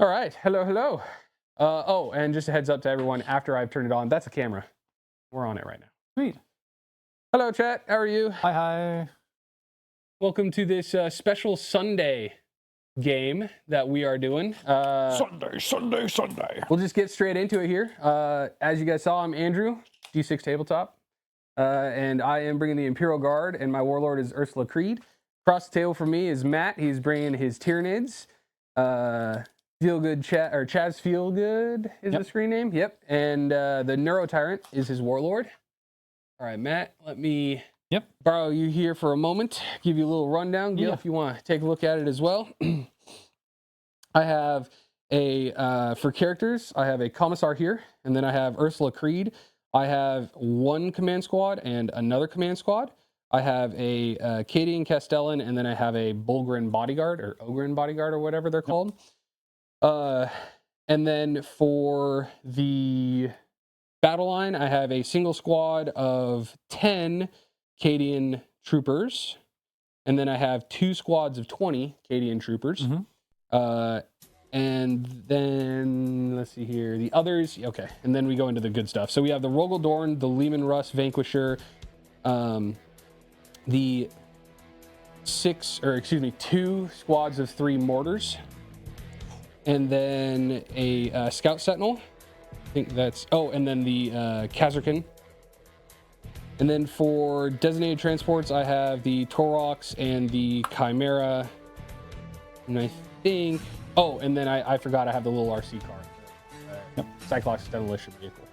All right. Hello, hello. Oh, and just a heads up to everyone, after I've turned it on, that's a camera. We're on it right now. Sweet. Hello, chat. How are you? Hi. Welcome to this special Sunday game that we are doing. Sunday. We'll just get straight into it here. As you guys saw, I'm Andrew, D6 Tabletop. And I am bringing the Imperial Guard, and my warlord is Ursula Creed. Across the table from me is Matt. He's bringing his Tyranids. Feel Good Chaz Feel Good is the screen name. Yep. And the Neuro Tyrant is his warlord. All right, Matt, let me borrow you here for a moment, give you a little rundown. Gil, if you want to take a look at it as well. I have for characters, I have a Commissar here, and then I have Ursula Creed. I have one command squad and another command squad. I have a Cadian Castellan, and then I have a Bulgrin bodyguard, or Ogrin bodyguard, or whatever they're called. And then for the battle line, I have a single squad of 10 Cadian troopers, and then I have 2 squads of 20 Cadian troopers. And then, let's see here, the others, okay, and then we go into the good stuff. So we have the Rogel Dorn, the Lehman Russ Vanquisher, the 2 squads of 3 mortars, and then a Scout Sentinel. I think that's, and then the Kazarkin. And then for designated transports, I have the Torox and the Chimera, and I think, and then I forgot I have the little RC car, Cyclops Demolition Vehicle.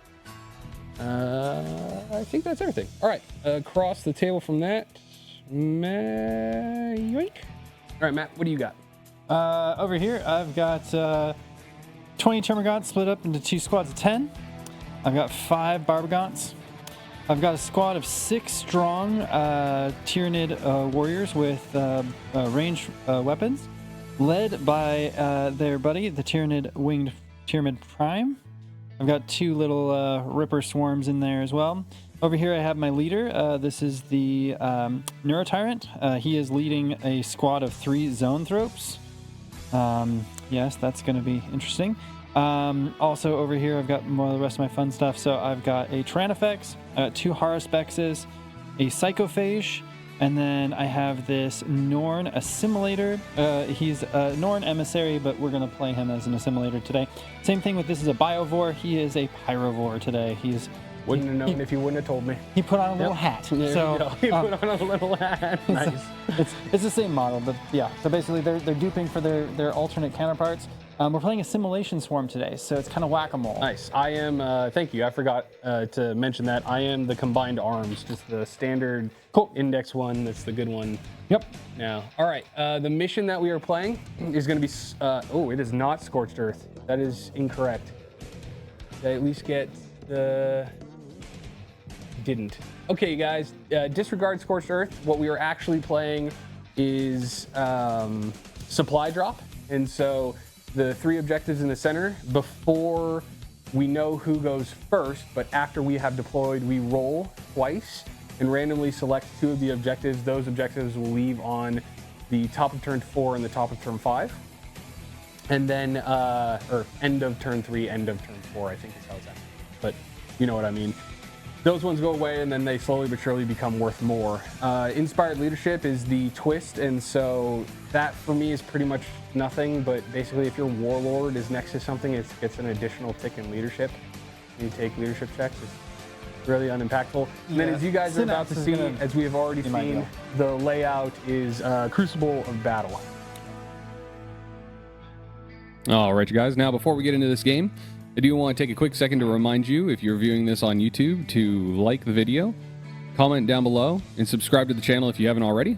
I think that's everything. All right, across the table from that, yoink. All right, Matt, what do you got? Over here, I've got 20 Termagants split up into 2 squads of 10. I've got 5 Barbagants. I've got a squad of 6 strong Tyranid warriors with ranged weapons, led by their buddy, the Tyranid Winged Tyranid Prime. I've got 2 little Ripper Swarms in there as well. Over here I have my leader. This is the Neurotyrant. He is leading a squad of 3 Zoanthropes. Yes, that's going to be interesting. Also over here I've got more of the rest of my fun stuff. So I've got a Tyrannofex, 2 Harusbexes, a Psychophage, and then I have this Norn Assimilator. He's a Norn Emissary, but we're going to play him as an Assimilator today. Same thing with this is a Biovore. He is a Pyrovore today. Wouldn't have known if you wouldn't have told me. He put on a little hat. There so you go. He put on a little hat. Nice. It's the same model, but yeah. So basically, they're duping for their alternate counterparts. We're playing Assimilation Swarm today, so it's kind of whack-a-mole. Nice. I am. Thank you. I forgot to mention that I am the combined arms, just the standard index one. That's the good one. Yep. Now, all right. The mission that we are playing is going to be. It is not Scorched Earth. That is incorrect. Did I at least get the? Didn't. Okay, guys, disregard Scorched Earth. What we are actually playing is Supply Drop. And so the 3 objectives in the center, before we know who goes first, but after we have deployed, we roll twice and randomly select 2 of the objectives. Those objectives will leave on the top of turn 4 and the top of turn 5. And then, or end of turn 3, end of turn 4, I think is how it's at. But you know what I mean. Those ones go away, and then they slowly but surely become worth more. Inspired Leadership is the twist, and so that for me is pretty much nothing, but basically if your Warlord is next to something, it gets an additional tick in leadership. You take leadership checks. It's really unimpactful. And then as you guys are about to see, as we have already seen, the layout is Crucible of Battle. All right, you guys. Now, before we get into this game, I do want to take a quick second to remind you, if you're viewing this on YouTube, to like the video, comment down below, and subscribe to the channel if you haven't already.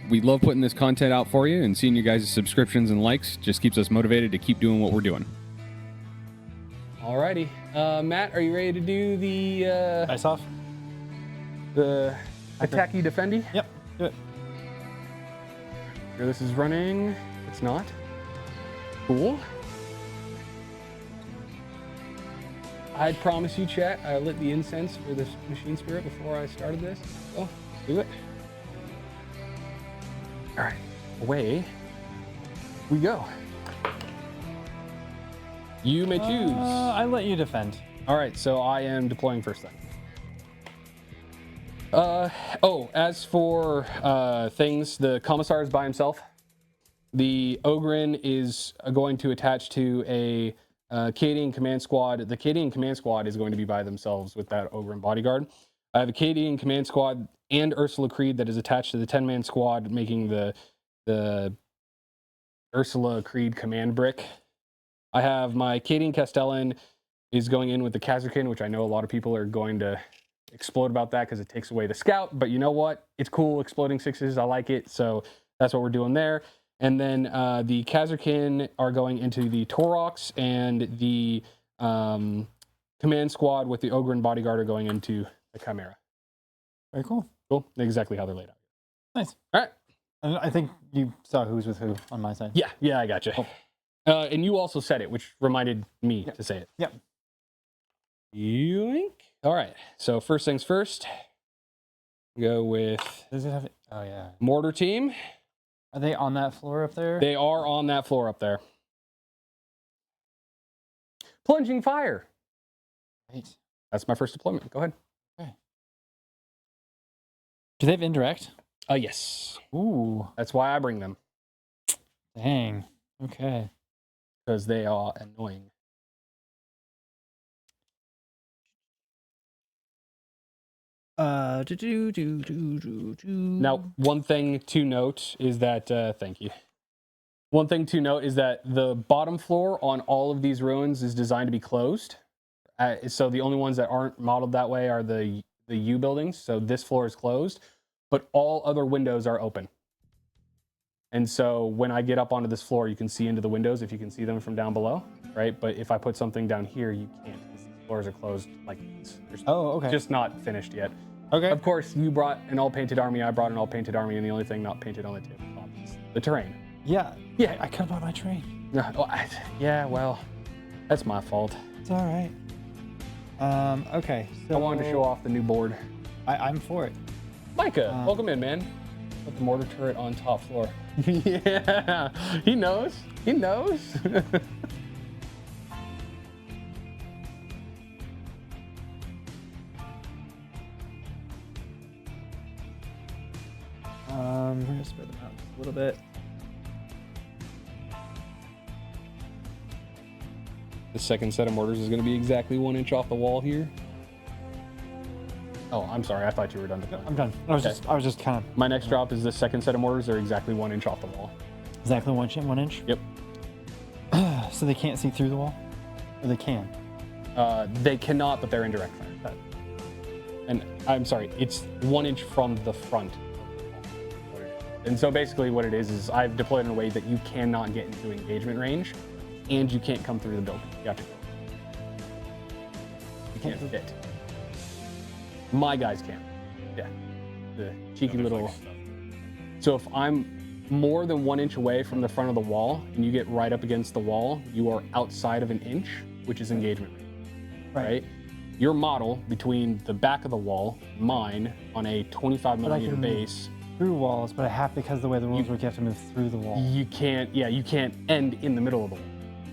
We love putting this content out for you, and seeing you guys' subscriptions and likes just keeps us motivated to keep doing what we're doing. Alrighty. Matt, are you ready to do the... Ice off? The attacky defendy? Yep, do it. Here this is running. It's not. Cool. I promise you, chat, I lit the incense for this machine spirit before I started this. So, do it. All right, away we go. You may choose. I let you defend. All right, so I am deploying first then. As for things, the commissar is by himself. The Ogren is going to attach to a Cadian command squad. The Cadian command squad is going to be by themselves with that Ogren bodyguard. I have a Cadian command squad and Ursula Creed that is attached to the 10-man squad, making the Ursula Creed command brick. I have my Cadian Castellan is going in with the Kazarkin, which I know a lot of people are going to explode about that because it takes away the scout, but you know what? It's cool, exploding sixes, I like it, so that's what we're doing there. And then the Kazarkin are going into the Torox, and the command squad with the Ogren bodyguard are going into the Chimera. Very cool. Cool, exactly how they're laid out. Nice. All right. And I think you saw who's with who on my side. Yeah, I gotcha. Cool. And you also said it, which reminded me to say it. Yep. Yoink. All right, so first things first, go with Does it have it? Oh, yeah. mortar team. Are they on that floor up there? They are on that floor up there. Plunging fire. Right. That's my first deployment. Go ahead. Okay. Do they have indirect? Yes. Ooh. That's why I bring them, Dang. Okay. because they are annoying. Now, one thing to note is that, thank you. One thing to note is that the bottom floor on all of these ruins is designed to be closed. So the only ones that aren't modeled that way are the U buildings. So this floor is closed, but all other windows are open. And so when I get up onto this floor, you can see into the windows if you can see them from down below, right? But if I put something down here, you can't, because these floors are closed like these. Okay. Just not finished yet. Okay. Of course, you brought an all-painted army, I brought an all-painted army, and the only thing not painted on the tabletop is the terrain. Yeah. Yeah. I could have bought my train. Yeah, well, that's my fault. It's all right. Okay. So I wanted to show off the new board. I'm for it. Micah, welcome in, man. Put the mortar turret on top floor. Yeah, he knows. He knows. We're gonna spread them out a little bit. The second set of mortars is going to be exactly 1 inch off the wall here. Oh, I'm sorry. I thought you were done. I'm done. I was just kind of. My next drop is the second set of mortars. They're exactly 1 inch off the wall. Exactly 1 inch? Yep. So they can't see through the wall? Or they can? They cannot, but they're indirect fire. And I'm sorry, it's 1 inch from the front. And so basically what it is I've deployed in a way that you cannot get into engagement range, and you can't come through the building. You have to go. You can't fit. My guys can. Yeah. The cheeky little. So if I'm more than 1 inch away from the front of the wall and you get right up against the wall, you are outside of an inch, which is engagement range. Right? Your model between the back of the wall, mine, on a 25 millimeter base. Through walls, but I have, because of the way the rules work, you have to move through the wall. You can't end in the middle of the wall.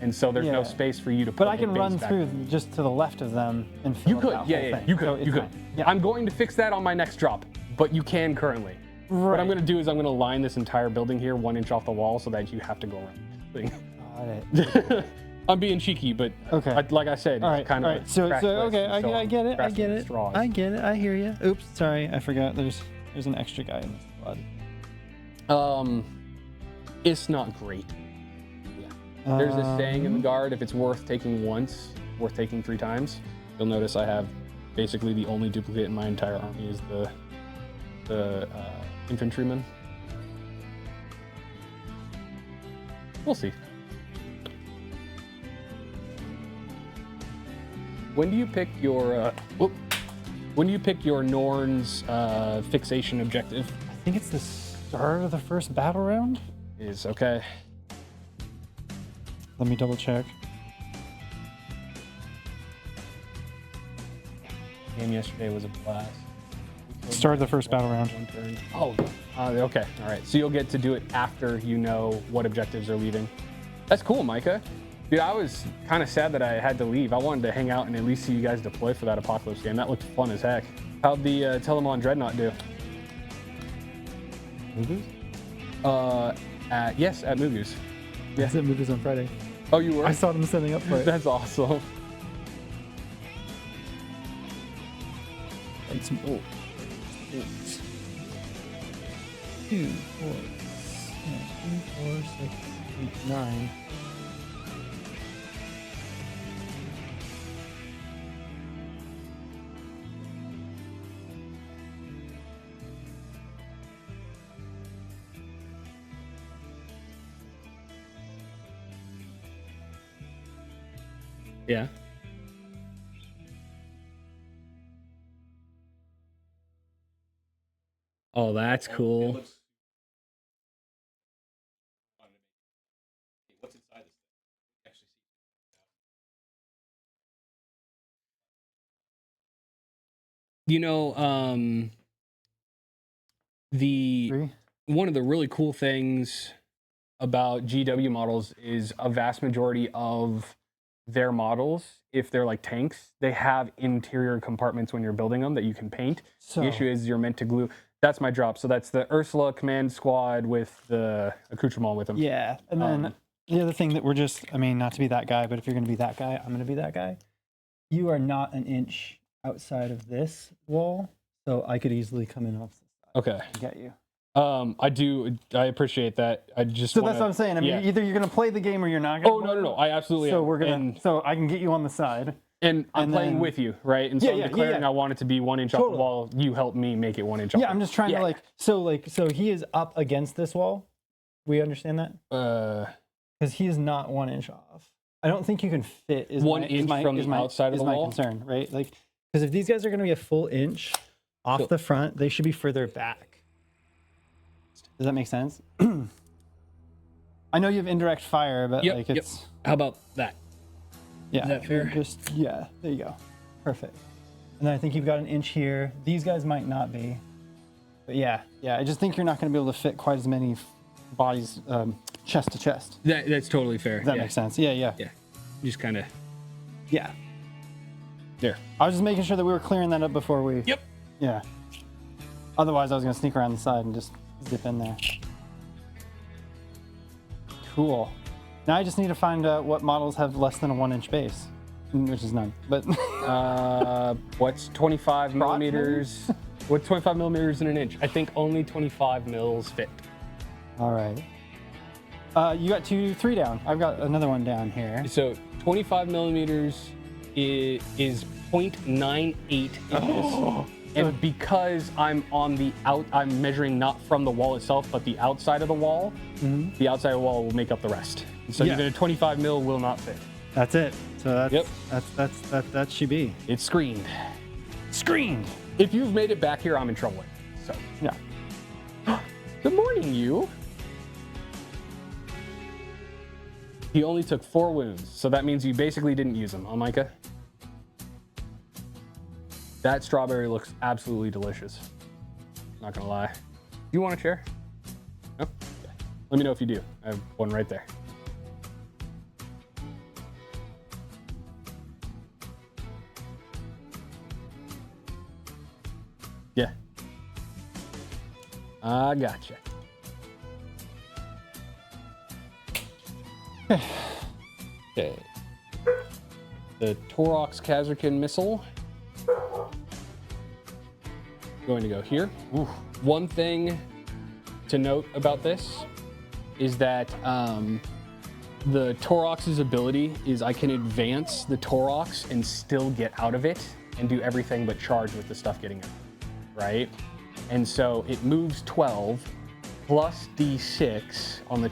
And so there's no space for you to put But I can run through just to the left of them and fill You could, up that yeah, whole yeah, thing. you could, So it's you could. fine. Yeah. I'm going to fix that on my next drop, but you can currently. Right. What I'm going to do is I'm going to line this entire building here 1 inch off the wall so that you have to go around the thing. Got it. I'm being cheeky, but Okay. like I said, All right. it's kind all of right. So okay, I get it. I get it. Straws. I get it. I hear you. Oops, sorry, I forgot. There's an extra guy in the squad. It's not great. Yeah. There's a saying in the guard: if it's worth taking once, worth taking 3 times. You'll notice I have basically the only duplicate in my entire army is the infantryman. We'll see. When do you pick your Norn's fixation objective? I think it's the start of the first battle round. Is okay. Let me double check. Game yesterday was a blast. Start of the first battle round. One turn. Oh, okay. All right. So you'll get to do it after you know what objectives are leaving. That's cool, Micah. Dude, I was kind of sad that I had to leave. I wanted to hang out and at least see you guys deploy for that Apocalypse game. That looked fun as heck. How'd the Telemon Dreadnought do? Movies? Yes, at Movies. Yeah. I was at Movies on Friday. Oh, you were? I saw them setting up for it. That's awesome. And some 2, 4, 6, 8, 9. Yeah. Oh, that's cool. What's inside this? Actually, You know, one of the really cool things about GW models is a vast majority of their models, if they're like tanks, they have interior compartments when you're building them that you can paint. So, the issue is you're meant to glue. That's my drop. So that's the Ursula command squad with the accoutrement with them. yeah, and then the other thing that we're just, I mean, not to be that guy, but if you're going to be that guy, I'm going to be that guy. You are not an inch outside of this wall, so I could easily come in off the side Okay. and get you. I appreciate that. I just So that's what I'm saying. I mean, either you're going to play the game or you're not going to. Oh, no. I absolutely So am. we're going to, so I can get you on the side. And I'm playing then- with you, right? And so I'm declaring I want it to be 1 inch off the wall. You help me make it 1 inch off. Yeah, I'm just trying to so he is up against this wall. We understand that? Because he is not 1 inch off. I don't think you can fit is 1 my, inch is my, from is the my, outside of is the my wall. concern, right? Like, because if these guys are going to be a full inch off the front, they should be further back. Does that make sense? I know you have indirect fire, but like it's How about that? yeah. Is that fair? Just there you go, perfect. And then I think you've got an inch here. These guys might not be, but yeah. I just think you're not going to be able to fit quite as many bodies chest to chest. That's totally fair. That makes sense. Yeah. Just kind of. Yeah. There. I was just making sure that we were clearing that up before we. Yep. Yeah. Otherwise, I was going to sneak around the side and just zip in there. Cool. Now I just need to find out what models have less than a 1 inch base, which is none. But what's 25 millimeters? What's 25 millimeters in an inch? I think only 25 mils fit. all right. You got 3 down. I've got another one down here. So 25 millimeters is 0.98 inches. Oh. And because I'm I'm measuring not from the wall itself, but the outside of the wall, the outside of the wall will make up the rest. So even a 25 mil will not fit. That's it. So that should be. It's screened. Screened. If you've made it back here, I'm in trouble. So Yeah. good morning, you. He only took 4 wounds, so that means you basically didn't use them, huh, Micah? That strawberry looks absolutely delicious. Not gonna lie. You want a chair? No? Okay. Let me know if you do. I have one right there. Yeah. I gotcha. Okay. The Torox Kazarkin missile. Going to go here. Ooh. One thing to note about this is that the Torox's ability is I can advance the Torox and still get out of it and do everything but charge with the stuff getting in, right? And so it moves 12 plus D6 on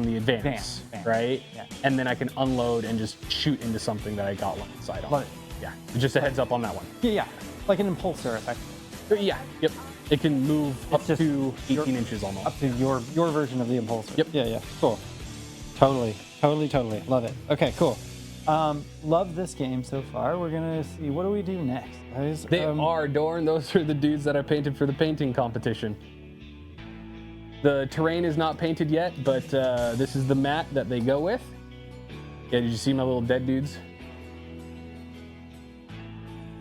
the advance, right? Yeah. And then I can unload and just shoot into something that I got line of sight on. Love it. Yeah, just a heads up on that one. Yeah. Like an impulsor effect. Yeah, yep. It can move up just to 18 inches almost. Up to your version of the impulsor. Yep. Yeah. Cool. Totally. Love it. Okay, cool. Love this game so far. We're gonna see, what do we do next, guys? They are, Dorn. Those are the dudes that I painted for the painting competition. The terrain is not painted yet, but this is the mat that they go with. Yeah, did you see my little dead dudes?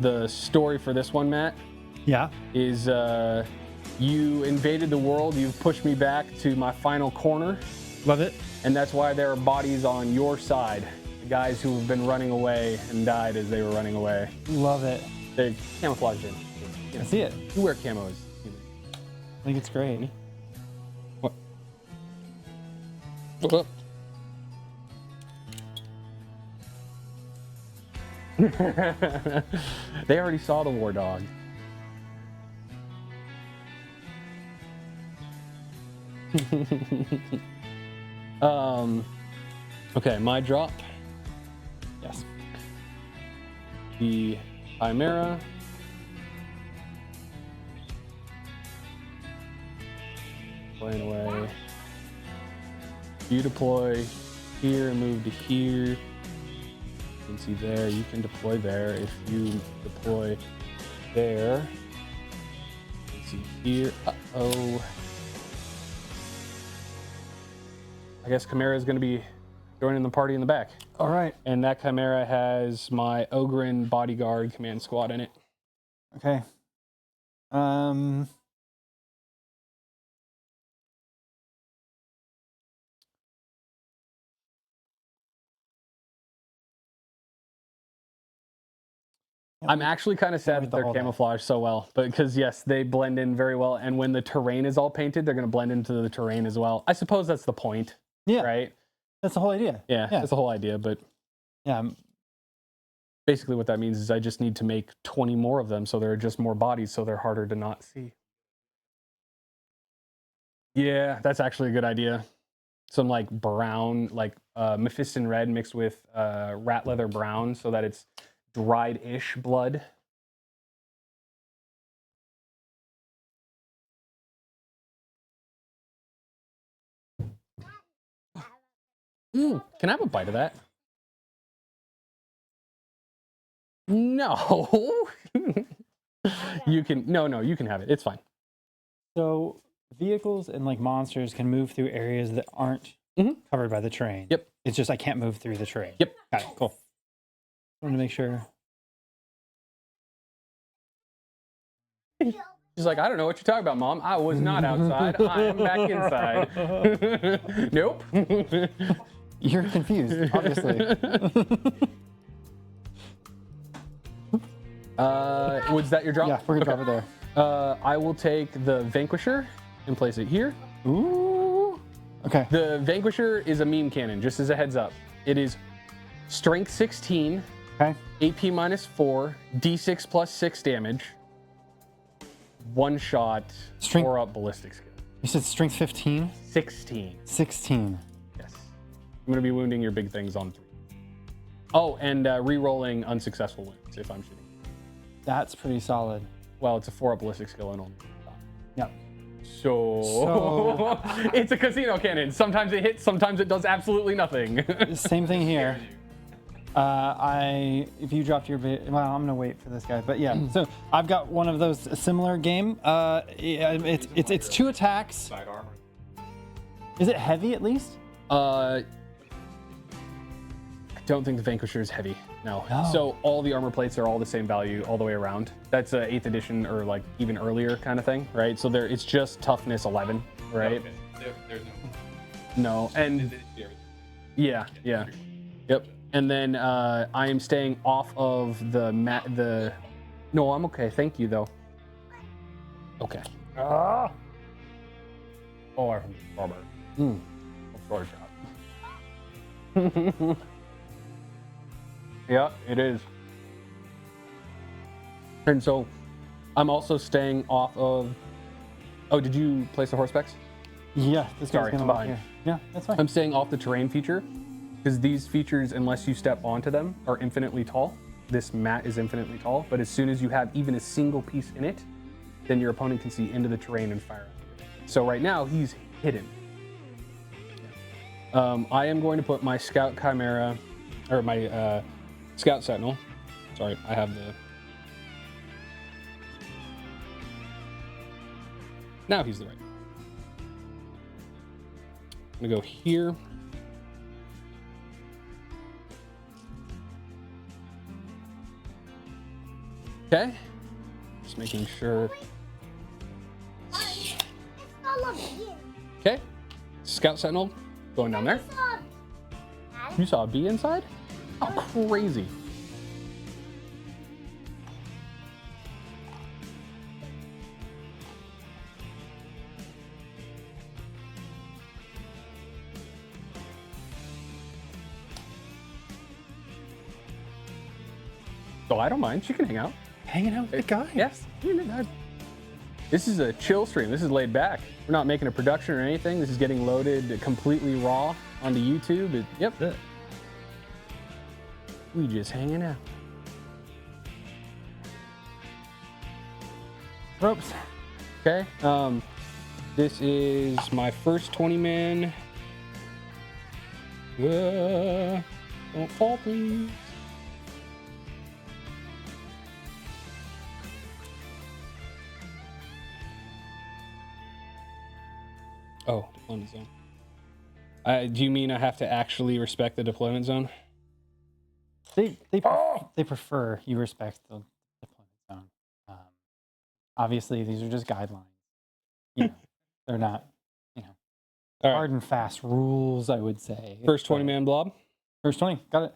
The story for this one, Matt, Yeah. is you invaded the world, you've pushed me back to my final corner, Love it. and that's why there are bodies on your side. The guys who have been running away and died as they were running away. Love it. They're camouflaged in. I see it. You wear camos. I think it's great. What? What's up? They already saw the war dog. Okay, my drop. Yes. The Chimera. Playing away. You deploy here and move to here. You can see there, you can deploy there. If you deploy there, you can see here. Uh-oh. I guess Chimera is going to be joining the party in the back. All right. And that Chimera has my Ogren bodyguard command squad in it. Okay. I'm actually kind of sad wait that they're camouflaged so well, but because yes, they blend in very well. And when the terrain is all painted, they're going to blend into the terrain as well. I suppose that's the point, Yeah. right? That's the whole idea. Yeah, that's the whole idea. But Yeah. basically what that means is I just need to make 20 more of them, so there are just more bodies, so they're harder to not see. Yeah, that's actually a good idea. Some like brown, like Mephiston red mixed with rat leather brown, so that it's dried-ish blood. Can I have a bite of that? No. You can. No, you can have it. It's fine. So vehicles and like monsters can move through areas that aren't covered by the terrain. Yep. It's just I can't move through the terrain. Yep. Got it. Cool. I wanted to make sure. She's like, I don't know what you're talking about, Mom. I was not outside. I am back inside. Nope. You're confused, obviously. Was that your drop? Yeah, we're gonna drop it there. I will take the Vanquisher and place it here. Ooh. Okay. The Vanquisher is a meme cannon, just as a heads up. It is strength 16, Okay. AP -4, D6 plus 6 damage, one shot, Strength- 4 up ballistic skill. You said strength 15? 16. 16. Yes. I'm going to be wounding your big things on 3. Oh, and re-rolling unsuccessful wounds if I'm shooting. That's pretty solid. Well, it's a 4 up ballistic skill and only 1 shot. Yep. So it's a casino cannon. Sometimes it hits, sometimes it does absolutely nothing. Same thing here. If you dropped your, well, I'm gonna wait for this guy, but yeah. So I've got one of those similar game. It's 2 attacks. Side armor. Is it heavy at least? I don't think the Vanquisher is heavy. No. No. So all the armor plates are all the same value all the way around. That's a 8th edition or like even earlier kind of thing, right? So it's just toughness 11, right? Okay. There's No, and yeah. Yep. And then I am staying off of the No, I'm okay. Thank you though. Okay. Oh, I'm Robert. Sorry, shot. Yeah, it is. And so I'm also staying off of. Oh, did you place the horse specs? Yeah, this guy's Sorry, gonna I'm walk behind. here. Yeah, that's fine. I'm staying off the terrain feature because these features, unless you step onto them, are infinitely tall. This mat is infinitely tall, but as soon as you have even a single piece in it, then your opponent can see into the terrain and fire at you. So right now, he's hidden. I am going to put my Scout Chimera, or my Scout Sentinel. Sorry, I have the... Now he's the right. I'm gonna go here. Okay. Just making sure. Okay. Scout Sentinel going down there. You saw a bee inside? Oh, crazy. Oh, I don't mind. She can hang out. Hanging out with the guys. Yes. This is a chill stream. This is laid back. We're not making a production or anything. This is getting loaded completely raw onto YouTube. Yep. We just hanging out. Ropes. Okay. This is my first 20-man. Don't fall, please. Oh, deployment zone. Do you mean I have to actually respect the deployment zone? They prefer you respect the deployment zone. Obviously, these are just guidelines. You know, they're not, All right. hard and fast rules, I would say. First 20-man blob. First 20, got it.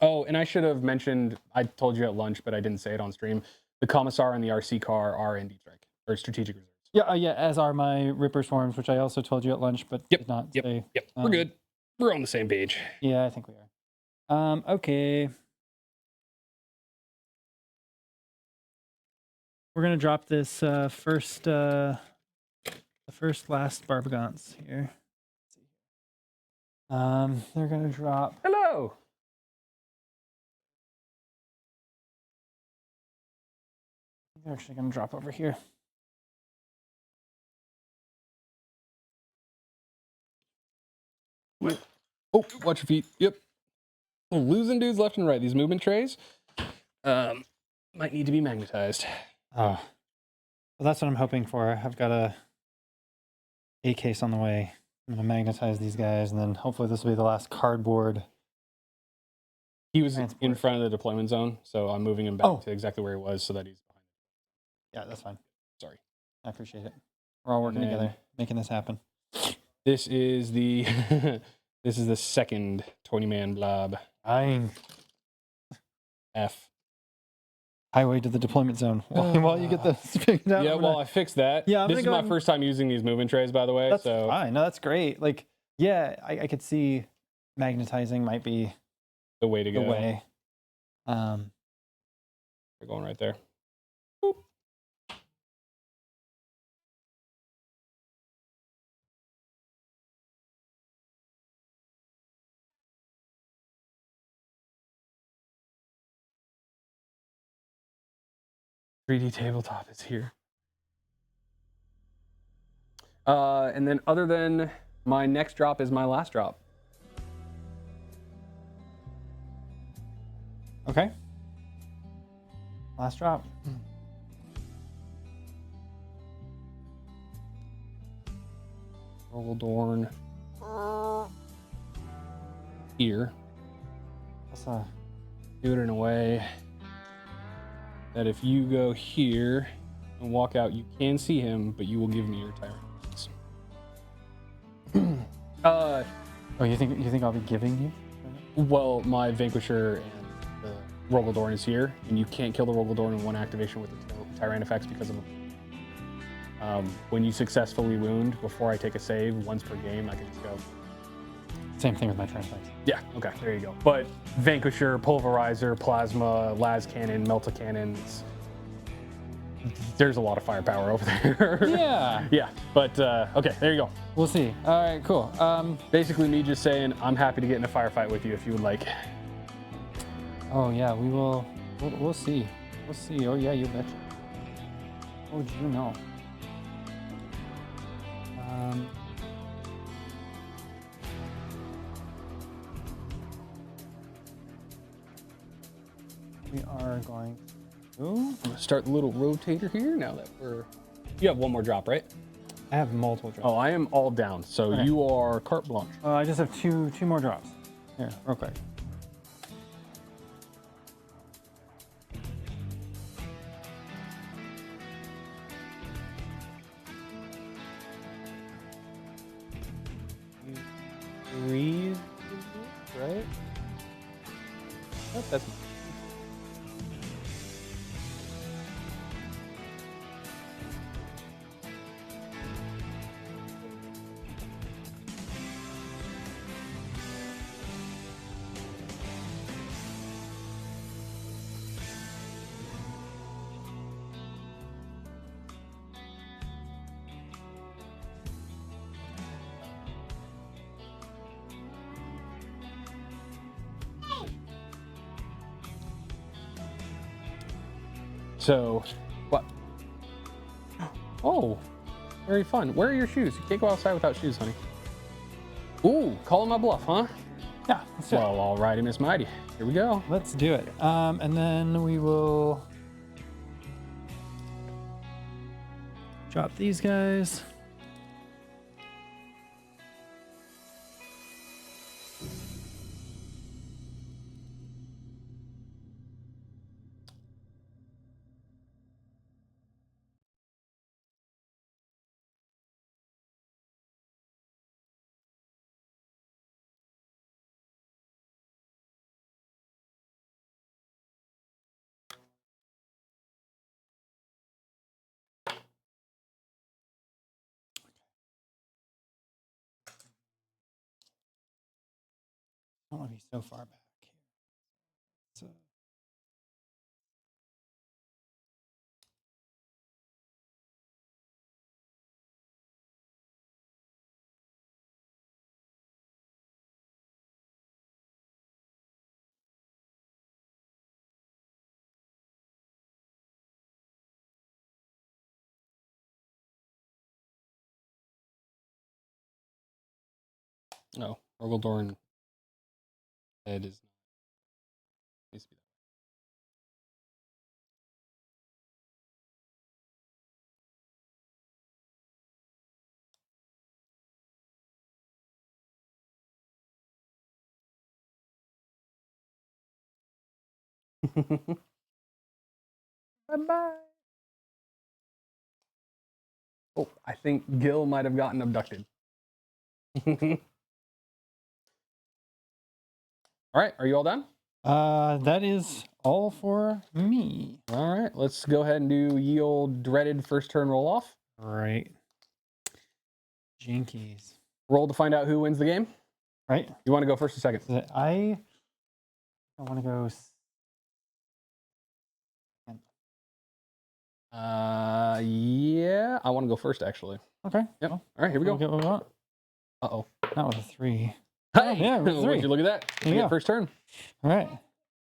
Oh, and I should have mentioned, I told you at lunch, but I didn't say it on stream. The Commissar and the RC car are ND strike, or strategic reserves. Yeah, as are my Ripper Swarms, which I also told you at lunch, but did not say. Yep, we're good. We're on the same page. Yeah, I think we are. Okay. We're gonna drop this the first last Barbagants here. They're gonna drop. Hello. They're actually gonna drop over here. Oh, watch your feet. Yep. Oh, losing dudes left and right. These movement trays might need to be magnetized. Oh, well, that's what I'm hoping for. I've got a case on the way. I'm gonna magnetize these guys, and then hopefully this will be the last cardboard. He was transport. in front of the deployment zone, so I'm moving him back to exactly where he was so that he's behind. Yeah, that's fine. Sorry. I appreciate it. We're all working together, making this happen. This is the this is the second 20-man blob. Dying. F. Highway to the deployment zone. While you get this figured out. Yeah, well, I fixed that. Yeah, this is my first time using these movement trays, by the way. That's so fine. No, that's great. Like, yeah, I could see magnetizing might be the way to go. the way. We're going right there. Boop. .3D tabletop is here. And then other than my next drop is my last drop. Okay. Last drop. Roldorn. Here. That's Do it in a way that if you go here and walk out, you can see him, but you will give me your Tyranids. oh, you think I'll be giving you? Well, my Vanquisher and the Roldorn is here, and you can't kill the Roldorn in one activation with the Tyrant effects because of when you successfully wound before I take a save once per game, I can just go. Same thing with my transflex. Yeah, okay, there you go. But Vanquisher, Pulverizer, Plasma, Las Cannon, Melta Cannons, there's a lot of firepower over there. Yeah. Yeah, but okay, there you go. We'll see. All right, cool. Basically me just saying I'm happy to get in a firefight with you if you would like. Oh yeah, we will. We'll see. We'll see. Oh yeah, you betcha. Oh, do you know? We are going to. I'm gonna start the little rotator here now that we're. You have one more drop, right? I have multiple drops. Oh, I am all down. So Okay. you are carte blanche. I just have two more drops. Here, real quick. Breathe, right? Oh, that's. So, what? Oh, very fun. Where are your shoes? You can't go outside without shoes, honey. Ooh, calling my bluff, huh? Yeah, let's do it. Well, all righty, Miss Mighty. Here we go. Let's do it. And then we will drop these guys. I don't want to be so far back here. So, No, Orgildorn head is. Needs to be Bye-bye. Oh, I think Gil might have gotten abducted. All right, are you all done? that is all for me. All right, let's go ahead and do ye old dreaded first turn roll off. Right. Jinkies. Roll to find out who wins the game. Right. You want to go first or second? I want to go. Yeah, I want to go first actually. Okay. Yep. Well, All right, here we go. we'll get what we want. Uh-oh. Not with a 3. Hey, yeah, with a 3. would you look at that? There you You get go. first turn. All right.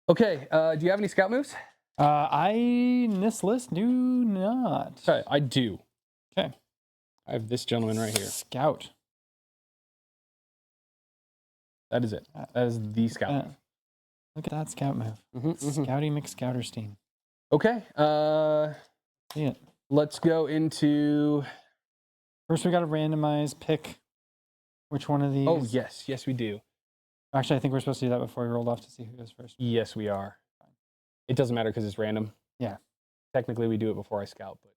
Okay, do you have any scout moves? I in this list do not. Okay, I do. Okay. I have this gentleman right here. Scout. That is it. That is the scout. Look at that scout move. Scouty McScouterstein. Okay, See it. let's go into. First, we got to randomize, pick which one of these. Oh, yes, we do. Actually, I think we're supposed to do that before we rolled off to see who goes first. Yes, we are. It doesn't matter because it's random. Yeah. Technically, we do it before I scout, but.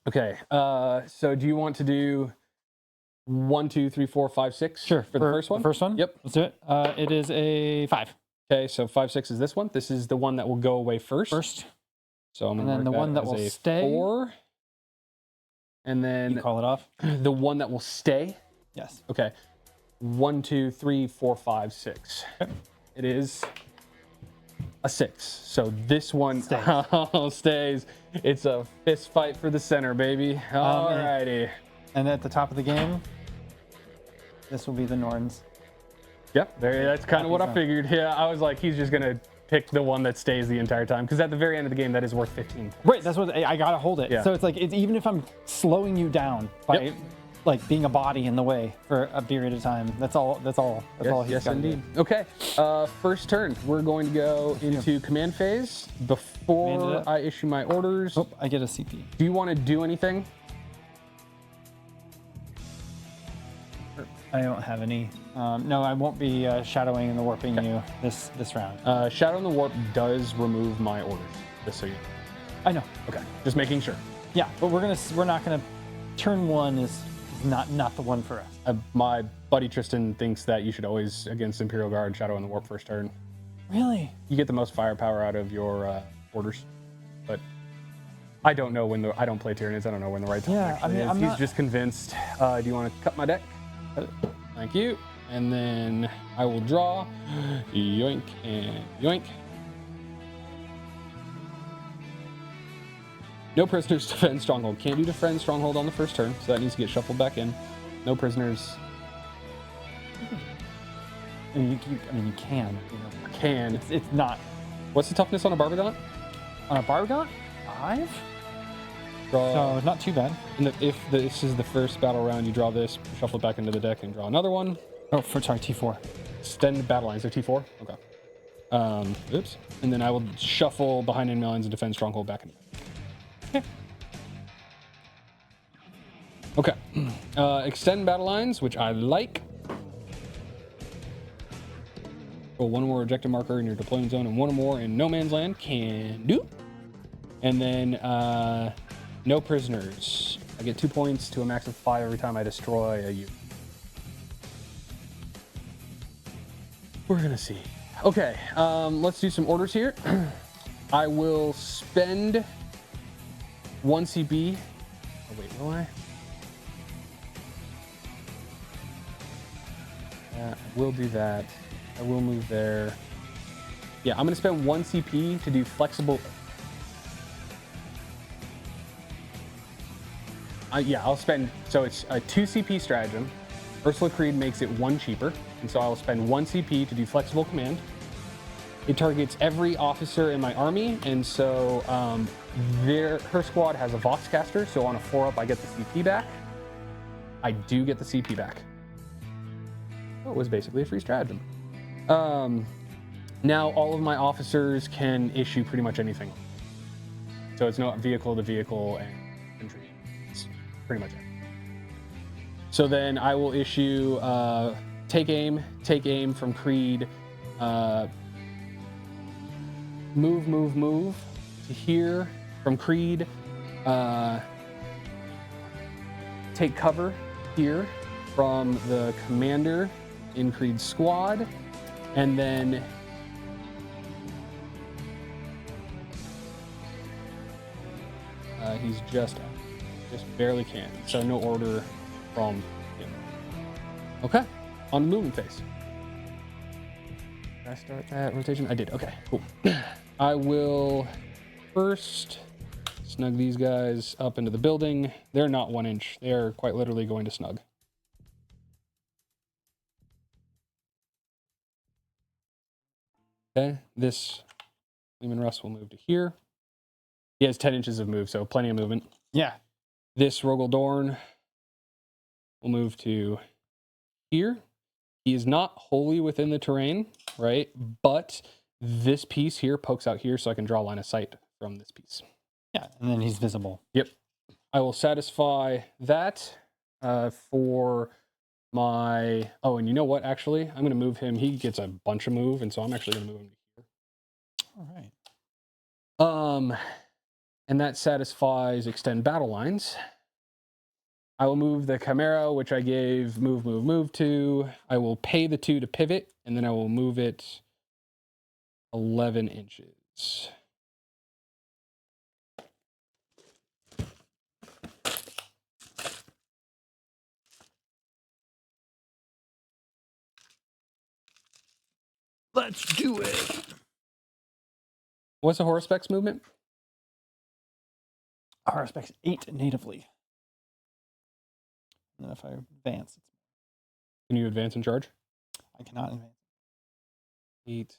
Okay, so do you want to do 1, 2, 3, 4, 5, 6? Sure. For the first one? The first one? Yep. Let's do it. It is a 5. Okay, so 5, 6 is this one. This is the one that will go away first. So I'm and gonna then the mark one that as will a stay. 4. And You then call it off? the one that will stay. Yes. Okay. 1, 2, 3, 4, 5, 6. Okay. It is a 6. So this one Stays. stays. It's a fist fight for the center, baby. Alrighty. And at the top of the game, this will be the Norns. Yep, that's kind of what I figured. Yeah, I was like, he's just going to pick the one that stays the entire time. Because at the very end of the game, that is worth 15. Right, that's what I got to hold it. Yeah. So it's like, even if I'm slowing you down by like being a body in the way for a period of time, that's all he's Yes, got to indeed. do. Okay, first turn. We're going to go into command phase before I issue my orders. Oh, I get a CP. Do you want to do anything? I don't have any. No, I won't be shadowing and warping you this round. Shadow in the Warp does remove my orders, just so you know. I know. Okay, just making sure. Yeah, but we're not gonna. Turn 1 is not the one for us. My buddy Tristan thinks that you should always, against Imperial Guard, Shadow in the Warp first turn. Really? You get the most firepower out of your orders, but I don't know when I don't play Tyranids. I don't know when the right time actually is. He's just convinced. Do you want to cut my deck? Thank you. And then I will draw. Yoink and yoink. No prisoners to defend Stronghold. Can't do defend Stronghold on the first turn, so that needs to get shuffled back in. No prisoners. I mean, you can. Can. It's not. What's the toughness on a Barbadant? On a Barbadant? 5? Draw. So not too bad. And if this is the first battle round, you draw this, shuffle it back into the deck, and draw another one. Oh, sorry, T4. Extend battle lines. They're T4? Okay. Oops. And then I will shuffle behind enemy lines and defend Stronghold back in. Okay. Extend battle lines, which I like. Roll one more objective marker in your deployment zone and one more in no man's land. Can do. And then no prisoners. I get 2 points to a max of 5 every time I destroy a unit. We're gonna see. Okay, let's do some orders here. I will spend 1 CP. Oh wait, will I? I will do that. I will move there. Yeah, I'm gonna spend 1 CP to do flexible. Yeah, I'll spend, so it's a 2 CP stratagem. Ursula Creed makes it 1 cheaper, and so I will spend 1 CP to do flexible command. It targets every officer in my army, and so her squad has a Voxcaster, so on a 4-up I get the CP back. I do get the CP back. So it was basically a free stratagem. Now all of my officers can issue pretty much anything. So it's not vehicle to vehicle and infantry. It's pretty much it. So then I will issue take aim from Creed, move to here from Creed, take cover here from the commander in Creed's squad, and then he's just barely can, so no order from him. Okay, on the movement phase. Did I start that rotation? I did. Okay, cool. I will first snug these guys up into the building. They're not 1 inch. They're quite literally going to snug. Okay, this Lehman Russ will move to here. He has 10 inches of move, so plenty of movement. Yeah. This Rogel Dorn will move to here. He is not wholly within the terrain, right? But this piece here pokes out here, so I can draw line of sight from this piece. Yeah, and then he's visible. Yep. I will satisfy that for my... Oh, and you know what, actually? I'm going to move him. He gets a bunch of move, and so I'm actually going to move him to here. All right. And that satisfies extend battle lines. I will move the Chimera, which I gave move to. I will pay the 2 to pivot, and then I will move it 11 inches. Let's do it. What's the Horospex movement? Our specs 8 natively. And then if I advance, Can you advance and charge? I cannot advance. 8,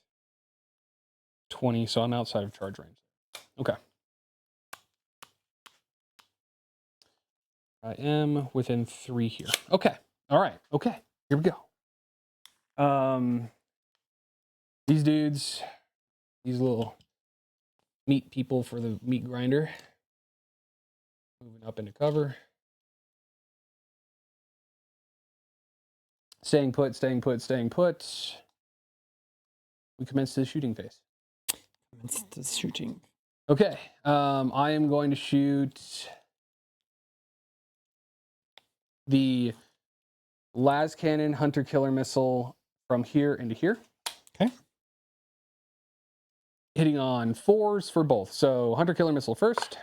20, so I'm outside of charge range. Okay. I am within 3 here. Okay. All right. Okay. Here we go. These dudes, these little meat people for the meat grinder. Moving up into cover. Staying put, staying put, staying put. We commence the shooting phase. It's the shooting. Okay. I am going to shoot the las cannon hunter killer missile from here into here. Okay. Hitting on 4s for both. So hunter killer missile first.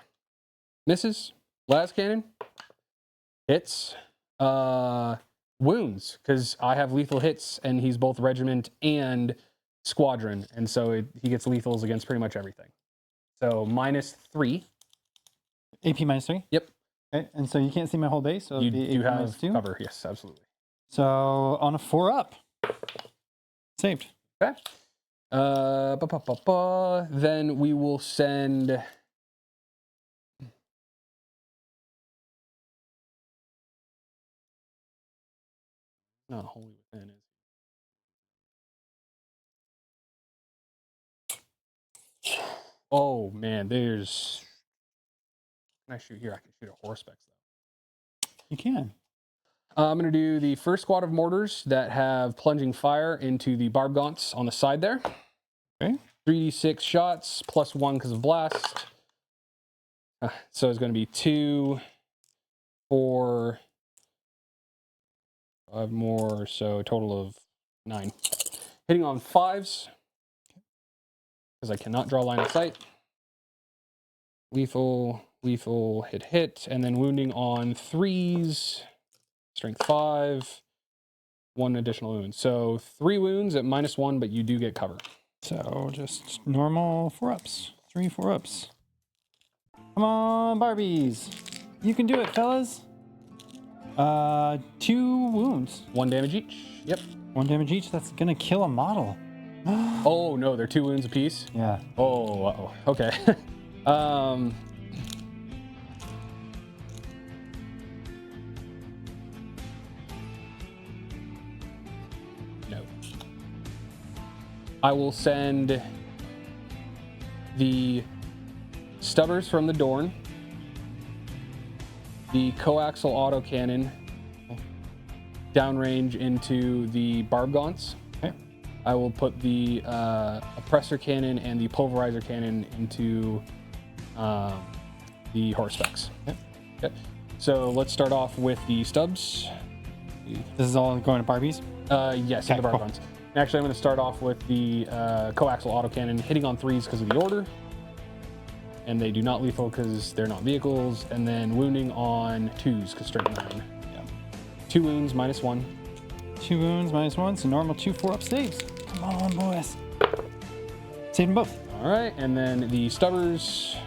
Misses. Las cannon. Hits. Wounds, because I have lethal hits and he's both regiment and squadron. And so he gets lethals against pretty much everything. So -3. AP -3? Yep. Okay, and so you can't see my whole base, so You it'd be do AP have -2. cover. Yes, absolutely. So on a 4-up. Saved. Okay. Then we will send... Not wholly within, is it? Oh, man, there's... Can I shoot here? I can shoot at Horspecs, though. You can. I'm going to do the first squad of mortars that have plunging fire into the barb gaunts on the side there. Okay. 3d6 shots, +1 because of blast. So it's going to be 2, 4, 5 more, so a total of 9. Hitting on 5s, because I cannot draw line of sight. Lethal, lethal, hit, and then wounding on 3s. Strength 5, 1 additional wound. So 3 wounds at -1, but you do get cover. So just normal 4-ups. 3 4-ups. Come on, Barbies. You can do it, fellas. 2 wounds. 1 damage each. Yep. 1 damage each. That's gonna kill a model. Oh no, they're 2 wounds apiece. Yeah. Oh, uh-oh. Okay. No. I will send the stubbers from the Dorn, the coaxial autocannon downrange into the barb gaunts. Okay. I will put the oppressor cannon and the pulverizer cannon into the horsepecs. Okay. Okay. So let's start off with the stubs. This is all going to Barbies? Yes, Okay, the barb cool. gaunts. Actually, I'm going to start off with the coaxial autocannon, hitting on 3s because of the order. And they do not lethal because they're not vehicles. And then wounding on 2s because strength 9. Yeah. 2 wounds, -1. 2 wounds, -1. So normal 2 4-up saves. Come on, boys. Save them both. All right, and then the stubbers,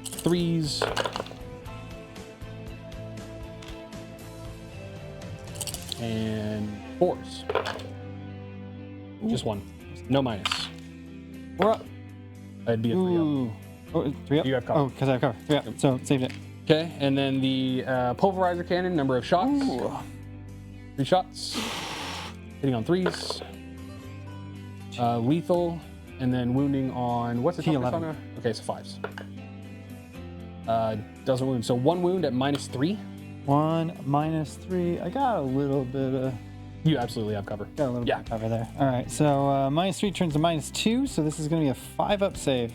3s. And 4s. Just 1. No minus. 4 up. I'd be a 3 up. Ooh. Oh, 3 up? You have cover. Oh, because I have cover. 3 up. So saved it. Okay, and then the pulverizer cannon, number of shots. Ooh. 3 shots. Hitting on 3s. Lethal, and then wounding on, what's the toughness on T11. Okay, so 5s. Doesn't wound. So 1 wound at -3. 1 -3. I got a little bit of... You absolutely have cover. Got a little bit of cover there. All right, so -3 turns to -2, so this is going to be a 5-up save.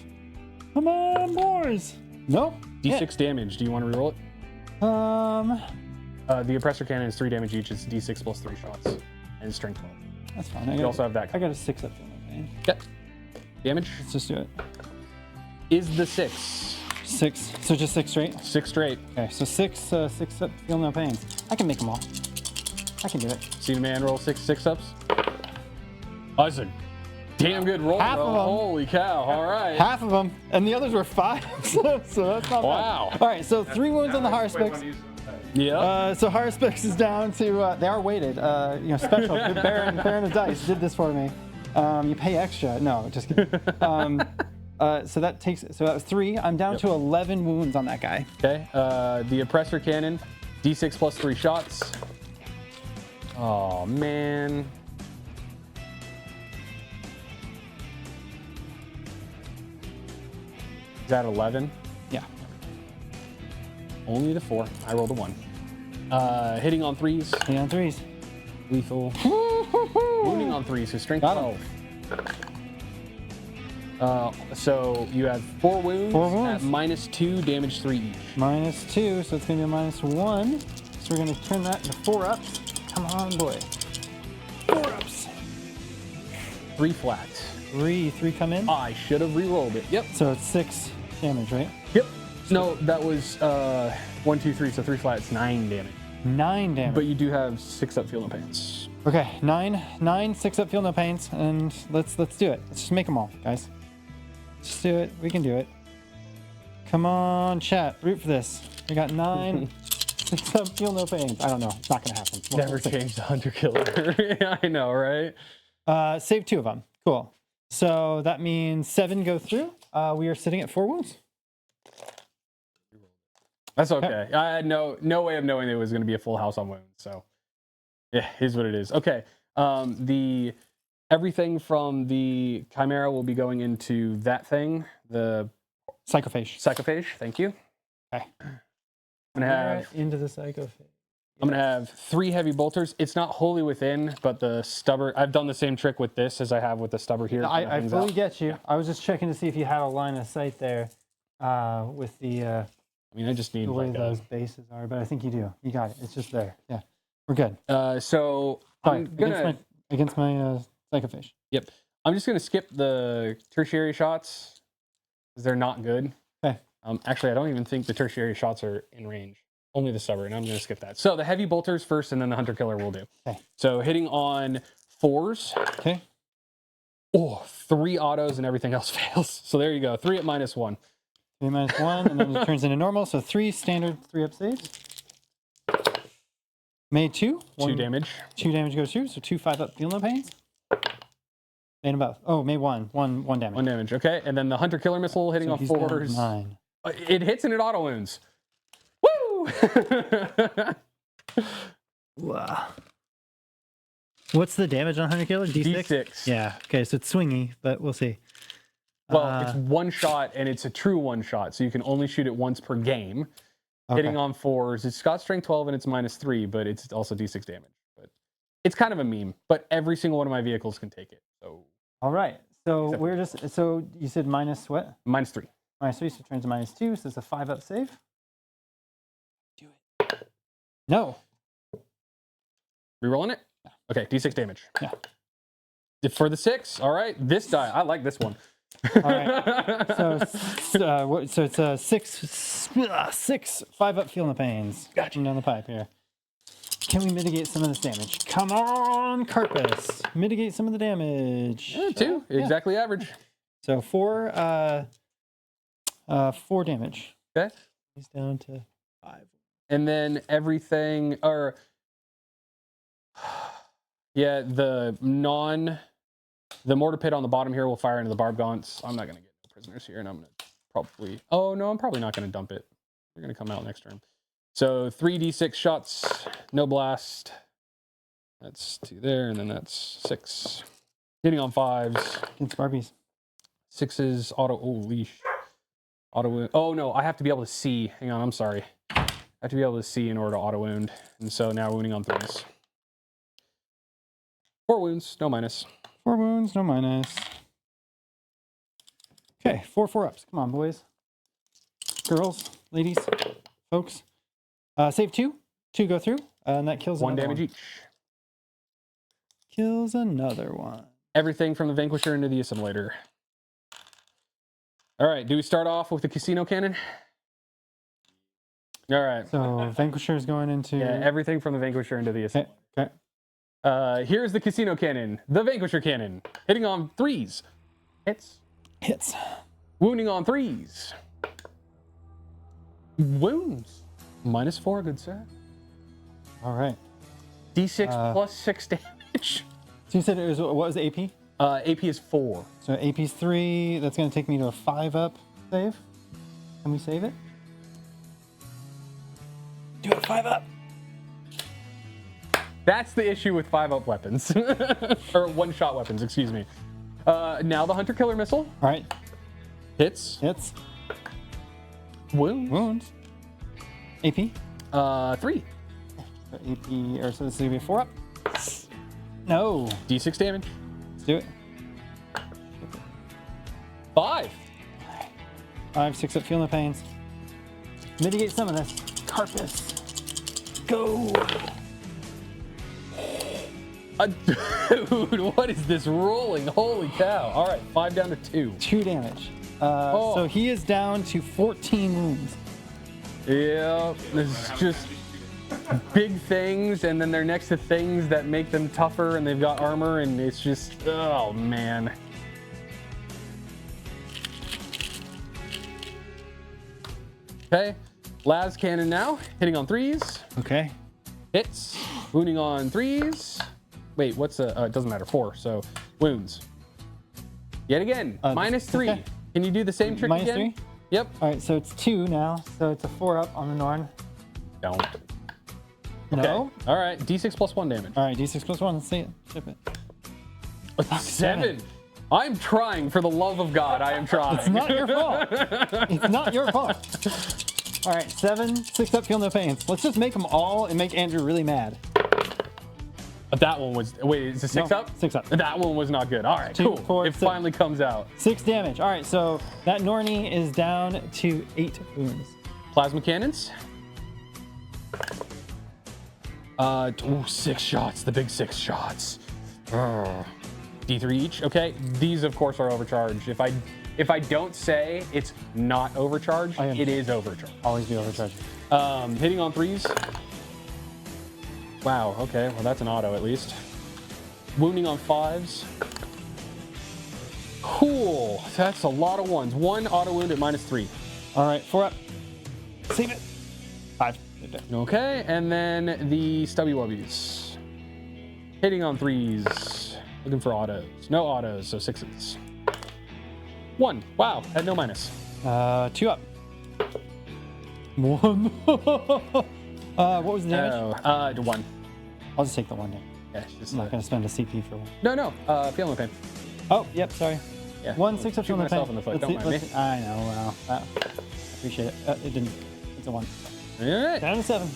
Come on, boys. Nope. D6 damage. Do you want to reroll it? The oppressor cannon is 3 damage each. It's D6 plus 3 shots, and strength 12. That's fine. You also have that I cover. got a 6-up feeling. Yep. Damage Let's just do it. is the 6. 6. So just 6 straight? 6 straight. Okay, so 6 up, feel no pain. I can make them all. I can do it. See the man roll 6 ups? Oh, that's a damn good roll. Half bro. of 'em. Holy cow. All right. Half of them, and the others were 5, so that's not Wow. bad. All right, so 3 wounds on the Harspecs. Yeah. So Harspecs is down to, they are weighted, special. Baron of Dice did this for me. You pay extra. No, just kidding. So that was 3. I'm down to 11 wounds on that guy. Okay. The oppressor cannon, D6 plus 3 shots. Oh, man. Is that 11? Yeah. Only the 4. I rolled a 1. Hitting on 3s. Hitting on 3s. Lethal. Wounding on 3, so strength Got him. 12. So you have 4 wounds. 4 wounds. At -2, damage 3 each. -2, so it's going to be a -1. So we're going to turn that into 4 ups. Come on, boy. 4 ups. 3 flats. 3 come in. I should have re-rolled it. Yep. So it's 6 damage, right? Yep. No, that was 1, 2, 3, so 3 flats, 9 damage. 9 damage. But you do have 6 up, feel no pains. Okay, 9, 6 up, feel no pains, and let's do it. Let's just make them all, guys. Let's do it. We can do it. Come on, chat. Root for this. We got 9, 6 up, feel no pains. I don't know. It's not gonna happen. Never change the hunter killer. Yeah, I know, right? Save 2 of them. Cool. So that means 7 go through. We are sitting at 4 wounds. That's okay. I had no way of knowing it was going to be a full house on wounds. So, yeah, here's what it is. Okay. Everything from the Chimera will be going into that thing, the Psychophage. Psychophage. Thank you. Okay. I'm gonna have into the Psychophage. I'm gonna have 3 heavy bolters. It's not wholly within, but the stubber. I've done the same trick with this as I have with the stubber here. I fully get you. I was just checking to see if you had a line of sight there with the. I mean, I just need the way like those bases are, but I think you do. You got it. It's just there. Yeah, we're good. So Sorry, I'm gonna against my Psychophage. Yep. I'm just gonna skip the tertiary shots because they're not good. Okay. Actually, I don't even think the tertiary shots are in range. Only the stubborn. I'm going to skip that. So the heavy bolters first, and then the hunter killer will do. Okay. So hitting on 4s. Okay. Oh, 3 autos and everything else fails. So there you go. 3 at -1. 3 -1, and then it turns into normal. So 3 standard 3-up saves. Made 2. 2 damage. 2 damage goes through. So 2 5-up feel no pains. Made them both. Oh, made 1 damage. 1 damage. Okay. And then the hunter killer missile hitting on he's got 4s. 9. It hits and it auto wounds. Woo! Wow. What's the damage on Hunter Killer? D6? D6. Yeah. Okay, so it's swingy, but we'll see. Well, it's 1 shot, and it's a true 1 shot, so you can only shoot it once per game. Okay. Hitting on 4s. It's got strength 12 and it's -3, but it's also D6 damage. But it's kind of a meme. But every single one of my vehicles can take it. So All right. So Except we're just. So you said minus what? -3. -3, so it turns to -2. So it's a 5-up save. Do it. No. Rerolling it? Yeah. Okay, D6 damage. Yeah. For the 6. All right. This die. I like this one. All right. So it's a 6 5-up feel no pains. Gotcha. Down the pipe here. Can we mitigate some of this damage? Come on, Carpus. Mitigate some of the damage. Yeah, 2. Yeah. Exactly average. So 4 damage. Okay. He's down to 5. And then everything, or yeah, the mortar pit on the bottom here will fire into the barb gaunts. I'm not going to get no prisoners here, and I'm going to probably, oh no, I'm probably not going to dump it. They're going to come out next turn. So 3d6 shots, no blast. That's 2 there, and then that's 6. Hitting on 5s. Against Barbies. 6s, auto, oh leash. Auto wound. Oh no, I have to be able to see. Hang on, I'm sorry. I have to be able to see in order to auto wound. And so now wounding on 3s. 4 wounds, no minus. 4 wounds, no minus. Okay, 4 4-ups. Come on, boys. Girls, ladies, folks. Save 2. 2 go through, and that kills 1 damage each. Kills another one. Everything from the Vanquisher into the Assimilator. All right, do we start off with the Casino Cannon? All right. So Vanquisher's going into... Yeah, everything from the Vanquisher into the Assimilator. Okay. Here's the Casino Cannon, the Vanquisher Cannon. Hitting on 3s. Hits. Hits. Wounding on 3s. Wounds. -4, good sir. All right. D6 plus 6 damage. So you said it was, what was the AP? AP is 4. So AP's 3. That's going to take me to a 5-up save. Can we save it? Do it 5-up. That's the issue with 5-up weapons. Or 1-shot weapons, excuse me. Now the Hunter Killer Missile. All right. Hits. Hits. Wounds. Wounds. AP. 3. So AP, or so this is going to be a 4-up. No. D6 damage. Let's do it. 5. 5, 6 up, feel no pains. Mitigate some of this. Carpus. Go. Dude, what is this rolling? Holy cow. All right, 5 down to 2. 2 damage. So he is down to 14 wounds. Yeah, this is just big things, and then they're next to things that make them tougher, and they've got armor, and it's just, oh man. Okay, las cannon now, hitting on 3s. Okay. Hits, wounding on 3s. Wait, what's it doesn't matter, 4, so wounds. Yet again, -3. okay. Can you do the same trick again? -3? Yep. All right, so it's 2 now. So it's a 4 up on the Norn. Don't. No. Okay. All right, D6 plus 1 damage. All right, D6 plus 1. Let's see it. Ship it. 7. I'm trying, for the love of God, I am trying. It's not your fault. It's not your fault. All right, 7, 6 up, feel no pains. Let's just make them all and make Andrew really mad. That one was, wait, is it 6 No, up? 6 up. That one was not good. All right, 2, cool. 4, It 6. finally comes out. 6 damage. All right, so that Nornie is down to 8 wounds. Plasma cannons. 6 shots, the big 6 shots. D3 each. Okay, these of course are overcharged. If I don't say it's not overcharged, it is overcharged. Always be overcharged. Hitting on 3s. Wow, okay, well that's an auto at least. Wounding on 5s. Cool, that's a lot of 1s. 1 auto wound at -3. All right, 4 up. Save it. 5. Okay, and then the stubby wubbies. Hitting on 3s. Looking for autos. No autos, so 6s. 1. Wow, had no minus. 2 up. 1. What was the damage? 1. I'll just take the 1 damage. Yeah, it's just I'm not going to spend a CP for 1. No, feel no pain. Oh, yep, sorry. Yeah, 1, 6 up, feel no pain. myself in the foot. Don't mind me. I know, well, I appreciate it. It didn't. It's a 1. All right. Down to 7.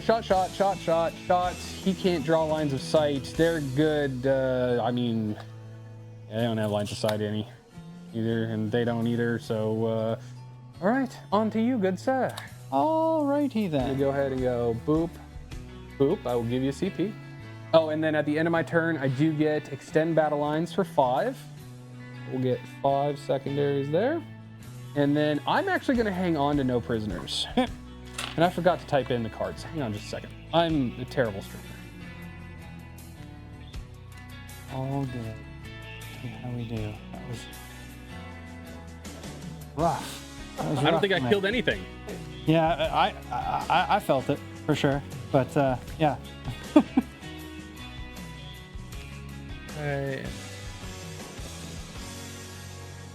Shots. He can't draw lines of sight. They're good. I mean, they don't have lines of sight either, and they don't either. So, all right, on to you, good sir. Alrighty You then. go ahead and go boop, boop. I will give you a CP. Oh, and then at the end of my turn, I do get extend battle lines for 5. We'll get 5 secondaries there. And then I'm actually going to hang on to no prisoners. And I forgot to type in the cards. Hang on just a second. I'm a terrible streamer. All good. See how we do. That was rough. I don't think I killed anything. Yeah, I felt it for sure. But yeah.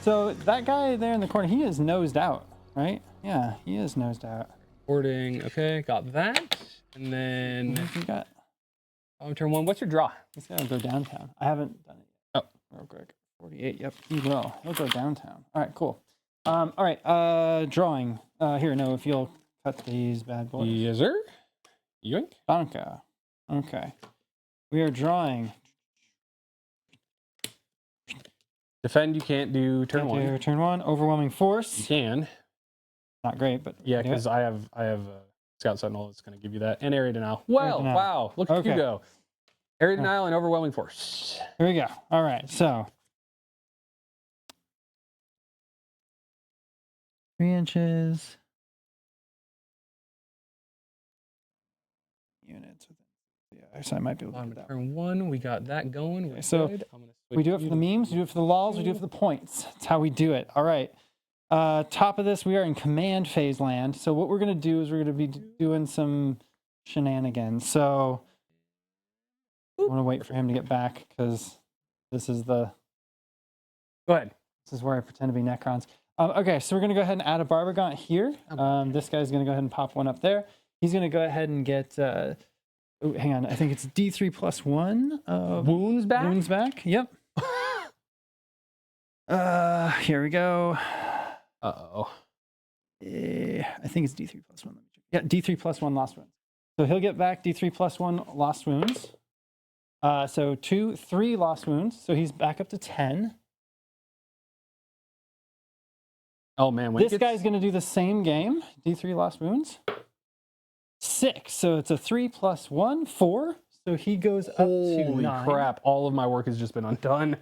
So that guy there in the corner, he is nosed out, right? Yeah, he is nosed out. Boarding. Okay, got that. And then He got. on turn 1. What's your draw? He's gotta go downtown. I haven't done it yet. Oh. Real quick. 48. Yep, he will. He'll go downtown. All right, cool. All right. Drawing. Here, no, if you'll cut these bad boys. Yes, sir. Yoink. Donka. Okay. We are drawing. Defend, you can't do turn 1. Turn 1. Overwhelming You force. can. Not great, but Yeah, we can do because it. I have Scout Sentinel that's going to give you that. And Area Denial. Well, Denial. wow. Look at you Okay. go. Area Denial and Overwhelming Force. Here we go. All right. So 3 inches. Units. Yeah, so I might be able to Bottom do of that. turn 1, we got that going. We're so good. I'm gonna We do it switch for the you to- memes, we do it for the lols, we do it for the points. That's how we do it. All right. Top of this, we are in command phase land. So what we're going to do is we're going to be doing some shenanigans. So I want to wait for him to get back because this is Go ahead. where I pretend to be Necrons. Okay, so we're going to go ahead and add a Barbagant here. This guy's going to go ahead and pop one up there. He's going to go ahead and get, hang on, I think it's D3 plus 1. Wounds back? Wounds back, yep. Here we go. Uh-oh. I think it's D3 plus 1. Yeah, D3 plus 1 lost wounds. So he'll get back D3 plus 1 lost wounds. So 3 lost wounds. So he's back up to 10. Oh man, when This guy's going to do the same game. D3 lost wounds. 6. So it's a 3 + 1, 4. So he goes up to holy 9. crap! All of my work has just been undone.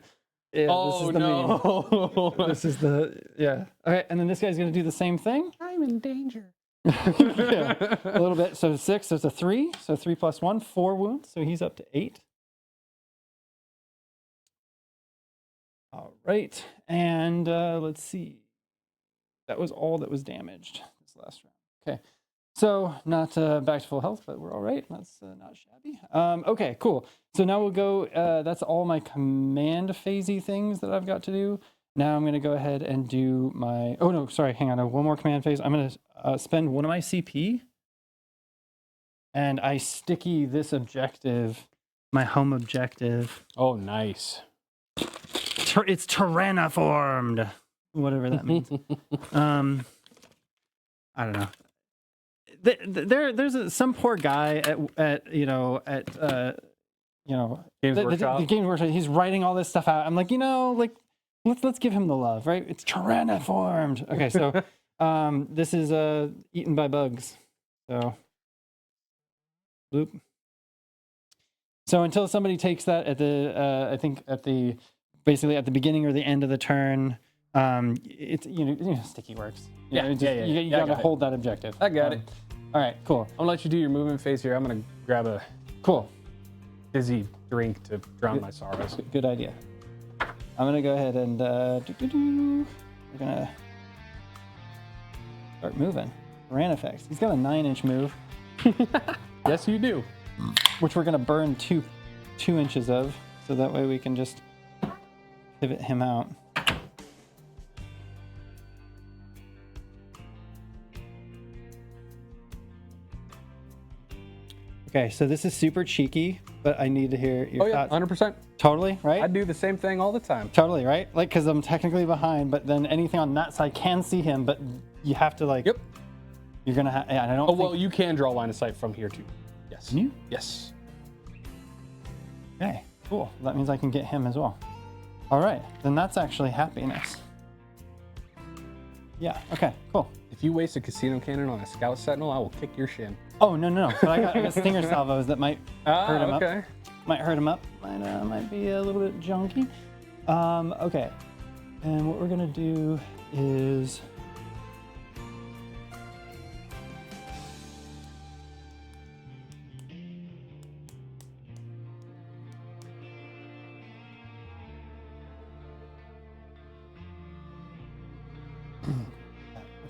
Yeah, Oh this is the no! main. This is the yeah. Okay, and then this guy's going to do the same thing. I'm in danger. Yeah, a little bit. So 6. So it's a 3. So 3 + 1, 4 wounds. So he's up to 8. All right, and let's see. That was all that was damaged this last round. Okay, so not back to full health, but we're all right. That's not shabby. Okay, cool. So now we'll go. That's all my command phasey things that I've got to do. Now I'm going to go ahead and do my. Oh no, sorry. Hang on. I have one more command phase. I'm going to spend one of my CP, and I sticky this objective, my home objective. Oh, nice. It's tyranniformed, whatever that means. I don't know. There's some poor guy at the Games Workshop. He's writing all this stuff out. I'm like, let's give him the love, right? It's tyranniformed. Okay, so this is eaten by bugs. So bloop. So until somebody takes that at the I think basically at the beginning or the end of the turn, it's sticky works. You gotta hold that objective. I got it. All right, cool. I'll let you do your movement phase here. I'm gonna grab a fizzy drink to drown my sorrows. Good idea. I'm gonna go ahead and we're gonna start moving. Ran effects. He's got a 9-inch move. Yes, you do. Which we're gonna burn two inches of, so that way we can just pivot him out. Okay, so this is super cheeky, but I need to hear your thoughts. 100%. Totally, right? I do the same thing all the time. Totally, right? Like, because I'm technically behind, but then anything on that side can see him, but you have to Yep. You're gonna have. Yeah, I don't. Oh well, you can draw line of sight from here too. Yes. Can you? Yes. Okay, cool. That means I can get him as well. All right, then that's actually happiness. Yeah. Okay. Cool. If you waste a casino cannon on a scout sentinel, I will kick your shin. Oh no! But I got stinger salvos that might hurt him okay. up. Might hurt him up. Might be a little bit junky. Okay. And what we're gonna do is.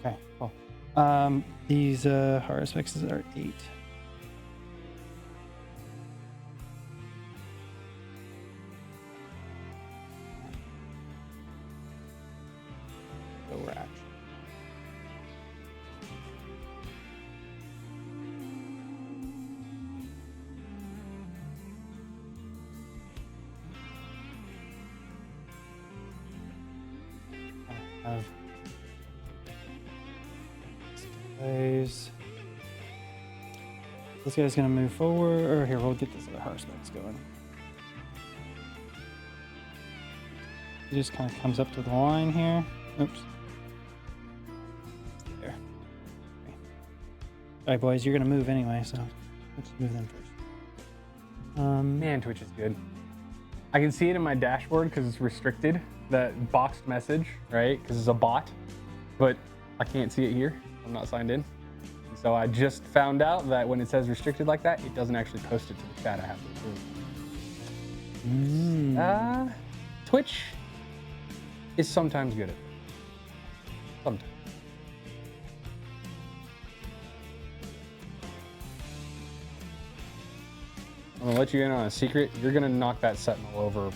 Okay, cool. These horror specs are 8. So we're actually. This guy's gonna move forward, or here, we'll get this other horse specs going. He just kind of comes up to the line here. Oops. There. Okay. All right, boys, you're gonna move anyway, so let's move them first. Man, Twitch is good. I can see it in my dashboard because it's restricted, that boxed message, right? Because it's a bot, but I can't see it here. I'm not signed in. And so I just found out that when it says restricted like that, it doesn't actually post it to the chat. I have to approve. Twitch is sometimes good at it. Sometimes. I'm gonna let you in on a secret. You're gonna knock that sentinel over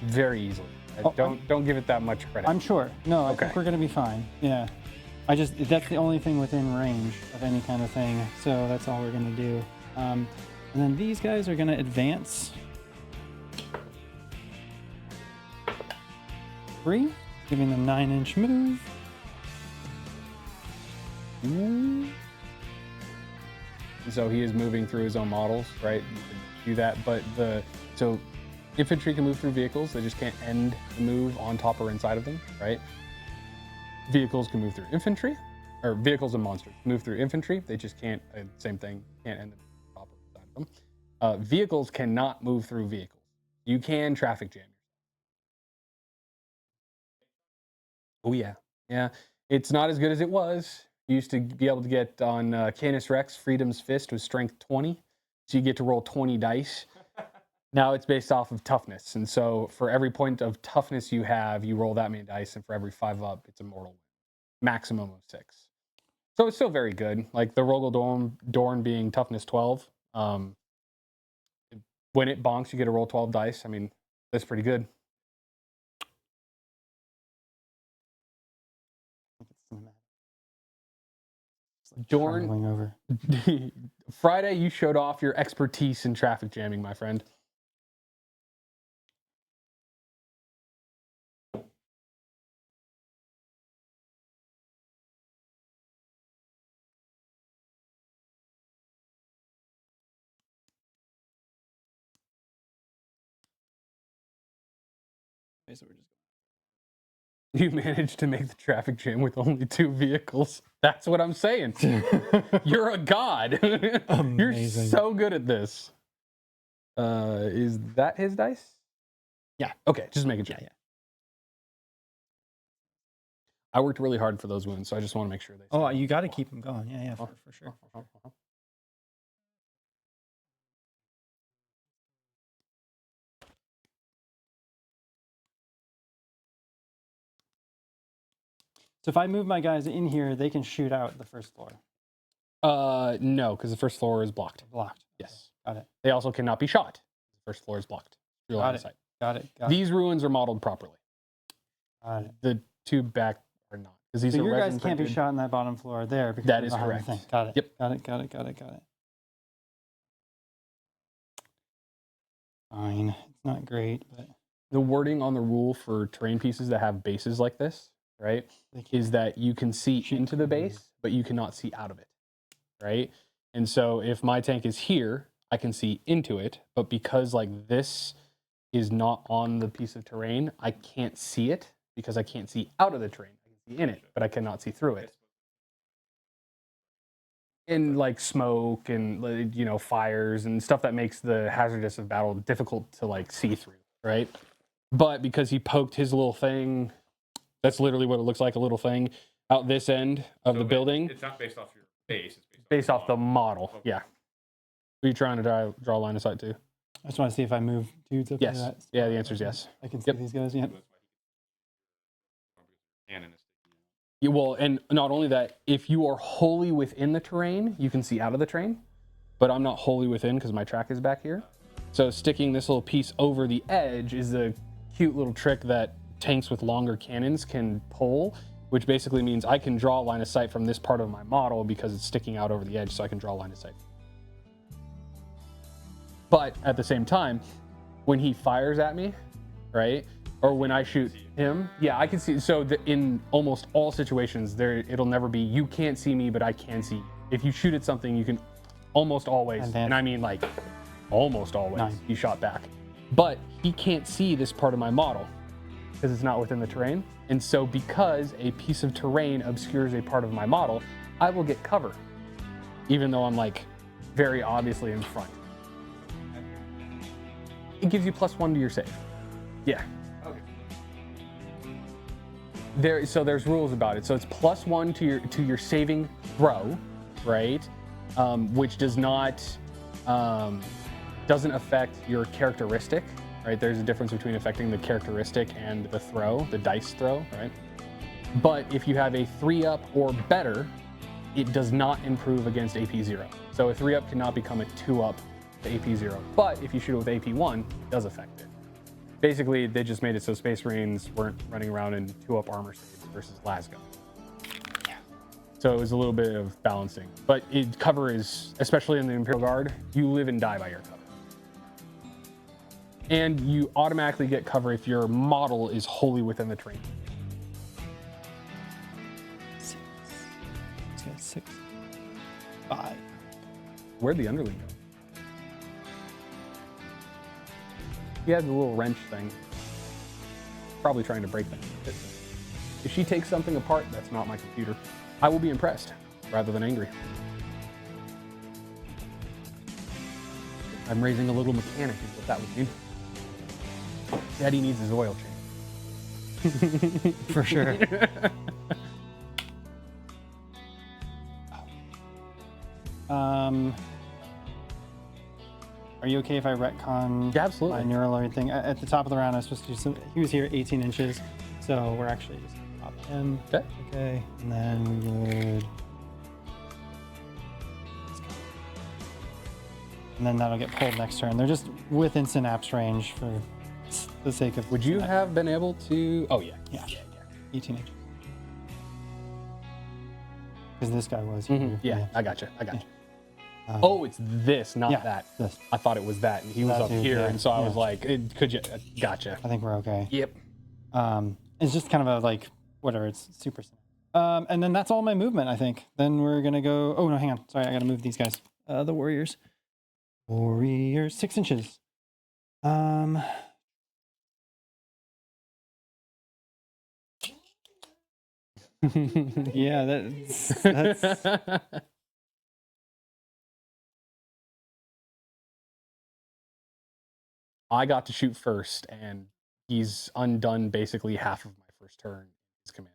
very easily. Don't give it that much credit. I'm sure. No, I Okay. think we're gonna be fine. Yeah. That's the only thing within range of any kind of thing. So that's all we're gonna do. And then these guys are gonna advance 3, giving them 9-inch move. And so he is moving through his own models, right? You can do that, but So infantry can move through vehicles. They just can't end the move on top or inside of them, right? Vehicles can move through infantry, or vehicles and monsters move through infantry. They just can't, same thing, can't end the move on top or inside of them. Vehicles cannot move through vehicles. You can traffic jam. Oh yeah, yeah. It's not as good as it was. You used to be able to get on Canis Rex, Freedom's Fist was strength 20. So you get to roll 20 dice. Now it's based off of toughness. And so for every point of toughness you have, you roll that many dice. And for every 5 up, it's a mortal maximum of 6. So it's still very good. Like the Rogel Dorn being toughness 12. When it bonks, you get to roll 12 dice. I mean, that's pretty good. Dorn, over. Friday, you showed off your expertise in traffic jamming, my friend. Okay, so we're just You managed to make the traffic jam with only 2 vehicles. That's what I'm saying. You're a god. You're Amazing. so good at this. Is that his dice? Yeah. Okay, just making sure. Yeah. I worked really hard for those wounds, so I just want to make sure they. Oh, you got to keep them going. Yeah, for sure. So if I move my guys in here, they can shoot out the first floor. No, because the first floor is blocked. Blocked. Yes. Got it. They also cannot be shot. The first floor is blocked. Your line of sight. Got it. These ruins are modeled properly. Got it. The 2 back are not. Because these So are your guys resin can't be printed. shot on that bottom floor there. Because That they're is behind the correct. thing. Got it. Yep. Got it. Fine. It's not great, but The wording on the rule for terrain pieces that have bases like this, right, is that you can see into the base, but you cannot see out of it, right? And so if my tank is here, I can see into it, but because like this is not on the piece of terrain, I can't see it because I can't see out of the terrain. I can see in it, but I cannot see through it. And like smoke and, you know, fires and stuff that makes the hazardous of battle difficult to like see through, right? But because he poked his little thing, that's literally what it looks like, a little thing out this end of the building. It's not based off your base. It's Based off the model. Okay. Yeah. Are you trying to draw a line of sight too? I just want to see if I move dudes up Yes. to that. Yeah, the answer is yes. I can see these guys. Yep. Yeah, well, and not only that, if you are wholly within the terrain, you can see out of the terrain, but I'm not wholly within because my track is back here. So sticking this little piece over the edge is a cute little trick that tanks with longer cannons can pull, which basically means I can draw a line of sight from this part of my model because it's sticking out over the edge, so I can draw a line of sight. But at the same time, when he fires at me, right, or when I shoot him, yeah, I can see. So in almost all situations, it'll never be, you can't see me, but I can see you. If you shoot at something, you can almost always, and I mean like almost always, be shot back. But he can't see this part of my model because it's not within the terrain. And so because a piece of terrain obscures a part of my model, I will get cover, even though I'm like very obviously in front. It gives you +1 to your save. Yeah. Okay. So there's rules about it. So it's +1 to your saving throw, right? Which does not doesn't affect your characteristic, right? There's a difference between affecting the characteristic and the throw, the dice throw, right? But if you have a 3-up or better, it does not improve against AP 0. So a 3-up cannot become a 2-up to AP 0. But if you shoot it with AP 1, it does affect it. Basically, they just made it so Space Marines weren't running around in 2-up armor saves versus Lasgo. Yeah. So it was a little bit of balancing. But cover is, especially in the Imperial Guard, you live and die by your cover. And you automatically get cover if your model is wholly within the terrain. 6. It's got 6. 5. Where'd the underling go? She has the little wrench thing. Probably trying to break things. If she takes something apart, that's not my computer. I will be impressed rather than angry. I'm raising a little mechanic is what that would do. Daddy needs his oil change. For sure. Are you okay if I retcon Yeah, absolutely. my neural alert thing? At the top of the round, I was supposed to do some. He was here 18 inches, so we're actually just gonna pop him. Okay. Okay, and then we would. And then that'll get pulled next turn. They're just within synapse range for the sake of. Would you have been able to? Oh yeah. Yeah. 18 inches. Because this guy was here. Yeah, I got you. I got you. Oh, it's this, not yeah, that. this. I thought it was that, and he was That up dude, here, yeah, and so I was yeah. like, could you? Gotcha. I think we're okay. Yep. It's just kind of a like whatever. It's super. And then that's all my movement. I think. Then we're gonna go. Oh no, hang on. Sorry, I gotta move these guys. The warriors. Warriors, 6 inches. Yeah, that's I got to shoot first, and he's undone basically half of my first turn in his command.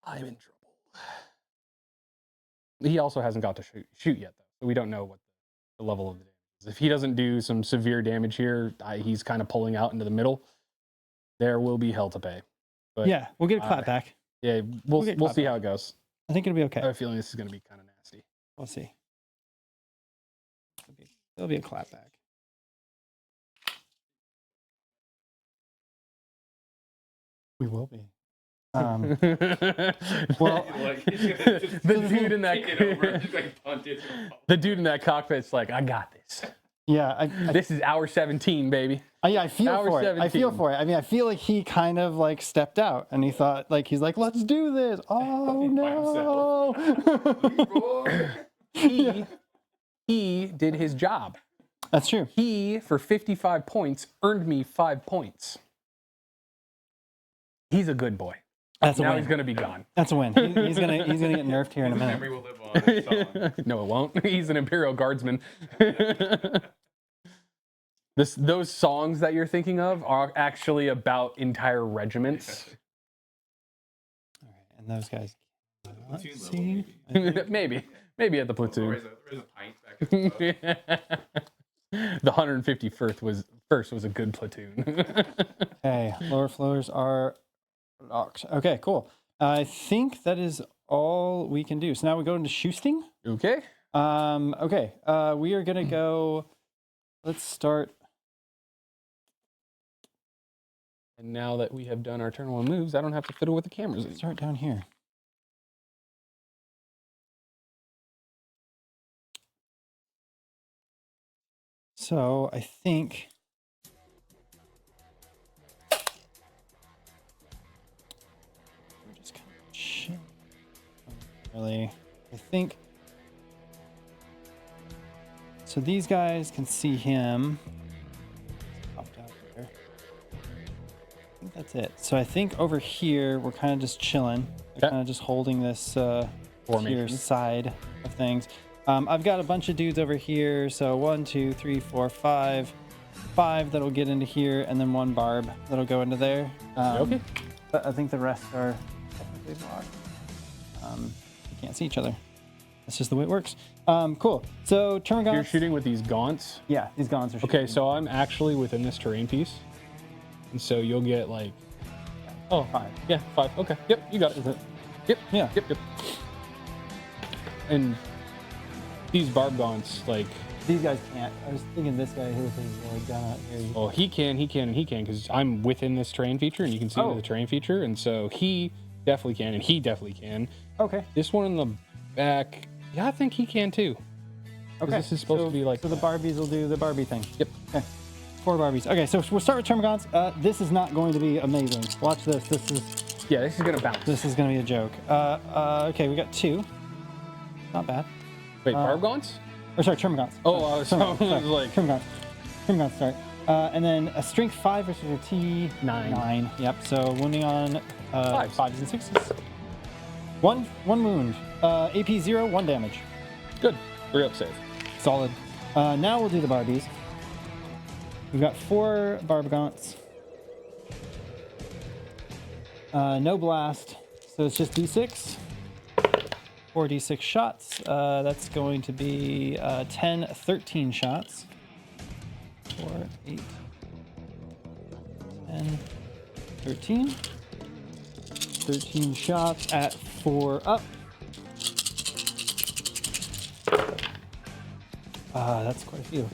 I'm in trouble. He also hasn't got to shoot yet, though, so we don't know what the level of the damage is. If he doesn't do some severe damage here, he's kind of pulling out into the middle. There will be hell to pay. But, yeah. We'll get a clap back. Yeah, we'll see how it goes. I think it'll be okay. I have a feeling this is going to be kind of nasty. We'll see. There'll be a clap back. We will be. Well, the dude in that cockpit's like, I got this. Yeah, This is hour 17, baby. yeah, I feel Hour for it. I feel 17. for it. I mean, I feel like he kind of like stepped out and he thought like he's like, let's do this. Oh no! He did his job. That's true. He, for 55 points, earned me 5 points. He's a good boy. That's a Now win. he's gonna be gone. That's a win. He's gonna get nerfed here in a minute. Memory will live on. It's on. No, it won't. He's an Imperial guardsman. Those songs that you're thinking of are actually about entire regiments. All right, and those guys. Platoon Let's level, see. maybe. maybe at the platoon. There is a pint back and forth. The 151st was a good platoon. Okay, lower floors are locked. Okay, cool. I think that is all we can do. So now we go into shoosting. Okay. Okay. We are gonna go. Let's start. And now that we have done our turn one moves, I don't have to fiddle with the cameras anymore. Start down here. So I think. We're just kind of chill. Really, I think. So these guys can see him. Popped out there. I think that's it. So I think over here we're kind of just chilling. We're Okay. kind of just holding this here Formation. side of things. I've got a bunch of dudes over here. So 1, 2, 3, 4, 5. 5 that'll get into here, and then 1 barb that'll go into there. Okay. But I think the rest are technically blocked. You can't see each other. That's just the way it works. Cool. So Termagants. You're shooting with these gaunts. Yeah, these gaunts are shooting. Okay, so I'm actually within this terrain piece. And so you'll get like, oh, 5. yeah, 5. Okay, yep, you got it. Is it? Yep, Yeah. yep. And these barb gaunts, like, These guys can't. I was thinking this guy who has gun out here. well, he can, because I'm within this terrain feature, and you can see into the terrain feature, and so he definitely can, and he definitely can. Okay. This one in the back, yeah, I think he can too. 'Cause Okay. This is supposed to be like. So the Barbies will do the Barbie thing. Yep. Okay. 4 Barbies. Okay, so we'll start with Termagants. This is not going to be amazing. Watch this. This Yeah, this is gonna bounce. is going to be a joke. Okay, we got 2. Not bad. Wait, barb gaunts? Or sorry, Termagants. Oh, I was Termagants, like, Termagants. Termagant start. And then a strength 5 versus a T9. Nine. Yep. So wounding on Fives. 5s and 6s. One wound. AP 0, 1 damage. Good. 3-up save. Solid. Now we'll do the Barbies. We've got 4 Barbagants. No blast, so it's just D6. 4 D6 shots. That's going to be 10, 13 shots. 4, 8, 10, 13. 13 shots at 4 up. That's quite a few.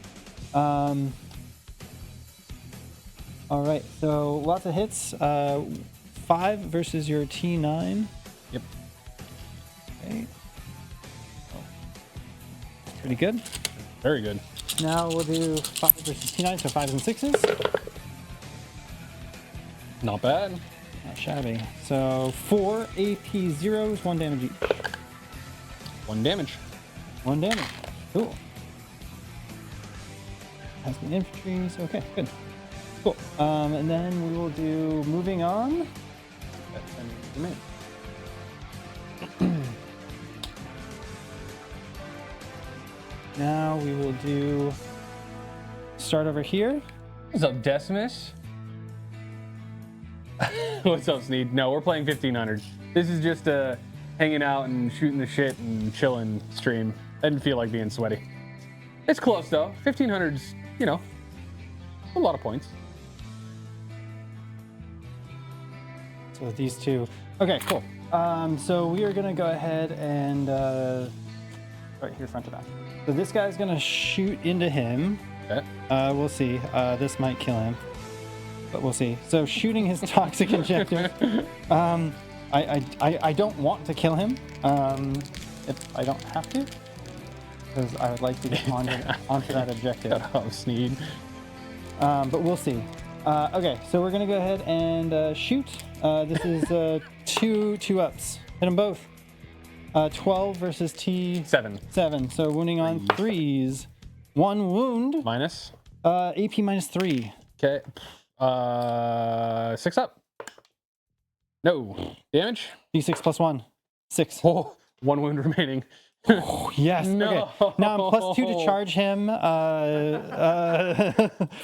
All right, so lots of hits. 5 versus your T9. Yep. Okay. Pretty good. Very good. Now we'll do 5 versus T9, so 5s and 6s. Not bad. Not shabby. So 4 AP 0s, 1 damage each. 1 damage. 1 damage. Cool. Has been infantry, so okay, good. Cool. And then we will do moving on. That's 10 minutes. Now we will do start over here. What's up, Decimus? What's up, Sneed? No, we're playing 1500. This is just a hanging out and shooting the shit and chilling stream. I didn't feel like being sweaty. It's close though. 1500's, you know, a lot of points. So these two. Okay, cool. So we are gonna go ahead and right here, front to back. So this guy's gonna shoot into him. Okay. We'll see. This might kill him, but we'll see. So shooting his toxic injector. I don't want to kill him. If I don't have to, because I would like to get onto that objective. Shut up, Sneed. But we'll see. Okay, so we're gonna go ahead and shoot. This is two ups. Hit them both. 12 versus T7. 7. So wounding on 3s. 1 wound. Minus. AP minus 3. Okay. 6 up. No. Damage? D6 plus 1. 6. Oh, 1 wound remaining. Oh, yes. No. Okay. Now I'm plus 2 to charge him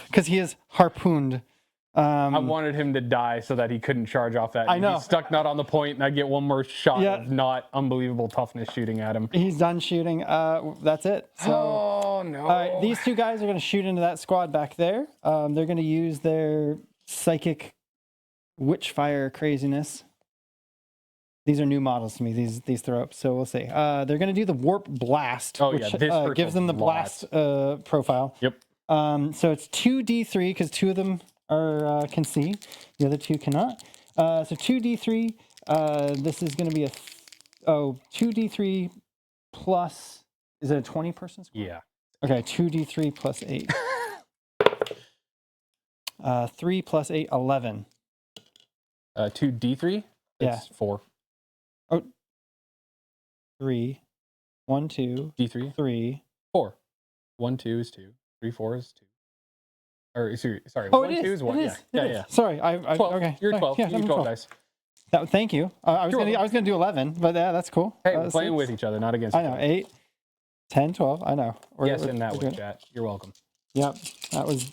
because he is harpooned. I wanted him to die so that he couldn't charge off that. I know. He's stuck not on the point, and I get one more shot Yeah. of not unbelievable toughness shooting at him. He's done shooting. That's it. So, Oh, no. all right, these two guys are going to shoot into that squad back there. They're going to use their psychic witchfire craziness. These are new models to me, these throw-ups, so we'll see. They're going to do the warp blast, Oh, which yeah, this hurts gives them the a lot. blast profile. Yep. So it's 2d3 because 2 of them are can see, the other 2 cannot. So 2d3. This is going to be a 2d3 plus. Is it a 20-person squad? Yeah. Okay, 2d3 plus 8. 3 plus 8, 11. 2d3? Yeah. That's 4. 3. 1, 2. D3? 3. 4. 1, 2 is 2. 3, 4 is 2. Or, sorry, Oh, 1, it is. 2 is 1. It Yeah. is. Yeah, It is. yeah. Sorry, I 12. okay. You're Sorry. 12. Yeah, You get I'm 12 dice. Thank you. I was gonna do 11, but yeah, that's cool. Hey, we're playing 6. with each other, not against I each know other. 8, 10, 12. I know. Yes, in that way, chat. You're welcome. Yep, that was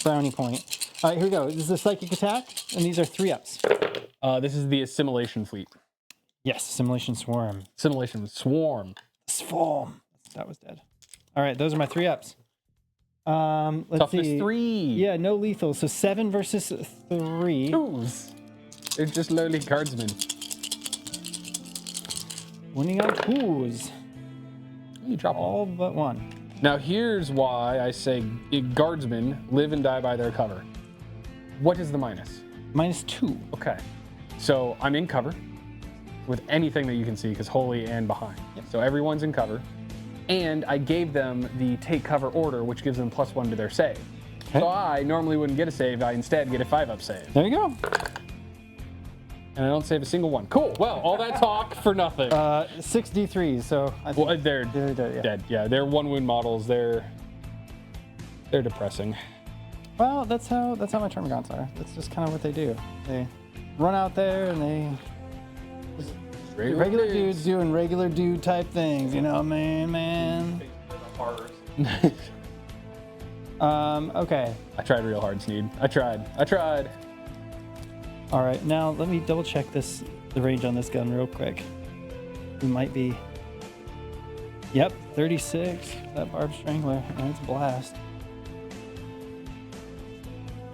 brownie point. All right, here we go. This is a psychic attack, and these are 3 ups. This is the Assimilation fleet. Yes, simulation swarm. Assimilation swarm. Swarm. That was dead. All right, those are my 3 ups. Let's Toughness see. 3. Yeah, no lethal. So 7 versus 3. Twos. They're just lowly guardsmen. Winning on 2s. You drop All but 1. Now here's why I say guardsmen live and die by their cover. What is the minus? Minus 2. Okay. So I'm in cover with anything that you can see because holy and behind. So everyone's in cover. And I gave them the take cover order, which gives them +1 to their save. Okay. So I normally wouldn't get a save. I instead get a 5-up save. There you go. And I don't save a single one. Cool. Well, all that talk for nothing. 6 D3s, so I think Well, they're they're dead, yeah. dead. Yeah, they're 1 wound models. They're They're depressing. Well, that's how my termagants are. That's just kind of what they do. They run out there and they regular dudes doing regular dude type things, you know, man. Okay. I tried real hard, Sneed. I tried. All right, now let me double check the range on this gun real quick. We might be. Yep, 36. That barb strangler, and it's a blast.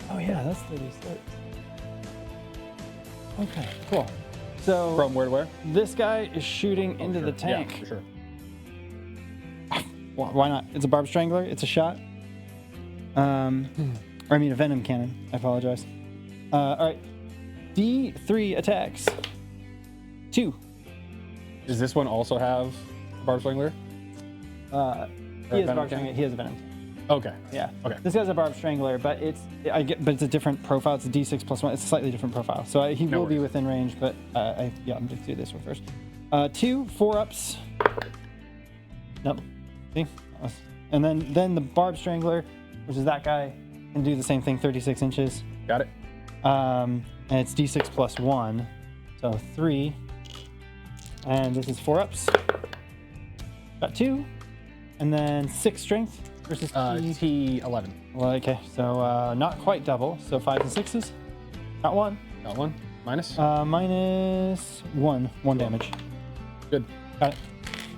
Oh yeah, that's 36. Okay, cool. So From where to where? this guy is shooting into the tank. Yeah, for sure. Why not? It's a barb strangler. It's a shot. Or I mean a venom cannon. I apologize. All right. D3 attacks. 2. Does this one also have barb strangler? He has venom barb cannon? strangler. He has a venom. Okay. Yeah. Okay. This guy's a barb strangler, but it's a different profile. It's a D6 plus 1. It's a slightly different profile. So he will be within range, but I'm going to do this one first. 2 4-ups. Nope. See? And then the barb strangler, which is that guy, can do the same thing. 36 inches. Got it. And it's D6 plus 1, so 3. And this is 4-ups. Got 2, and then 6 strength versus T11. Well, okay, so not quite double. So 5s and 6s. Got 1. Got 1. Minus. Minus 1 damage. Good. Got it.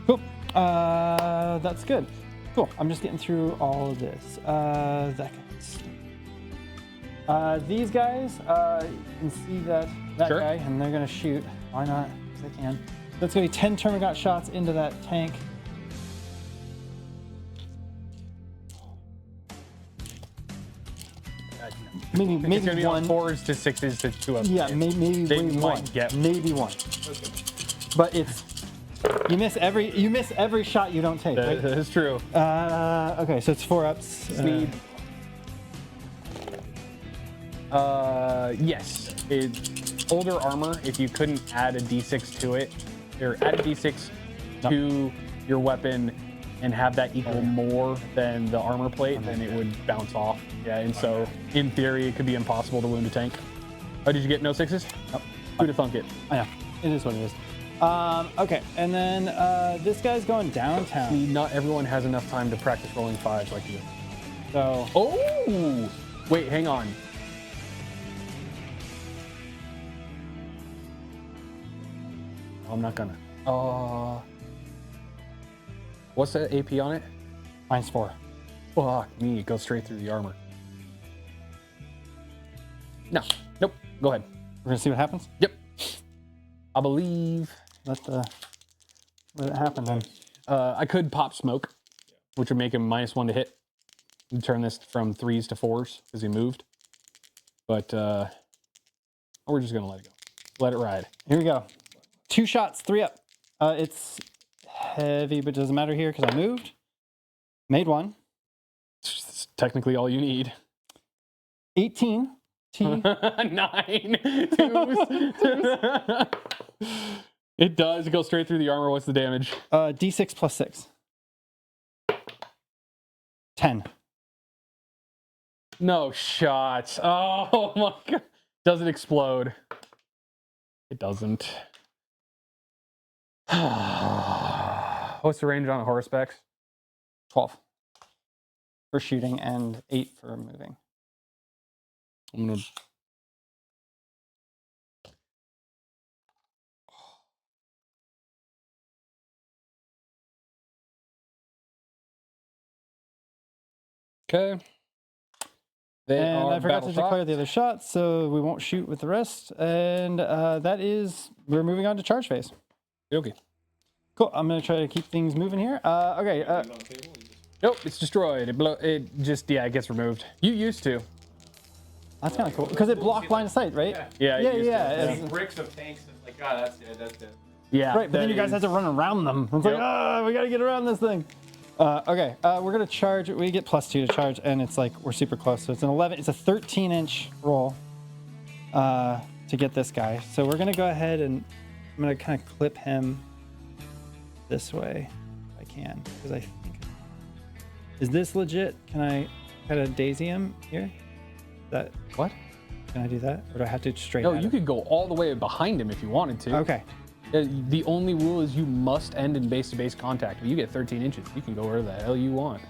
Cool. That's good. Cool. I'm just getting through all of this. That guy. These guys, you can see that Sure. guy, and they're gonna shoot. Why not? Because they can. That's gonna be 10 termagant shots into that tank. Maybe It's gonna be one. 4s to 6s to 2-ups. Yeah, maybe They one. might get one. Maybe one. But it's you miss every shot you don't take. Right? That is true. Okay, so it's 4-ups. Sneed. Yes. It's older armor. If you couldn't add a D6 to it, or add a D6 to your weapon and have that equal more than the armor plate, then it would bounce off. Yeah, and so in theory, it could be impossible to wound a tank. Oh, did you get no 6s? Nope. Who'd have thunk it? I know. It is what it is. Okay, and then this guy's going downtown. See, not everyone has enough time to practice rolling 5s like you. So Oh! Wait, hang on. I'm not gonna. What's the AP on it? -4. Fuck me, it goes straight through the armor. No, nope. Go ahead. We're gonna see what happens. Yep. I believe Let it happen then. I could pop smoke, which would make him -1 to hit, and turn this from 3s to 4s because he moved. But we're just gonna let it go. Let it ride. Here we go. 2 shots, 3 up. It's heavy, but it doesn't matter here because I moved. Made 1. It's technically all you need. 18. T. 9. It does. It goes straight through the armor. What's the damage? D6 plus 6. 10. No shots. Oh my god. Does it explode? It doesn't. What's the range on a horseback? 12 for shooting and 8 for moving. I'm gonna. Okay. And I forgot to declare the other shots, so we won't shoot with the rest. And we're moving on to charge phase. Okay. Cool. I'm gonna try to keep things moving here. Okay. Nope, it's destroyed. It gets removed. You used to. That's kind of cool because it blocked line of sight, right? Yeah. Yeah. it used to. It's- Bricks of tanks. It's like, God, that's dead. That's dead. Yeah. Right, but then you guys that had to run around them. It's Yep. like, we gotta get around this thing. Okay, we're gonna charge. We get +2 to charge, and it's like we're super close. So it's an 11. It's a 13-inch roll to get this guy. So we're gonna go ahead and I'm gonna kind of clip him this way if I can, because I think. Is this legit? Can I? kind of daisy him here? That What? can I do that, or do I have to straight? No, at you him? could go all the way behind him if you wanted to. Okay. The only rule is you must end in base-to-base contact. If you get 13 inches, you can go where the hell you want.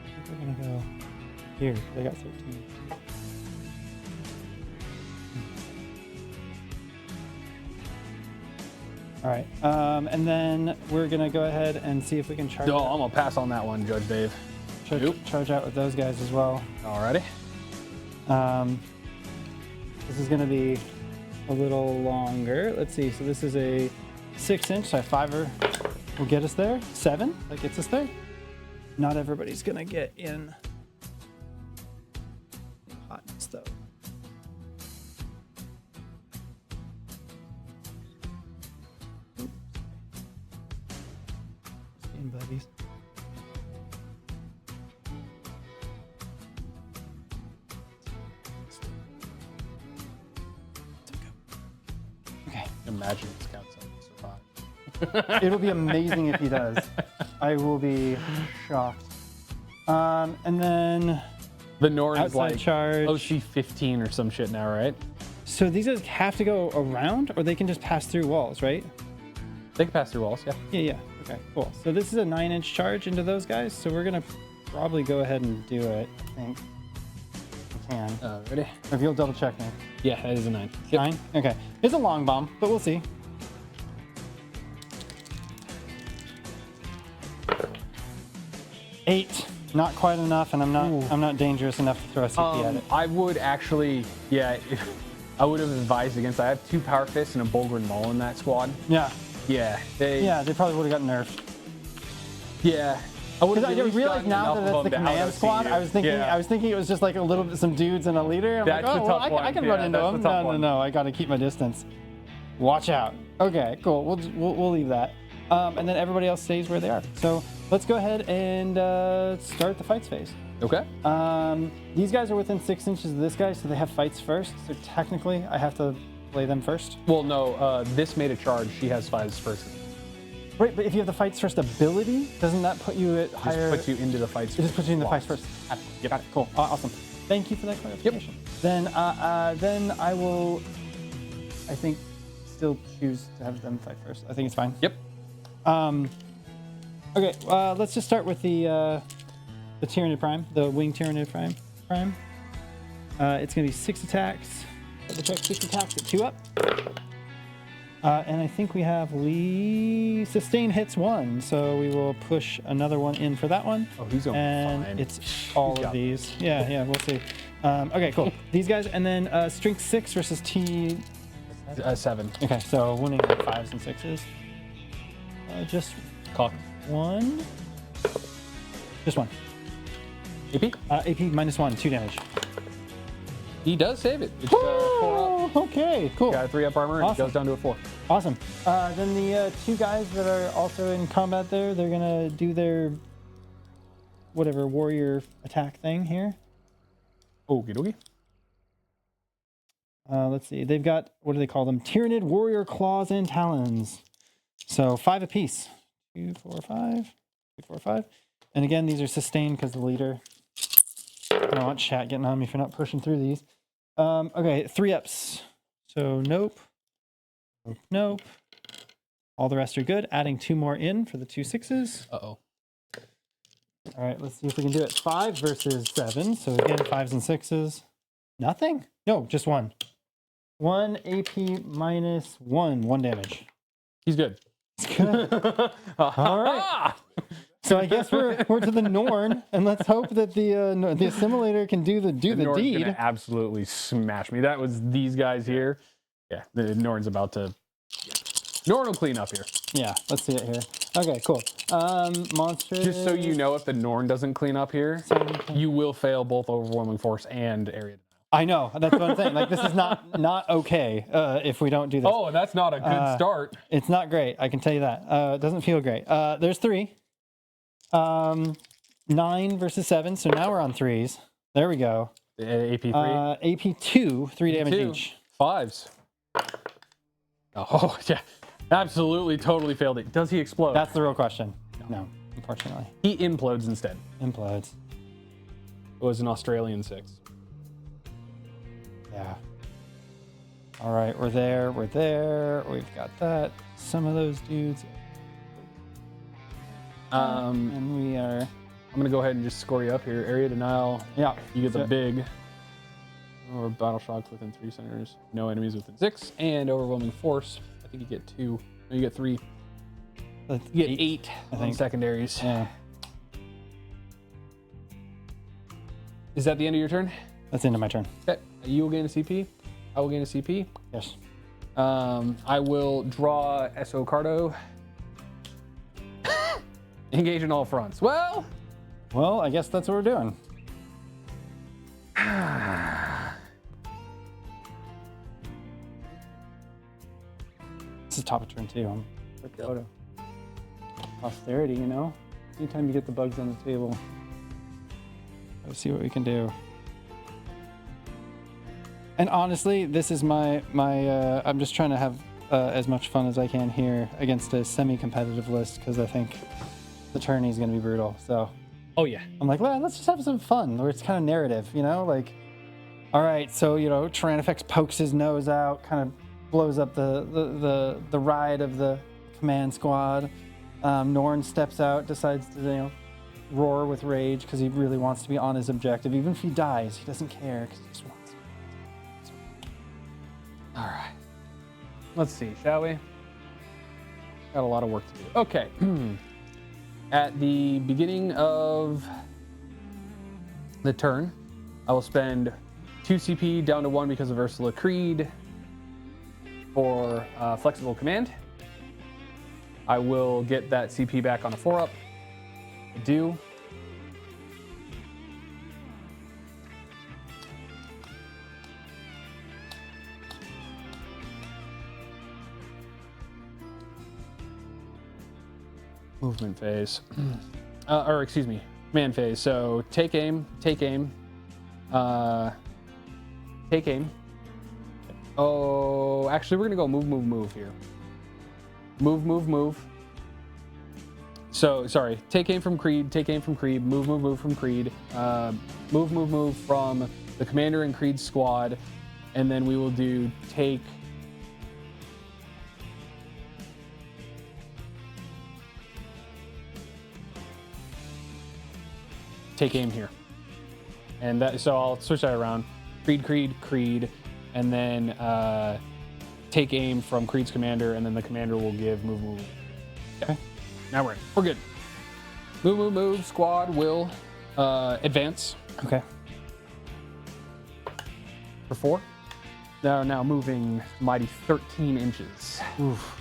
I think we're gonna go here. They got 13. All right, and then we're gonna go ahead and see if we can charge. No, I'm gonna pass on that one, Judge Dave. Charge out with those guys as well. Alrighty. This is gonna be a little longer. Let's see. So this is a 6-inch. So a 5er will get us there. 7, that gets us there. Not everybody's gonna get in hotness though. In buddies. Okay. Imagine this counts survive. It'll be amazing if he does. I will be shocked. And then The Norn is outside like charge. OC 15 or some shit now, right? So these guys have to go around, or they can just pass through walls, right? They can pass through walls, yeah. Yeah. Okay, cool. So this is a 9-inch charge into those guys. So we're gonna probably go ahead and do it. I think we can. Ready? If you'll double check me. Yeah, that is a 9. 9. Okay. It's a long bomb, but we'll see. Eight. Not quite enough, and I'm not dangerous enough to throw a CP at it. I would actually, yeah, I would have advised against. I have 2 Power Fists and a Bulgrin Maul in that squad. Yeah. Yeah, they probably would have got nerfed. Yeah. I would Because have I realized now that it's the command squad. I was thinking it was just like a little bit some dudes and a leader. I'm That's like, the oh, well, tough one. I can Yeah, run into that's them. the tough one. No, I got to keep my distance. Watch out. Okay, cool. We'll leave that. And then everybody else stays where they are. So let's go ahead and start the fights phase. Okay. These guys are within 6 inches of this guy, so they have fights first. So technically, I have to play them first. Well, no, this made a charge. She has 5s first. Right, but if you have the fights first ability, doesn't that put you at higher? Just puts you into the fights. It just puts you in the fights first. Yep. Got it. Cool. Awesome. Thank you for that clarification. Then I will, I think, still choose to have them fight first. I think it's fine. Yep. Okay. Let's just start with the Tyranid Prime, the Wing Tyranid Prime. It's gonna be 6 attacks. Double check 6 attacks at 2 up. And I think we have sustain hits 1, so we will push another one in for that one. Oh, he's going and fine. It's all of these. Yeah, we'll see. Okay, cool. These guys, and then strength 6 versus T. 7. Okay, so winning 5s and 6s. Just Cock. 1. Just 1. AP? AP -1, 2 damage. He does save it. It's 4 up. Okay, cool. Got a 3 up armor and Awesome. it goes down to a 4. Awesome. Then the 2 guys that are also in combat there, they're gonna do their whatever warrior attack thing here. Okie dokie. Let's see. They've got, what do they call them? Tyranid warrior claws and talons. So 5 apiece. 2, 4, 5. 2, 4, 5. And again, these are sustained because the leader. I don't want chat getting on me for not pushing through these. Okay, 3 ups. So nope. Nope. All the rest are good. Adding 2 more in for the 2 6s. Uh-oh. All right, let's see if we can do it. 5 versus 7. So again, 5s and 6s. Nothing? No, just 1. 1 AP -1. 1 damage. He's good. It's good. All right. So I guess we're to the Norn, and let's hope that the assimilator can do the Norn's deed. gonna absolutely smash me. That was these guys here. Yeah, the Norn's about to. Norn will clean up here. Yeah, let's see it here. Okay, cool. Monster. Just so you know, if the Norn doesn't clean up here, you will fail both overwhelming force and area denial. I know. That's what I'm saying. Like, this is not okay if we don't do this. Oh, that's not a good start. It's not great. I can tell you that. It doesn't feel great. There's 3. 9 versus 7. So now we're on 3s. There we go. AP 3. AP 2, 3 damage each. 5s. Oh, yeah. Absolutely, totally failed it. Does he explode? That's the real question. No. unfortunately. He implodes instead. Implodes. It was an Australian 6. Yeah. All right, we're there. We've got that. Some of those dudes. And we are... I'm gonna go ahead and just score you up here. Area denial. Yeah. You get the big. Or battle shocks within 3 centers. No enemies within 6. And overwhelming force. I think you get 2. No, you get 3. You get 8 I on think. secondaries. Yeah. Is that the end of your turn? That's the end of my turn. Okay. You will gain a CP. I will gain a CP. Yes. I will draw SO Cardo. Engage in all fronts. Well, I guess that's what we're doing. This is top of turn 2. I'm with photo. Posterity, you know? Anytime you get the bugs on the table. Let's see what we can do. And honestly, this is my I'm just trying to have as much fun as I can here against a semi-competitive list because I think the tourney is going to be brutal. So oh yeah. I'm like, well, let's just have some fun where it's kind of narrative, you know? Like, all right, so, you know, Tyrannifex pokes his nose out, kind of blows up the ride of the command squad. Norn steps out, decides to, you know, roar with rage because he really wants to be on his objective. Even if he dies, he doesn't care because he just wants to. All right. Let's see, shall we? Got a lot of work to do. Okay. At the beginning of the turn, I will spend 2 CP down to 1 because of Ursula Creed for flexible command. I will get that CP back on a 4-up. I do. Movement phase. Or excuse me, command phase. So take aim, take aim. Take aim. Oh, actually, we're gonna go move, move, move here. Move, move, move. So, sorry, take aim from Creed, take aim from Creed, move, move, move from Creed, move, move, move from the commander and Creed squad, and then we will do take. Take aim here. And that, so I'll switch that around. Creed, Creed, Creed, and then take aim from Creed's commander, and then the commander will give move, move, move. Okay. Now we're good. Move, move, move. Squad will advance. Okay. For 4. They're now moving mighty 13 inches. Oof.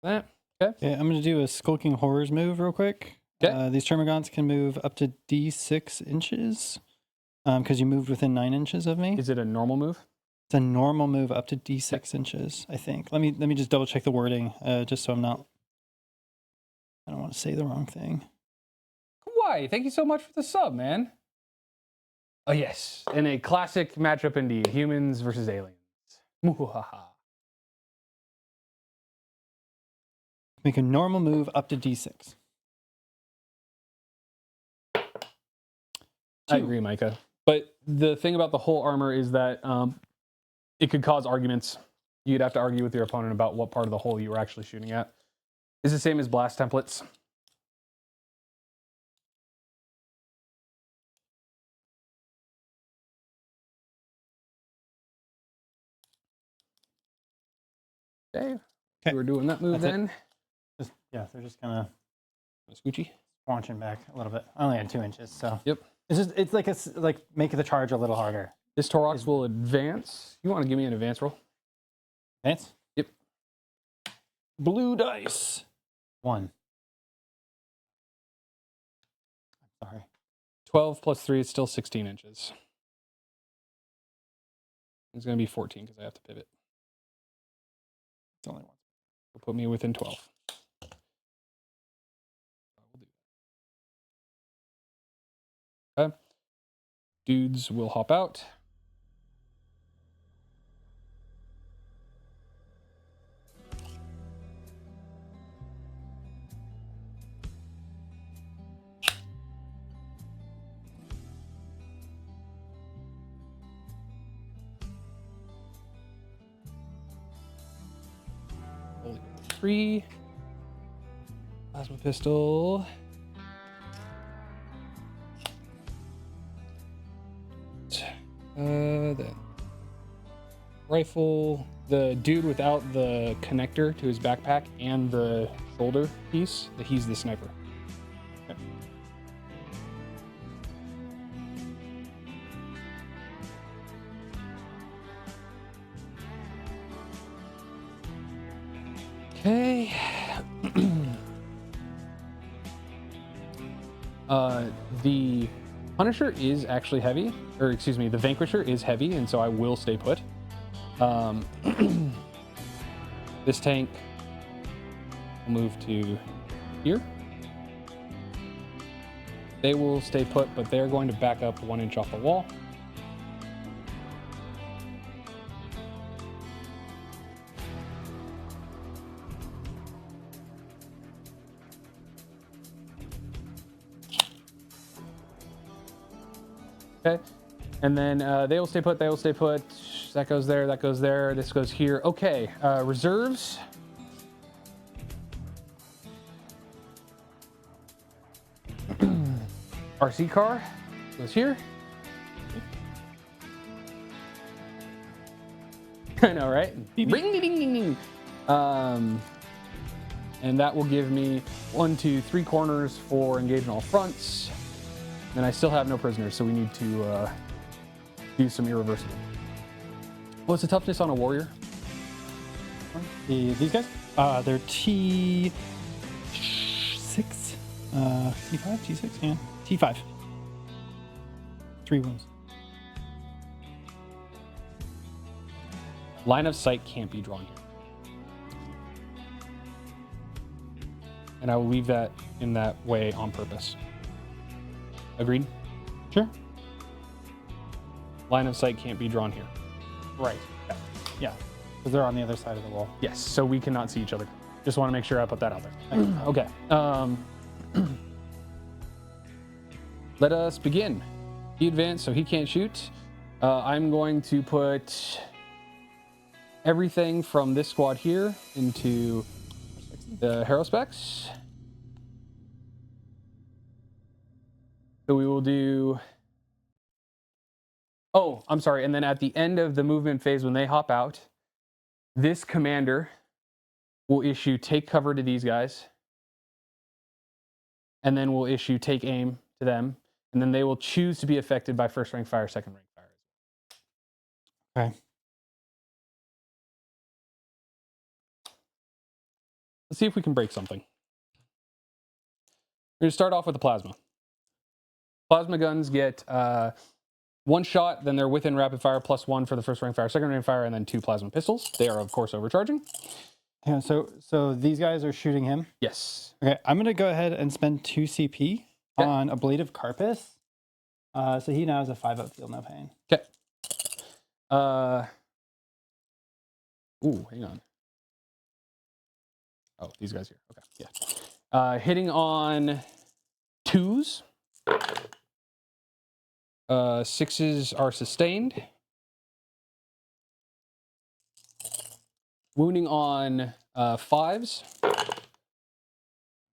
That. Okay. Okay, I'm going to do a Skulking Horrors move real quick. Okay. These Termagants can move up to D6 inches because you moved within 9 inches of me. Is it a normal move? It's a normal move up to D6 inches, I think. Let me just double check the wording just so I don't want to say the wrong thing. Why? Thank you so much for the sub, man. Oh, yes. In a classic matchup indeed. Humans versus aliens. Muhaha. Make a normal move up to D6. I agree, Micah. But the thing about the whole armor is that it could cause arguments. You'd have to argue with your opponent about what part of the hole you were actually shooting at. It's the same as blast templates. Okay. Okay. We're doing that move That's it. then. Yeah, they're just kind of Scoochie. launching back a little bit. I only had 2 inches, so. Yep. It's like making the charge a little harder. This Taurox will advance. You want to give me an advance roll? Advance? Yep. Blue dice. 1. Sorry. 12 plus 3 is still 16 inches. It's going to be 14 because I have to pivot. It's only 1. It'll put me within 12. Okay. Dudes will hop out. Only 3. Plasma pistol. The rifle. The dude without the connector to his backpack and the shoulder piece, he's the sniper. Okay. The Punisher is actually heavy, or excuse me, the Vanquisher is heavy, and so I will stay put. This tank will move to here. They will stay put, but they're going to back up 1 inch off the wall. Okay, and then they will stay put, they will stay put. That goes there, that goes there, this goes here. Okay, reserves. RC car goes here. I know, right? Ring, ding, ding, ding, ding. And that will give me 1, 2, 3 corners for engaging all fronts. And I still have no prisoners, so we need to do some irreversible. What's the toughness on a warrior? These guys? They're T6? T5? T6? Yeah. T5. 3 wounds. Line of sight can't be drawn here. And I will leave that in that way on purpose. Agreed? Sure. Line of sight can't be drawn here. Right. Yeah. Because they're on the other side of the wall. Yes, so we cannot see each other. Just want to make sure I put that out there. Okay. Let us begin. He advanced, so he can't shoot. I'm going to put everything from this squad here into the hero specs. So we will do... Oh, I'm sorry. And then at the end of the movement phase, when they hop out, this commander will issue take cover to these guys. And then we'll issue take aim to them. And then they will choose to be affected by first rank fire, second rank fire. Okay. Let's see if we can break something. We're going to start off with the plasma. Plasma guns get 1 shot, then they're within rapid fire, +1 for the first rank fire, second rank fire, and then 2 plasma pistols. They are, of course, overcharging. Yeah, so these guys are shooting him? Yes. Okay, I'm going to go ahead and spend 2 CP on Ablative Carpus. So he now has a 5-up feel no pain. Okay. Ooh, hang on. Oh, these guys here. Okay, yeah. Hitting on 2s. 6s are sustained. Wounding on 5s.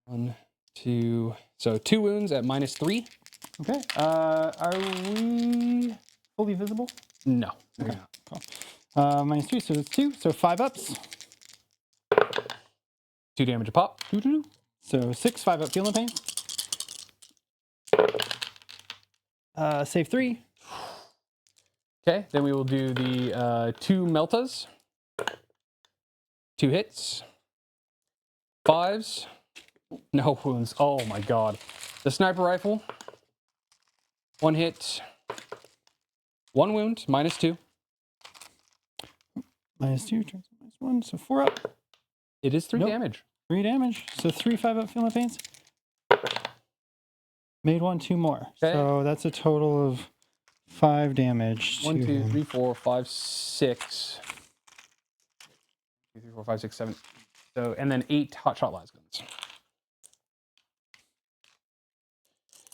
1, 2. So 2 wounds at -3. Okay. Are we fully visible? No. Okay. Cool. -3, so it's 2. So 5 ups. 2 damage a pop. So 6, 5 up, feeling pain. Save 3. Okay, then we will do the 2 meltas. 2 hits. 5s. No wounds. Oh my god. The sniper rifle. 1 hit. 1 wound. -2. -2, -1, so 4 up. It is 3 Nope. damage. 3 damage. So 3, 5 up, feeling pains. Made 1, 2 more. Okay. So that's a total of 5 damage. 1, to 2, him. 3, 4, 5, 6. 2, 3, 4, 5, 6, 7. So, and then 8 hot shot las guns.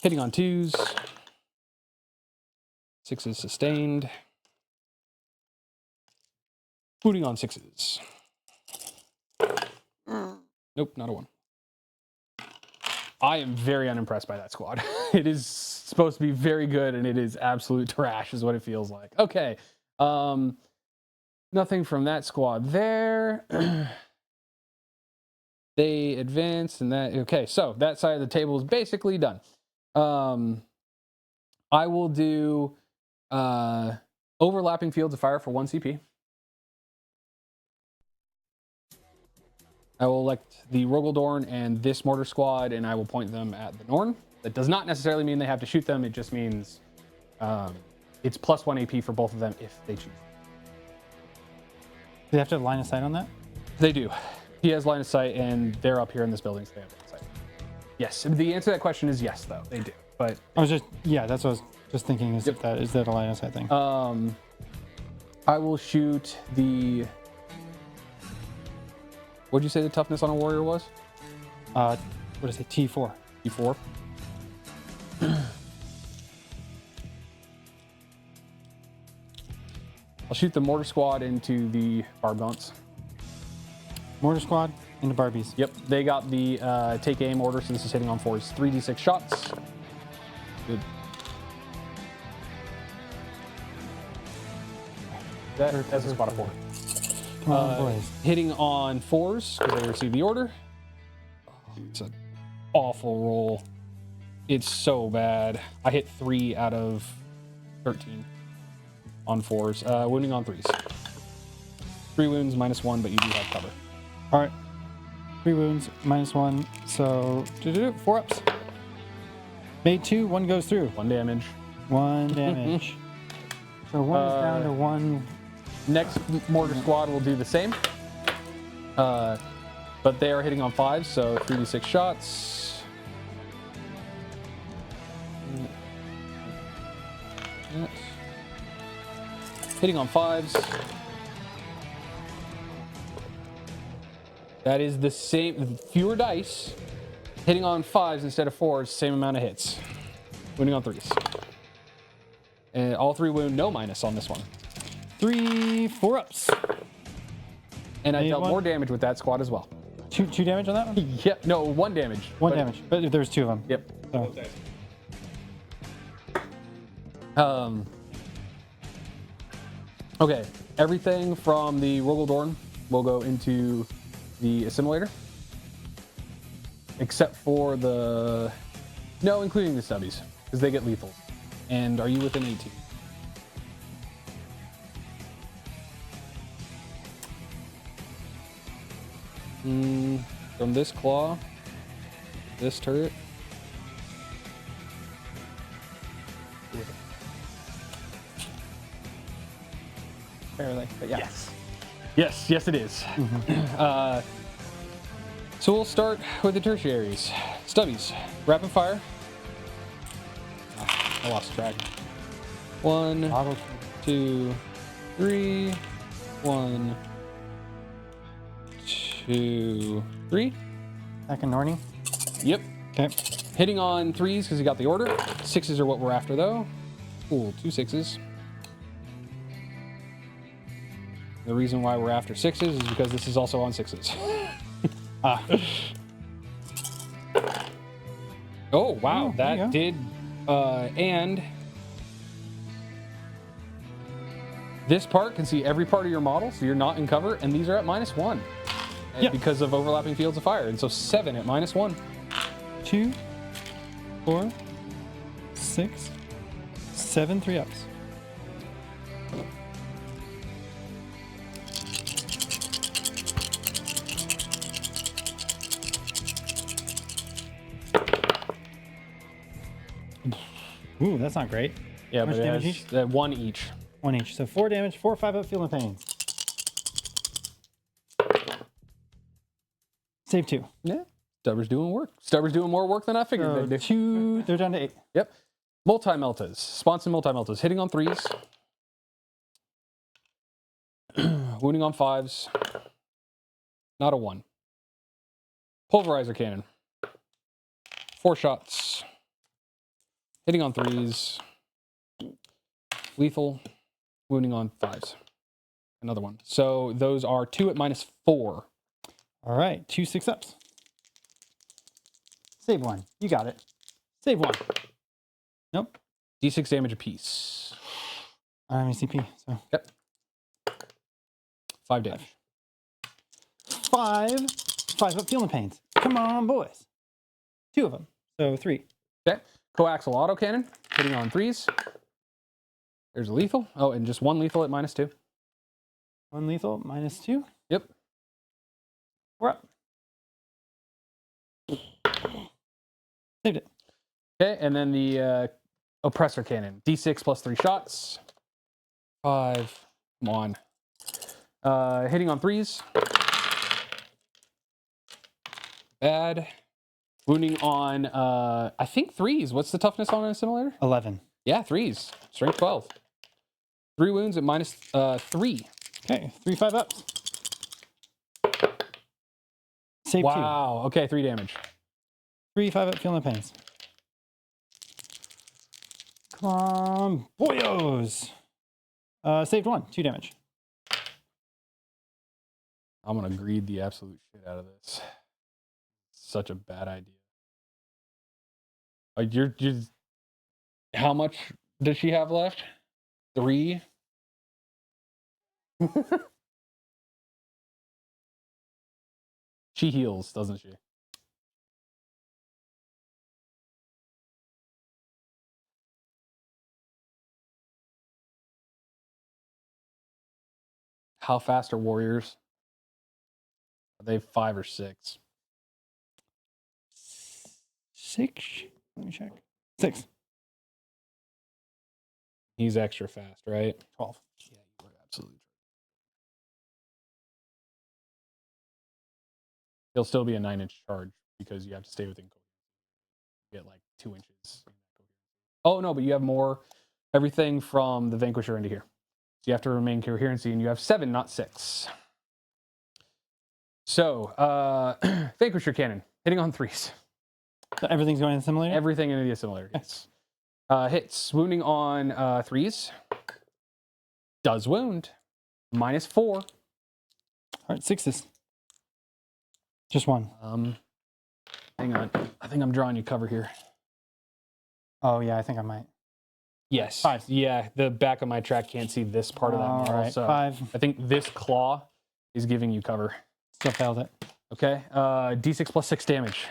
Hitting on 2s. 6s sustained. Booting on 6s. Nope, not a 1. I am very unimpressed by that squad. It is supposed to be very good, and it is absolute trash, is what it feels like. Okay. Nothing from that squad there. They advanced, and that... Okay, so that side of the table is basically done. I will do overlapping fields of fire for 1 CP. I will elect the Rogaldorn and this mortar squad, and I will point them at the Norn. That does not necessarily mean they have to shoot them. It just means it's +1 AP for both of them if they choose. Do they have to have line of sight on that? They do. He has line of sight, and they're up here in this building, so they have line of sight. Yes. The answer to that question is yes, though. They do. But I was just, yeah, that's what I was just thinking. Is that a line of sight thing? I will shoot the... What'd you say the toughness on a warrior was? What is it? T4. T4. I'll shoot the mortar squad into the Barbons. Mortar squad into Barbies. Yep, they got the take aim order, so this is hitting on 4s. 3d6 shots. Good. That's a spot of 4. Come on, boys. Hitting on 4s because they receive the order. Oh, it's an awful roll. It's so bad. I hit 3 out of 13 on 4s. Wounding on 3s. 3 wounds, -1, but you do have cover. All right. 3 wounds, -1. So 4 ups. Made 2, 1 goes through. 1 damage. 1 damage. So 1 is down to 1. Next mortar squad will do the same. But they are hitting on 5s, so 3d6 shots. Hitting on 5s. That is the same, fewer dice. Hitting on 5s instead of 4s, same amount of hits. Wounding on 3s. And all 3 wound, no minus on this one. 3, 4 ups. And I Made dealt 1. more damage with that squad as well. 2 damage on that one? Yep, no, 1 damage. 1 damage. But if there's 2 of them. Yep. So. Okay, everything from the Rogaldorn will go into the assimilator. Except for the... No, including the stubbies, because they get lethal. And are you within 18? From this claw, this turret. Barely, but yeah. Yes, it is. So we'll start with the tertiaries. Stubbies, rapid fire. I lost track. 1, Bottle 2, 3. 1, 2, 3. back in Norny. Yep. Okay. Hitting on 3s because he got the order. 6s are what we're after though. Cool, 2 6s. The reason why we're after 6s is because this is also on 6s. Oh, wow. Oh, there you That go. did... and... This part can see every part of your model, so you're not in cover, and these are at -1. because of overlapping fields of fire. And so 7 at -1. 2, 4, 6, 7 3-ups. Ooh, that's not great. Yeah, How much but it damage has, each? 1 each. 1 each. So 4 damage, 4 5-up feeling pains. Save 2. Yeah. Stubber's doing work. Stubber's doing more work than I figured So they'd do. 2, they're down to 8. Yep. Multi-meltas. Sponson multi-meltas. Hitting on 3s. Wounding on 5s. Not a 1. Pulverizer cannon. 4 shots. Hitting on 3s. Lethal. Wounding on 5s. Another 1. So those are 2 at -4. All right, 2 6-ups. Save 1. You got it. Save 1. Nope. D6 damage apiece. I'm CP, so. Yep. 5 damage. 5 5-up feeling pains. Come on, boys. 2 of them. So 3. Okay. Coaxial autocannon. Hitting on 3s. There's a lethal. Oh, and just 1 lethal at -2. 1 lethal, -2. Yep. We're up. Saved it. Okay, and then the oppressor cannon. D6 plus 3 shots. 5. Come on. Hitting on 3s. Bad. Wounding on, I think 3s. What's the toughness on an assimilator? 11. Yeah, 3s. Strength 12. 3 wounds at -3. Okay, 3 5-ups. Save 2. Wow. Okay, 3 damage. 3 5-up feeling pains. Come on, boyos. Saved 1. 2 damage. I'm gonna greed the absolute shit out of this. Such a bad idea. You're how much does she have left? 3. She heals, doesn't she? How fast are warriors? Are they 5 or 6? 6. Let me check. 6. He's extra fast, right? 12. Yeah, you are absolutely. He'll still be a 9-inch charge because you have to stay within coherence. You get like 2 inches. Oh no, but you have more everything from the Vanquisher into here. So you have to remain coherency, and you have 7, not 6. So, Vanquisher cannon, hitting on 3s. So everything's going in assimilator? Everything into the assimilator, yes. Hits, wounding on 3s. Does wound. -4. All right, 6s. Just 1. Hang on. I think I'm drawing you cover here. Oh, yeah, I think I might. Yes. 5. Yeah, the back of my track can't see this part of that model. All right, so 5. I think this claw is giving you cover. Still failed it. Okay. D6 plus 6 damage.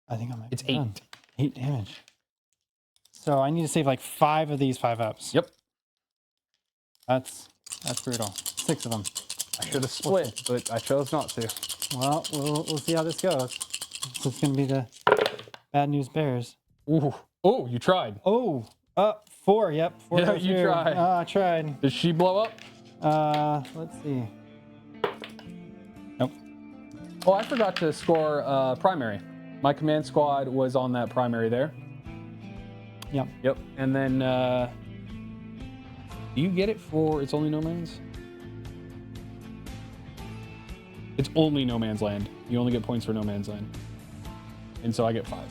I think I might. It's be 8. done. 8 damage. So I need to save like 5 of these 5-ups. Yep. That's brutal. 6 of them. I should have split, but I chose not to. Well, we'll see how this goes. This is going to be the bad news bears. Ooh. Oh, you tried. Oh, 4. Yep. 4 Yeah, goes you through. tried. I tried. Did she blow up? Let's see. Nope. Oh, I forgot to score primary. My command squad was on that primary there. Yep. Yep. And then, do you get it for It's Only No Man's? It's only No Man's Land. You only get points for No Man's Land. And so I get 5.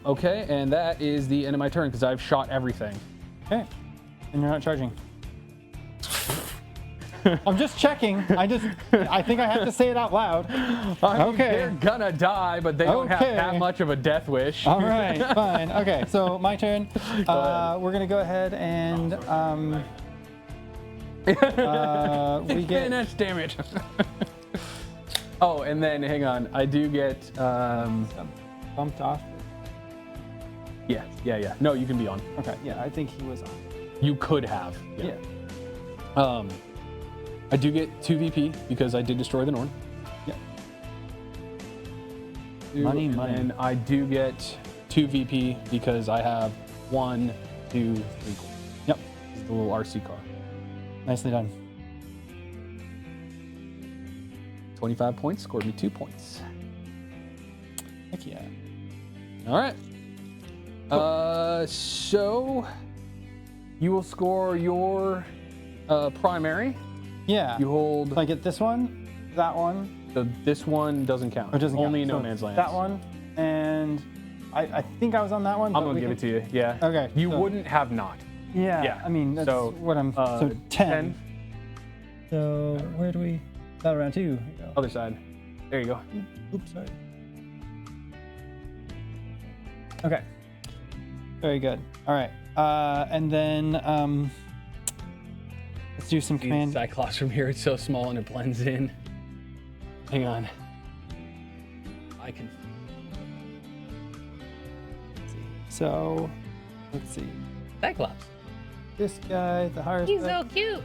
Okay, and that is the end of my turn because I've shot everything. Okay. And you're not charging. I'm just checking. I think I have to say it out loud. I mean, Okay. they're gonna die, but they don't have Okay. that much of a death wish. All right, fine. Okay, so my turn. We're gonna go ahead and we get Finish damage. Oh, and then hang on. I do get bumped off. yeah. No, you can be on. Okay, yeah, I think he was on. You could have. Yeah. I do get 2 VP because I did destroy the Norn. Yeah. Money. And I do get 2 VP because I have 1, 2, 3 coins. Yep. This is the little RC car. Nicely done. 25 points, scored me 2 points. Heck yeah. All right. So you will score your primary. Yeah. You hold So I get this one, that one. this one doesn't count. It doesn't Only count. No So Man's Land. That one, and I think I was on that one. I'm but gonna we give it can- to you. Yeah. Okay, You so- wouldn't have not. Yeah. Yeah. I mean, that's So, what I'm. So 10. 10. So where do we? Battle round 2. Here we go. Other side. There you go. Oops, sorry. Okay. Very good. All right. And then let's do some command. Cyclops from here. It's so small and it blends in. Hang on. I can. So let's see. Cyclops. This guy, the higher. He's so cute.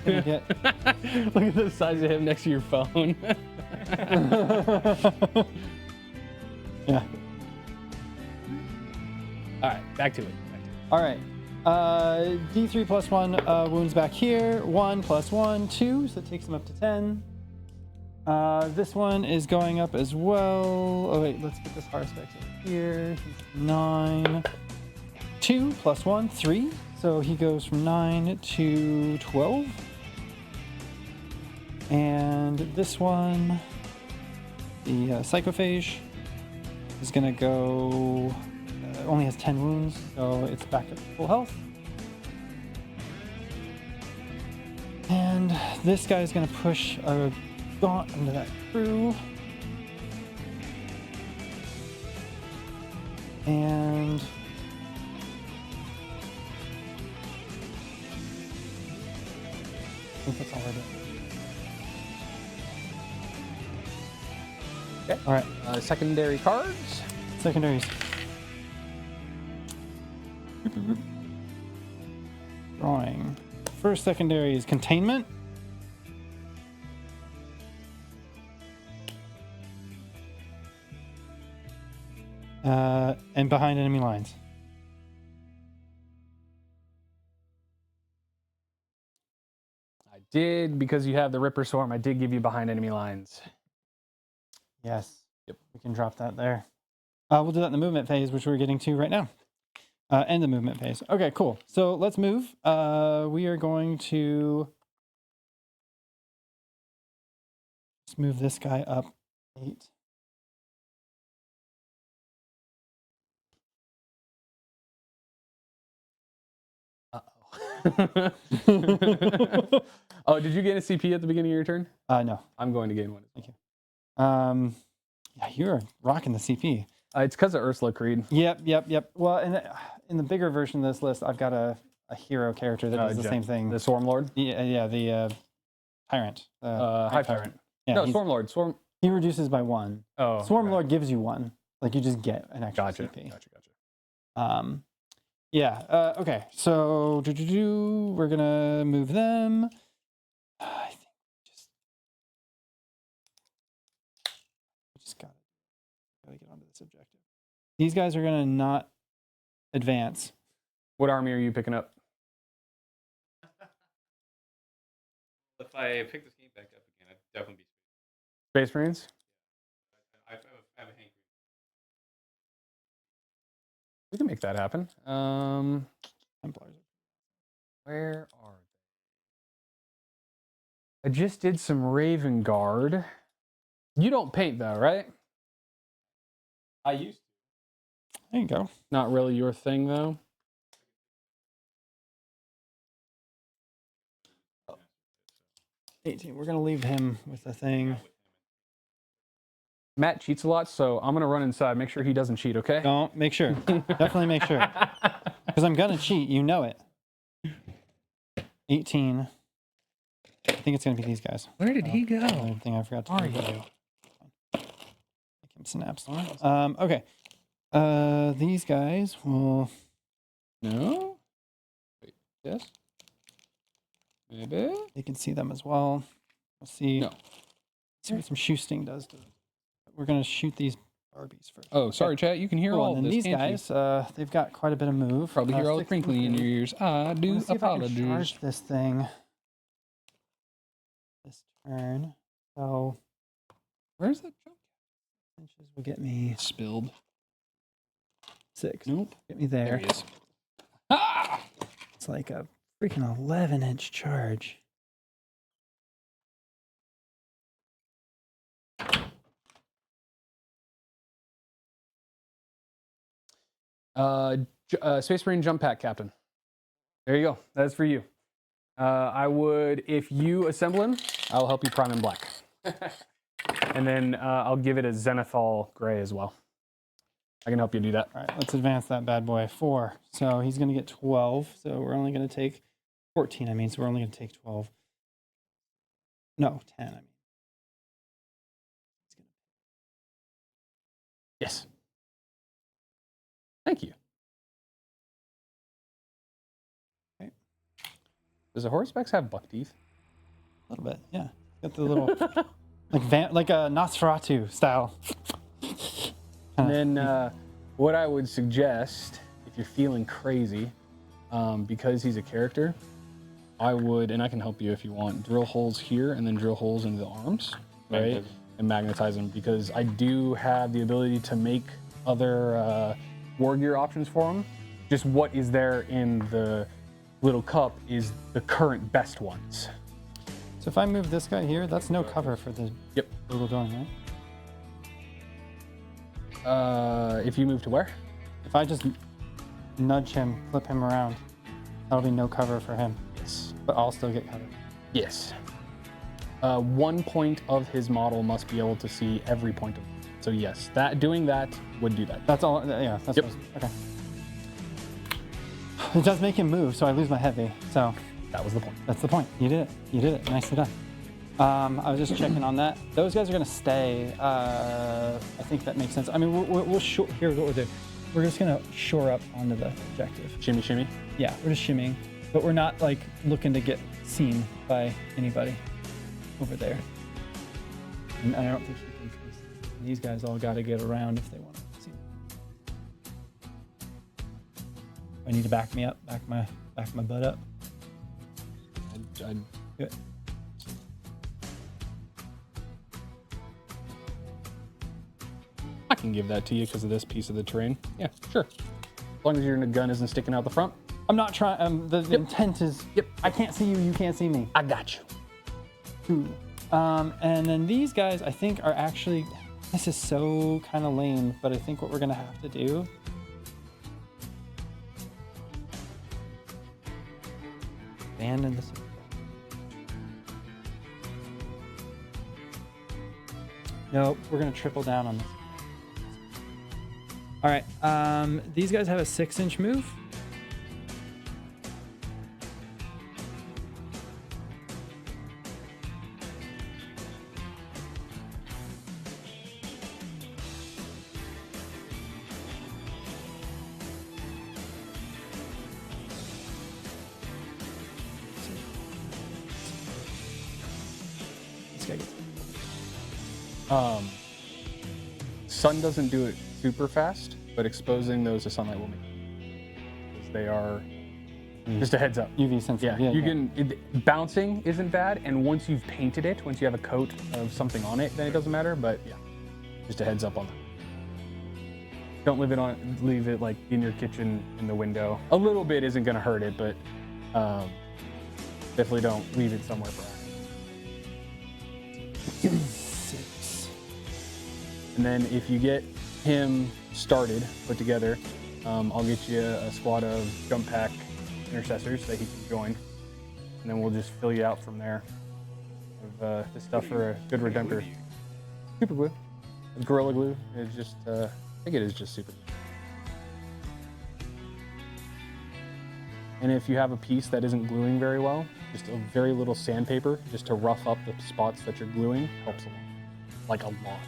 Gonna get. Look at the size of him next to your phone. Yeah. All right, back to it. All right. D3 plus 1 wounds back here. 1 plus 1, 2. So it takes him up to 10. This one is going up as well. Oh, wait. Let's get this Harspec in here. He's 9. 2 plus 1, 3. So he goes from 9 to 12. And this one, the Psychophage, is going to go. Only has 10 wounds, so it's back at full health. And this guy is going to push a gaunt into that crew. And I think that's all we're doing. Okay. All right, Secondary cards. secondaries. Drawing. First secondary is containment. And behind enemy lines. I did, because you have the Ripper Swarm, I did give you behind enemy lines. Yes. Yep. We can drop that there. We'll do that in the movement phase, which we're getting to right now. And the movement phase. Okay, cool. So let's move. We are going to just move this guy up 8. Oh, did you get a CP at the beginning of your turn? No. I'm going to gain one. Thank you. Yeah, you're rocking the CP. It's because of Ursula Creed. Yep. Well, in the bigger version of this list, I've got a hero character that does the same thing. The Swarm Lord? Yeah, the Tyrant. Hive Tyrant. Yeah, No, Swarm Lord. he reduces by 1. Oh. Swarm okay. Lord gives you 1. Like, you just get an extra Gotcha. CP. Gotcha. Yeah. Okay. So we're gonna move them. I think just gotta get onto this objective. These guys are gonna not advance. What army are you picking up? If I pick this game back up again, I'd definitely be Space Marines? I have a hankering. We can make that happen. Templars. Where are they? I just did some Raven Guard. You don't paint though, right? I used to. There you go. Not really your thing though. 18. We're gonna leave him with the thing. Matt cheats a lot, so I'm gonna run inside. Make sure he doesn't cheat, okay? Don't make sure. Definitely make sure. Because I'm gonna cheat. You know it. 18. I think it's gonna be these guys. Where did he go? Another thing I forgot to Are do. you? Make him snaps. Okay. These guys will. No. Wait. Yes. Maybe. You can see them as well. Let's see. No. See what some shooting does. We're gonna shoot these Barbies first. Oh, sorry, chat. You can hear Cool, all and of then this. these can't you? guys, they've got quite a bit of move. Probably hear all the 16 crinkling in your ears. I do Let's see if I can apologize. charge this thing this turn. So Where's that jump? inches will get me Spilled. 6. Nope. Get me There there. he is. Ah! It's like a freaking 11-inch charge. Space Marine jump pack captain. There you go. That's for you. I would, if you assemble him, I'll help you prime in black. And then I'll give it a Zenithal gray as well. I can help you do that. All right, let's advance that bad boy. 4. So he's going to get 12. So we're only going to take 14, I mean. So we're only going to take 12. No, 10, I mean. Yes. Thank you. Okay. Does a Horseback have buck teeth? A little bit, yeah. Got the little, like a Nosferatu style. And then what I would suggest, if you're feeling crazy, because he's a character, I would, and I can help you if you want, drill holes here and then drill holes into the arms, right? And magnetize them, because I do have the ability to make other war gear options for him. Just what is there in the little cup is the current best ones. So if I move this guy here, that's no cover for the little going, right? If you move to where? If I just nudge him, flip him around, that'll be no cover for him. Yes. But I'll still get cover. Yes. 1 point of his model must be able to see every point of it. So yes, doing that would do that. That's all, yeah, that's Yep. okay. It does make him move, so I lose my heavy. So That was the point. that's the point. You did it. You did it. Nicely done. I was just checking on that. Those guys are going to stay. I think that makes sense. I mean, we'll here's what we'll do. We're just going to shore up onto the objective. Shimmy, shimmy. Yeah, we're just shimmying, but we're not like looking to get seen by anybody over there. And I don't think you can. These guys all got to get around if they want to see. I need to back me up, back my butt up. I'd Good. I can give that to you because of this piece of the terrain. Yeah, sure. As long as your gun isn't sticking out the front. I'm not trying. The intent is. Yep. I can't see you. You can't see me. I got you. And then these guys, I think, are actually. This is so kind of lame, but I think what we're gonna have to do. Abandon the. Nope, we're gonna triple down on this. All right, these guys have a 6-inch move. This guy gets. Sun doesn't do it super fast, but exposing those to sunlight will make it. Because they are just a heads up. UV sensitive. Yeah, you can. Bouncing isn't bad, and once you've painted it, once you have a coat of something on it, then it doesn't matter. But yeah, just a heads up on that. Don't leave it like in your kitchen in the window. A little bit isn't going to hurt it, but definitely don't leave it somewhere bright. 6. And then if you get him started, put together, I'll get you a squad of jump pack intercessors that he can join, and then we'll just fill you out from there. of the stuff for a good Redemptor. Super glue. Gorilla glue. It's just, I think it is just super glue. And if you have a piece that isn't gluing very well, just a very little sandpaper just to rough up the spots that you're gluing helps a lot. Like a lot.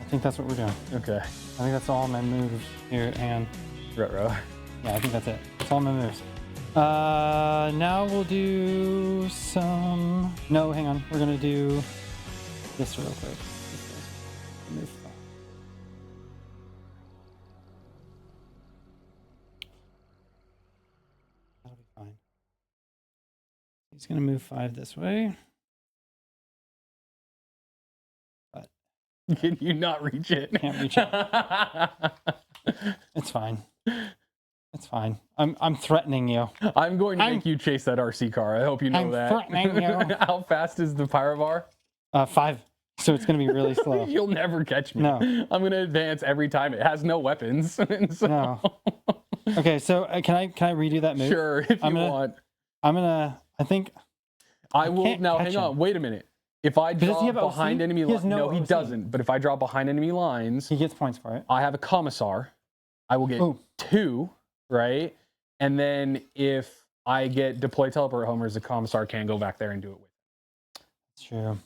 I think that's what we're doing. Okay. I think that's all my moves here, and Ruh-roh. yeah, I think that's it. That's all my moves. Now we'll do some. No, hang on. We're gonna do this real quick. Move five. That'll be fine. He's gonna move 5 this way. But Can you not reach it? can't reach it. It's fine. It's fine. I'm threatening you. I'm going to make you chase that RC car. I hope you know I'm that. threatening you. How fast is the pyrovar? 5. So it's gonna be really slow. You'll never catch me. No. I'm going to advance every time. It has no weapons. And so, No. Okay, so can I redo that move? Sure, if you want. I think I will. can't Now, catch hang on. him. Wait a minute. If I Does he draw have OC? behind enemy He has lines, no no, he OC. doesn't. But if I draw behind enemy lines, he gets points for it. I have a commissar. I will get Ooh. 2, right? And then if I get deploy teleport homers, the commissar can go back there and do it with. It's true.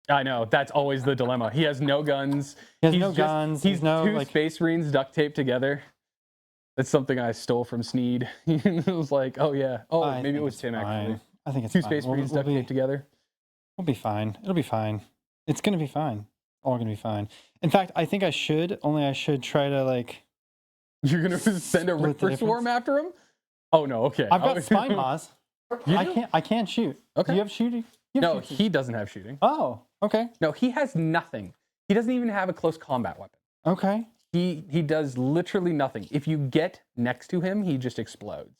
I know, that's always the dilemma. He has no guns. He has He's no just- guns. He's no 2 like. Space Marines duct taped together. That's something I stole from Sneed. It was like, oh yeah. Oh, I maybe it think was it's Tim fine. actually. I think it's 2 fine. Space Marines duct taped together. We'll be fine. It'll be fine. It's gonna be fine. All gonna be fine. In fact, I think I should. Only I should try to like. You're gonna send a Split the Ripper Swarm difference? after him? Oh no, okay. I've got spine moss. You I do? can't. I can't shoot. Okay. Do you have shooting? You have No, shooting. he doesn't have shooting. Oh. Okay. No, he has nothing. He doesn't even have a close combat weapon. Okay. He does literally nothing. If you get next to him, he just explodes.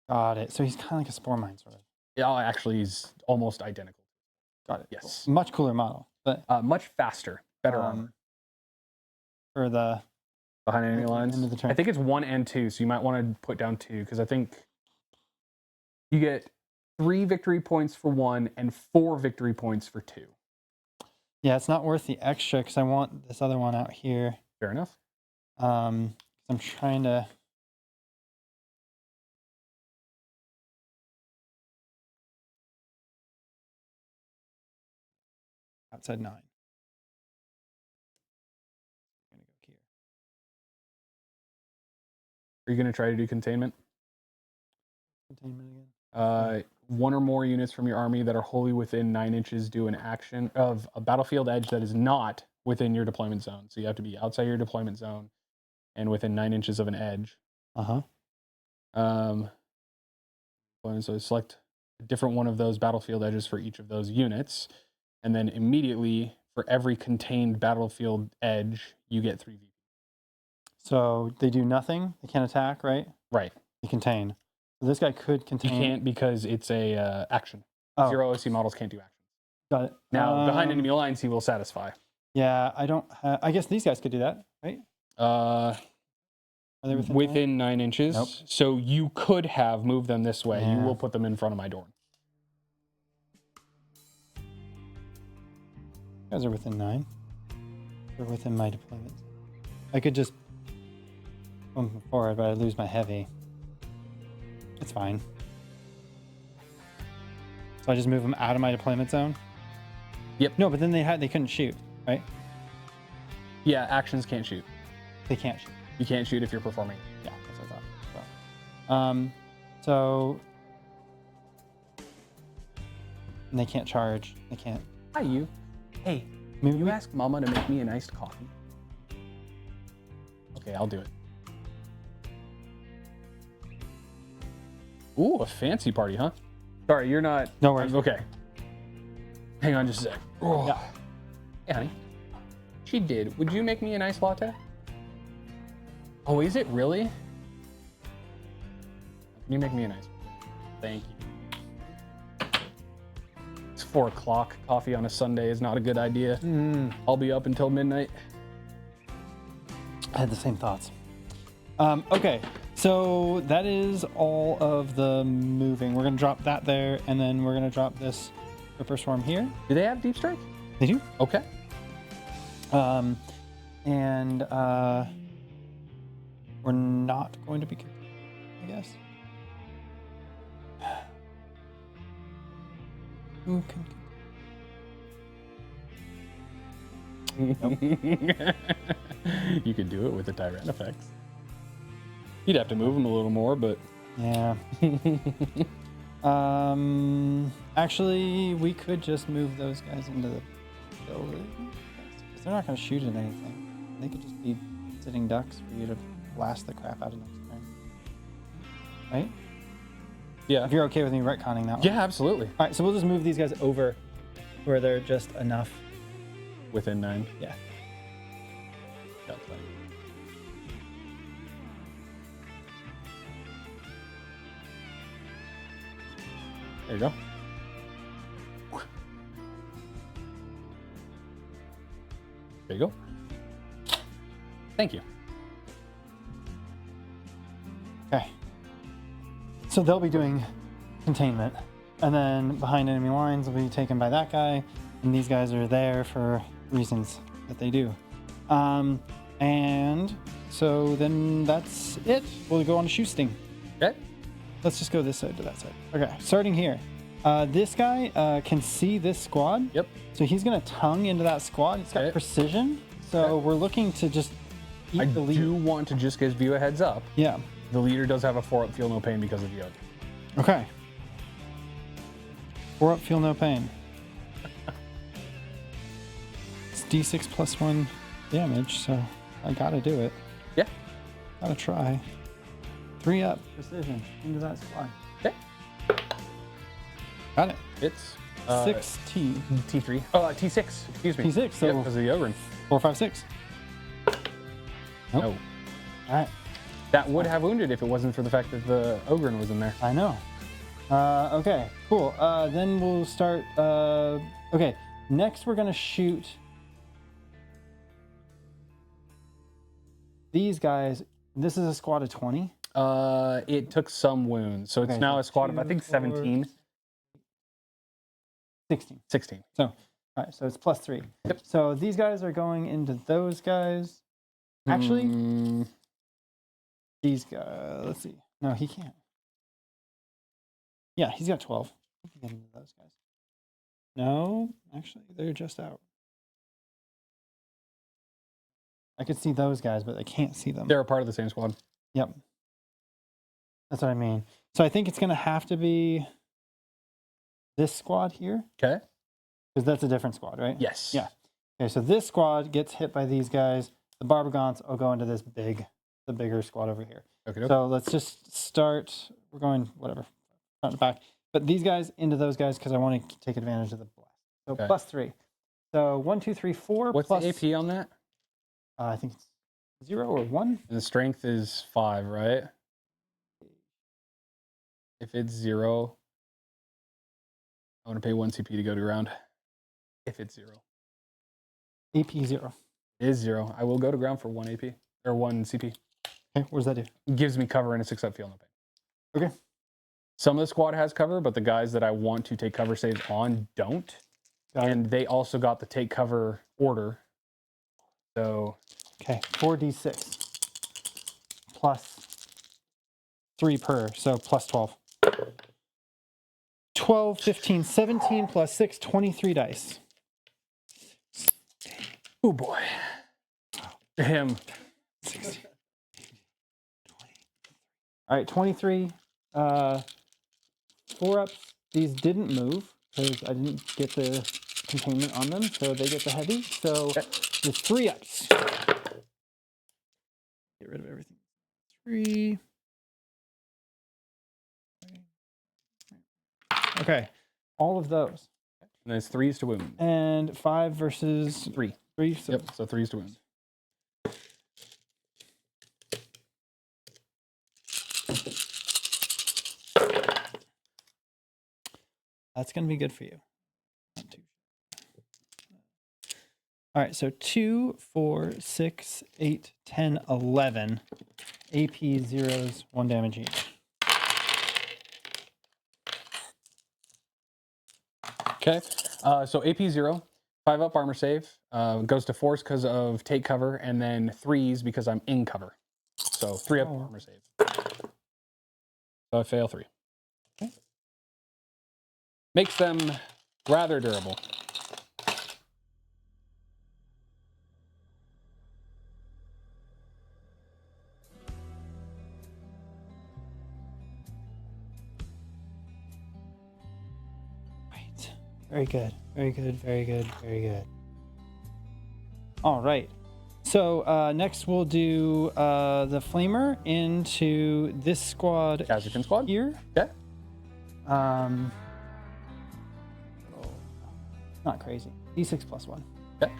Got it. So he's kind of like a spore mine sort of. Yeah, actually, he's almost identical. Got it. Yes. Cool. Much cooler model, but Much faster, better armor. for the Behind enemy lines. end of the turn. I think it's 1 and 2, so you might want to put down 2 because I think you get 3 victory points for 1 and 4 victory points for 2. Yeah, it's not worth the extra because I want this other one out here. Fair enough. I'm trying to. Outside 9. I'm gonna go here. Are you going to try to do containment? Containment again. 1 or more units from your army that are wholly within 9 inches do an action of a battlefield edge that is not within your deployment zone. So you have to be outside your deployment zone and within 9 inches of an edge. So select a different one of those battlefield edges for each of those units. And then immediately for every contained battlefield edge, you get 3 VP. So they do nothing. They can't attack, right? Right. They contain. So this guy could You contain. can't because it's a action. Oh, 0 OC models can't do actions. got it. Now, behind enemy lines, he will satisfy. Yeah, I don't. I guess these guys could do that, right? Uh, Are they within? within 9 inches. Nope. So you could have moved them this way. You Yeah. will put them in front of my door. You guys are within 9. They're within my deployment. I could just move forward, but I lose my heavy. It's fine. So I just move them out of my deployment zone. Yep. No, but then they couldn't shoot, right? Yeah, actions can't shoot. They can't shoot. You can't shoot if you're performing. Yeah, that's what I thought. So and they can't charge. They can't. Hi, you. Hey, Maybe you we- ask Mama to make me an iced coffee? Okay, I'll do it. Ooh, a fancy party, huh? Sorry, you're not. No worries. Okay. Hang on just a sec. Oh. Yeah. Hey, honey. She did. Would you make me an iced latte? Oh, is it really? Can you make me an ice? Thank you. 4 o'clock coffee on a Sunday is not a good idea. I'll be up until midnight. I had the same thoughts. Okay, so that is all of the moving. We're gonna drop that there, and then we're gonna drop this Ripper Swarm here. Do they have deep strike? They do. Okay. And we're not going to be, I guess. Who can? You could do it with the Tyrant effects. You'd have to move them a little more, but Yeah. Actually, we could just move those guys into the building. 'Cause they're not going to shoot at anything. They could just be sitting ducks for you to blast the crap out of next turn. Right? yeah. If you're okay with me retconning that one. Yeah, absolutely. All right, so we'll just move these guys over where they're just enough. Within 9. Yeah. Got plenty. There you go. There you go. Thank you. Okay. So they'll be doing containment. And then behind enemy lines will be taken by that guy. And these guys are there for reasons that they do. And so then that's it. We'll go on to shoosting. Okay. Let's just go this side to that side. Okay, starting here. This guy can see this squad. Yep. So he's going to tongue into that squad. It's got Okay. precision. So we're looking to just eat I the lead. do want to just give you a heads up. Yeah. The leader does have a 4-up feel no pain because of the other. Okay. 4 up, feel no pain. It's D6 plus 1 damage, so I gotta do it. Yeah. Gotta try. 3 up, precision, into that squad. Okay. Got it. It's 6 T. T3. Oh, T6. Excuse me. T6, so- yeah, because of the ogre. 4, 5, 6. Nope. No. All right. That would have wounded if it wasn't for the fact that the ogre was in there. I know. Okay, cool. Then we'll start. Okay, next we're gonna shoot these guys. This is a squad of 20. It took some wounds, so it's Okay, now so a squad of I 2, think 4, 17, 16. 16. So, all right, so it's plus 3. Yep. So these guys are going into those guys. Actually, these guys. Let's see. No, he can't. Yeah, he's got 12. He can get into those guys. No, actually, they're just out. I could see those guys, but I can't see them. They're a part of the same squad. Yep. That's what I mean. So I think it's going to have to be this squad here, Okay. because that's a different squad, right? Yes. Yeah. Okay, so this squad gets hit by these guys. The Barbagants will go into this the bigger squad over here. Okay. So let's just start. We're going whatever, front and back. But these guys into those guys because I want to take advantage of the blast. So Okay. plus 3. So 1, 2, 3, 4. What's plus, the AP on that? I think it's 0 or 1. And the strength is 5, right? If it's 0, I want to pay 1 CP to go to ground. If it's 0. AP 0. It is 0. I will go to ground for 1 AP or 1 CP. Okay, what does that do? It gives me cover and a 6-up feel no pain. Okay. Some of the squad has cover, but the guys that I want to take cover saves on don't. Got it. And they also got the take cover order. So Okay, 4d6 plus 3 per, so plus 12. 12, 15, 17 plus 6, 23 dice. oh boy. Him. 16. All right, 23. 4-ups. These didn't move because I didn't get the containment on them, so they get the heavy. So Okay. there's 3-ups. Get rid of everything. 3. Okay, all of those. And it's 3s to wound. And 5 versus 3. 3. So Yep, so 3s to wound. that's going to be good for you. All right, so 2, 4, 6, 8, 10, 11. AP zeros, 1 damage each. Okay. So AP 0, 5 up armor save. Goes to force because of take cover, and then 3s because I'm in cover. So 3 up armor save. So I fail 3. Okay. Makes them rather durable. Right. Very good. Very good. Very good. Very good. All right. So next we'll do the flamer into this squad Kazakhstan squad. here. Okay. Not crazy. D6 plus 1. Okay.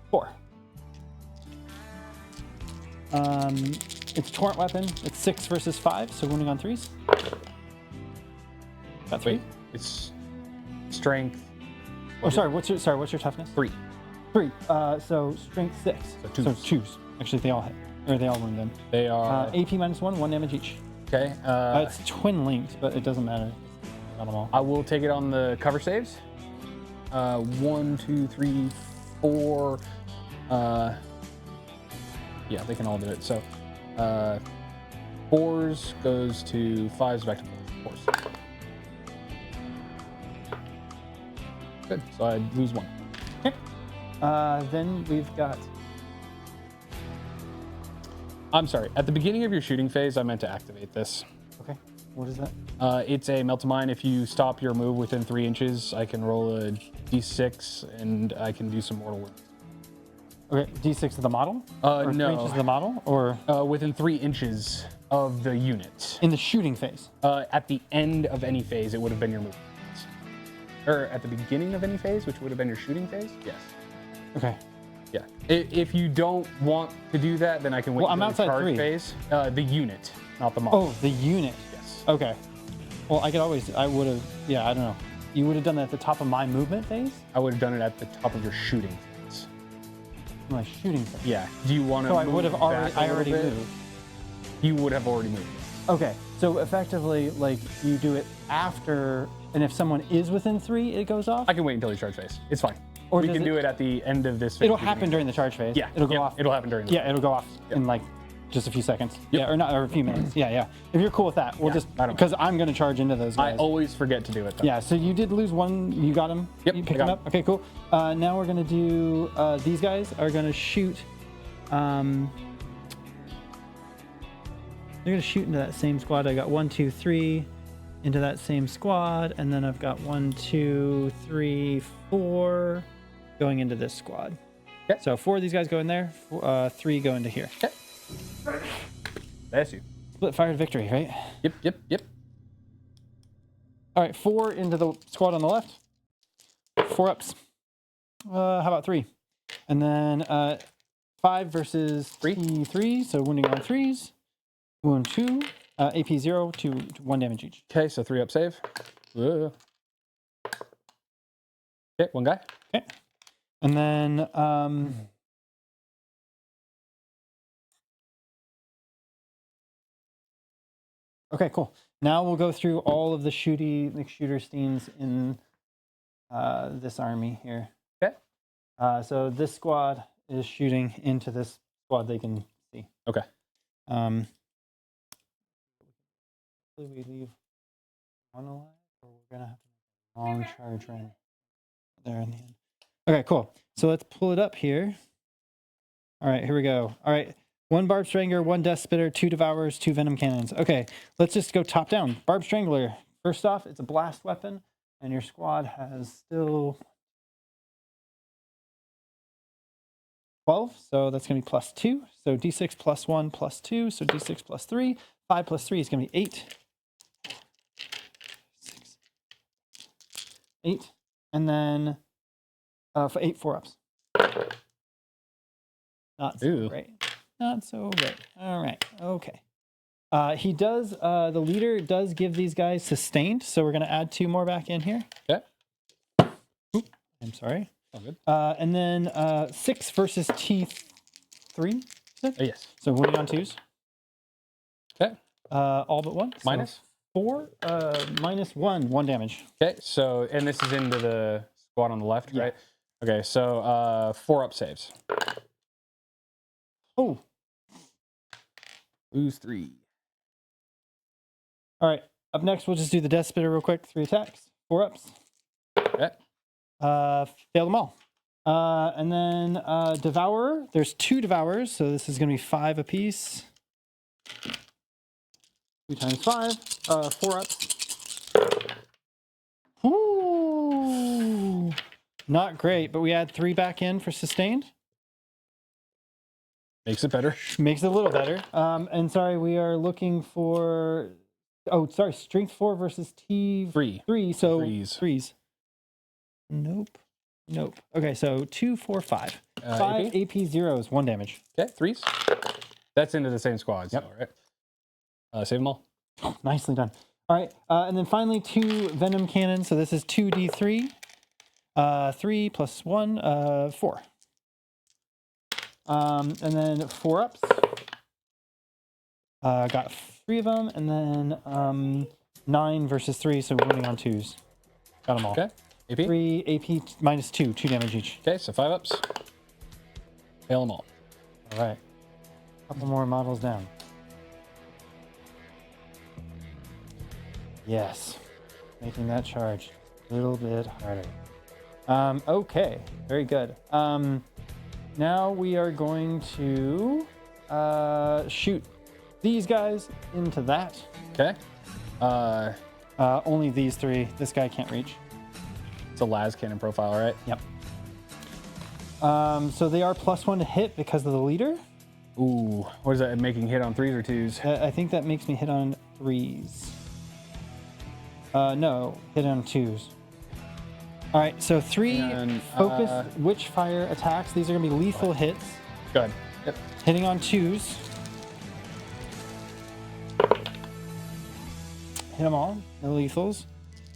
4. It's torrent weapon. It's 6 versus 5, so wounding on 3s. Got 3. Wait, it's strength Oh, sorry. What's your toughness? 3. 3. So strength 6. So twos. So 2s. Actually, they all hit, or they all wound them. They are AP minus 1, 1 damage each. okay. It's twin linked, but it doesn't matter. Got them all. I will take it on the cover saves. 1, 2, 3, 4. Yeah, they can all do it. So 4s goes to 5s back to 4s. Good. So I lose 1. Okay. Then we've got. I'm sorry. At the beginning of your shooting phase, I meant to activate this. Okay. What is that? It's a melt to mine. If you stop your move within 3 inches, I can roll a d6 and I can do some mortal wounds. Okay. D6 of the model. Or 3 no. inches of the model, or Within 3 inches of the unit. in the shooting phase. At the end of any phase, it would have been your move phase. Or at the beginning of any phase, which would have been your shooting phase? Yes. Okay. Yeah. If you don't want to do that, then I can wait Well, I'm until the outside charge 3. phase. The unit, not the model. Oh, the unit. Yes. Okay. Well, I would have. Yeah, I don't know. You would have done that at the top of my movement phase. I would have done it at the top of your shooting phase. My shooting phase. Yeah. Do you want to? So I would have already. I already moved. moved. You would have already moved. Okay. So effectively, like you do it after, and if someone is within 3, it goes off. I can wait until the charge phase. It's fine. Or we does can do it at the end of this phase. It'll happen during the charge phase. Yeah. It'll go yep, off. It'll happen during. Yeah, it'll go off in like just a few seconds. Yep. Yeah, or not, or a few minutes. Yeah, yeah. If you're cool with that, we'll Yeah, just I don't because I'm gonna charge into those I guys. always forget to do it though. Yeah. So you did lose 1. You got him. Yep, You I picked got him him. up. Okay, cool. Now we're gonna do. These guys are gonna shoot. They're gonna shoot into that same squad. I got 1, 2, 3 into that same squad, and then I've got 1, 2, 3, 4 going into this squad. Okay. So 4 of these guys go in there. 3 go into here. Okay. Bless you. Split fire to victory, right? Yep. All right, 4 into the squad on the left. 4 ups. How about 3? And then 5 versus 3, so wounding on 3s. Wound 2. AP 0 to 1 damage each. Okay, so 3 up save. Okay, 1 guy. Okay. And then okay, cool. Now we'll go through all of the shooter steams in this army here. Okay. So this squad is shooting into this squad they can see. Okay. We leave one alive, or we're gonna have a long charge run there in the end. Okay, cool. So let's pull it up here. All right, here we go. All right, 1 Barb Strangler, 1 Death Spitter, 2 Devourers, 2 Venom Cannons. Okay, let's just go top down. Barb Strangler. First off, it's a blast weapon, and your squad has still 12, so that's going to be +2. So D6 plus 1 plus 2, so D6 plus 3. 5 plus 3 is going to be 8. 6, 8. And then for 8 4-ups. Not so Ooh. great. Not so great. All right. Okay. He does, the leader does give these guys sustained, so we're going to add 2 more back in here. Okay. Oop, I'm sorry. Oh, good. And then 6 versus T3. Yes. So winning on 2s. Okay. All but 1. So Minus? 4, minus 1. 1 damage. Okay, so, and this is into the squad on the left, Yeah. right? Okay, so 4 up saves. Oh. Lose 3. All right. Up next, we'll just do the Death Spitter real quick. 3 attacks. 4 ups. Okay. Fail them all. And then Devourer. There's 2 Devourers, so this is going to be 5 apiece. 2 times 5. 4 ups. Ooh. Not great, but we add 3 back in for sustained. Makes it better. Makes it a little better. And sorry, we are looking for... Oh, sorry, Strength 4 versus T3. 3, so Threes. 3s. Nope. Okay, so 2, 4, 5. 5 AP zeros, 1 damage. Okay, 3s. That's into the same squad, Yep. so, right? Save them all. Oh, nicely done. All right, and then finally 2 Venom Cannons. So this is 2d3. 3 plus 1, 4. And then 4 ups. Got 3 of them, and then 9 versus 3, so winning on 2s. Got them all. Okay. AP? 3 AP minus 2, 2 damage each. Okay, so 5 ups. Fail them all. All right. Couple more models down. Yes. Making that charge a little bit harder. Okay. Very good. Now we are going to shoot these guys into that. Okay. Only these 3. This guy can't reach. It's a las cannon profile, right? Yep. So they are +1 to hit because of the leader. Ooh, what is that, making hit on 3s or 2s? I think that makes me hit on 3s. No, hit on 2s. All right, so 3 And, focus Witchfire attacks. These are going to be lethal hits. Good. Yep. Hitting on 2s. Hit them all. No lethals.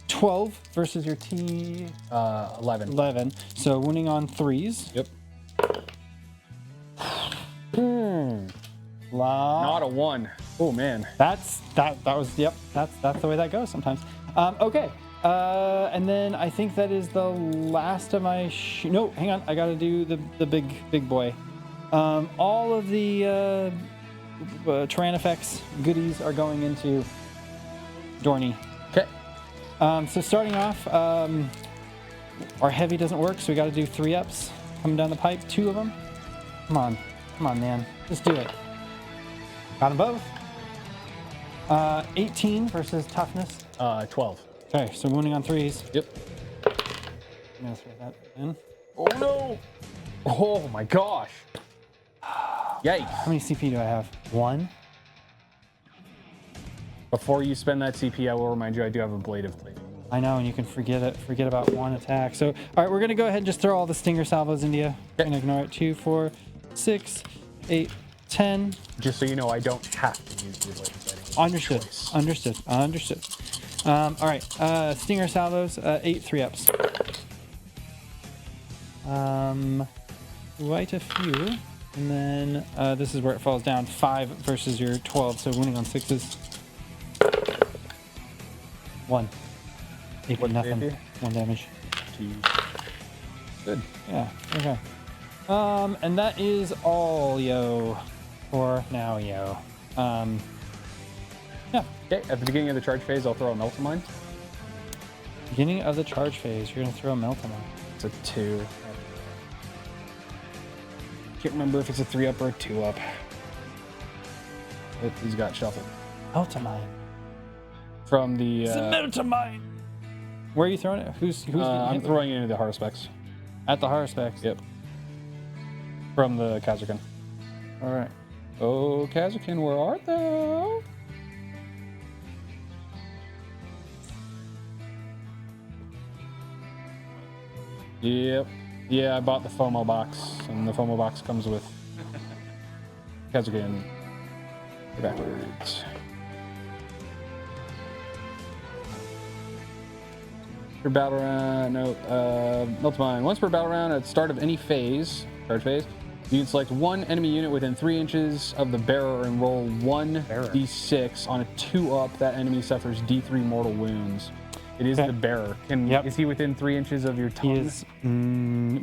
12 versus your T 11. 11. So winning on 3s. Yep. Not a 1. Oh man. That was yep. That's the way that goes sometimes. Okay. And then I think that is the last of my. No, hang on. I got to do the big boy. All of the Tyrannifex goodies are going into Dorney. Okay. So starting off, our heavy doesn't work, so we got to do 3 ups coming down the pipe. 2 of them. Come on, man. Just do it. Got them both. 18 versus toughness. 12. Okay, so wounding on 3s. Yep. I'm gonna throw that in. Oh no! Oh my gosh! Yikes! How many CP do I have? 1. Before you spend that CP, I will remind you I do have a blade of blade. I know, and you can forget about 1 attack. So, all right, we're gonna go ahead and just throw all the stinger salvos into you. Okay. And ignore it. 2, 4, 6, 8, 10. Just so you know, I don't have to use the blade of blade. Understood. All right, stinger salvos, 8 3-ups. Quite a few. And then this is where it falls down. 5 versus your 12, so winning on 6s. 1. Equal nothing. AP? 1 damage. 2. Good. Yeah, okay. And that is all, yo. For now, yo. Yeah. Okay, at the beginning of the charge phase, I'll throw a melt mine. Beginning of the charge phase, you're gonna throw a melt on. It's a 2. Can't remember if it's a 3-up or a 2-up. But he's got shuffled. Meltamine. From the. It's a Meltamine. Where are you throwing it? Who's I'm throwing it into the Harspecs. at the Harspecs? Yep. From the Kazakin. All right. Oh, Kazakin, where art thou? Yep. Yeah, I bought the FOMO box, and the FOMO box comes with Kazakin backwards. Per battle round, no, Meltamine. Once per battle round, at the start of any phase, charge phase, you can select one enemy unit within 3 inches of the bearer and roll 1d6. On a 2-up, that enemy suffers d3 mortal wounds. It is the bearer. Is he within 3 inches of your tongue? He is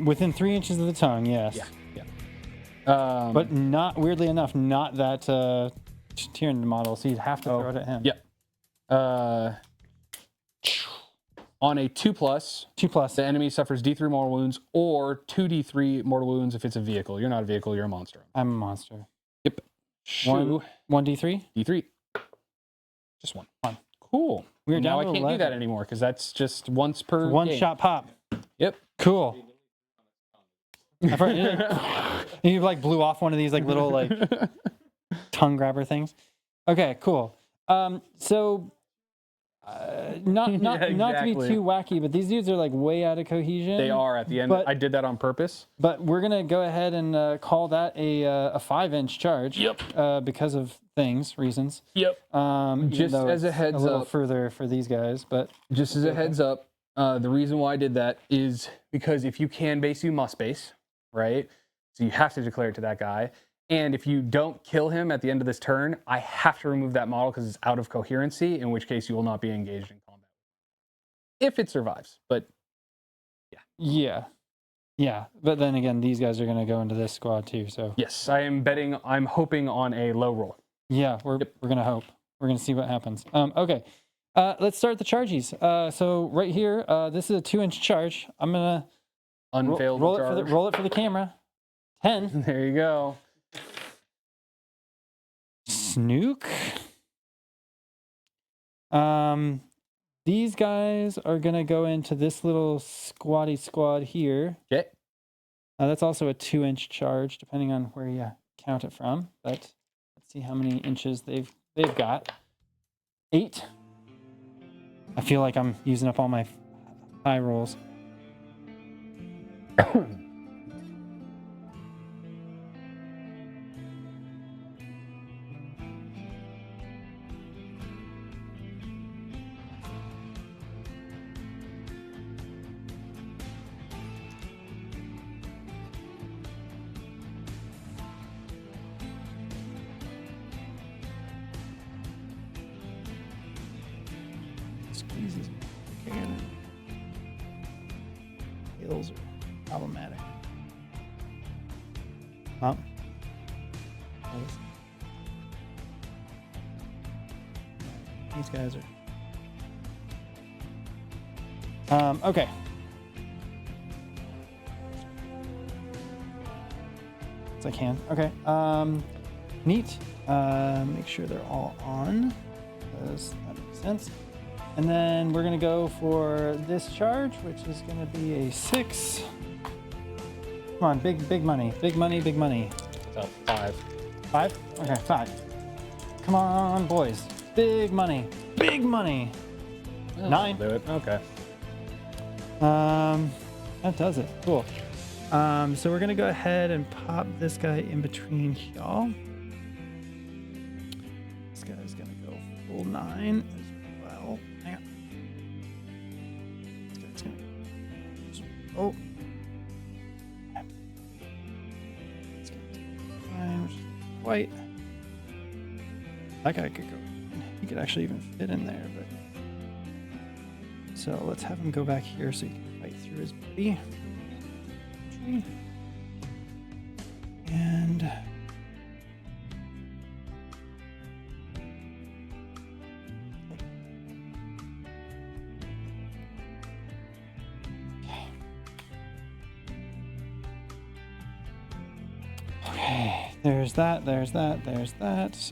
within 3 inches of the tongue, yes. Yeah. But not, weirdly enough, not that Tyranid model, so you'd have to throw it at him. Yeah. On a 2+, the enemy suffers d3 mortal wounds or 2d3 mortal wounds if it's a vehicle. You're not a vehicle, you're a monster. I'm a monster. Yep. 1d3? D3. Just one. Cool. We're now I can't do that anymore because that's just once per one game. shot pop. Yep. Cool. You like blew off one of these like little like tongue grabber things. Okay, cool. So not to be too wacky, but these dudes are like way out of cohesion. They are at the end. I did that on purpose. But we're gonna go ahead and call that a 5-inch charge. Yep. Because of reasons. Yep. Just as a heads up, a little up, further for these guys, but just as a heads up, the reason why I did that is because if you can base, you must base, right? So you have to declare it to that guy. And if you don't kill him at the end of this turn, I have to remove that model because it's out of coherency, in which case you will not be engaged in combat. If it survives, but yeah. But then again, these guys are going to go into this squad too, so. Yes, I'm hoping on a low roll. Yeah, we're going to hope. We're going to see what happens. Okay, let's start the charges. So right here, this is a 2-inch charge. I'm going to roll it for the camera. 10. There you go. Snook. These guys are gonna go into this little squad here. Okay. That's also a 2-inch charge, depending on where you count it from. But let's see how many inches they've got. 8. I feel like I'm using up all my high rolls. Squeezes cannon. Hills are problematic. Huh? These guys are. Okay. As I can. Okay. Neat. Make sure they're all on, because that makes sense. And then we're gonna go for this charge, which is gonna be a 6. Come on, big money, big money, big money. So 5. 5? Okay, 5. Come on, boys. Big money, big money. 9. Do it. Okay. That does it. Cool. So we're gonna go ahead and pop this guy in between y'all. This guy's gonna go full 9 as well. Hang on. This guy's gonna. Oh. This guy's 9, which is quite. That guy could go. He could actually even fit in there, but. So let's have him go back here so he can fight through his buddy. And okay, there's that,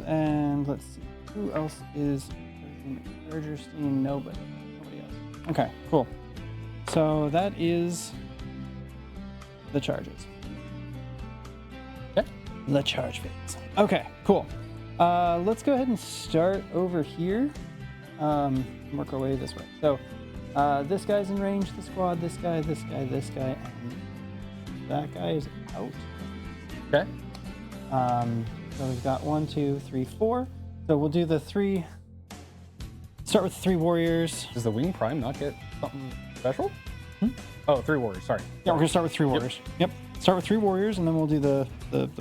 and let's see who else is Burgerstein. Nobody else. Okay, cool. So that is the charges. Okay. The charge phase. Okay, cool. Let's go ahead and start over here. Work our way this way. So this guy's in range, the squad, this guy, and that guy is out. Okay. So we've got 1, 2, 3, 4. So we'll do the 3. Start with 3 warriors. Does the wing prime not get something? Special? Oh, 3 warriors. Sorry. Yeah, we're gonna start with 3 warriors. Yep. Start with 3 warriors, and then we'll do the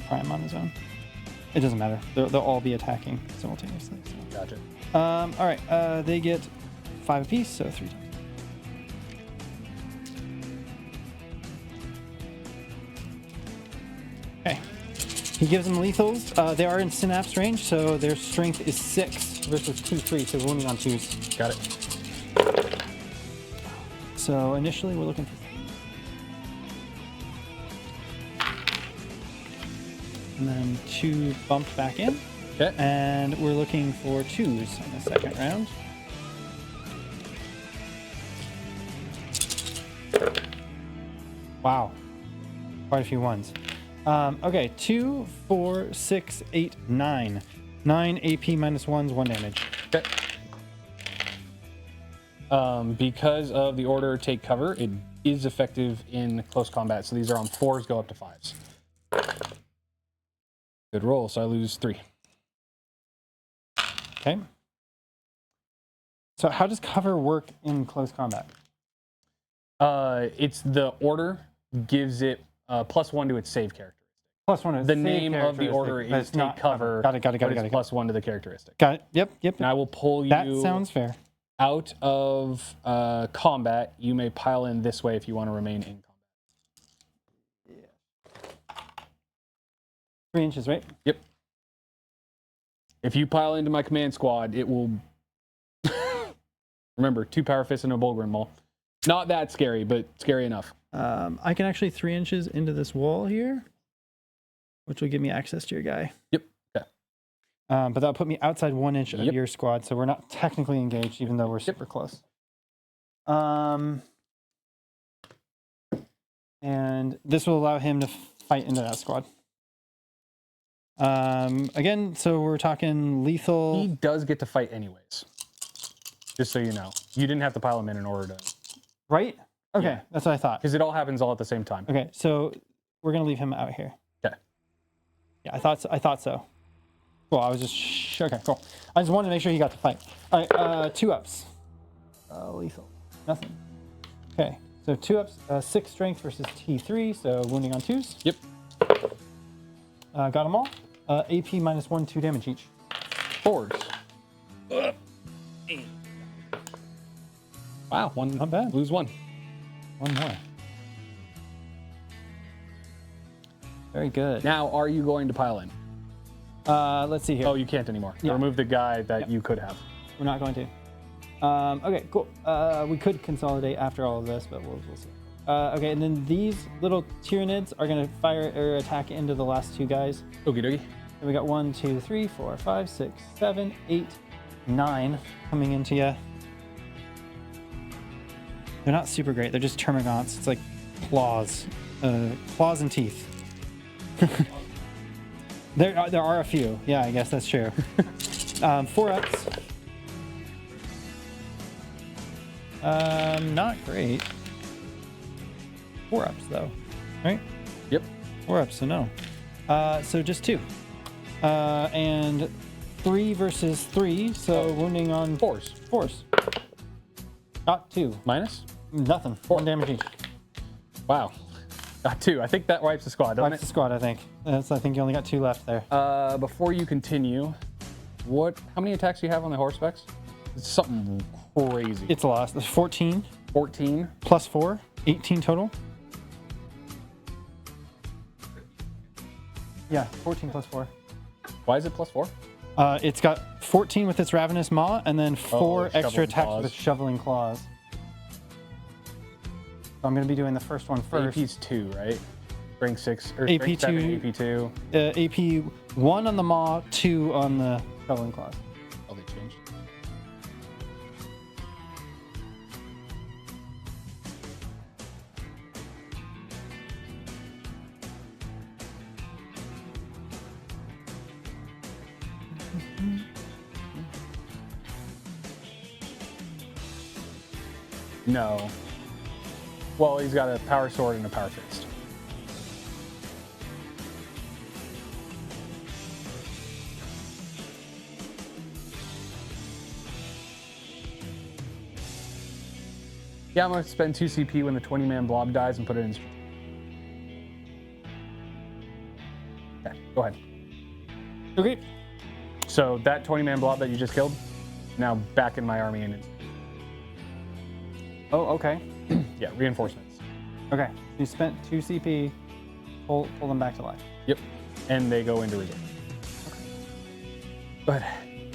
prime on his own. It doesn't matter. They'll all be attacking simultaneously. So. Gotcha. All right. They get 5 apiece, so 3 times. Okay. He gives them lethals. They are in synapse range, so their strength is 6 versus 2/3, so wounding on 2s. Got it. So initially, we're looking for. And then 2 bumped back in. Okay. And we're looking for 2s in the second round. Wow. Quite a few 1s. Okay, 2, 4, 6, 8, 9. 9 AP minus 1s, 1 damage. Okay. Because of the order take cover, it is effective in close combat. So these are on 4s, go up to 5s. Good roll, so I lose 3. Okay. So how does cover work in close combat? It's the order gives it +1 to its save characteristic. +1 is The save name of the order but is it's not take cover. Got it. but it's +1 to the characteristic. Got it. Yep. And I will pull you That sounds fair. out of combat. You may pile in this way if you want to remain in combat. 3 inches, right? Yep. If you pile into my command squad, it will... Remember, 2 power fists and a Bulgrim Maul. Not that scary, but scary enough. I can actually 3 inches into this wall here, which will give me access to your guy. Yep. Okay. But that'll put me outside 1 inch of Yep. your squad, so we're not technically engaged, even though we're super close. And this will allow him to fight into that squad. Again, so we're talking lethal. He does get to fight anyways. Just so you know. You didn't have to pile him in order to... Right? Okay, Yeah. that's what I thought. Because it all happens all at the same time. Okay, so we're gonna leave him out here. Okay. Yeah, I thought so. Cool. I was just okay. Cool. I just wanted to make sure he got to fight. All right. 2 ups. Lethal. Nothing. Okay. So 2 ups. 6 strength versus T3. So wounding on 2s. Yep. Got them all. AP minus 1, 2 damage each. 4s. Wow. One. Not bad. Lose 1. 1 more. Very good. Now, are you going to pile in? Let's see here. Oh, you can't anymore. Yeah. Remove the guy that you could have. We're not going to. Okay, cool. We could consolidate after all of this, but we'll see. Okay, and then these little Tyranids are going to fire air attack into the last 2 guys. Okie dokie. And we got 1, 2, 3, 4, 5, 6, 7, 8, 9 coming into you. They're not super great. They're just termagants. It's like claws. Claws and teeth. There are a few. Yeah, I guess that's true. 4 ups. Not great. 4 ups though, right? Yep. 4 ups, so no. So just 2. And 3 versus 3, so wounding on 4s. 4s. Got 2. Minus? Nothing. 1 damage each. Wow. Got 2. I think that wipes the squad, doesn't Wipes the it? squad, I think. I think you only got 2 left there. Before you continue, how many attacks do you have on the horsebacks? It's something crazy. It's lost. It's 14 14. plus 4, 18 total. Yeah, 14 plus 4. Why is it +4? It's got 14 with its Ravenous Maw, and then 4 extra shoveling attacks claws. with its Shoveling Claws. So I'm going to be doing the first one first. AP's 2, right? Strength 6, or AP strength 7, 2. AP 2. AP 1 on the Maw, 2 on the Shoveling Claws. Oh, they changed. No. Well, he's got a power sword and a power fist. Yeah, I'm gonna spend 2 CP when the 20-man blob dies and put it in. Okay, go ahead. Okay. So that 20-man blob that you just killed, now back in my army and Oh, okay. yeah, reinforcements. Okay. You spent 2 CP. Pull them back to life. Yep, and they go into reserve. Go ahead.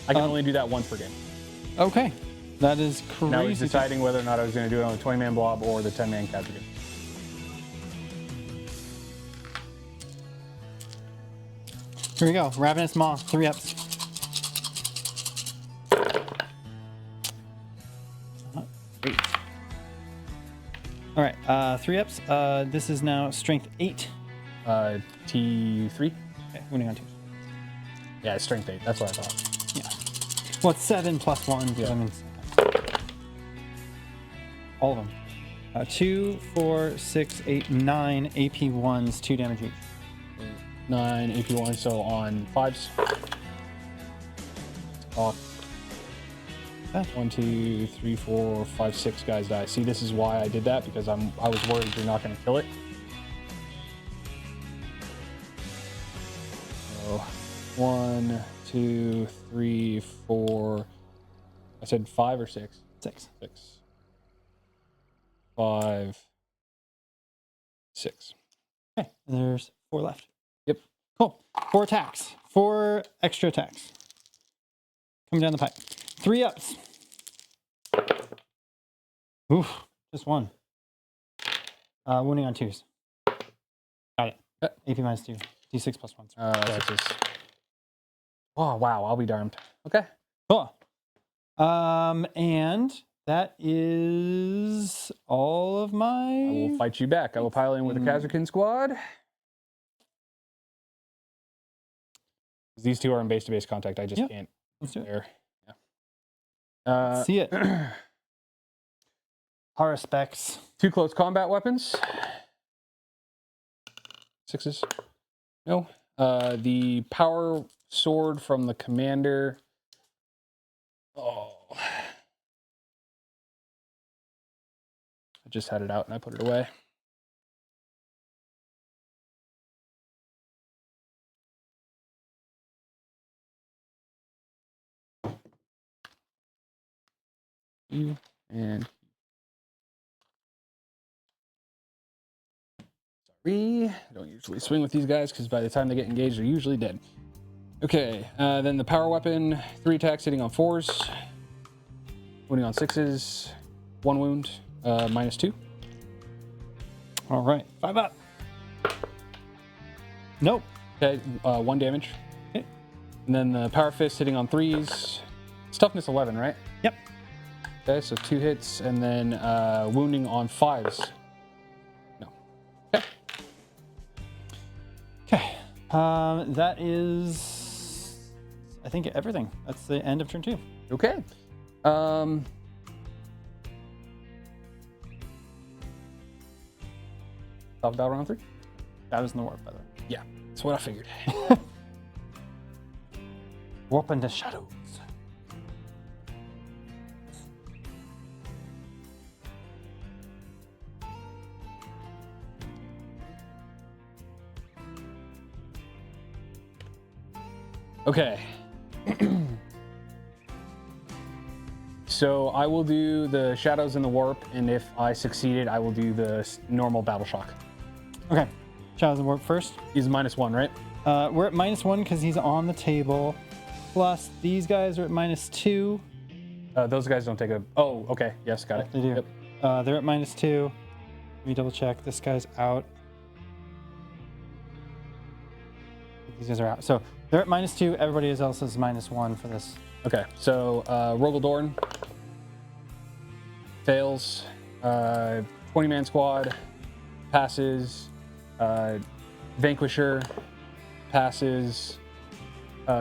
I can only do that once per game. Okay. That is crazy. Now I was deciding whether or not I was going to do it on the 20-man blob or the 10-man Khazargan. Here we go. Ravenous Maw, 3 ups. All right, 3 ups. This is now strength 8. T3? Okay, winning on 2. Yeah, it's strength 8. That's what I thought. Yeah. Well, it's 7 plus 1. Yeah. I mean, all of them. 2, 4, 6, 8, 9 AP1s, 2 damage each. 9 AP1, so on 5s. Oh. 1, 2, 3, 4, 5, 6 guys die. See, this is why I did that, because I was worried you're not going to kill it. So 1, 2, 3, 4. I said 5 or 6? 6. 6. 5, 6. Okay, there's 4 left. Yep. Cool. 4 attacks. 4 extra attacks. Coming down the pipe. 3 ups. Oof, just 1. Wounding on 2s. Got it. AP minus 2. D6 plus 1. That's just... Oh, wow. I'll be darned. Okay. Cool. And that is all of my... I will fight you back. I will pile in with the Khazargan squad. These two are in base-to-base contact. I just can't. Let's do it. There. Yeah. See it. Horror specs. 2 close combat weapons. 6s. No. The power sword from the commander. Oh. I just had it out and I put it away. You and sorry, I don't usually swing with these guys because by the time they get engaged, they're usually dead. Okay, then the power weapon, 3 attacks hitting on 4s, wounding on 6s, 1 wound, minus 2. All right. 5 up. Nope. Okay, 1 damage. Okay. And then the power fist hitting on 3s. It's toughness 11, right? Yep. Okay, so 2 hits, and then wounding on 5s. No. Okay. Okay. That is, I think, everything. That's the end of turn 2. Okay. Talk about round 3? That was in the warp, by the way. Yeah, that's what I figured. Warp into shadows. Okay. So I will do the shadows in the warp, and if I succeeded, I will do the normal battle shock. Okay. Shadows and warp first. He's -1, right? We're at -1 because he's on the table. Plus, these guys are at -2. Those guys don't take a... Oh, okay. Yes, got it. They do. Yep. They're at -2. Let me double check. This guy's out. These guys are out. So they're at -2. Everybody else is -1 for this. Okay, so Rogaldorn fails. 20-man squad passes. Vanquisher passes.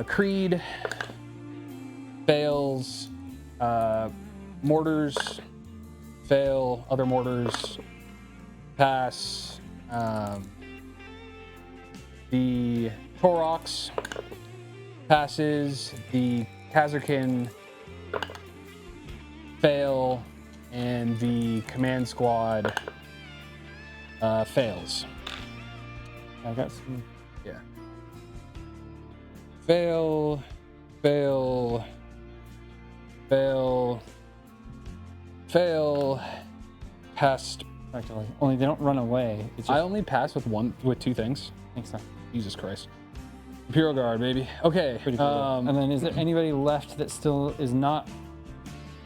Creed fails. Mortars fail. Other mortars pass. The Torox passes. The Khazargan fail, and the command squad fails. I got some. Yeah. Fail, fail, fail, fail. Passed. Effectively. Only they don't run away. It's just, I only passed with two things. I think so. Jesus Christ. Imperial Guard, baby. Okay. Pretty cool. And then is there anybody left that still is not?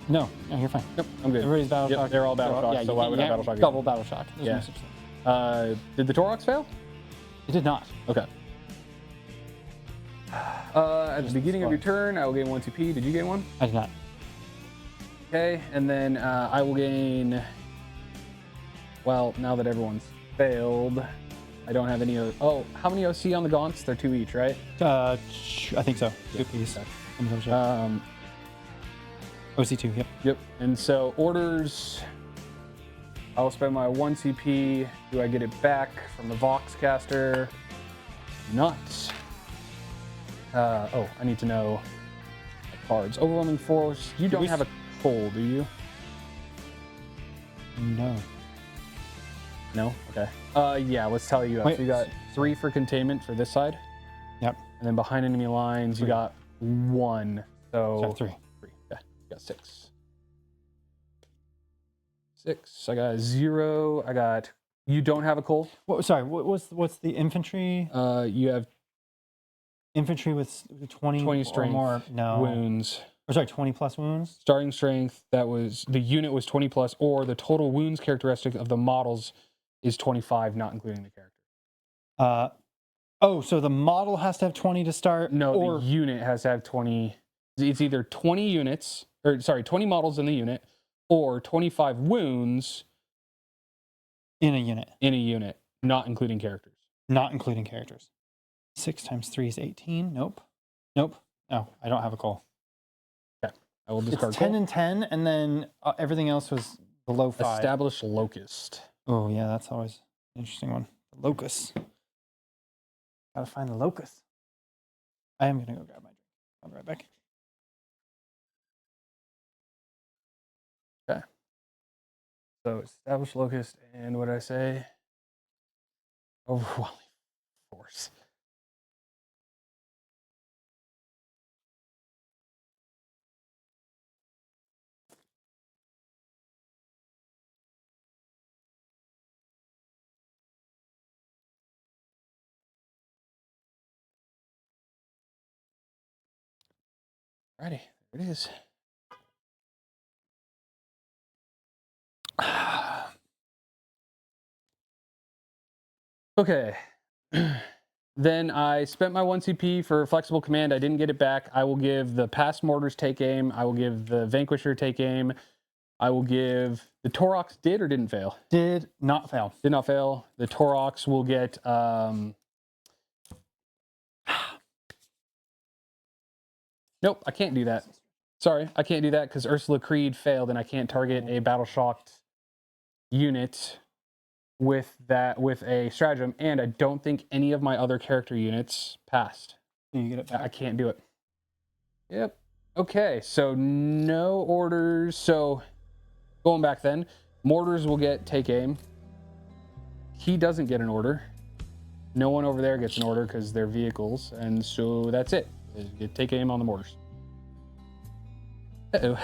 No, you're fine. Yep, I'm good. Everybody's battle shock. They're all battle shock, Yeah, so why would I battle shock? Double battle shock. There's Yeah. no such thing. Did the Torox fail? It did not. Okay. At the beginning of your turn, I will gain 1 CP. Did you gain 1? I did not. Okay, and then I will gain. Well, now that everyone's failed, I don't have any. Oh, how many OC on the gaunts? They're 2 each, right? I think so. Two piece. OC2. Yep. Yep. And so orders. I'll spend my 1 CP. Do I get it back from the Vox caster? Not. Oh, I need to know the cards. Overwhelming force. You don't have a coal, do you? No. No? Okay. Yeah, let's tell you. Wait. So you got 3 for containment for this side. Yep. And then behind enemy lines, you got 1. So Got 3. 3. Yeah, you got 6. 6. I got 0. I got. You don't have a coal. Sorry. What's the infantry? You have Infantry with 20 strength or more. No. wounds. Or sorry, 20 plus wounds. Starting strength. That was the unit was 20 plus, or the total wounds characteristic of the models is 25, not including the character. So the model has to have 20 to start. No, or the unit has to have 20. It's either 20 units, or sorry, 20 models in the unit, or 25 wounds in a unit, not including characters. Not including characters. 6 times 3 is 18. Nope. No, I don't have a coal. Okay, I will discard. It's 10 coal. and 10, and then everything else was below 5. Establish locust. Oh yeah, that's always an interesting one. The locust. Gotta find the locust. I am gonna go grab my drink. I'll be right back. Okay. So establish locust, and what did I say? Overwhelming force. Alrighty, there it is. Okay. Then I spent my 1 CP for flexible command. I didn't get it back. I will give the past mortars take aim. I will give the vanquisher take aim. I will give the Torox did or didn't fail? Did not fail. Did not fail. The Torox will get nope, I can't do that. Sorry, I can't do that because Ursula Creed failed and I can't target a battle shocked unit with a stratagem, and I don't think any of my other character units passed. You get it back. I can't do it. Yep. Okay, so no orders. So going back then, mortars will get take aim. He doesn't get an order. No one over there gets an order because they're vehicles, and so that's it. You take aim on the mortars. Uh-oh.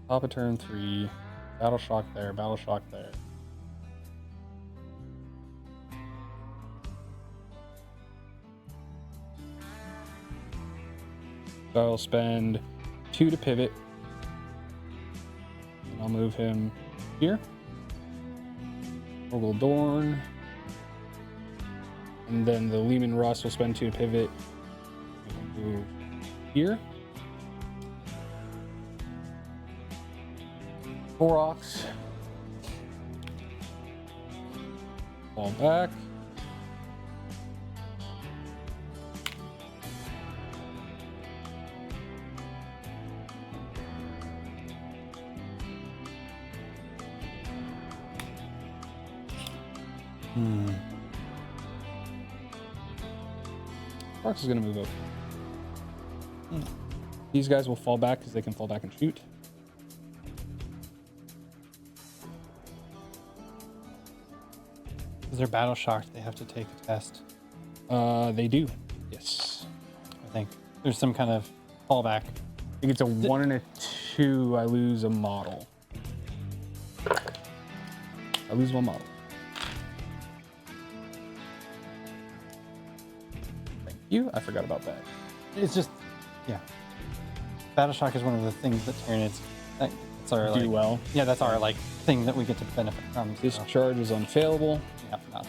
Top of turn 3. Battle shock there, battle shock there. So I'll spend 2 to pivot. And I'll move him here. Orgel Dorn. And then the Lehman Russ will spend 2 to pivot. And move here. Torox. Fall back. Sparks is gonna move over. These guys will fall back because they can fall back and shoot. Because they're battle shocked, they have to take a test. They do. Yes. I think there's some kind of fallback. I think it's a 1 and a 2. I lose a model. I lose one model. Thank you. I forgot about that. It's just, yeah. Battle shock is one of the things that Tyranids, that's our Do well. Yeah, that's our like thing that we get to benefit from. This so. charge is unfailable. Yeah, not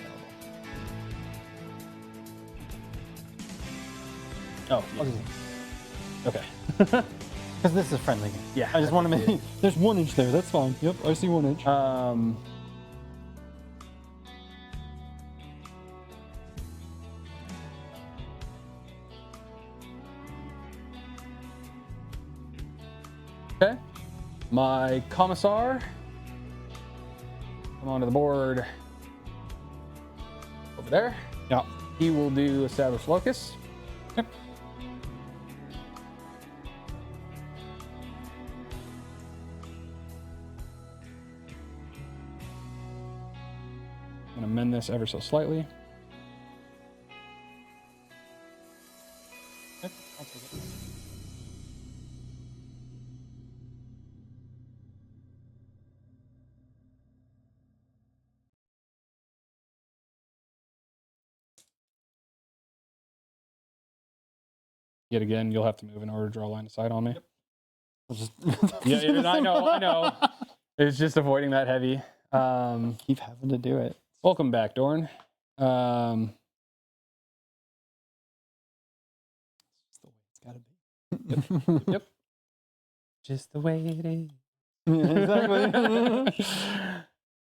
failable. Oh, okay. Because this is a friendly game. Yeah, I just want to make. There's 1 inch there. That's fine. Yep, I see 1 inch. Okay. My commissar. Come onto the board. Over there. Yeah. He will do establish locus. Okay. I'm gonna amend this ever so slightly. Okay, I'll take it. Yet again, you'll have to move in order to draw a line of sight on me. Yep. We'll just Yeah, I know. It's just avoiding that heavy. keep having to do it. Welcome back, Dorn. It's gotta be. Yep. Just the way it is. Yeah, exactly.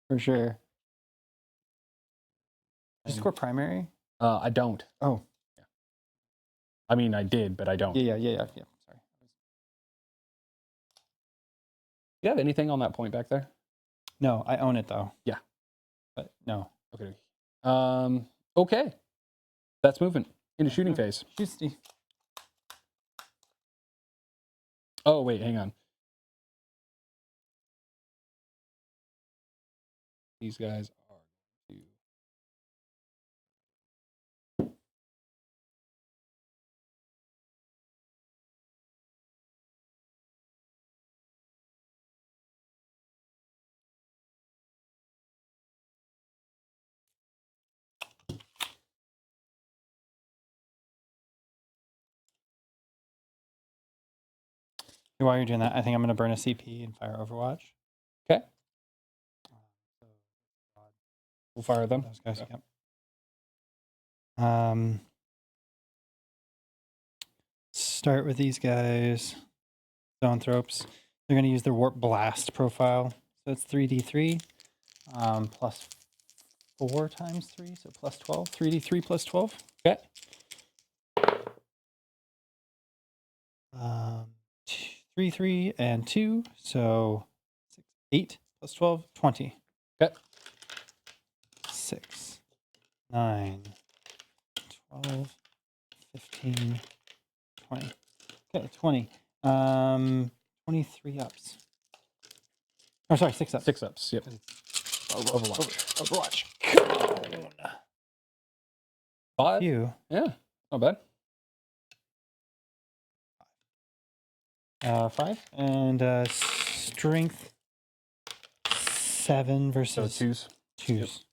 For sure. Did you score primary? I don't. Oh. I mean, I did, but I don't. Yeah. Sorry. You have anything on that point back there? No, I own it though. Yeah. But no. Okay. Okay. That's moving into shooting phase. Shoot, Steve. Oh, wait, hang on. These guys are to... While you're doing that, I think I'm going to burn a CP and fire Overwatch. Okay. We'll fire them. Those guys, Okay. yep. Start with these guys. Zoanthropes. They're going to use their Warp Blast profile. So it's 3d3 plus 4 times 3, so plus 12. 3d3 plus 12. Okay. 3, 3, and 2. So 6, 8 plus 12, 20. Okay. 6, 9, 12, 15, 20. Okay, 20. 23 ups. Oh, sorry, 6 ups. 6 ups. Yep. Overwatch. Overwatch. 5. You. Yeah. Not bad. 5 and strength 7 So versus 2s. 2s.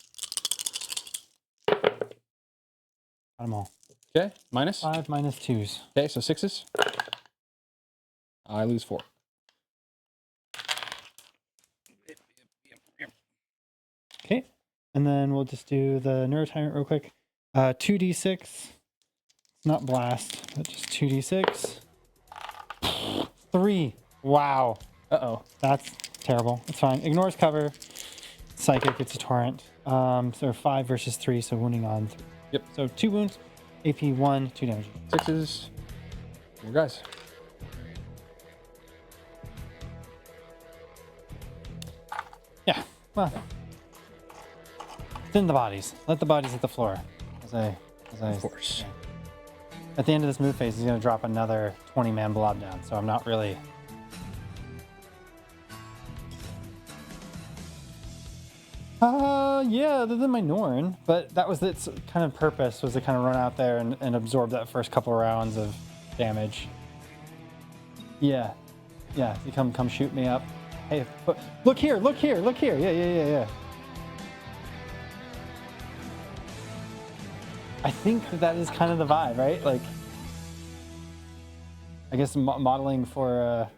Got them all. Okay. Minus. 5 minus 2s. Okay, so 6s. I lose 4. Okay, and then we'll just do the Neurotyrant real quick. 2d6. It's not blast, but just 2d6. 3. Wow. Uh-oh. That's terrible. It's fine. Ignores cover. Psychic, it's a torrent. So 5 versus 3, so wounding on 3. Yep. So 2 wounds, AP 1, 2 damage. 6s. More guys. Yeah, well. Thin the bodies. Let the bodies hit the floor. As I Of course. at the end of this move phase, he's going to drop another 20-man blob down. So I'm not really. Yeah, other than my Norn, but that was its kind of purpose, was to kind of run out there and absorb that first couple rounds of damage. Yeah, yeah, you come shoot me up. Hey, look here, look here, look here. Yeah. I think that is kind of the vibe, right? Like, I guess modeling for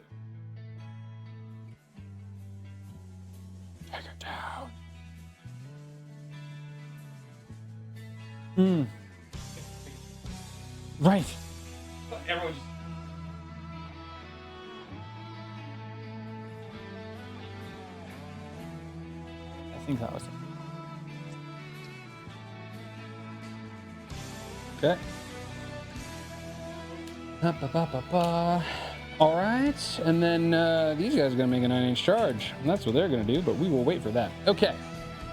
take her down. Right. Everyone just... I think that was it. Okay. All right, and then these guys are gonna make a 9-inch charge, and that's what they're gonna do. But we will wait for that. Okay.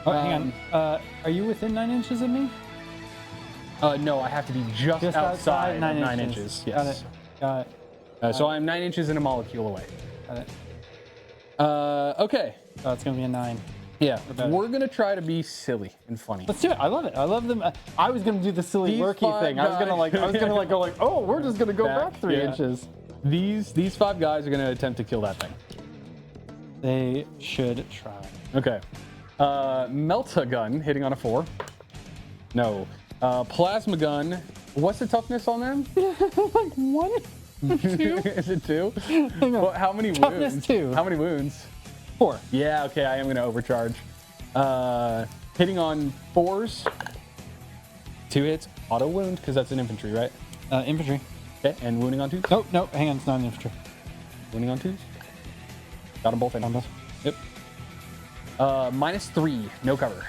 Oh, hang on. Are you within 9 inches of me? No, I have to be just outside 9 inches. Yes. Got it. So I'm 9 inches and a molecule away. Got it. Okay. So it's gonna be a 9. Yeah, Okay. we're gonna try to be silly and funny. Let's do it. I love it. I love them. I was gonna do the silly These lurky five thing. I was gonna go like, oh, we're just gonna go back 3 yeah. inches. These 5 guys are gonna attempt to kill that thing. They should try. Okay. Melta gun hitting on a 4. No. Plasma gun. What's the toughness on them? Like 1, 2. Is it 2? Hang on. Well, how many Toughness wounds? 2. How many wounds? 4. Yeah, okay, I am gonna overcharge. Hitting on 4s. 2 hits. Auto wound, because that's an infantry, right? Infantry. Okay, and wounding on 2s? Nope, hang on, it's not an infantry. Wounding on 2s? Got them both in. On both. Yep. -3, no cover.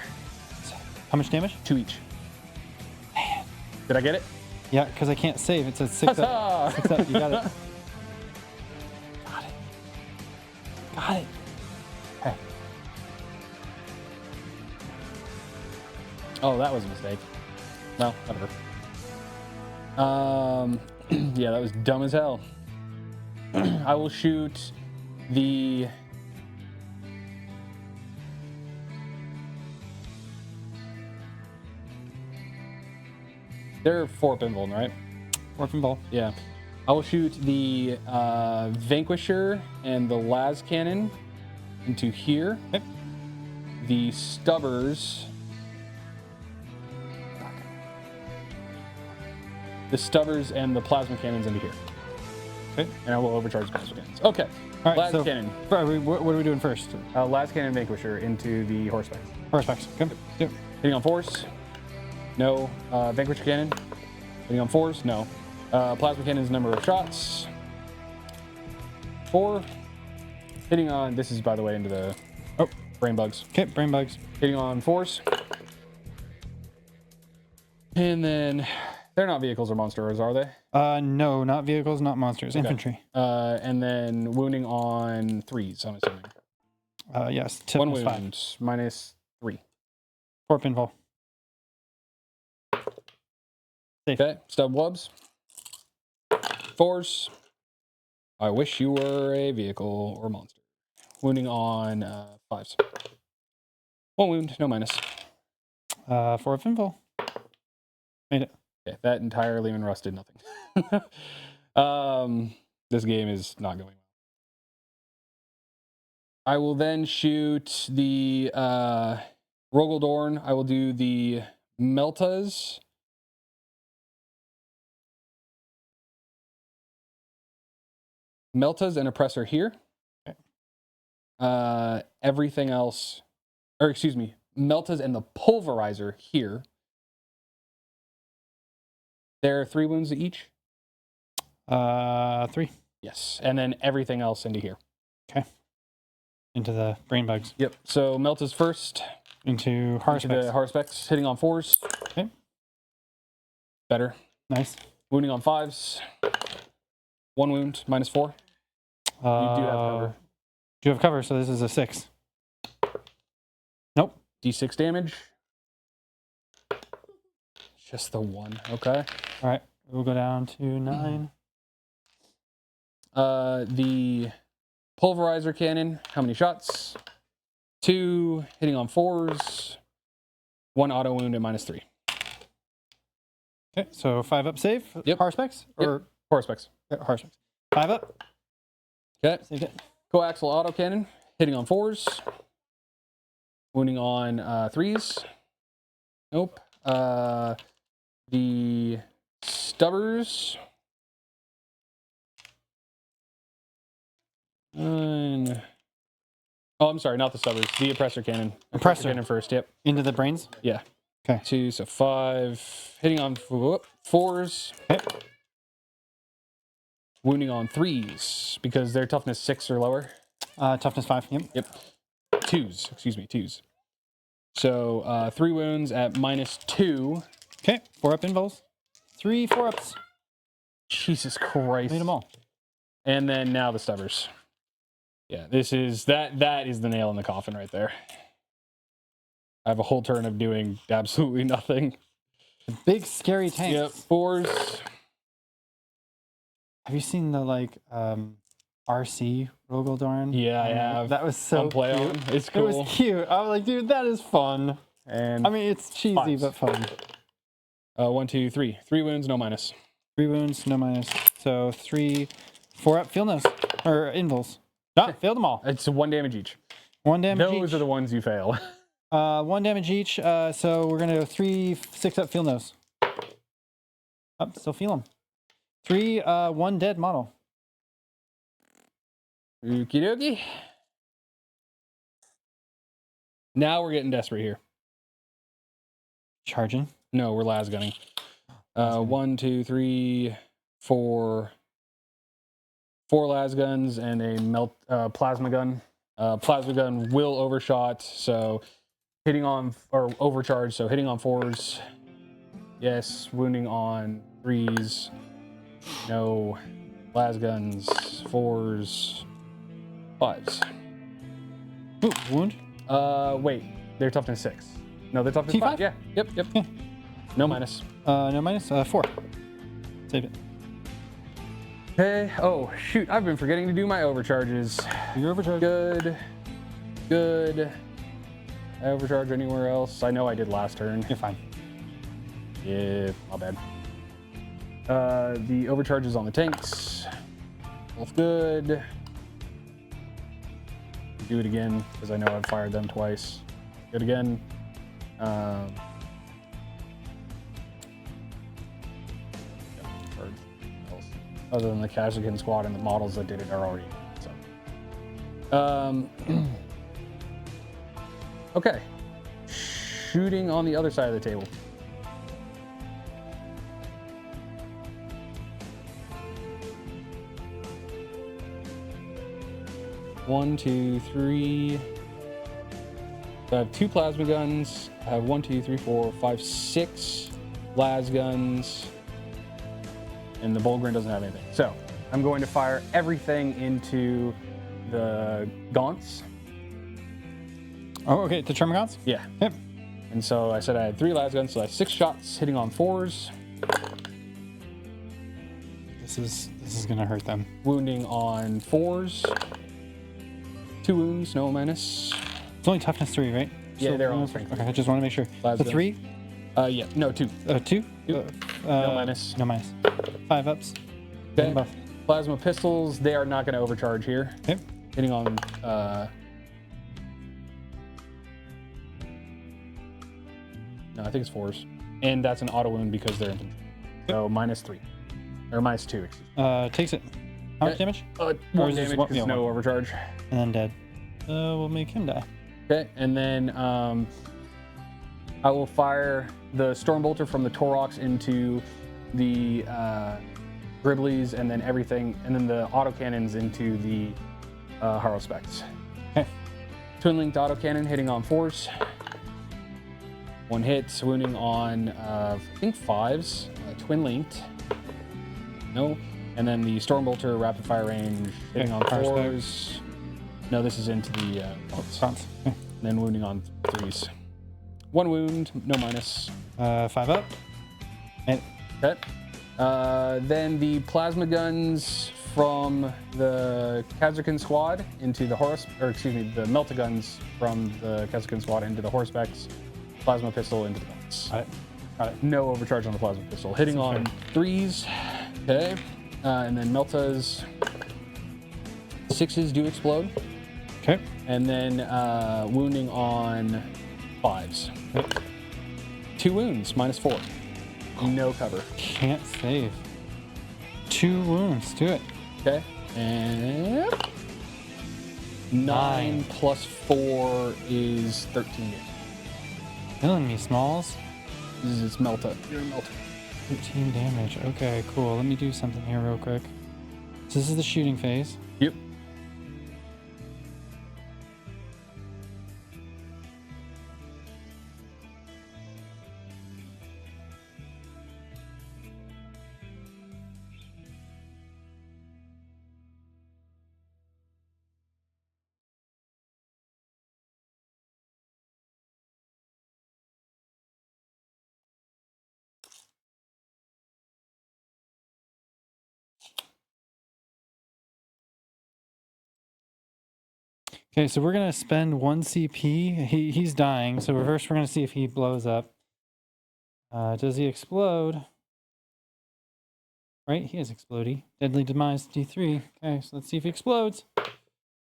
How much damage? 2 each. Man. Did I get it? Yeah, because I can't save. It's a 6 up. Huzzah! 6 up. You got it. Got it. Got it. Okay. Oh, that was a mistake. Well, whatever. Yeah, that was dumb as hell. I will shoot the... They're 4 pinball, right? Orphan ball. Yeah. I will shoot the Vanquisher and the las cannon into here. Okay. The Stubbers. The Stubbers and the plasma cannons into here. Okay. And I will overcharge the plasma cannons. Okay. All right. Las So, cannon. what are we doing first? Las cannon Vanquisher into the horseback. Horseback. Okay. Yep. Hitting on 4s. No. Vanquisher cannon. Hitting on 4s. No. Plasma cannon's number of shots. 4. Hitting on, this is by the way into the brain bugs. Okay. Brain bugs. Hitting on 4s. And then they're not vehicles or monsters, are they? No, not vehicles, not monsters. Okay. Infantry. And then wounding on 3s, I'm assuming. Yes. Tip 1 is wound, 5. -3. 4 pinfall. Safe. Okay, stub wubs. 4s. I wish you were a vehicle or monster. Wounding on 5s. 1 wound, no minus. 4 pinfall. Made it. Okay, that entire Lehman Russ did nothing. This game is not going well. I will then shoot the Rogaldorn. I will do the Meltas. Meltas and Oppressor here. Okay. Everything else, or excuse me, Meltas and the Pulverizer here. There are 3 wounds each. 3. Yes, and then everything else into here. Okay. Into the brain bugs. Yep. So Meltas first. Into Into the Harspecs. Harspecs, hitting on 4s. Okay. Better. Nice. Wounding on 5s. 1 wound, -4. You do have cover. Do you have cover? So this is a 6. Nope. D6 damage. Just the 1. Okay. All right. We'll go down to 9. The pulverizer cannon, how many shots? 2, hitting on 4s. 1 auto wound at -3. Okay, so 5 up save. Yep. Power specs? Or 4 specs. power specs. 5 up. Okay. Saved it. Coaxial auto cannon, hitting on 4s. Wounding on 3s. Nope. The stubbers. Oh, I'm sorry, not the stubbers. The oppressor cannon. Oppressor cannon first. Yep. into the brains. Yeah. Okay. 2, so 5. Hitting on 4s. Okay. Wounding on 3s because they're toughness 6 or lower. Toughness 5. Yep. Yep. 2s. Excuse me. 2s. So 3 wounds at -2. Okay. 4 up invols. 3 4-ups. Jesus Christ. Made them all. And then now the stubbers. Yeah, this is that is the nail in the coffin right there. I have a whole turn of doing absolutely nothing. The big scary tanks. Yep, 4s. Have you seen the RC Rogoldorn? Yeah, I have. That was so On play cute. on. It's It cool. was cute. I was like, dude, that is fun. And I mean, it's cheesy, 5s. but fun. 1, 2, 3. 3 wounds, no minus. 3 wounds, no minus. So 3, 4 up, field nose. Or invols. No, failed them all. It's 1 damage each. 1 damage Those each. are the ones you fail. 1 damage each. So we're going to go 3, 6 up, field nose. Up, still feel them. 3, 1 dead model. Okie dokie. Now we're getting desperate here. Charging. No, we're las gunning. 1, 2, 3, 4. 4 las guns and a plasma gun. Plasma gun will overshot, so hitting on or overcharge, so hitting on 4s. Yes, wounding on 3s. No. Las guns, 4s, 5s. Ooh, wound. Wait, they're toughness 6. No, they're toughness T5? 5. Yeah, yep. No minus. No minus. 4. Save it. Okay. Oh, shoot. I've been forgetting to do my overcharges. You're overcharged. Good. I overcharge anywhere else? I know I did last turn. You're fine. Yeah, not bad. The overcharges on the tanks. Both good. Do it again, because I know I've fired them twice. Good again. Other than the Kazakin squad and the models that did it are already. So. Okay. Shooting on the other side of the table. One, 2, 3. So I have 2 plasma guns. I have 1, 2, 3, 4, 5, 6 las guns. And the Bulgrin doesn't have anything. So I'm going to fire everything into the gaunts. Oh, okay. The Termagants? Yeah. Yep. And so I said I had 3 las guns, so I have 6 shots hitting on 4s, This is gonna hurt them. wounding on 4s. 2 wounds, no minus. It's only toughness 3, right? Yeah, they're all strength. Okay, I just want to make sure. Las The guns. 3? Yeah, no, 2. 2? No minus. No minus. 5 ups. Okay. Buff. Plasma pistols, they are not going to overcharge here. Okay. Hitting on no, I think it's 4s. And that's an auto wound because they're infantry. So -3. Or -2, excuse me. Takes it. How much Okay. damage? 1 is this damage one- because yeah, no one. overcharge. And then dead. We'll make him die. Okay, and then I will fire the Stormbolter from the Torox into the Griblies, and then everything, and then the autocannons into the Harrowspects. Okay. Twin-linked autocannon hitting on 4s. 1 hit, wounding on, I think 5s. Twin-linked. No. And then the Stormbolter rapid fire range hitting on Harrowspect. 4s. No, this is into the gaunts. Gaunts. Okay. And then wounding on 3s. 1 wound, no minus. 5 up. And Okay. Then the plasma guns from the Kazakin squad into the the Melta guns from the Kazakin squad into the Horsebecks. Plasma pistol into the guns. Got it. No overcharge on the plasma pistol. Hitting on 3s. Okay. And then Melta's 6s do explode. Okay. And then wounding on 5s. Okay. 2 wounds, -4. No cover. Can't save. 2 wounds. Do it. Okay. And 9 plus 4 is 13 damage. Killing me, Smalls. This is Melta. You're a Melta. 13 damage. Okay, cool. Let me do something here real quick. So this is the shooting phase. Yep. Okay, so we're gonna spend 1 CP. He's dying, so first we're gonna see if he blows up. Does he explode? Right, he is explodey. Deadly demise D3. Okay, so let's see if he explodes.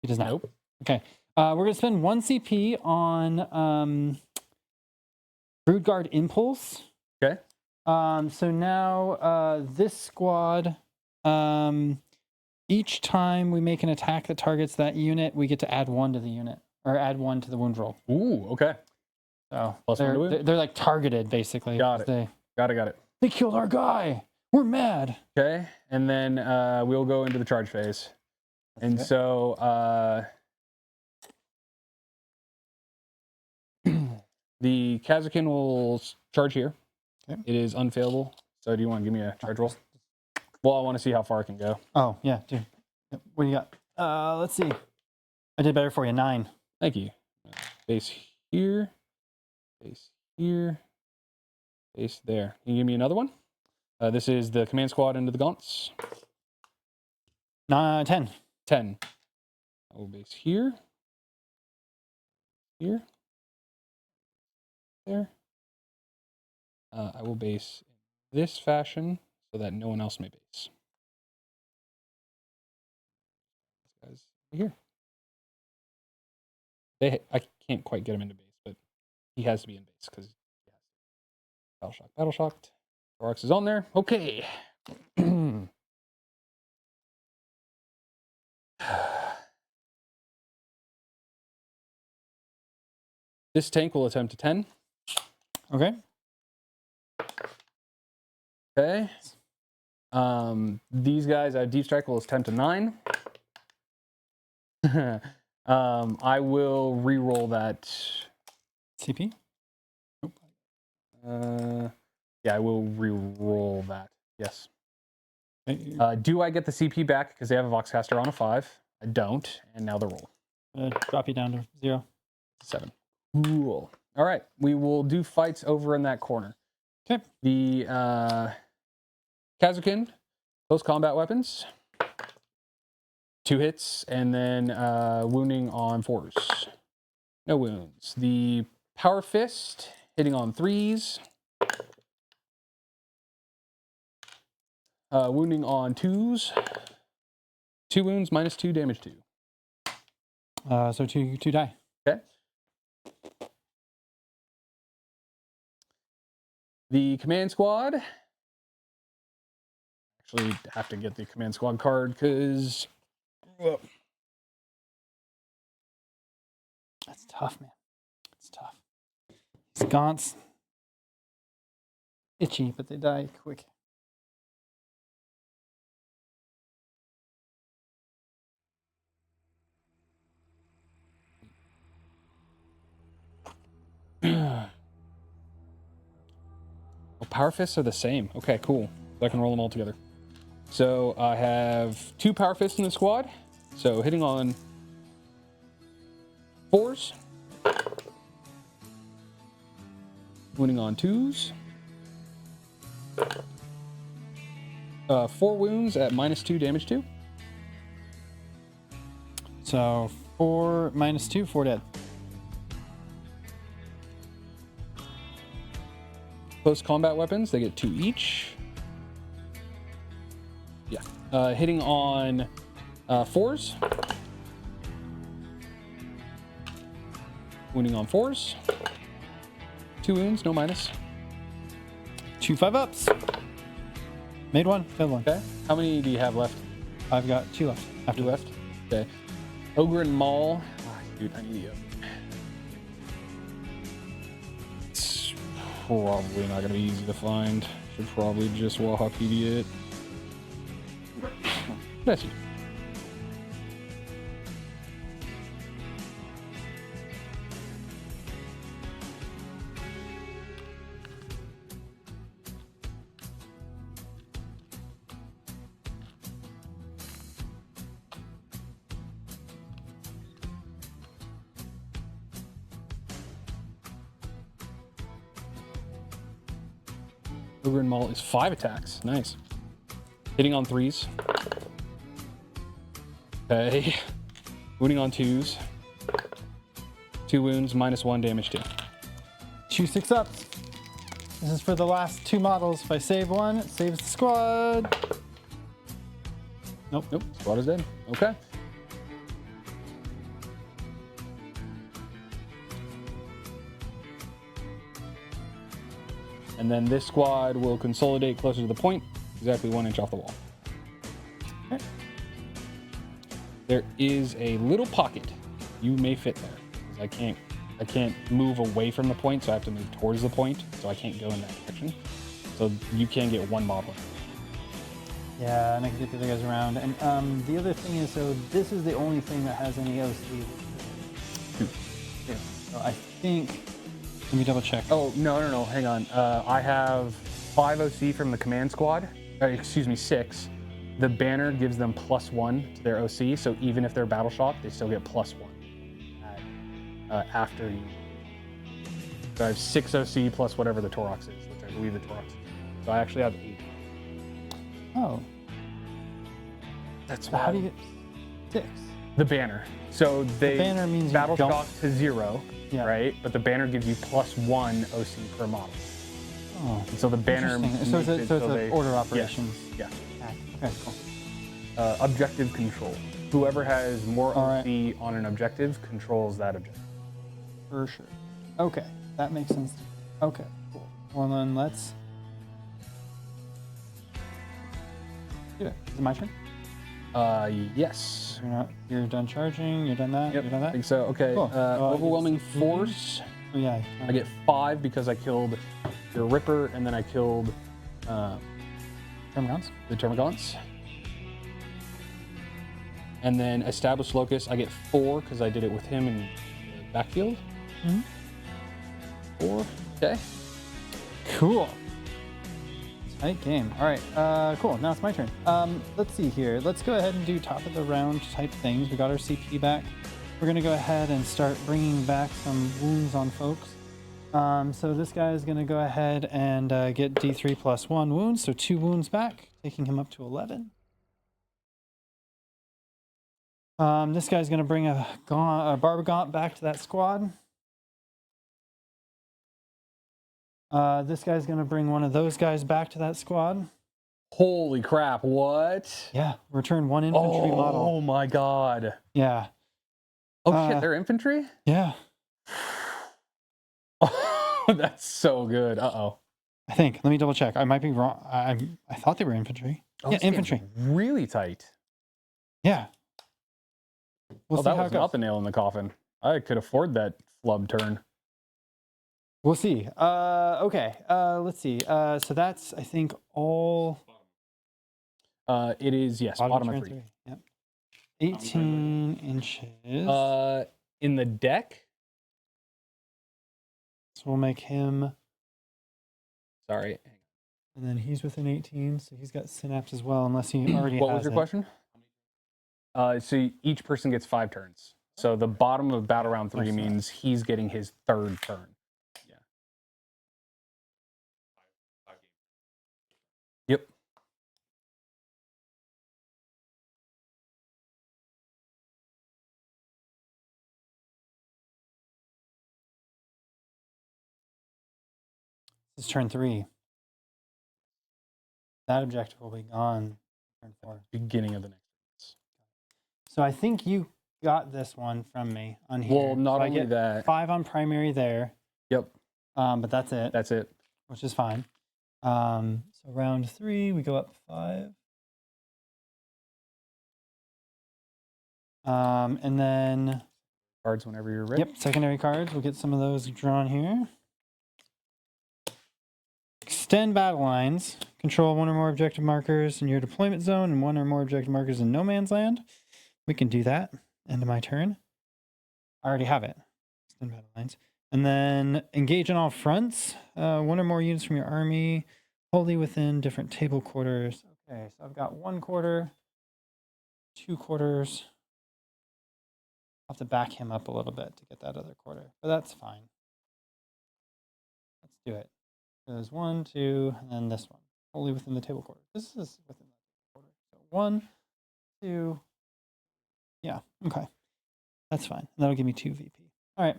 He does not. Nope. Okay, we're gonna spend 1 CP on Brood Guard Impulse. Okay. So now this squad, each time we make an attack that targets that unit, we get to add 1 to the unit, or add 1 to the wound roll. Ooh, okay. So Plus 1 to wound? they're like targeted, basically. Got it. Got it. They killed our guy. We're mad. Okay. And then we'll go into the charge phase. And so the Kazakin will charge here. Okay. It is unfailable. So do you want to give me a charge roll? Well, I want to see how far it can go. Oh, yeah, dude. Yep. What do you got? Let's see. I did better for you. 9. Thank you. Base here. Base here. Base there. Can you give me another one? This is the command squad into the gaunts. 10. 10. I will base here. Here. There. I will base in this fashion so that no one else may base. This guy's here. I can't quite get him into base, but he has to be in base because battle shocked. Thorax is on there. Okay. This tank will attempt a 10. Okay. Okay. These guys, Deep Strike will attempt a 9. I will re-roll that. CP? Yeah, I will re-roll that. Yes. Okay. Do I get the CP back because they have a Voxcaster on a 5? I don't, and now the roll. Drop you down to 0. 7. Cool. All right, we will do fights over in that corner. Okay. The Kazakin, close combat weapons. 2 hits, and then wounding on 4s. No wounds. The Power Fist, hitting on 3s. Wounding on 2s. 2 wounds, -2, damage 2. So two die. Okay. The command squad. Actually, have to get the command squad card because That's tough, man. It's tough. These gaunts, itchy, but they die quick. Power Fists are the same. Okay, cool. So I can roll them all together. So I have 2 Power Fists in the squad. So hitting on 4s. Wounding on 2s. 4 wounds at -2 damage 2. So 4 minus 2, 4 dead. Close combat weapons, they get 2 each. Yeah. Hitting on 4s. Wounding on 4s. 2 wounds, no minus. 2 5-ups. Made one, failed one. Okay. How many do you have left? I've got 2 left. After left? Okay. Ogre and Maul. Ah, dude, I need you. It's probably not going to be easy to find. Should probably just Wahakidi it. Bless you. Ogre and Maul is 5 attacks. Nice. Hitting on 3s. Okay. Wounding on 2s. 2 wounds, -1 damage 2. 2 6-ups. This is for the last 2 models. If I save one, it saves the squad. Nope. Nope. Squad is dead. Okay. And then this squad will consolidate closer to the point, exactly 1 inch off the wall. Okay. There is a little pocket. You may fit there. 'Cause I can't move away from the point, so I have to move towards the point, so I can't go in that direction. So you can get 1 model. Yeah, and I can get the other guys around. And the other thing is, so this is the only thing that has any OC. Yeah. So I think. Let me double check. Oh, no, hang on. I have 5 OC from the command squad. Excuse me, 6. The banner gives them +1 to their OC, so even if they're battle shocked, they still get +1 after you. So I have 6 OC plus whatever the Torox is, which I believe the Torox is. So I actually have 8. Oh. That's So why. how do you get 6? The banner. So they banner means you battle don't- shock to 0, Yeah. right? But the banner gives you +1 OC per model. Oh. And so the banner. Interesting. So it's makes an they- order operations. Yeah. Okay, cool. Objective control. Whoever has more All OC on an objective controls that objective. For sure. Okay, that makes sense. Okay, cool. Well then, let's do it. Is it my turn? Yes. You're done charging. You're done that. Yep, You're done I that. think so. Okay. Cool. So I get Overwhelming 16. force. Oh yeah. I get 5 because I killed your Ripper, and then I killed Termagants. the Termagants. And then established locus, I get 4 because I did it with him in the backfield. Mhm. 4. Okay. Cool. Tight game. All right. Cool. Now it's my turn. Let's see here. Let's go ahead and do top of the round type things. We got our CP back. We're gonna go ahead and start bringing back some wounds on folks. So this guy is gonna go ahead and get D3 plus 1 wounds, so 2 wounds back, taking him up to 11. This guy's gonna bring a Barbagaunt back to that squad. This guy's gonna bring one of those guys back to that squad. Holy crap! What? Yeah, return 1 infantry model. Oh my god! Yeah, Oh shit! They're infantry. yeah. Oh, that's so good. Uh-oh. I think. Let me double check. I might be wrong. I thought they were infantry. Oh, Yeah, this game's infantry. really tight. Yeah. We'll Oh, see that how was it goes. not the nail in the coffin. I could afford that flub turn. We'll see. Okay. Let's see. So that's, I think, all. It is, yes, bottom of 3. Yep. 18 inches. In the deck. So we'll make him. Sorry. And then he's within 18, so he's got synapse as well, unless he already What has was your it. question? So each person gets 5 turns. So the bottom of battle round 3 That's nice. means he's getting his 3rd turn. Yeah. Yep. This is turn 3. That objective will be gone turn 4. Beginning of the next. So I think you got this one from me on here. Well, not So I only get that. 5 on primary there. Yep. But that's it. That's it. Which is fine. So round 3, we go up 5. And then Cards whenever you're ready. yep, secondary cards. We'll get some of those drawn here. Extend battle lines. Control 1 or more objective markers in your deployment zone and 1 or more objective markers in no man's land. We can do that. End of my turn. I already have it. Extend battle lines. And then engage on all fronts. 1 or more units from your army wholly within different table quarters. Okay, so I've got 1 quarter, 2 quarters. I'll have to back him up a little bit to get that other quarter, but that's fine. Let's do it. There's 1, 2, and then this one. Wholly within the table quarter. This is within the quarter. So 1, 2. Yeah, okay. That's fine. That'll give me 2 VP. All right.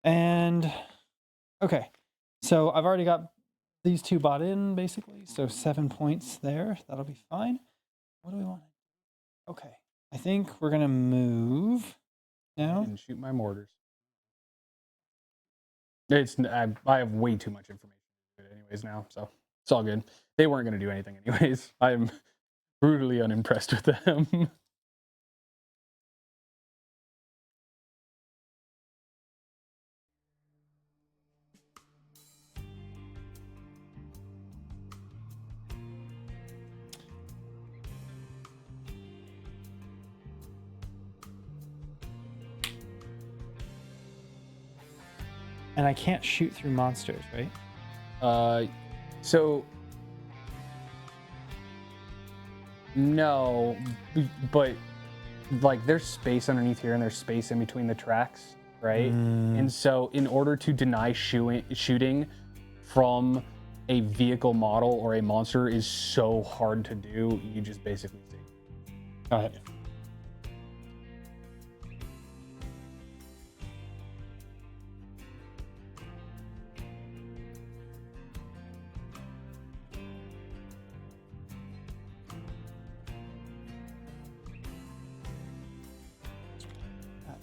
And okay. So I've already got these 2 bought in basically. So 7 points there. That'll be fine. What do we want? Okay. I think we're going to move now. And shoot my mortars. I have way too much information anyways now, so it's all good. They weren't going to do anything anyways. I'm brutally unimpressed with them. And I can't shoot through monsters, right? So no, but like there's space underneath here and there's space in between the tracks, right? And so in order to deny shooting from a vehicle model or a monster is so hard to do, you just basically see. Got it.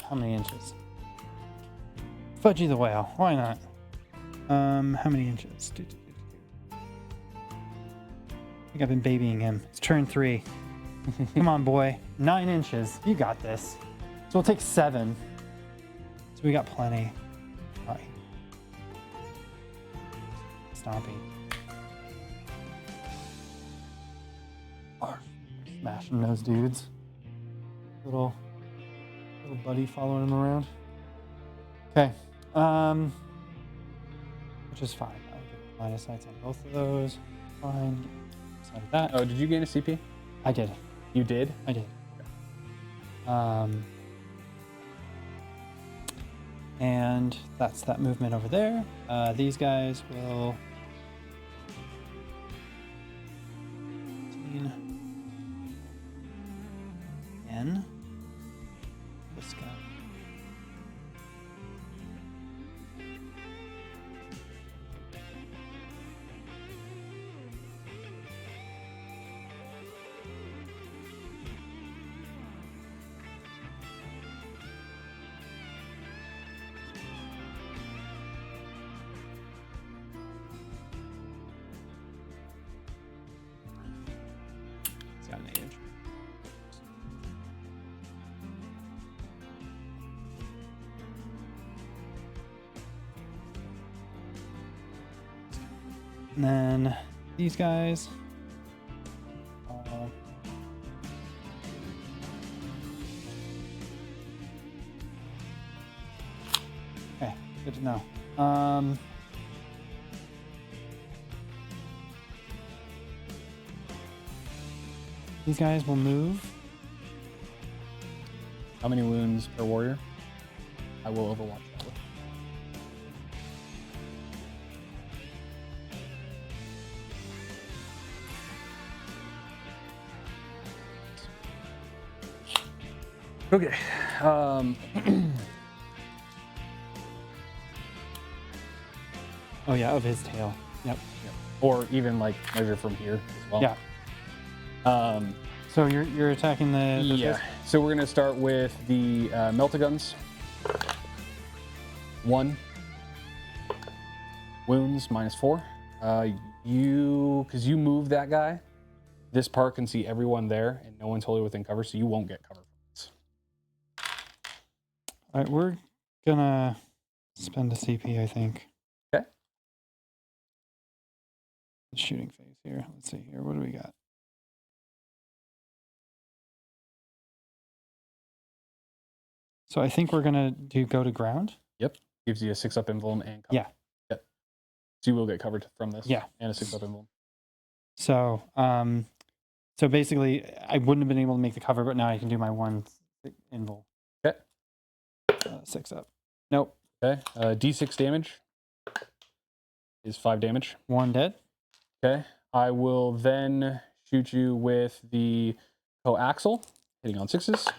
How many inches? Fudgy the whale. Why not? How many inches? I think I've been babying him. It's turn 3. Come on, boy. 9 inches. You got this. So we'll take 7. So we got plenty. All right. Stompy. Smashing those dudes. Little buddy following him around. Okay. Which is fine. I'll get line of sights on both of those. Fine. Side of that. Oh, did you gain a CP? I did. You did? I did. And that's that movement over there. These guys will... N. This guy. It's got an age. And then these guys. Okay, good to know. These guys will move. How many wounds per warrior? I will overwatch that with. Okay. Oh yeah, of his tail. Yep. Or even like measure from here as well. Yeah. So you're attacking the Yeah. So we're gonna start with the Meltaguns. 1 wounds -4. Because you move that guy, this part can see everyone there, and no one's totally within cover, so you won't get cover from this. All right, we're gonna spend a CP, I think. Okay. Shooting phase here. Let's see here. What do we got? So I think we're gonna go to ground. Yep. Gives you a 6-up emblem and cover. Yeah. Yep. So you will get covered from this. Yeah. And a 6-up emblem. So so basically I wouldn't have been able to make the cover, but now I can do my 1 invul. Okay. 6-up. Nope. Okay. D6 damage is 5 damage. 1 dead. Okay. I will then shoot you with the coaxial, hitting on 6s.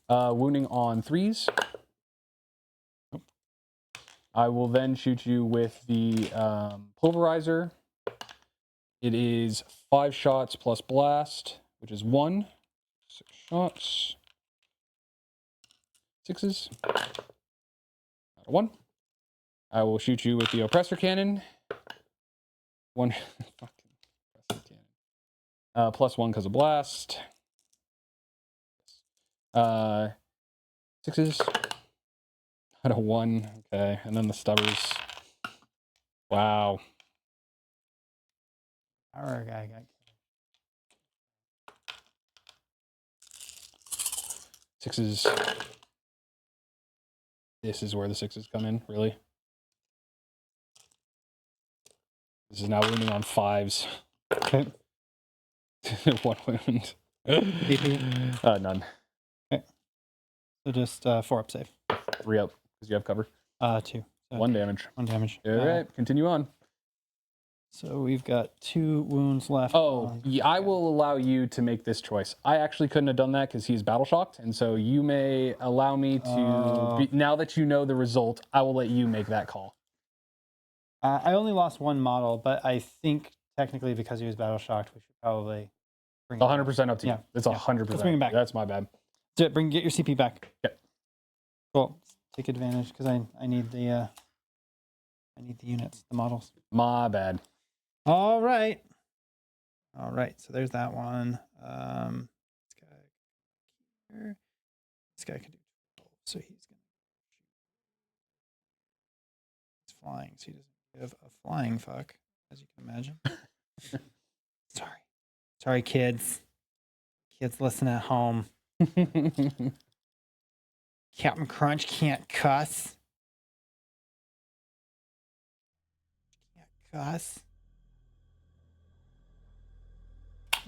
Wounding on 3s. I will then shoot you with the pulverizer. It is 5 shots plus blast, which is 1. 6 shots. 6s. Out of 1. I will shoot you with the oppressor cannon. 1 fucking oppressor cannon. +1 because of blast. 6s. Out of 1. Okay, and then the stubbers. Wow. Our guy got killed. 6s. This is where the 6s come in, really. This is now wounding on 5s. Okay. 1 wound. BP? None. Okay. So just 4-up save. 3-up, because you have cover. 2. So 1 damage. 1 damage. All right, continue on. So we've got 2 wounds left. Oh, yeah, I will allow you to make this choice. I actually couldn't have done that because he's battle shocked, and so you may allow me to. Now that you know the result, I will let you make that call. I only lost 1 model, but I think technically because he was battle shocked, we should probably bring. 100% up to you. Yeah. It's 100%. Let's bring him back. That's my bad. Get your CP back. Okay. Cool. Take advantage because I need the units, the models. My bad. All right. So there's that one. This guy here. This guy can do 12, so he's gonna shoot. He's flying, so he doesn't give a flying fuck, as you can imagine. Sorry, kids. Kids, listen at home. Captain Crunch can't cuss. Can't cuss.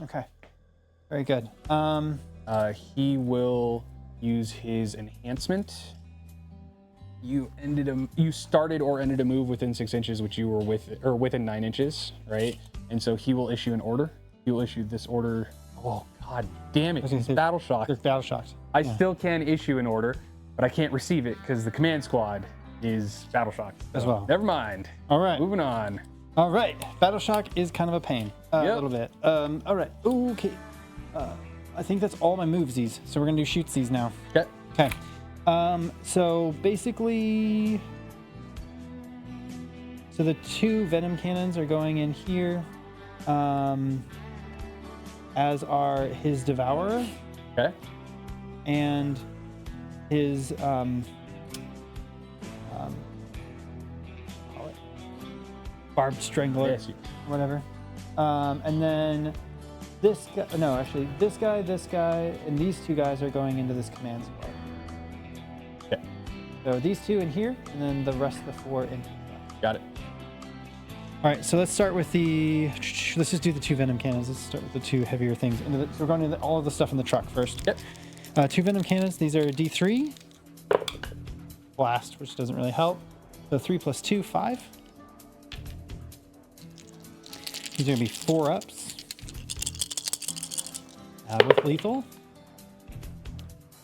Okay. Very good. He will use his enhancement. You started or ended a move within 6 inches, which you were within 9 inches, right? And so he will issue an order. He will issue this order. Oh god damn it! He's battle shocked. They're battle shocked. I still can issue an order, but I can't receive it because the command squad is battle shocked as well. Never mind. All right. Moving on. All right. Battle shock is kind of a pain. A little bit. All right. Okay. I think that's all my movesies. So we're gonna do shootsies now. Okay. Okay. So basically, so the 2 venom cannons are going in here, as are his devourer. Okay. And his call it barbed strangler, Yes. whatever. And then this guy, no, actually this guy, and these 2 guys are going into this command squad. Okay. So these 2 in here, and then the rest of the 4 in here. Got it. All right, so let's start with let's just do the 2 venom cannons. Let's start with the 2 heavier things. So we're going to all of the stuff in the truck first. Yep. 2 venom cannons. These are D3. Blast, which doesn't really help. So 3 + 2, 5. These are going to be 4-ups. With lethal.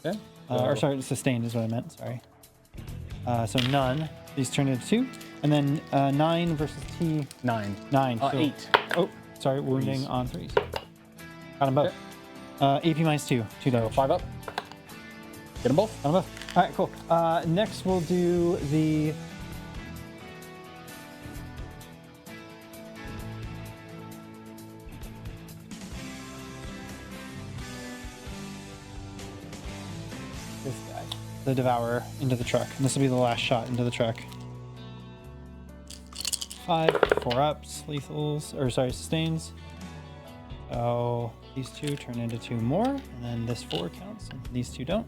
Okay. Or sorry, sustained is what I meant. Sorry. So none. These turn into 2. And then 9 versus T. 9. 9. So, 8. Oh, sorry, wounding Threes. on 3s. Got them both. AP minus 2. 2 So damage. 5 up. Get them both. Got them both. All right, cool. Next, we'll do the. This guy, the Devourer, into the truck. And this will be the last shot into the truck. 5, 4 ups, lethals, or sorry, sustains. So these 2 turn into 2 more, and then this 4 counts, and these 2 don't.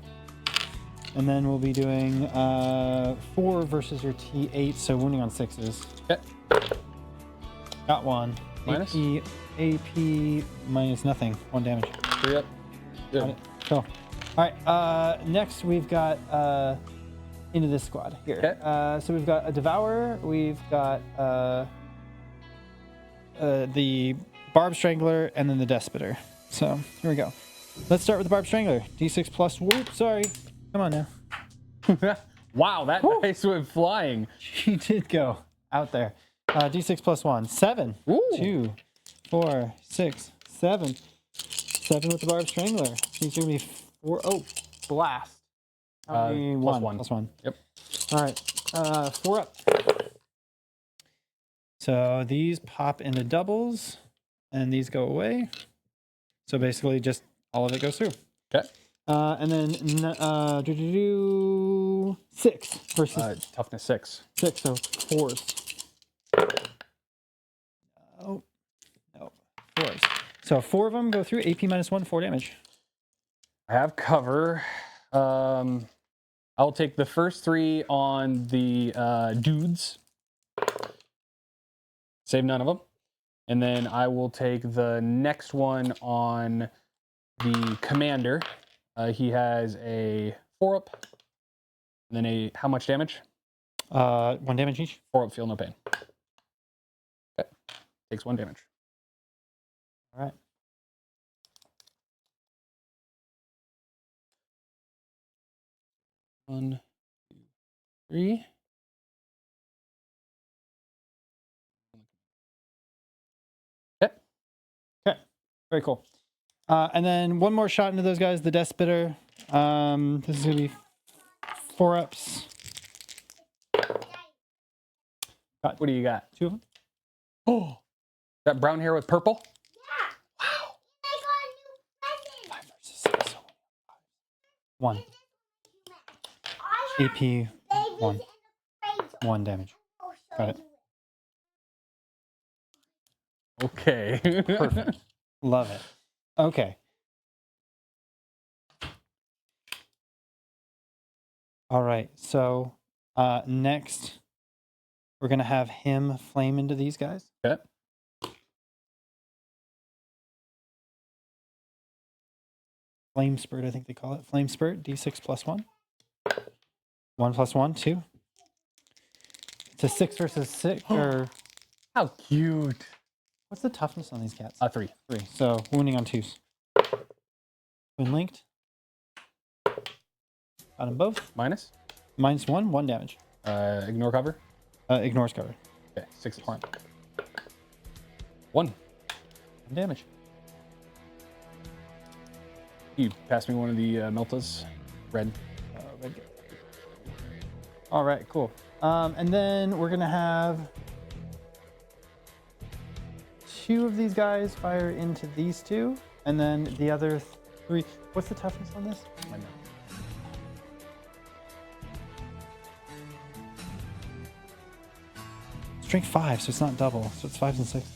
And then we'll be doing 4 versus your T8, so wounding on 6s. Okay. Got 1. Minus? AP minus nothing. 1 damage. 3 up. Got Good. it. Cool. All right. Next, we've got into this squad here. Okay. So we've got a Devourer. We've got the Barb Strangler, and then the Despoter. So here we go. Let's start with the Barb Strangler. D6 plus. Whoop. Sorry. Come on now. Wow, that dice went flying. She did go out there. D6 plus 1. 7. Ooh. 2, 4, 6, 7. 7 with the Barb Strangler. She's going to be 4. Oh, blast. Plus 1. Plus 1. Yep. All right. 4 up. So these pop into doubles, and these go away. So basically, just all of it goes through. Okay. And then 6 versus Toughness 6. 6, so 4s. Oh, no, 4s. So 4 of them go through. AP minus 1, 4 damage. I have cover. I'll take the first 3 on the dudes. Save none of them. And then I will take the next one on the commander. He has a 4 up. And then how much damage? 1 damage each. 4 up, feel no pain. Okay. Takes 1 damage. All right. One, 2, 3. Okay. Okay. Very cool. And then one more shot into those guys, the Despoter. This is going to be 4 ups. What do you got? 2 of them. Oh, that brown hair with purple? Yeah. Wow. I got a new present. 5 versus 6. So 1. I have AP babies 1. in the cradle. 1 damage. I'll show Got it. you. Okay. Perfect. Love it. Okay. All right. So next, we're going to have him flame into these guys. Okay. Flame spurt, I think they call it. Flame spurt, D6 plus 1. 1 plus 1, 2. It's a 6 versus 6. Or How cute. what's the toughness on these cats? 3. 3. So wounding on 2s. When linked. Got them both. Minus. Minus 1, 1 damage. Ignore cover. Ignores cover. Okay. 6 is fine. 1. 1 damage. You pass me one of the Meltas. Red. Red guy. All right, cool. And then we're going to have 2 of these guys fire into these 2. And then the other 3. What's the toughness on this? I know. Strength 5, so it's not double. So it's 5s and 6.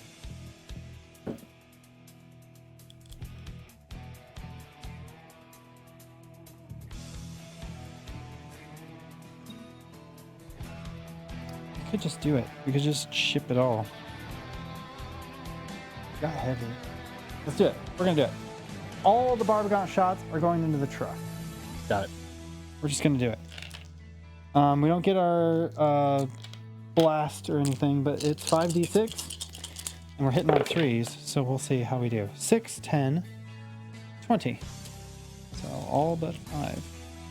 We could just do it. We could just ship it all. Got heavy. Let's do it. We're gonna do it. All the Barbagant shots are going into the truck. Got it. We're just gonna do it. We don't get our blast or anything, but it's 5d6, and we're hitting on 3s, so we'll see how we do. 6, 10, 20. So all but 5.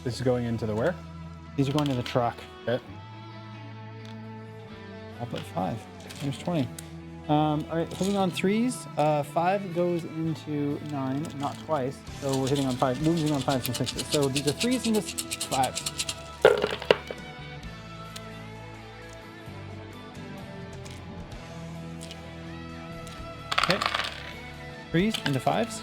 This is going into the where? These are going to the truck. Okay. I'll put 5. There's 20. All right, hitting on 3s. 5 goes into 9, not twice. So we're hitting on 5, moving on 5s and 6s. So the 3s into 5s. Okay. 3s into 5s.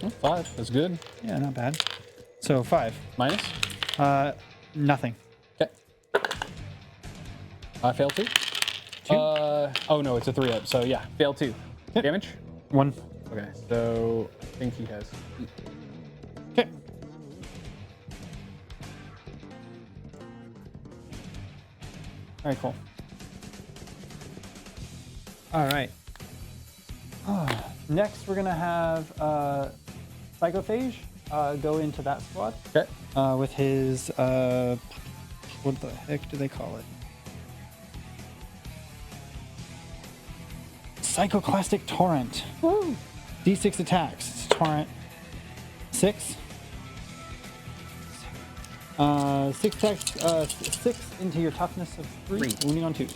Oh, 5. That's good. Yeah, not bad. So 5. Minus. Nothing. Okay. I failed 2. 2. Oh no, it's a 3 up. So yeah, fail 2. Yep. Damage. 1. Okay, so I think he has. Okay. Very cool. All right. Next, we're gonna have Psychophage go into that squad Okay. with his what the heck do they call it? Psychoclastic Torrent. Woo. D6 attacks. It's Torrent. 6. 6 attacks. 6 into your toughness of 3. Wounding on 2s.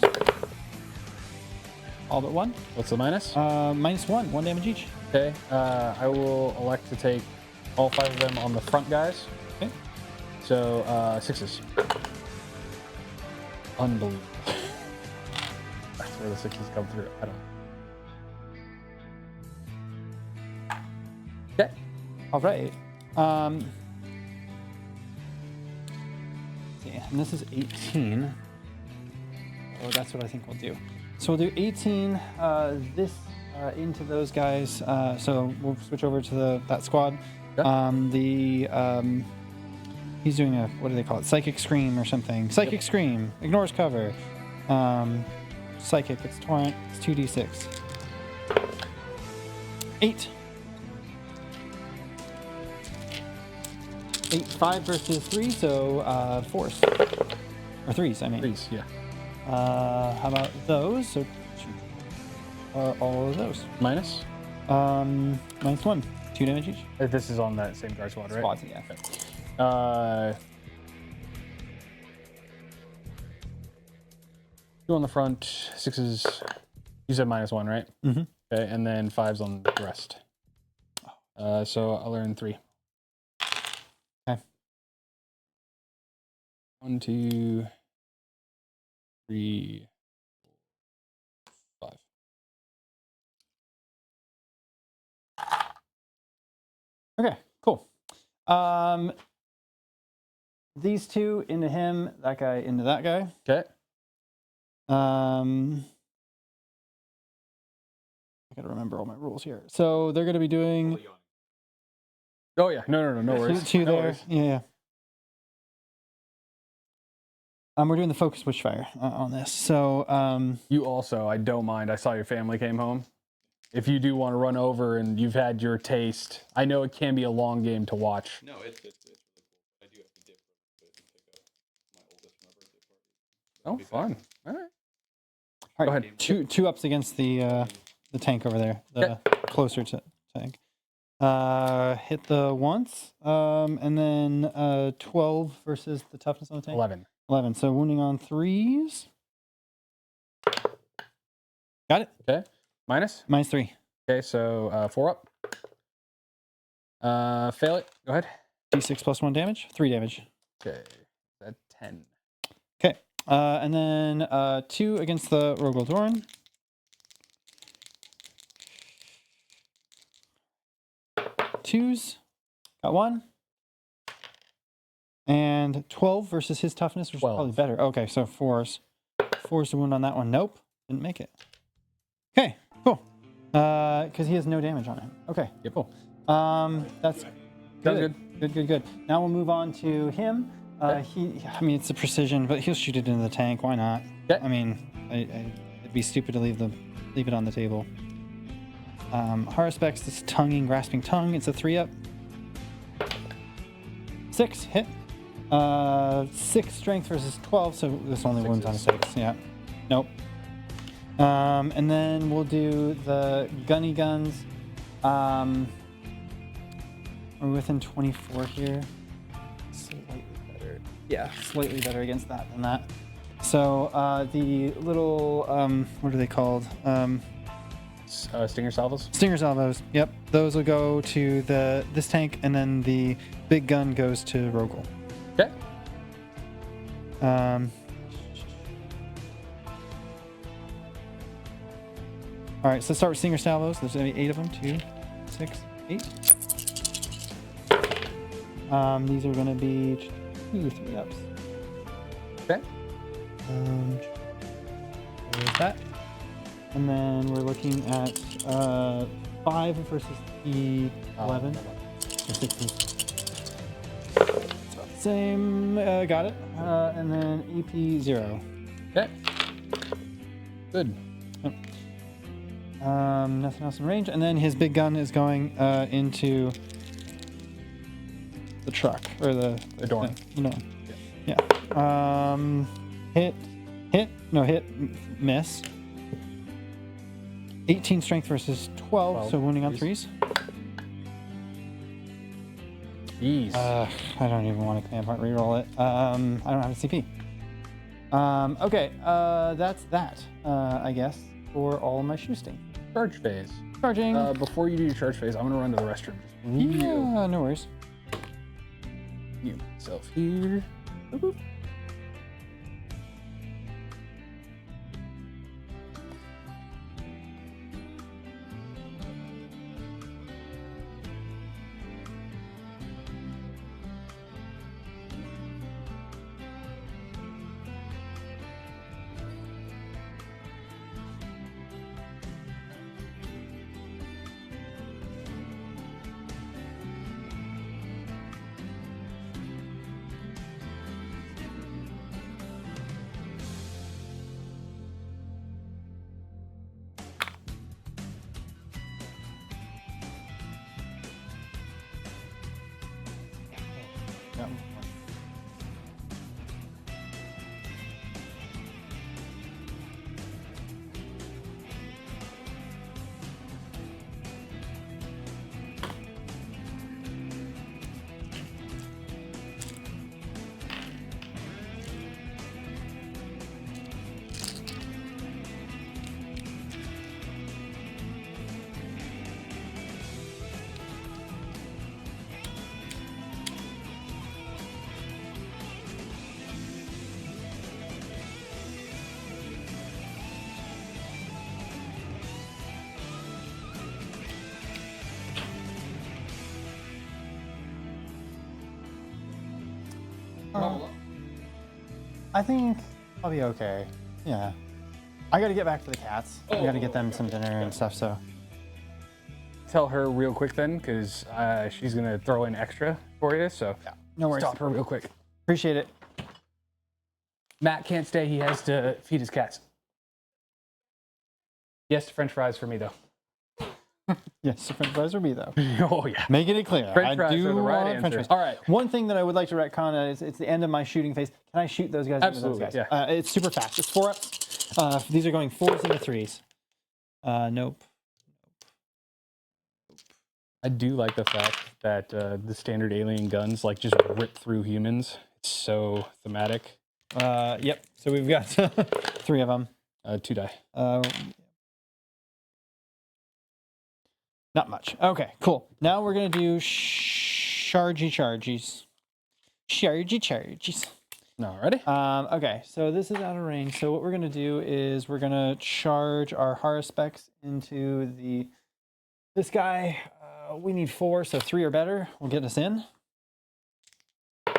All but 1. What's the minus? Minus 1. 1 damage each. Okay. I will elect to take all 5 of them on the front guys. Okay. So 6s. Unbelievable. That's where the 6s come through. I don't. Okay. All right. Yeah, and this is 18. Oh, that's what I think we'll do. So we'll do 18. This into those guys. So we'll switch over to that squad. Yeah. He's doing a, what do they call it? Psychic Scream or something. Psychic Scream. Ignores cover. Psychic. It's Torrent. It's 2d6. 8. 8, 5 versus 3, so 4s. Or 3s, I mean. 3s, yeah. How about those? So all of those. Minus? Minus 1. 2 damage each. This is on that same guard squad, right? Squads, yeah. Okay. 2 on the front, 6s. You said minus 1, right? Mm-hmm. Okay, and then 5s on the rest. So I'll earn 3. Okay. 1, 2, 3, 4, 5. Okay, cool. These 2 into him, that guy into that guy. Okay. I gotta remember all my rules here. So they're gonna be doing Oh yeah, no worries. 2 No there. worries. Yeah. We're doing the focus bushfire on this. So You also, I don't mind. I saw your family came home. If you do want to run over and you've had your taste, I know it can be a long game to watch. No, it's really cool. I do have to dip real quick and pick up my oldest from my birthday party. Oh, fun. All right. all Go right, ahead. two ups against the tank over there, the closer to tank. Hit the once, and then 12 versus the toughness on the tank. 11. 11. So wounding on 3s. Got it. Okay. Minus? Minus 3. Okay, so 4 up. Fail it. Go ahead. D6 plus 1 damage. 3 damage. Okay. That's 10. Okay. And then 2 against the Rogue Dorn. Twos. Got 1. And 12 versus his toughness, which is 12. probably better. Okay, so 4s. 4s to wound on that one. Nope. Didn't make it. Okay, cool. Because he has no damage on him. Okay. Yep. Cool. That's Sounds good. Good. Now we'll move on to him. I mean, it's a precision, but he'll shoot it into the tank. Why not? Okay. I mean, it'd be stupid to leave it on the table. Haruspex, this tonguing, grasping tongue. It's a 3-up. 6 hit. 6 strength versus 12, so this only wounds on a 6. Yeah. Nope. And then we'll do the gunny guns. We're within 24 here. Slightly better. Yeah, slightly better against that than that. So the little, what are they called? Stinger salvos. Stinger salvos. Yep, those will go to this tank, and then the big gun goes to Rogel. Okay. All right, so let's start with Stinger salvos. There's gonna be 8 of them. 2, 6, 8. These are gonna be 2 3-ups. Okay. There's that. And then we're looking at 5 versus the 11. Or 16. It's about the same. Got it. And then EP 0. Okay. Good. Nothing else in range. And then his big gun is going into the truck or the door. No. Yeah. Hit, miss. 18 strength versus 12, so wounding on 3s. Jeez. I don't even want to clam part reroll it. I don't have a CP. Okay, that's that, I guess, for all my shooting. Charge phase. Charging. Before you do your charge phase, I'm gonna run to the restroom. Yeah, no worries. Mute myself here. Boop, boop. Yeah. I think I'll be okay. Yeah. I gotta get back to the cats. I gotta get them some dinner and stuff, so. Tell her real quick then, because she's gonna throw in extra for you. So Yeah, no worries. stop her real quick. Appreciate it. Matt can't stay. He has to feed his cats. Yes, French fries for me though. Yes, French fries for me though. Oh yeah. Making it clear. French I fries do are the right want French answer. fries. All right. One thing that I would like to retcon is it's the end of my shooting phase. Can I shoot those guys Absolutely, into those guys? yeah. It's super fast. It's 4-ups. These are going 4s into 3s. Nope. I do like the fact that the standard alien guns like just rip through humans. It's so thematic. Yep. So we've got 3 of them. 2 die. Not much. Okay, cool. Now we're gonna do chargies. Alrighty. Okay, so this is out of range. So what we're gonna do is we're gonna charge our Haruspecs into this guy. We need 4, so 3 or better will get us in. How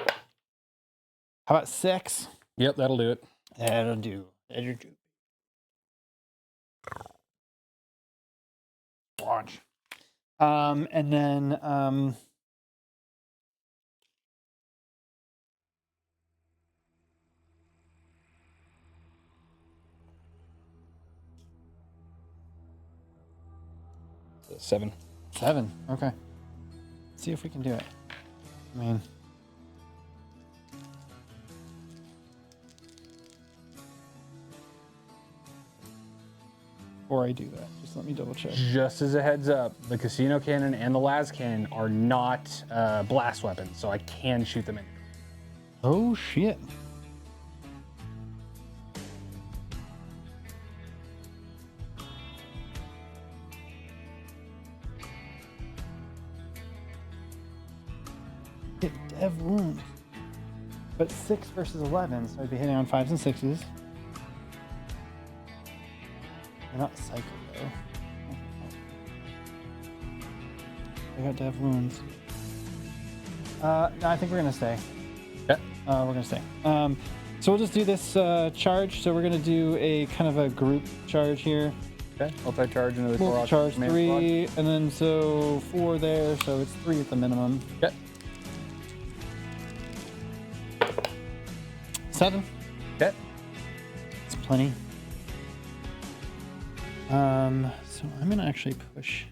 about 6? Yep, that'll do it. That'll do. Launch. And then 7. 7. Okay. Let's see if we can do it. I mean, before I do that. Just let me double check. Just as a heads up, the casino cannon and the las cannon are not blast weapons, so I can shoot them in. Oh shit. Hit dev wounds. But 6 versus 11, so I'd be hitting on 5s and 6s. They're not psycho though. I got dev wounds. No, I think we're gonna stay. Okay. We're gonna stay. So we'll just do this charge. So we're gonna do a kind of a group charge here. Okay. Multi-charge into the We'll Torok charge command 3, and then so 4 there, so it's 3 at the minimum. squad. Okay. 7. Okay. It's plenty. So I'm gonna actually push.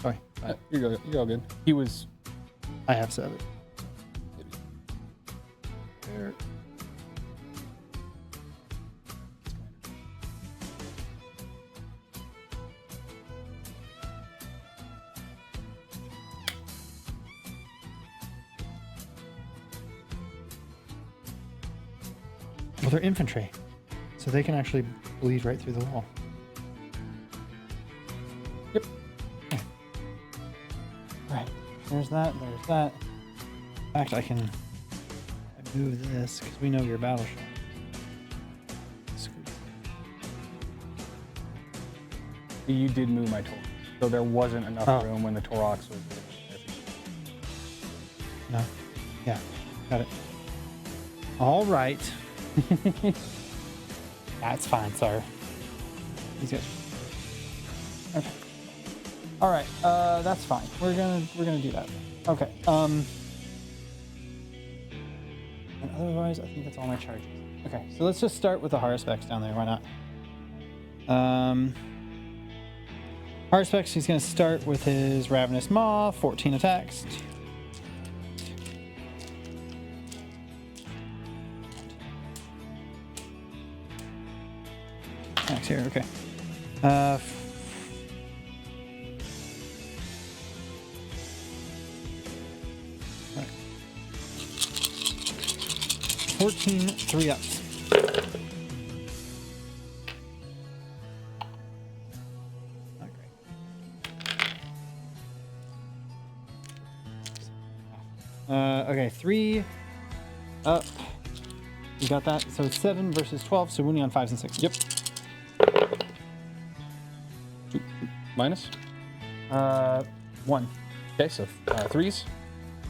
Sorry, You're all good. He was I have 7. there. Well, they're infantry, so they can actually bleed right through the wall. Yep. Okay. Right. There's that. There's that. In fact, I can move this because we know your battle shot. Scoot. You did move my Torok, so there wasn't enough Oh. room when the Toroks was there. No. Yeah. Got it. All right. That's fine, sir. He's good. Okay. All right. That's fine. We're gonna do that. Okay. And otherwise, I think that's all my charges. Okay. So let's just start with the Harspecs down there. Why not? Harspecs. He's gonna start with his Ravenous Maw. 14 attacks. Attacks here. Okay. Right. 14 3-ups. Not great. Okay, 3 up. You got that? So 7 versus 12, so wounding on 5s and 6s. Yep. Minus. 1. Okay, so 3s.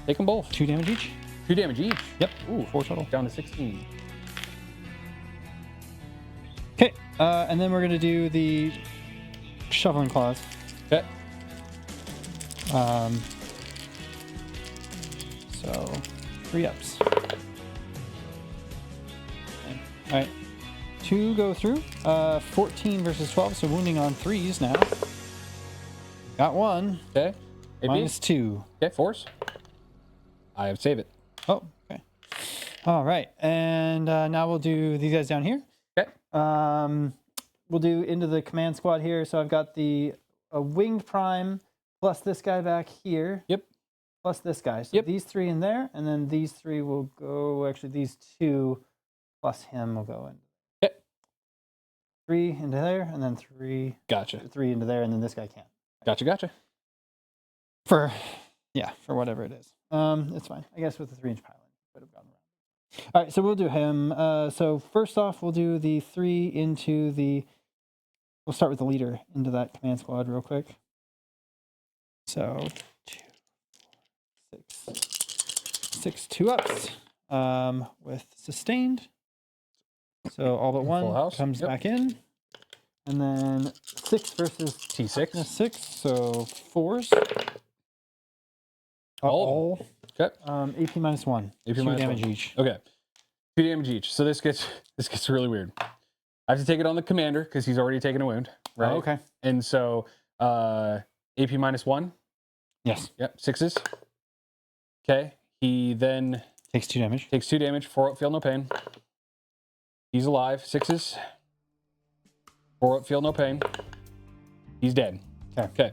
Take them both. 2 damage each. 2 damage each. Yep. Ooh, 4 total. down to 16. Okay, and then we're gonna do the shoveling claws. Okay. So 3 ups. All right, 2 go through. 14 versus 12, so wounding on 3s now. Got 1. Okay. AP. Minus 2. Okay, force. I have save it. Oh, okay. All right, and now we'll do these guys down here. Okay. We'll do into the command squad here. So I've got the winged prime plus this guy back here. Yep. Plus this guy. So Yep. these 3 in there, and then these 3 will go. Actually, these 2 plus him will go in. Okay. 3 into there, and then 3 Gotcha. into there, and then this guy can't. Gotcha. For whatever it is. It's fine. I guess with the 3-inch pylon, would have gone around. All right, so we'll do him. So first off, we'll do the 3 into the. We'll start with the leader into that command squad real quick. So 2, 4, 6, 2 ups with sustained. So all but Full one house. comes Yep. back in, and then 6 versus T6. 6, so 4s. Oh. Okay. AP minus 1. AP 2 minus damage 1. each. Okay. 2 damage each. So this gets really weird. I have to take it on the commander because he's already taken a wound, right? Oh, okay. And so AP minus 1. Yes. Yep, 6s. Okay. He then Takes 2 damage. takes 2 damage. 4 up, feel no pain. He's alive. 6s. 4 up, feel no pain. He's dead. Okay.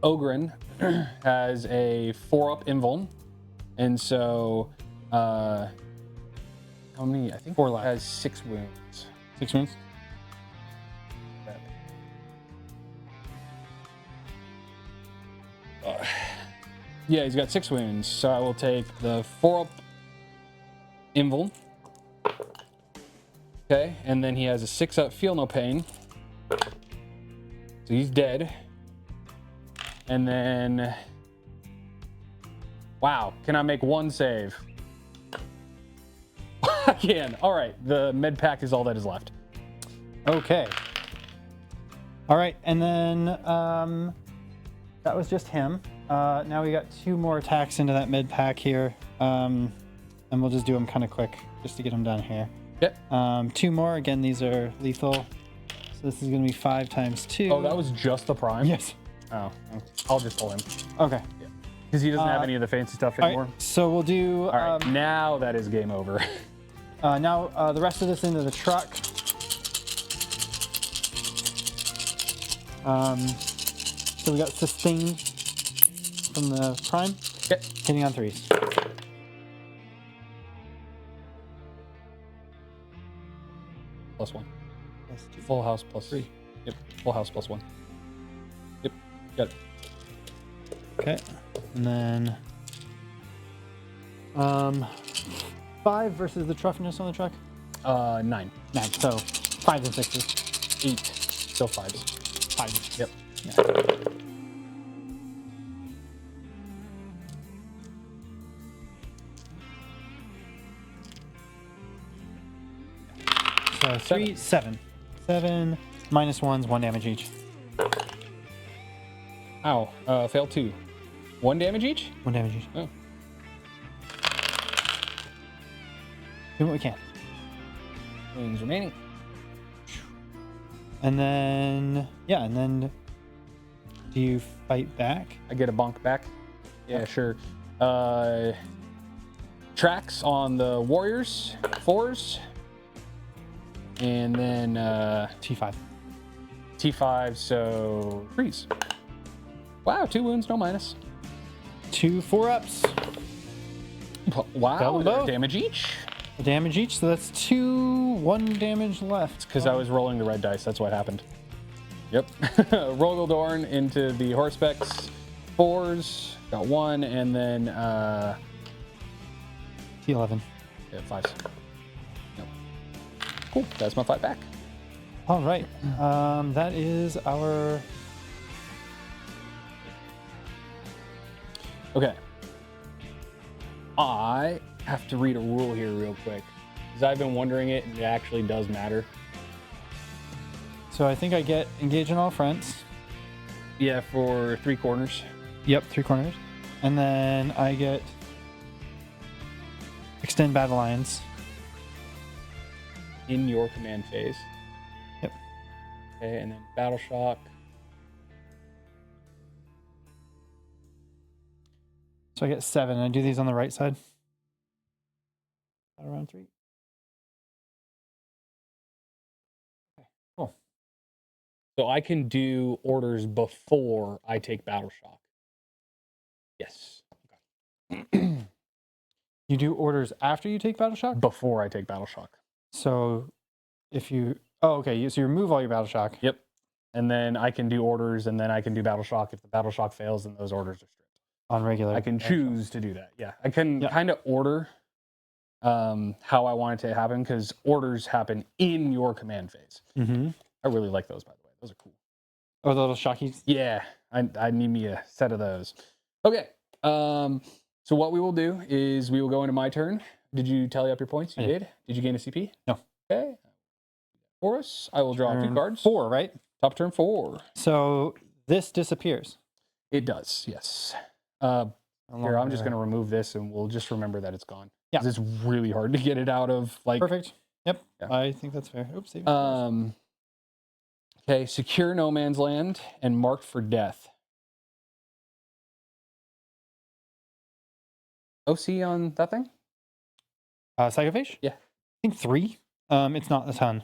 Ogren has a 4 up invuln, and so how many? I think 4 left. has 6 wounds. 6 wounds. Yeah, he's got 6 wounds, so I will take the 4 up invuln. Okay, and then he has a 6 up feel no pain. So he's dead. And then, wow, can I make 1 save? I can. All right, the med pack is all that is left. Okay. All right, and then that was just him. Now we got 2 more attacks into that med pack here, and we'll just do them kind of quick just to get them done here. Yep. 2 more. Again, these are lethal. So this is going to be 5 times 2. Oh, that was just the prime? Yes. Oh, I'll just pull him. Okay. Because he doesn't have any of the fancy stuff All anymore. right, so we'll do. All right, now that is game over. Now the rest of this into the truck. So we got sustained from the prime. Yep. Hitting on 3s. +1. Full house +3. Yep. Full house +1. Yep. Got it. Okay. And then 5 versus the toughness on the truck. 9. 9. So 5s and 6s. 8. Still 5s. 5s. Yep. Yeah. So 3, 7. 7 -1s, 1 damage each. Ow. Fail 2. 1 damage each? 1 damage each. Oh. Do what we can. Wounds remaining. And then, yeah, and then do you fight back? I get a bonk back. Yeah, sure. Tracks on the warriors, 4s. And then T5. T5, so 3s. Wow, 2 wounds, no minus. 2 4-ups. Wow, Double they're both. damage each. A damage each, so that's 2, 1 damage left. Because I was rolling the red dice, that's what happened. Yep. Rogaldorn into the Horsepecks, 4s, got 1, and then T11. yeah, 5s. Yep. Cool, that's my fight back. All right. That is our. Okay. I have to read a rule here real quick, because I've been wondering it, and it actually does matter. So I think I get engage on all fronts. Yeah, for 3 corners. Yep, 3 corners. And then I get extend battle lines. In your command phase. Yep. Okay, and then battle shock. So I get 7. I do these on the right side. Around 3. Okay, cool. So I can do orders before I take battle shock. Yes. You do orders after you take battle shock? Before I take battle shock. So if you. Oh, okay. So you remove all your battle shock. Yep. And then I can do orders, and then I can do battle shock. If the battle shock fails, then those orders are stripped. On regular. I can choose to do that. Yeah. I can Yeah. kind of order how I want it to happen, because orders happen in your command phase. Mm-hmm. I really like those, by the way. Those are cool. Oh, the little shockies? Yeah, I need me a set of those. Okay. So what we will do is we will go into my turn. Did you tally up your points? You I did. Did you gain a CP? No. Okay. For us, I will draw 2 Turn cards. 4, right? Top turn 4. So this disappears. It does. Yes. Here, I'm just going to remove this, and we'll just remember that it's gone. Yeah. 'Cause it's really hard to get it out of. Like. Perfect. Yep. Yeah. I think that's fair. Oops. Save it. Okay. Secure no man's land and marked for death. OC on that thing? Psychophage? Yeah. I think 3. It's not a ton.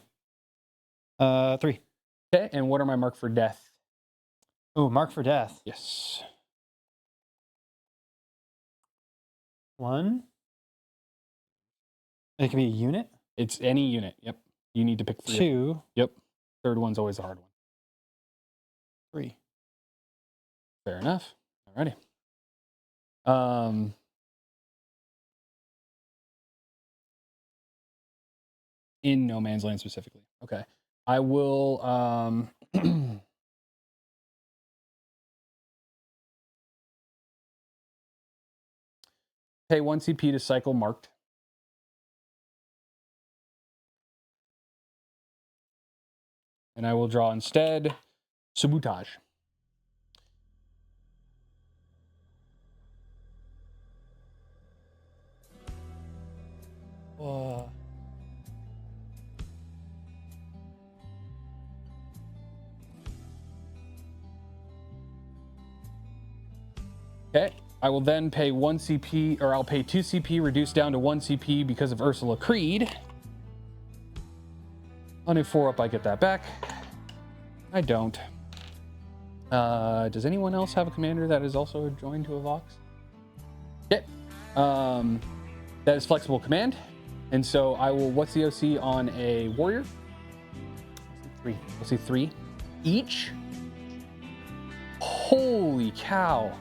3. Okay, and what are my mark for death? Oh, mark for death. Yes. 1. It can be a unit. It's any unit. Yep. You need to pick 3. 2. Yep. Third one's always a hard one. 3. Fair enough. Alrighty. In no man's land specifically. Okay. I will pay 1 CP to cycle marked. And I will draw instead sabotage. Okay. I will then pay 1 CP, or I'll pay 2 CP, reduced down to 1 CP because of Ursula Creed. On a 4-up, I get that back. I don't. Does anyone else have a commander that is also joined to a Vox? Okay. That is flexible command. And so I will, what's the OC on a warrior? 3. OC 3 each? Holy cow.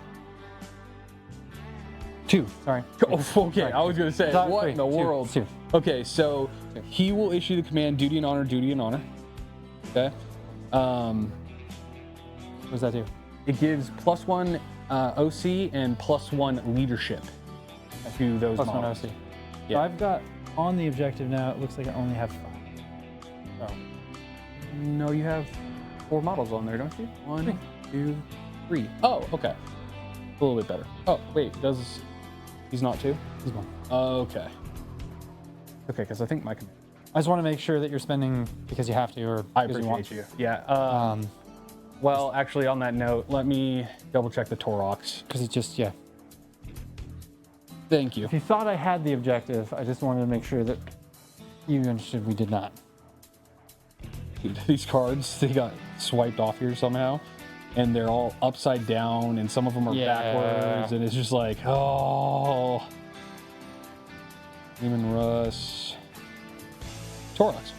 2. Sorry. Oh, okay. Sorry. I was going to say, Sorry, what 3, in the 2, world? 2. Okay, so 2. he will issue the command duty and honor, duty and honor. Okay. What does that do? It gives +1 OC and +1 leadership to those Plus 1 models. OC. Yeah. So I've got on the objective now, it looks like I only have 5. Oh. No, you have 4 models on there, don't you? 1, 2, 3. Oh, okay. A little bit better. Oh, wait, does he's not 2? He's 1. Okay. Okay, because I think my command. I just want to make sure that you're spending because you have to or I because you want appreciate you. Yeah. Well, actually, on that note, let me double check the Torox. because it's just, yeah. Thank you. If you thought I had the objective, I just wanted to make sure that you understood we did not. Dude, these cards, they got swiped off here somehow, and they're all upside down, and some of them are Yeah. backwards, and it's just like, oh. Demon Russ. Torox.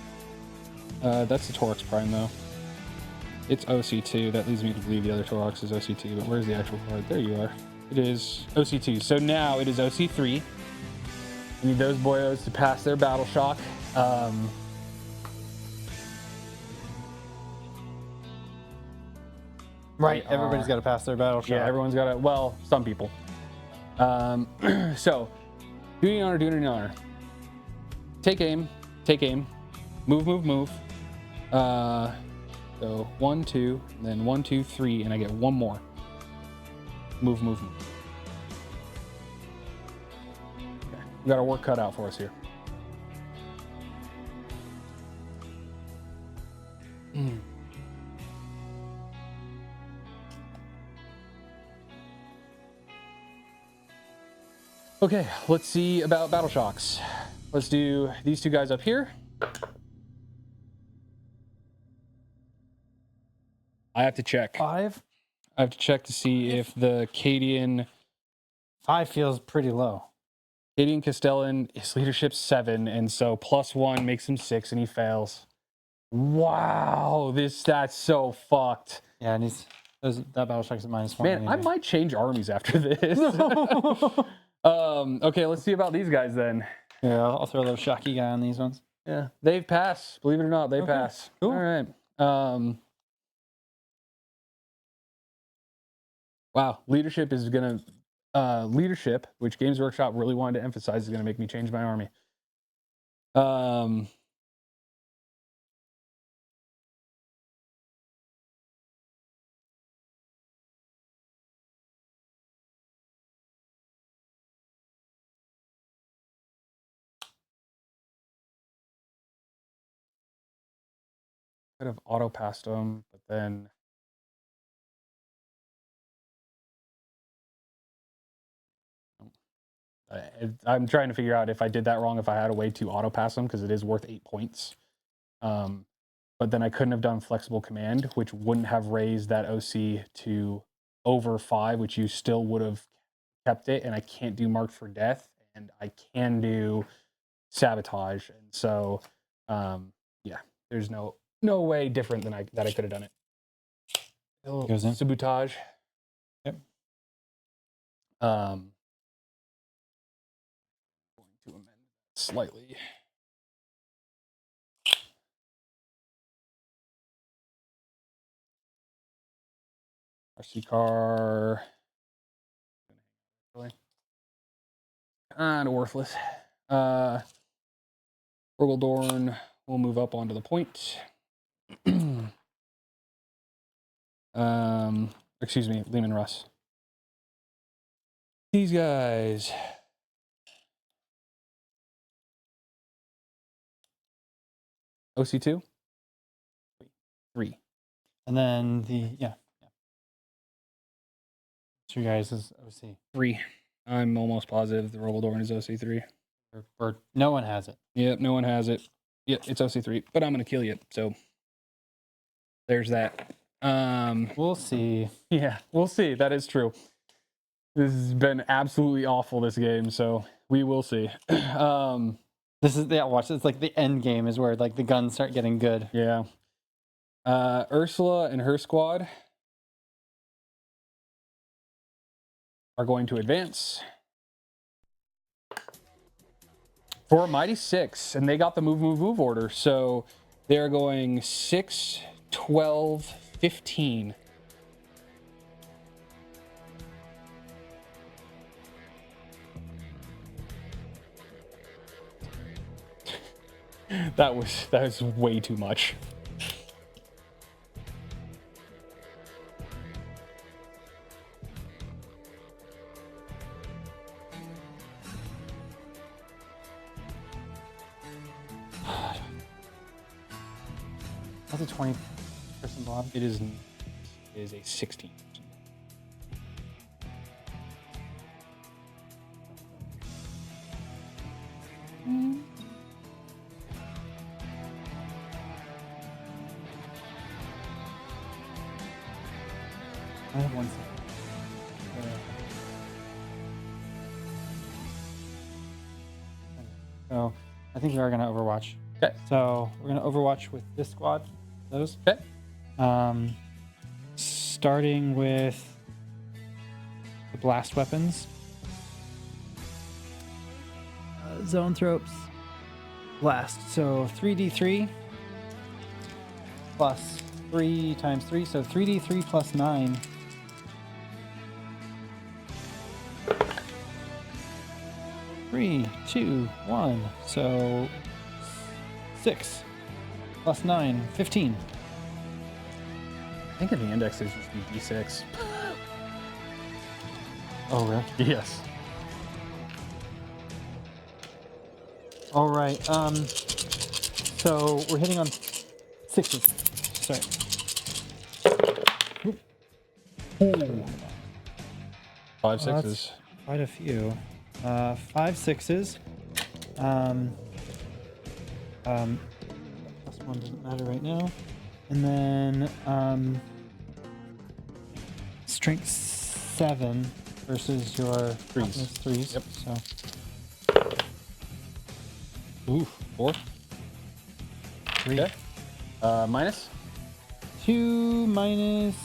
That's the Torox Prime, though. It's OC2. That leads me to believe the other Torox is OC2, but where's the actual card? There you are. It is OC2. So now it is OC3. We need those boyos to pass their battle shock. Right. They Everybody's are- got to pass their battle shot. Yeah, everyone's got to, well, some people. So, duty and honor, duty and honor. Take aim, move, move, move. So 1, 2, and then 1, 2, 3, and I get 1 more. Move, move, move. Okay. We got our work cut out for us here. Okay, let's see about battle shocks. Let's do these 2 guys up here. I have to check. 5? I have to check to see if the Cadian 5 feels pretty low. Castellan, his leadership's 7, and so +1 makes him 6, and he fails. Wow, that's so fucked. Yeah, and that battle shock's at -1. Man, I might change armies after this. Okay, let's see about these guys then. Yeah, I'll throw a little shocky guy on these ones. Yeah, they've passed. Believe it or not, they Okay, pass. cool. All right. Wow, leadership is gonna leadership, which Games Workshop really wanted to emphasize, is gonna make me change my army. Could have auto passed them, but then I'm trying to figure out if I did that wrong, if I had a way to auto pass them, because it is worth 8 points. But then I couldn't have done flexible command, which wouldn't have raised that OC to over 5, which you still would have kept it. And I can't do marked for death, and I can do sabotage. And so, yeah, there's no way different than that I could have done it. Goes in. Sabotage. Yep. Going to amend slightly. RC car. And worthless. Rogaldorn will move up onto the point. Excuse me, Lehman Russ. These guys. OC2? 3. And then yeah. So you guys is OC. 3. I'm almost positive the Rogaldorn is OC3. Or no one has it. Yep, no one has it. Yep, it's OC3, but I'm gonna kill you. So there's that. We'll see. Yeah, we'll see. That is true. This has been absolutely awful, this game, so we will see. This is watch. It's like the end game is where like the guns start getting good. Yeah. Ursula and her squad are going to advance for Mighty 6, and they got the move order, so they're going 6, 12, 15. That was way too much. That's a 20 person blob. It is a 16. I have 1 second. So I think we are gonna Overwatch. Okay. So we're gonna Overwatch with this squad. Those. Okay. Starting with the blast weapons. Zoanthropes. Blast. So 3d3 plus 3 times 3. So 3d3 plus 9. Three, 2, 1. So 6 plus 9, 15. I think in the index is just D6. Oh, really? Yes. All right. So we're hitting on 60. Sorry. Five Well, sixes. Quite a few. 5 6s. Plus 1 doesn't matter right now. And then strength 7 versus your Threes. threes. Yep. So Ooh, 4. 3. Okay. Minus? 2 minus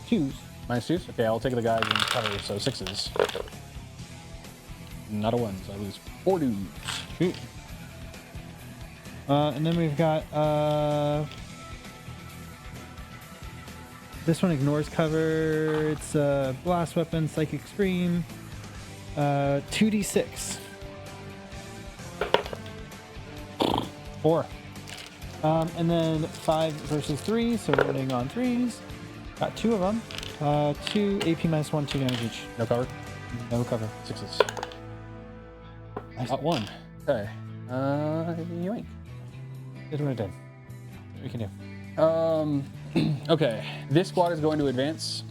2s. Minus 2s? Okay, I'll take the guys in cover, so 6s. Not a 1, so I lose 4 dudes. Shoot. And then we've got this one ignores cover. It's blast weapon, psychic scream. 2d6. 4. And then 5 versus 3, so we're running on 3s. Got 2 of them. 2 AP minus 1, 2 damage each. No cover? No cover. 6s. Nice. Got 1. Okay. Yoink. Did what it did. What we can do. Okay. This squad is going to advance.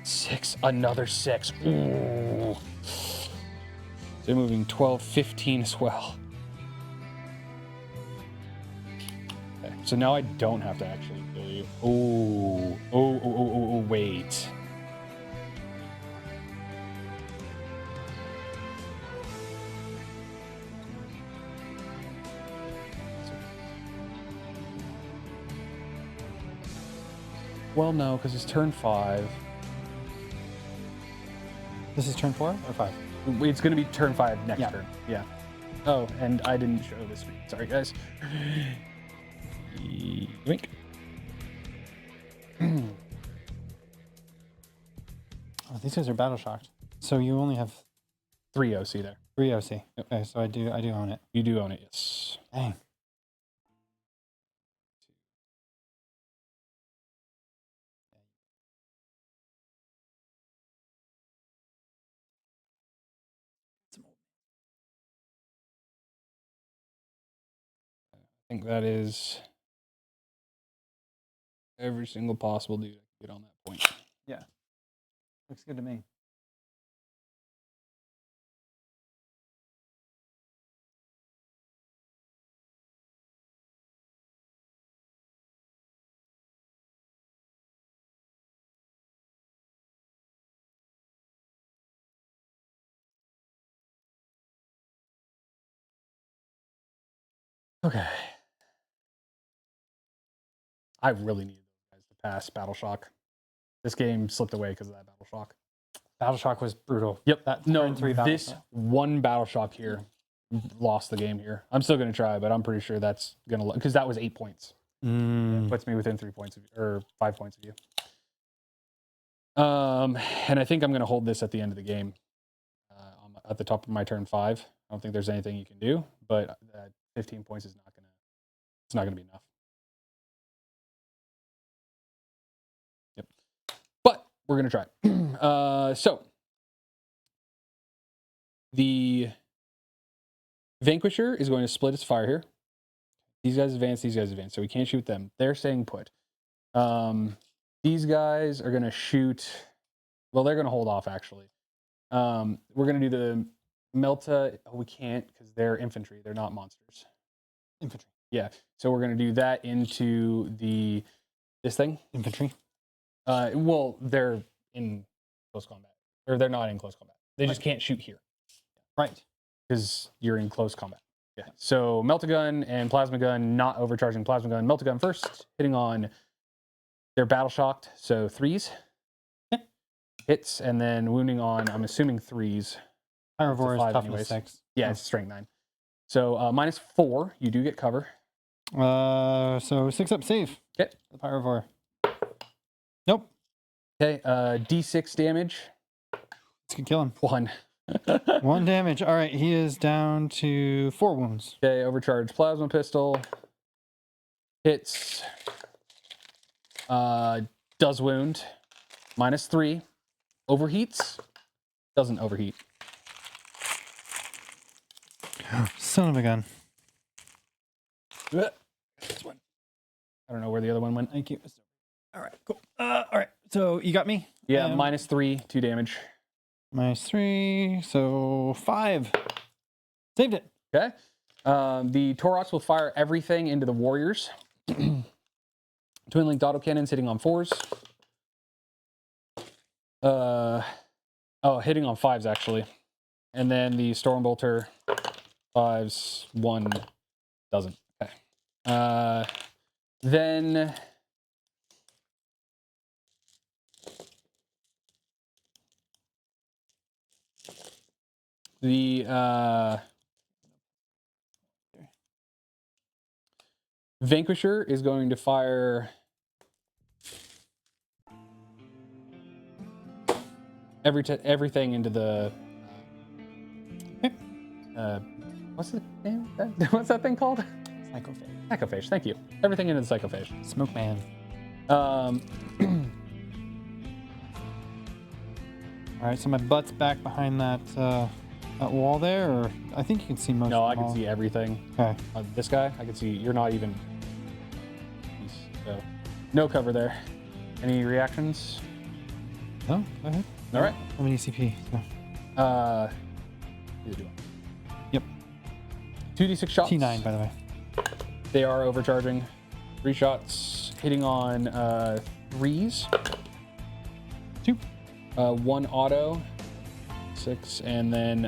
6. Another 6. Ooh. They're moving 12, 15 as well. Okay, so now I don't have to actually kill you. Oh, wait. Well, no, because it's turn 5. This is turn 4 or 5? It's going to be turn 5 next Yeah. turn. Yeah. Oh, and I didn't show this. Sorry, guys. Wink. Oh, these guys are battle shocked. So you only have 3 OC there. 3 OC. Okay, so I do own it. You do own it, yes. Dang. I think that is every single possible dude I can get on that point. Yeah. Looks good to me. Okay. I really needed those guys to pass Battle Shock. This game slipped away because of that Battle Shock. Battle shock was brutal. Yep. That No, turn 3 battle this shock. one Battle Shock here lost the game here. I'm still going to try, but I'm pretty sure that's going to... Because that was 8 points. Mm. Puts me within 3 points of, or 5 points of you. And I think I'm going to hold this at the end of the game. At the top of my turn 5. I don't think there's anything you can do, but 15 points is not going to... It's not going to be enough. Yep. But we're going to try. So the Vanquisher is going to split its fire here. These guys advance, so we can't shoot them. They're staying put. These guys are going to shoot... Well, they're going to hold off, actually. We're going to do the Melta... Oh, we can't, because they're infantry. They're not monsters. Infantry. Yeah, so we're going to do that into this thing. Infantry. Well, they're in close combat. Or they're not in close combat. They just can't shoot here. Right. Because you're in close combat. Yeah. So Melta Gun and Plasma Gun, not overcharging Plasma Gun. Melta Gun first, hitting on... They're battle shocked, so 3s. Hits, and then wounding on, I'm assuming 3s. Pyrivore is 5 toughness anyways. 6. Yeah, it's strength 9. So -4, you do get cover. So 6 up save. Okay. The Pyrivore. Nope. Okay, D6 damage. This could kill him. 1. 1 damage. All right, he is down to 4 wounds. Okay, overcharged plasma pistol. Hits. Does wound. -3. Overheats. Doesn't overheat. Son of a gun. This one. I don't know where the other one went. Thank you. All right, cool. All right, so you got me? Yeah, -3, 2 damage. -3, so 5. Saved it. Okay. The Taurots will fire everything into the warriors. Twin linked autocannons hitting on 4s. Hitting on 5s actually. And then the Stormbolter 5s, 1 doesn't. Okay. Then the Vanquisher is going to fire everything into the what's the name? What's that thing called? Psychophage. Psychophage. Thank you. Everything into the Psychophage. Smoke man. Um, All right, so my butt's back behind that that wall there, or I think you can see most. no, of I them can all. see everything. Okay. This guy, I can see. You're not even. So, no cover there. Any reactions? No, go ahead. All right. How many CP? So. Either do I. 2d6 shots. T9, by the way. They are overcharging. 3 shots, hitting on 3s. 2. 1 auto, 6, and then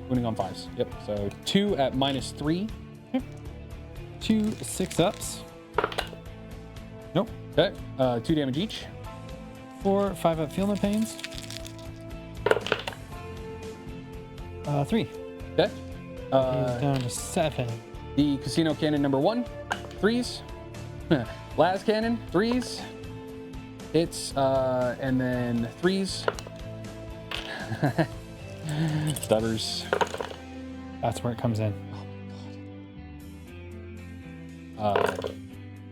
wounding on 5s. Yep. So 2 at -3. 2 6-ups. Nope. Okay. 2 damage each. 4 5-up feel no pains. 3. Okay. He's down to 7. The casino cannon number 1, 3s. Las cannon, 3s. Hits, and then 3s. Stutters. That's where it comes in.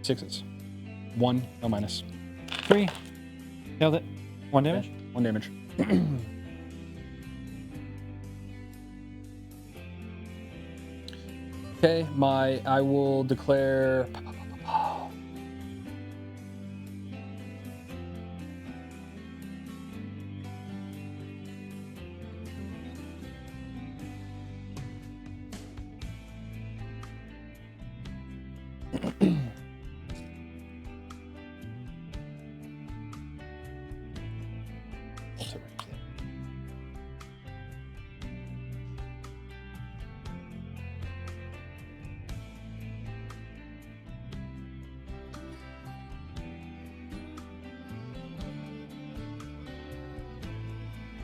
6s. 1, no minus. 3. Nailed it. 1 damage. 1 damage. Okay, I will declare.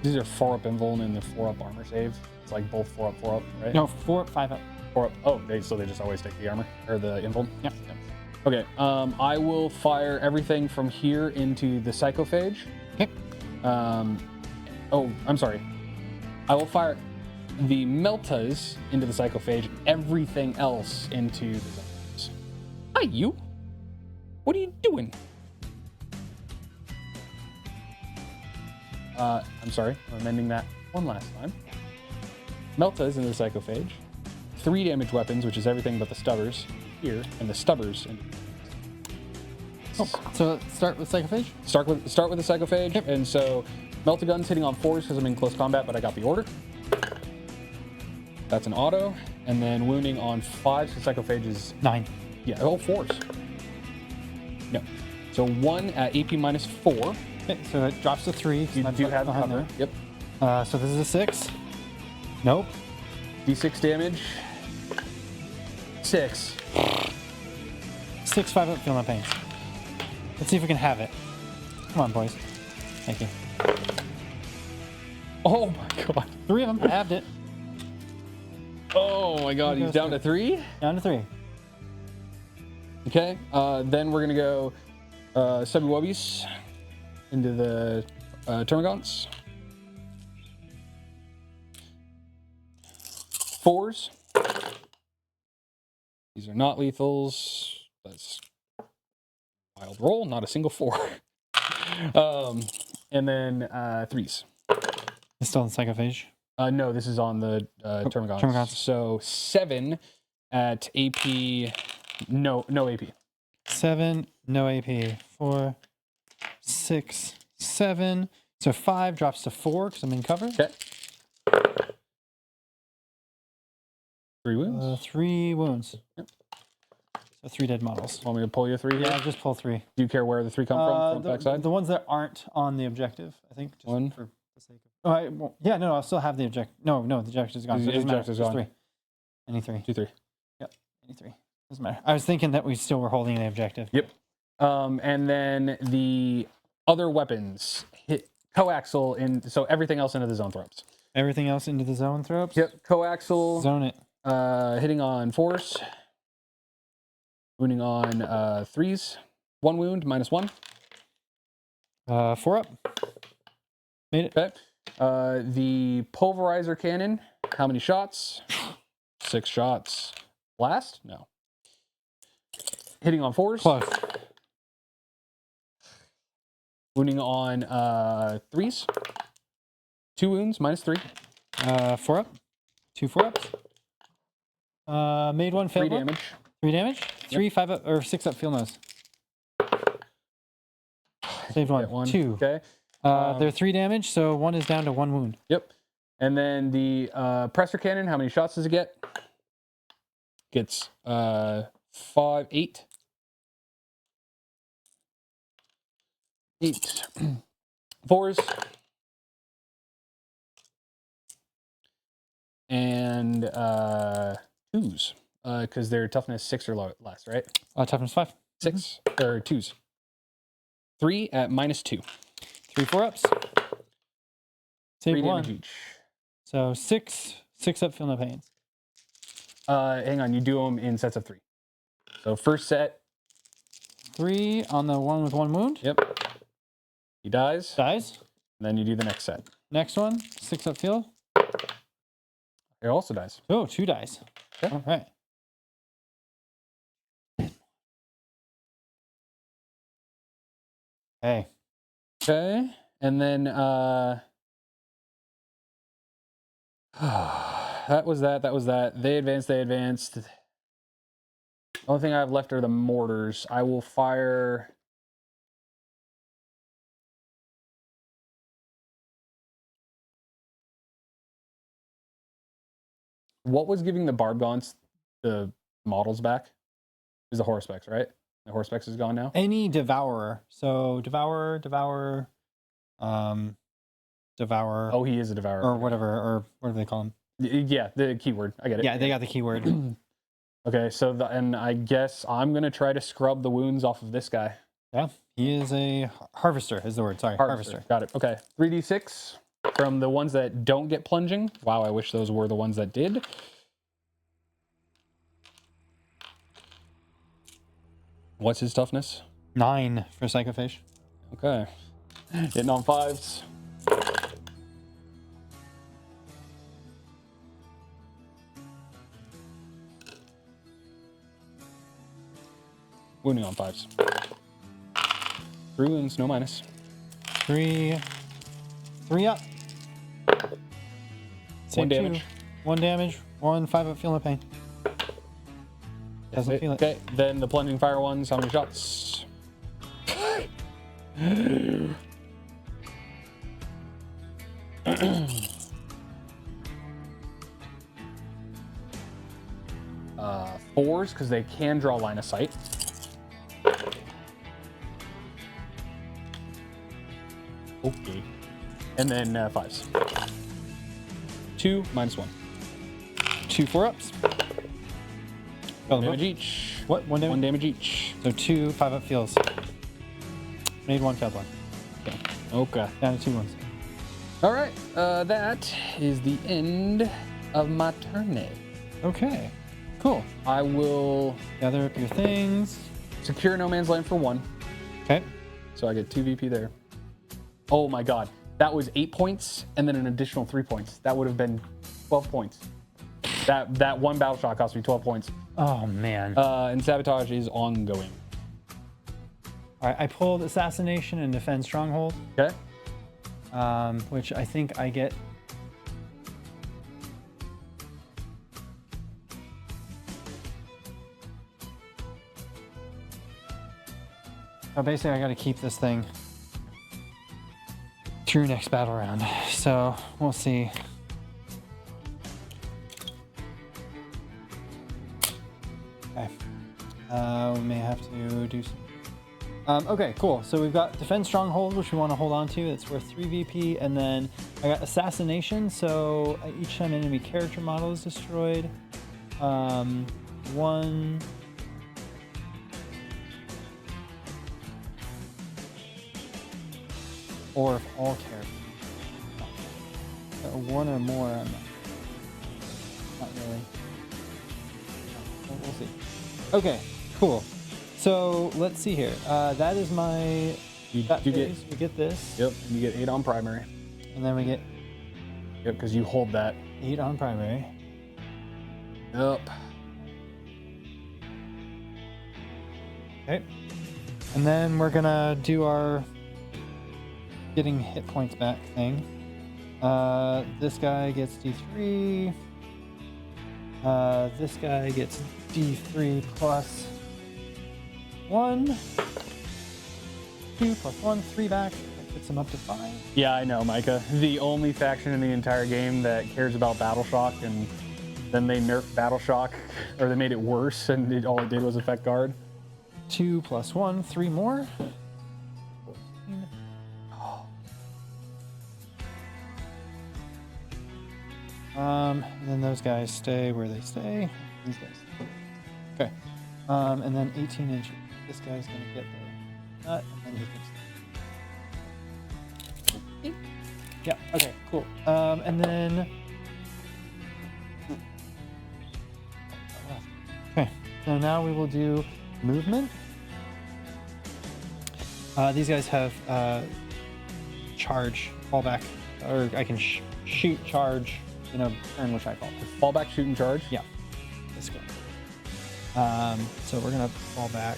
These are 4-up invuln and the 4-up armor save. It's like both 4-up, 4-up, right? No, 4 5-up. 4-up. Oh, so they just always take the armor or the invuln. Yep. Okay. I will fire everything from here into the psychophage. Okay. Oh, I'm sorry. I will fire the meltas into the psychophage. Everything else into the zombies. Hi, you. What are you doing? I'm sorry, I'm amending that one last time. Meltas into the psychophage. 3 damage weapons, which is everything but the stubbers here, and the stubbers. Oh, so start with psychophage? Start with the psychophage, Yep. and so melta guns hitting on 4s because I'm in close combat, but I got the order. That's an auto, and then wounding on 5s. So psychophage is 9. yeah, 4s. No, so 1 at AP -4. Okay, so it drops to 3. You do have cover. Yep. So this is a 6. Nope. D6 damage. 6. 6 5-up feel no pains. Let's see if we can have it. Come on, boys. Thank you. Oh my god. 3 of them. I halved it. Oh my god, he's down to 3. Down to 3. Okay, then we're gonna go Subby Wubbies into the Termagants. 4s. These are not lethals. That's wild roll, not a single 4. And then 3s. It's still in psychophage. No, this is on the Termagants. Termagants. So 7 at AP. No AP. 7, no AP. 4, 6, 7. So 5 drops to 4 because I'm in cover. Okay. 3 wounds. 3 wounds. Yep. So 3 dead models. Want me to pull you 3 here? Yeah, just pull 3. Do you care where the 3 come from? Front, back side? The ones that aren't on the objective, I think. Just 1. for the sake of. Yeah, no, I'll still have the objective. No, the objective's gone. The So it doesn't matter. objective's Just gone. 3. Any 3. 2, 3. Yep, any 3. Doesn't matter. I was thinking that we still were holding the objective. Yep. And then the other weapons hit coaxial in, so everything else into the zone throws. Everything else into the zone throws? Yep. Coaxial. Zone it. Hitting on 4s. Wounding on 3s. 1 wound, -1. 4 up. Made it. Okay. The pulverizer cannon. How many shots? 6 shots. Blast? No. Hitting on 4s. Close. Wounding on 3s. 2 wounds, -3. 4 up. 2 4 ups. Made 1, 3 failed 1. damage. 3 damage. 3 5 up or 6 up field nose. Saved 1. Get 1. 2. Okay. They're 3 damage, so 1 is down to 1 wound. Yep. And then the presser cannon, how many shots does it get? Gets 8. 8. 4s. And 2s. Because they're toughness 6 or less, right? Toughness 5. 6 or 2s. 3 at -2. 3 4-ups. 3 Save 1. damage each. So 6 up, feel no pain. Hang on, you do them in sets of 3. So first set. 3 on the one with 1 wound. Yep. He dies. Dies. And then you do the next set. Next one, 6 up, feel. He also dies. Oh, 2 dies. Okay. All right. Hey. Okay. And then that was that. They advanced. The only thing I have left are the mortars. I will fire. What was giving the barb gaunts the models back? Is the Horspex, right? The Horspex is gone now. Any devourer. So devourer. Devourer. Oh, he is a devourer. Or whatever. Or what do they call him? Yeah, the keyword. I get it. Yeah, they got the keyword. Okay, so and I guess I'm gonna try to scrub the wounds off of this guy. Yeah, he is a harvester. Is the word? Sorry, harvester. Got it. Okay, 3d6 from the ones that don't get plunging. Wow, I wish those were the ones that did. What's his toughness? 9 for psychophage. Okay, hitting on 5s. Wounding on 5s. 3 wounds, no minus. 3 up. Save 1 damage. 2. 1 damage. 1 5 up, feel no pain. Doesn't feel it. Okay, then the plunging fire ones, how many shots? Fours, because they can draw line of sight. Okay. And then 5s. 2 minus 1. 2 4-ups. Damage each. What? 1 damage? 1 damage each. So 2 5 up feels. Made 1, failed 1. Okay. Okay. Down to 2 ones. All right. That is the end of my turn. Okay. Cool. I will Gather up your things. secure no man's land for 1. Okay. So I get 2 VP there. Oh my god. That was 8 points and then an additional 3 points. That would have been 12 points. That one battle shot cost me 12 points. Oh, man. And sabotage is ongoing. All right. I pulled assassination and defend stronghold, Okay. which I think I get. Oh, basically, I got to keep this thing through next battle round. So we'll see. Okay. We may have to do some. Okay, cool. So we've got Defend Stronghold, which we want to hold on to. It's worth 3 VP. And then I got Assassination. So each time an enemy character model is destroyed, 1. Or if all characters. 1 or more. I'm not really. We'll see. Okay, cool. So let's see here. That is my. You phase. We get this. Yep. And you get 8 on primary. And then we get Yep, because you hold that. 8 on primary. Yep. Okay. And then we're gonna do our getting hit points back thing. This guy gets D3. This guy gets D3 plus 1. 2 plus 1, 3 back. puts him up to 5. Yeah, I know, Micah. The only faction in the entire game that cares about Battle Shock, and then they nerfed Battle Shock, or they made it worse, and all it did was affect guard. 2 + 1, 3 more. And then those guys stay where they stay. These guys. Okay. And then 18 inches. This guy's gonna get the nut, and then he can. Yeah. Okay. Cool. And then. Okay. So now we will do movement. These guys have charge, fallback, or I can shoot, charge. Turn, which I call it. Fallback, shoot, and charge? Yeah. Let's go. So we're gonna fall back.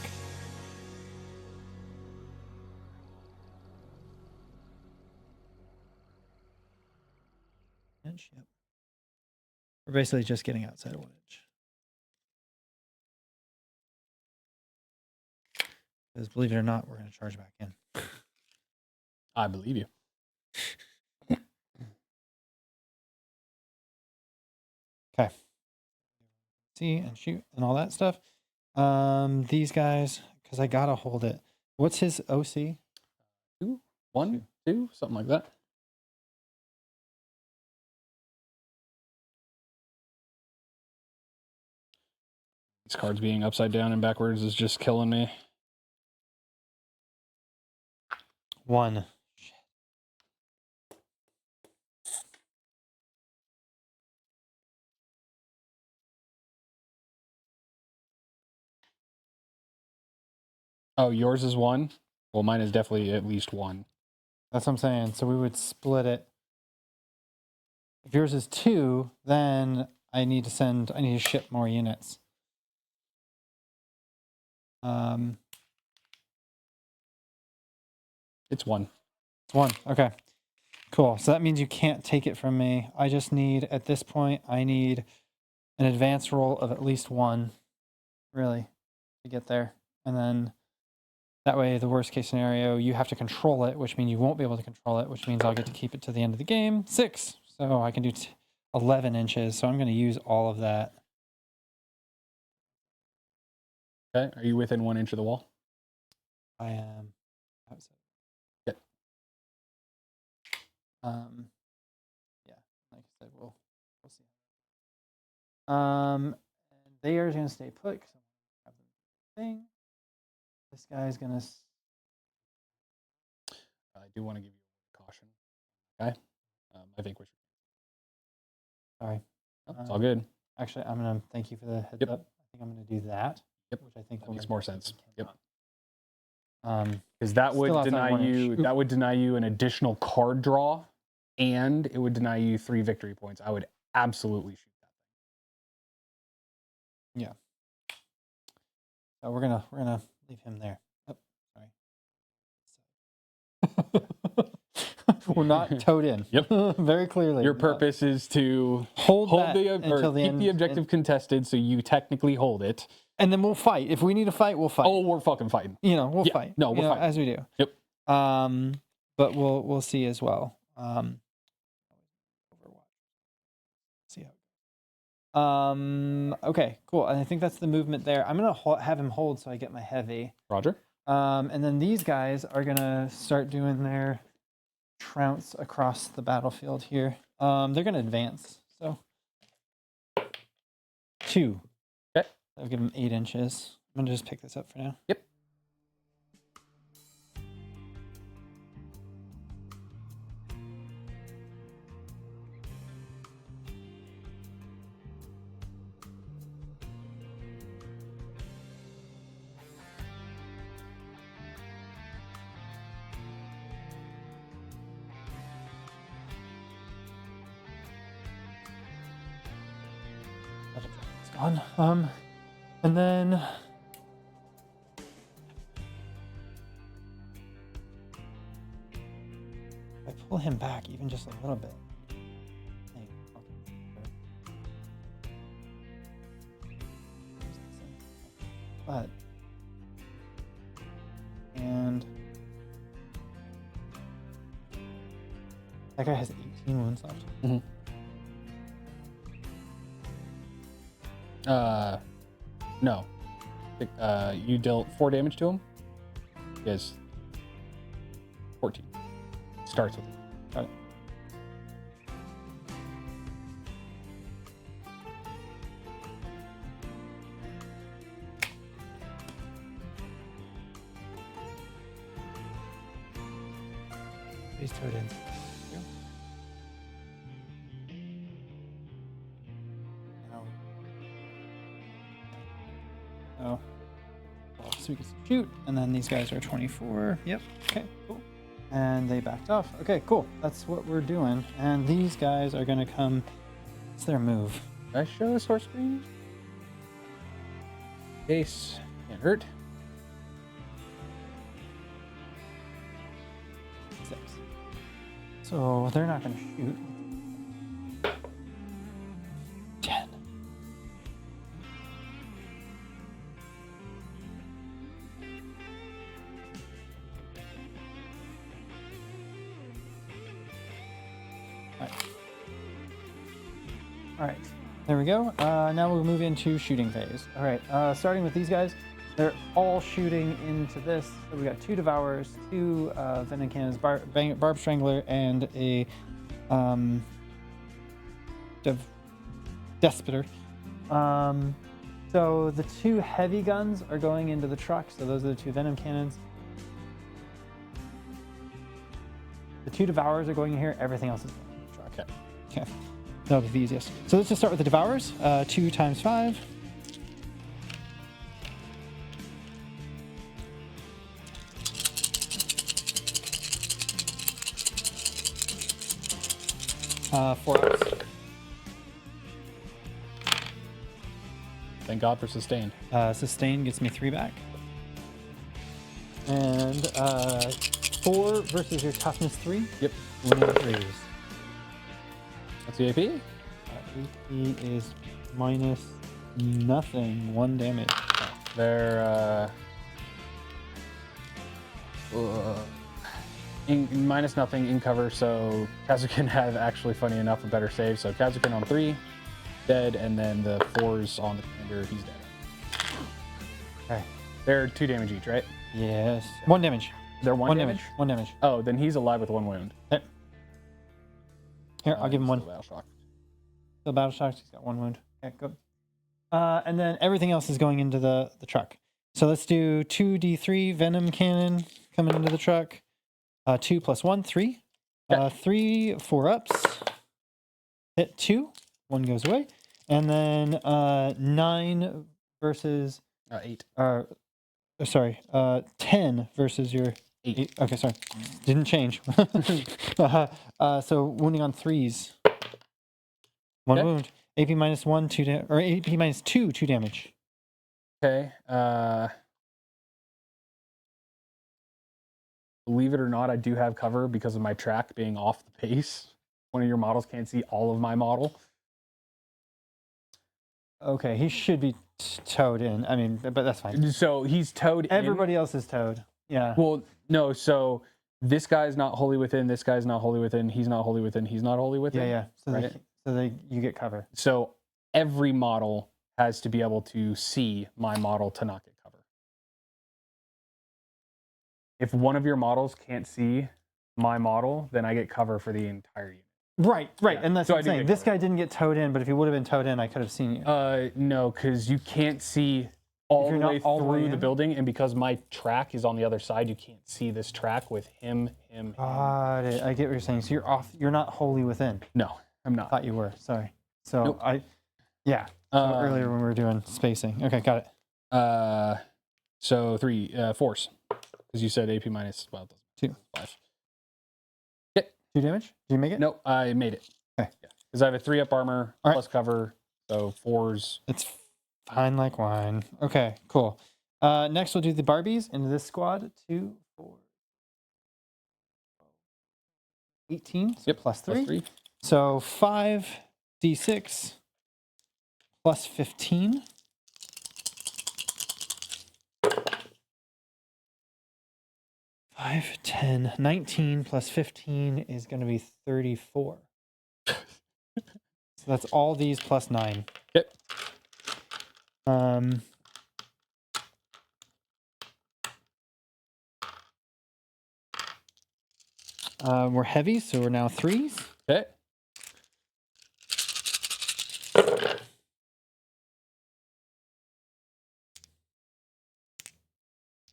Inch, yep. We're basically just getting outside 1 inch. Because believe it or not, we're gonna charge back in. I believe you. Okay. See and shoot and all that stuff. These guys, because I gotta hold it. What's his OC? 2, 1, 2, something like that. These cards being upside down and backwards is just killing me. 1. Oh, yours is 1? Well, mine is definitely at least 1. That's what I'm saying. So we would split it. If yours is 2, then I need to ship more units. It's 1. It's 1. Okay. Cool. So that means you can't take it from me. I just need, at this point, I need an advance roll of at least 1, really, to get there. And then that way, the worst case scenario, you have to control it, which means you won't be able to control it, which means I'll get to keep it to the end of the game. 6. So I can do 11 inches. So I'm going to use all of that. Okay. Are you within 1 inch of the wall? I am outside. Yep. Yeah, like I said, we'll see. And they are going to stay put because I have the thing. This guy's going to. I do want to give you a caution. Okay. I think we should. Sorry. Oh, it's all good. Actually, I'm going to thank you for the heads Yep. up. I think I'm going to do that. Yep. Which I think That makes more sense. Yep. Because Because that would Still outside deny 1 inch. you. That would deny you an additional card draw, and it would deny you 3 victory points. I would absolutely shoot that. So we're gonna leave him there. Oh, sorry. We're not towed in. Yep. Very clearly. Your purpose is to hold that the until or the keep end, the objective contested, so you technically hold it. and then we'll fight. If we need to fight, we'll fight. Oh, we're fucking fighting. We'll Yeah. fight. No, we're fighting. As we do. Yep. But we'll see as well. See how. Okay, cool. And I think that's the movement there. I'm gonna have him hold so I get my heavy. Roger. And then these guys are gonna start doing their trounce across the battlefield here. They're gonna advance. So 2. Okay. I'll give them 8 inches. I'm gonna just pick this up for now. Yep. It's gone. And then if I pull him back even just a little bit. But That guy has 18 wounds left. No. You dealt 4 damage to him. He has 14. Starts with. Got it. These Tyranids. Oh. So we can shoot, and then these guys are 24. Yep. Okay, cool. And they backed off. Okay, cool. That's what we're doing. And these guys are gonna come. It's their move. Did I show the source screen? Case. Can't hurt. 6. So they're not gonna shoot. 10. All right, there we go. Now we'll move into shooting phase. All right, starting with these guys, they're all shooting into this. So we got 2 Devourers, 2 Venom Cannons, Barb Strangler, and a Despoter. So the 2 heavy guns are going into the truck. So those are the 2 Venom Cannons. The 2 Devourers are going in here. Everything else is going in the truck. Okay. That'll be the easiest. So let's just start with the Devourers. 2 times 5. Four ups. Thank God for sustained. Sustain gets me 3 back. And 4 versus your toughness 3. Yep. Winning 3s. What's the AP? AP is minus nothing. 1 damage. They're minus nothing in cover, so Kazukin have actually, funny enough, a better save. So Kazukin on 3, dead, and then the 4s on the commander, he's dead. Okay. They're 2 damage each, right? Yes. 1 damage. They're 1 damage. 1 damage. Oh, then he's alive with 1 wound. Okay. Here, I'll give him 1. Still battle shock. Still battle shocked. He's got 1 wound. Okay, good. And then everything else is going into the truck. So let's do 2d3 Venom Cannon coming into the truck. 2 plus 1, 3. 3, 4 ups. Hit 2. 1 goes away. And then 9 versus 8. Sorry, 10 versus your 8. Okay, sorry. Didn't change. So wounding on 3s. 1 Okay. wound. AP minus 1, 2 or AP minus 2, 2 damage. Okay. Believe it or not, I do have cover because of my track being off the base. One of your models can't see all of my model. Okay, he should be towed in. I mean, but that's fine. So he's towed in. Everybody else is towed. Yeah. Well, no, so this guy's not wholly within, this guy's not wholly within, he's not wholly within, he's not wholly within. Yeah. So right? you get cover. So every model has to be able to see my model to not get cover. If one of your models can't see my model, then I get cover for the entire unit. Right. Yeah. And that's So what I I'm do saying. get This cover. guy didn't get towed in, but if he would have been towed in, I could have seen you. No, because you can't see all the you're way not all the way through the in? building, and because my track is on the other side, you can't see this track with him. Got it. I get what you're saying. So you're off. You're not wholly within. No, I'm not. Thought you were. Sorry. So Nope. Yeah. So earlier when we were doing spacing. Okay, got it. So 3 force, because you said AP minus 2. 5. 2 damage. Did you make it? Nope, I made it. Okay. Because I have a 3-up armor All right. plus cover, so 4s. It's fine like wine. Okay, cool. Next we'll do the Barbies into this squad. 2, 4, 18. So Yep, plus 3. Plus 3. So 5d6 plus 15. 5, 10, 19 plus 15 is going to be 34. So that's all these plus 9. Yep. We're heavy, so we're now 3s. Okay.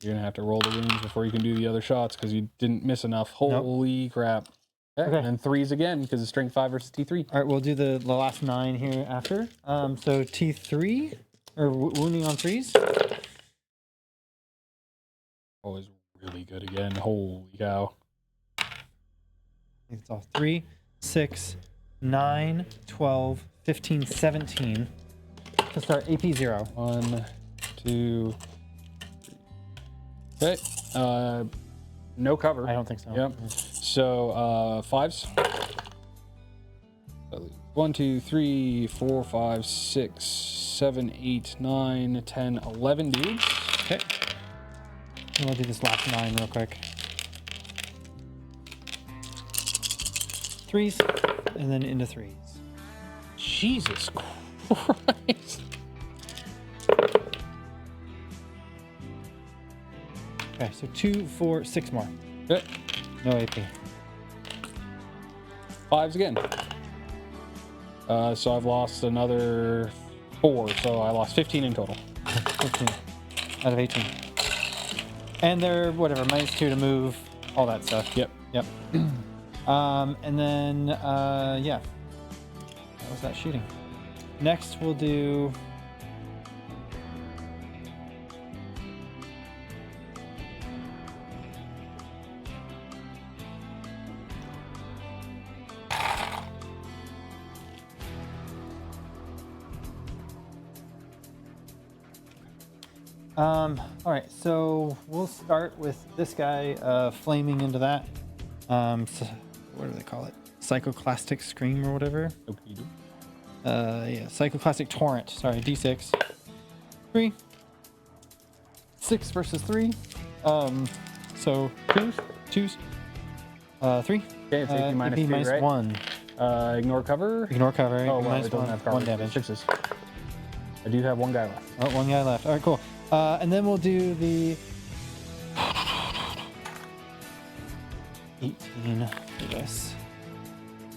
You're gonna have to roll the wounds before you can do the other shots because you didn't miss enough. Holy crap. Okay. And then 3s again because it's strength 5 versus T3. All right, we'll do the last 9 here after. So T3, or wounding on 3s. Always really good again. Holy cow. I think it's all 3, 6, 9, 12, 15, 17. To start AP 0. 1, 2, 3. Okay. No cover. I don't think so. Yep. So 5s. 1, 2, 3, 4, 5, 6, 7, 8, 9, 10, 11 dudes. Okay. And we'll do this last 9 real quick. 3s, and then into 3s. Jesus Christ. Okay, so 2, 4, 6 more. Okay. No AP. 5s again. So I've lost another 4, so I lost 15 in total. 15 out of 18. And they're whatever, -2 to move, all that stuff. Yep. Yep. And then, yeah. That was that shooting. Next, we'll do. All right, so we'll start with this guy flaming into that. So, what do they call it? Psychoclastic Scream or whatever. Yeah, Psychoclastic Torrent. Sorry, D6. 3. 6 versus 3. So 2s. 3. Okay, it's AP minus 3, right? 1. Ignore cover. Ignore cover. Oh, well, minus it doesn't 1. have cover. 1 damage. 6s. I do have 1 guy left. Oh, 1 guy left. All right, cool. And then we'll do the 18 for this.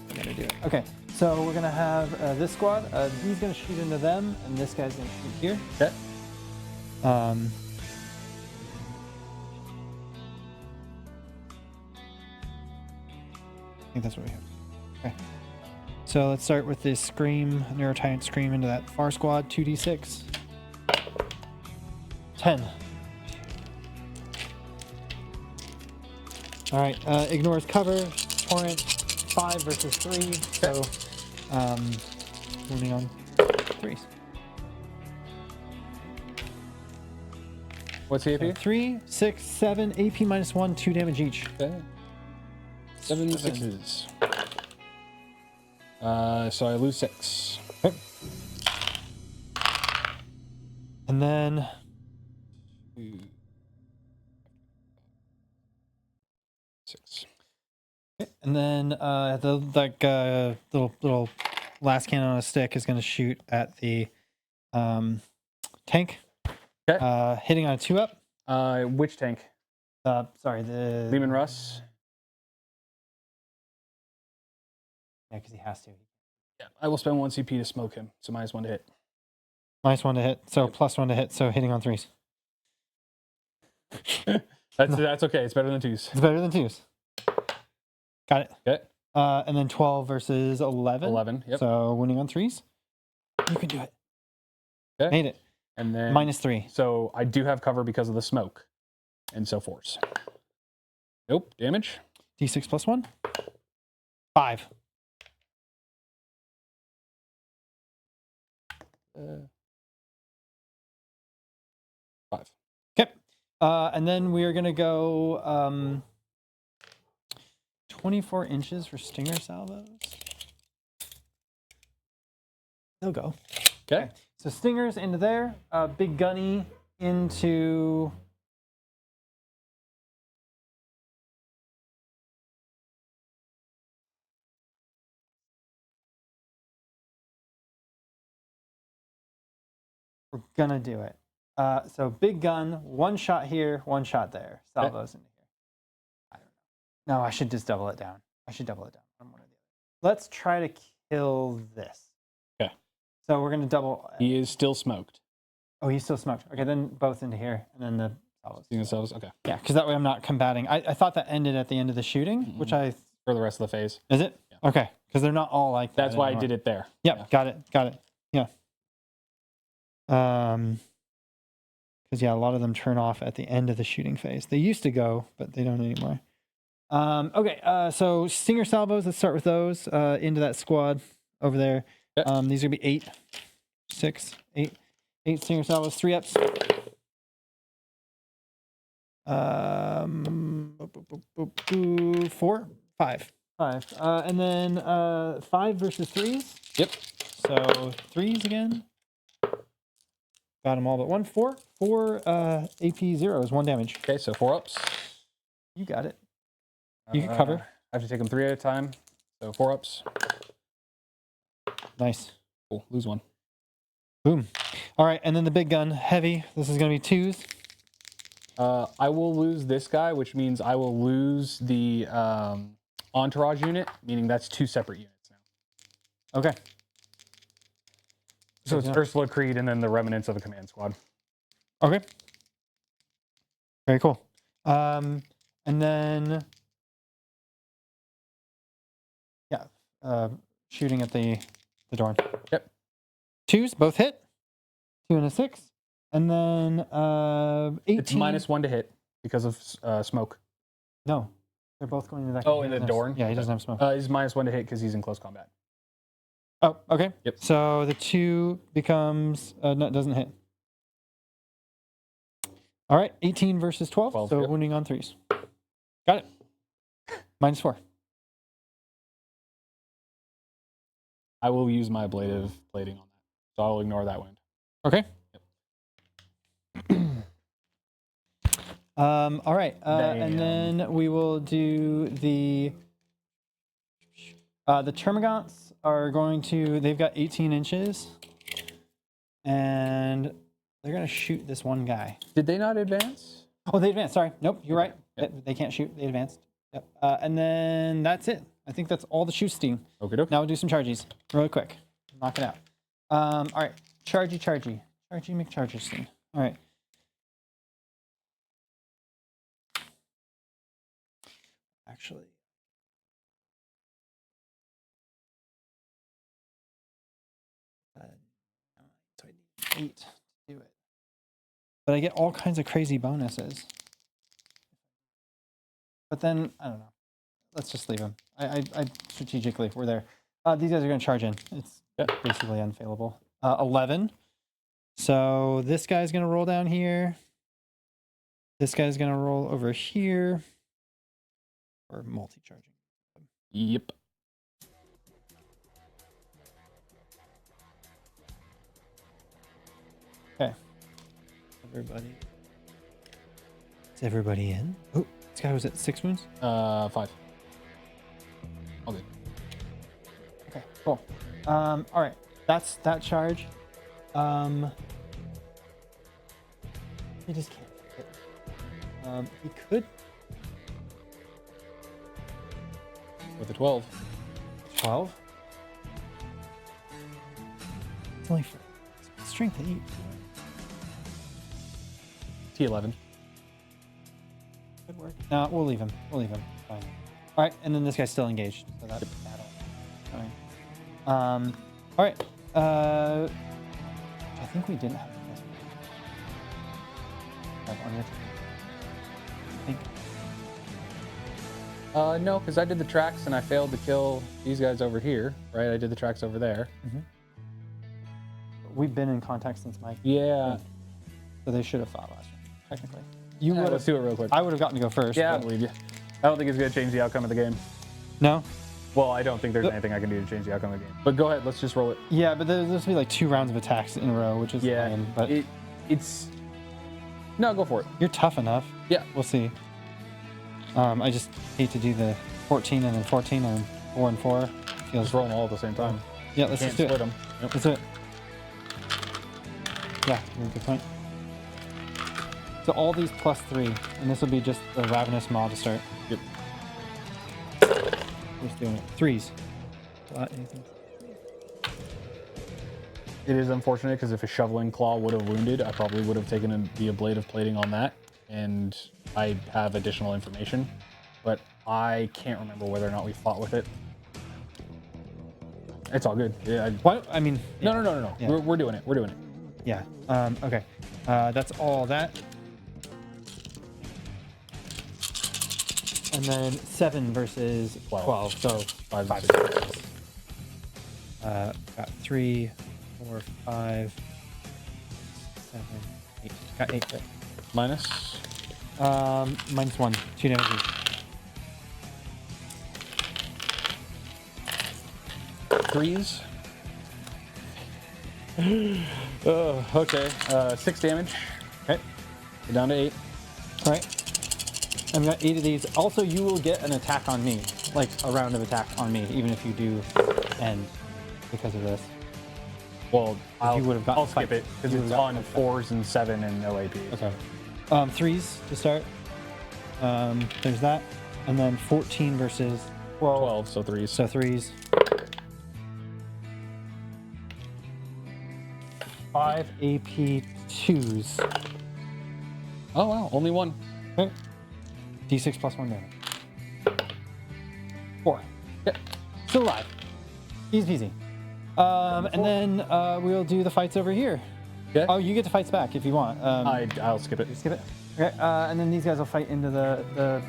I gotta do it. Okay, so we're gonna have this squad. He's gonna shoot into them, and this guy's gonna shoot here. Okay. I think that's what we have. Okay. So let's start with this scream, neurotyrant scream into that far squad. 2d6. 10. All right. Ignores cover. Torrent. 5 versus 3. So, moving on. 3s. What's the AP? So 3, 6, 7. AP minus 1. 2 damage each. Okay. 7 6s. So I lose 6. Okay. And then 6. And then the little last cannon on a stick is going to shoot at the tank. Okay. Hitting on a 2-up. Which tank? Sorry, the Lehman Russ. Yeah, because he has to. Yeah. I will spend 1 CP to smoke him, so -1 to hit. -1 to hit, so +1 to hit. So hitting on 3s. That's okay. It's better than 2s. It's better than 2s. Got it. Okay. And then 12 versus 11. 11. Yep. So winning on 3s. You can do it. Okay. Made it. And then -3. So I do have cover because of the smoke, and so force. Nope. Damage. D6 +1. 5. 5. Okay. And then we are going to go 24 inches for stinger salvos. They'll go. Okay. So stingers into there. Big gunny into we're gonna do it. So big gun, one shot here, one shot there. Salvos into here. I don't know. No, I should just double it down. I should double it down on one or the other. Let's try to kill this. Okay. So we're gonna double. He is still smoked. Oh, he's still smoked. Okay, then both into here, and then the salvos. Seeing themselves. Okay. Yeah, because that way I'm not combating. I thought that ended at the end of the shooting, which I For the rest of the phase. is it? Yeah. Okay, because they're not all like that. That's why I anymore. did it there. Yep, Yeah. got it. Yeah. Because yeah, a lot of them turn off at the end of the shooting phase. They used to go, but they don't anymore. Okay, so Stinger salvos. Let's start with those into that squad over there. Yep. These are gonna be 8, 6, 8 Stinger salvos, 3 ups. 4, 5, and then 5 versus 3s. Yep. So 3s again. Got them all but 1. 4 AP 0 is 1 damage. Okay, so 4 ups. You got it. You can cover. I have to take them 3 at a time. So 4 ups. Nice. Cool. Lose 1. Boom. All right, and then the big gun, heavy. This is going to be 2s. I will lose this guy, which means I will lose the entourage unit, meaning that's 2 separate units now. Okay. So it's Ursula Creed and then the remnants of the command squad. Okay. Very cool. And then, yeah, shooting at the Dorn. Yep. 2s, both hit. 2 and a 6. And then 18. It's -1 to hit because of smoke. No, they're both going into that. Oh, guy. in the He doesn't have- Dorn? Yeah, he doesn't have smoke. He's -1 to hit because he's in close combat. Oh, okay. Yep. So the 2 becomes no, it doesn't hit. All right, 18 versus 12. 12, So yep. wounding on 3s. Got it. -4. I will use my ablative plating on that. So I'll ignore that wound. Okay. All right. And then we will do the Termagants are going to, they've got 18 inches. And they're going to shoot this one guy. Did they not advance? Oh, they advanced. Sorry. Nope, you're right. Yep. They can't shoot. They advanced. Yep. And then that's it. I think that's all the shoot steam. Okay, doke. Now we'll do some charges really quick. Knock it out. All right. Chargy. Chargy McCharger steam. All right. Actually. So I need 8 to do it. But I get all kinds of crazy bonuses. But then, I don't know. Let's just leave them. I strategically, we're there. These guys are going to charge in. It's basically unfailable. 11. So this guy's going to roll down here. This guy's going to roll over here. Or multi-charging. Yep. Okay. Everybody. Is everybody in? Oh, this guy was at 6 wounds? 5. All good. Okay, cool. All right. That's that charge. He just can't hit. He could. With a 12. 12. It's only for strength 8. T11. Good work. No, we'll leave him. Fine. All right, and then this guy's still engaged, so that's battle. Fine. All right. I think we didn't have this. On your turn. I think. No, because I did the tracks and I failed to kill these guys over here, right? I did the tracks over there. We've been in contact since Mike. Yeah. So they should have fought last round, technically. You would. Let's do it real quick. I would have gotten to go first. Yeah, I but- believe you. I don't think it's going to change the outcome of the game. No? Well, I don't think there's anything I can do to change the outcome of the game. But go ahead, let's just roll it. Yeah, but there's supposed to be like 2 rounds of attacks in a row, which is lame, but it's... No, go for it. you're tough enough. Yeah. We'll see. I just hate to do the 14 and then 14 and 4 and 4. Feels Just roll them all at the same time. Yeah, let's Can't just do split it. them. Yep. Let's do it. Yeah, good point. So all these +3, and this will be just the Ravenous Maw to start. Yep. Just doing it. 3s. Anything? It is unfortunate because if a shoveling claw would have wounded, I probably would have taken the ablative plating on that, and I have additional information, but I can't remember whether or not we fought with it. It's all good. Yeah. What? I mean, yeah. No. Yeah. We're doing it. We're doing it. Yeah. Okay. That's all that. And then 7 versus 12. So 5 5 6. Got 3, 4, 5, 7, 8. Got 8. Minus. -1. 2 damages. Threes. Okay. 6 damage. Okay. We're down to 8. All right. I've got 8 of these. Also, you will get an attack on me, like a round of attack on me, even if you do end because of this. Well, you would have gotten I'll skip it because You it's would have on gotten 4s and 7 and no AP. Okay. 3s to start. There's that. And then 14 versus 12, so 3s. So 3s. 5 AP 2s. Oh wow, only 1. Okay. D6 plus 1 damage. 4. Yep. Still alive. Easy peasy. And then we'll do the fights over here. Okay. Oh, you get to fights back if you want. I'll skip it. Skip it. Okay. And then these guys will fight into the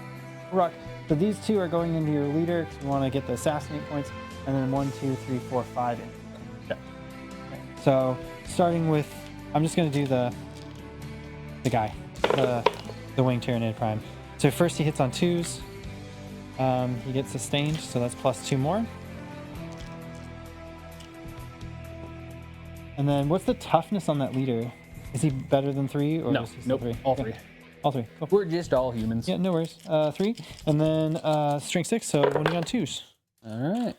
rock. So these 2 are going into your leader because we want to get the assassinate points. And then 1, 2, 3, 4, 5 into them. Okay. Okay. So starting with, I'm just going to do the guy, the winged Tyranid prime. So first he hits on 2s. He gets sustained, so that's +2 more. And then what's the toughness on that leader? Is he better than 3 or No, is he still nope, 3? all Okay. 3. All 3. Cool. We're just all humans. Yeah, no worries. 3, and then strength 6. So winning on 2s. All right.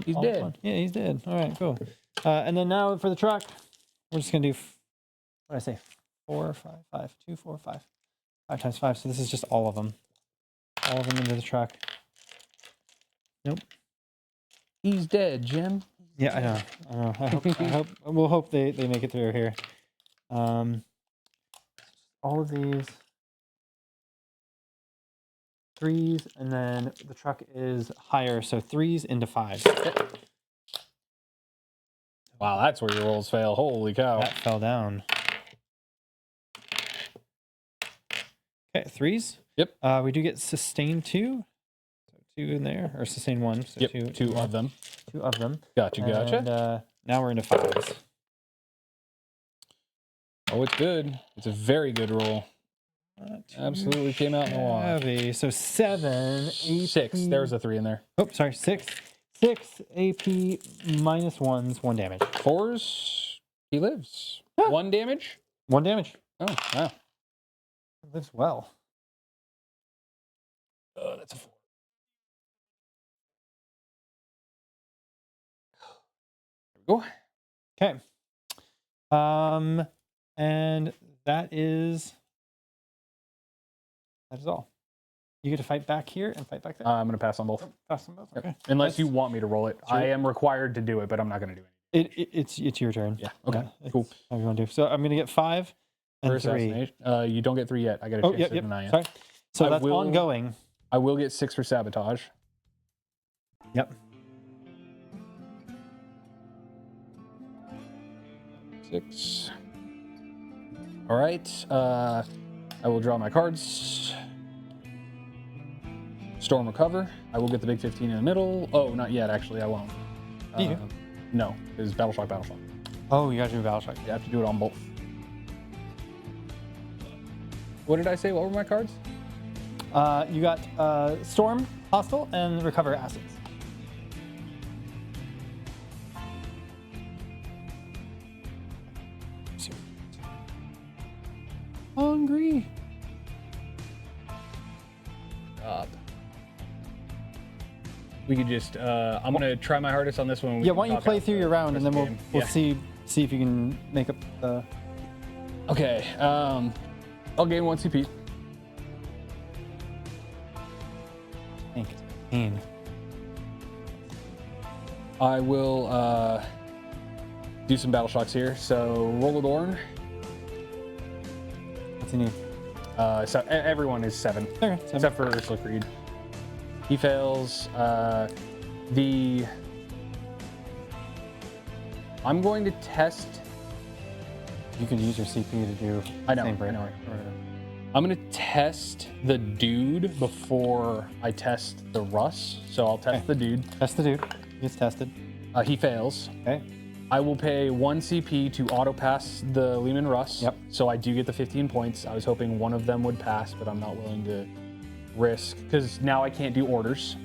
He's all dead. fun. Yeah, he's dead. All right, cool. And then now for the truck, we're just gonna do. What did I say? 4, 5, 5, 2, 4, 5. 5 times 5. So this is just all of them. All of them into the truck. Nope. He's dead, Jim. Yeah, I know. We'll hope they make it through here. All of these 3s, and then the truck is higher, so 3s into 5s. Wow, that's where your rolls fail. Holy cow. That fell down. Okay, 3s. Yep. We do get sustain 2. So 2 in there, or sustain 1. So Yep, 2 2 of them. 2 of them. Gotcha. And now we're into 5s. Oh, it's good. It's a very good roll. Absolutely came out in the wash. Heavy. So 7, 8. 6. There's a 3 in there. Oh, sorry, 6. 6 AP -1s, 1 damage. 4s. He lives. Yeah. 1 damage. 1 damage. Oh, wow. Lives well. Oh, that's a 4. There we go. Okay. And that is all. You get to fight back here and fight back there. I'm going to pass on both. Pass them both. Okay. Unless you want me to roll it. Sure. I am required to do it, but I'm not going to do it. It's your turn. Yeah. Okay. Yeah, Cool. How you want to do? So I'm gonna get 5 and For 3. assassination. You don't get 3 yet. I got a Oh, chance yep, to yep. deny you. Sorry. So I that's will- ongoing. I will get 6 for sabotage. Yep. 6. All right. I will draw my cards. Storm recover. I will get the big 15 in the middle. Oh, not yet. Actually, I won't. You do. No, it's battle shock, battle shock. Oh, you got to do battle shock. You have to do it on both. What did I say? What were my cards? You got storm, hostile, and recover assets. Hungry. We could just. I'm gonna try my hardest on this one. Yeah, why don't you play through your round and then we'll Yeah. see if you can make up the Okay. I'll gain 1 CP. Tank is pain. I will do some battle shocks here. So roll a Dorn. What's he need? So everyone is 7, Okay, 7. except for Ursula Creed. He fails. I'm going to test. You could use your CP to do I know, same break. I know. I'm gonna test the dude before I test the Russ. So I'll test Okay. the dude. Test the dude. He gets tested. He fails. Okay. I will pay 1 CP to auto pass the Lehman Russ. Yep. So I do get the 15 points. I was hoping one of them would pass, but I'm not willing to risk because now I can't do orders.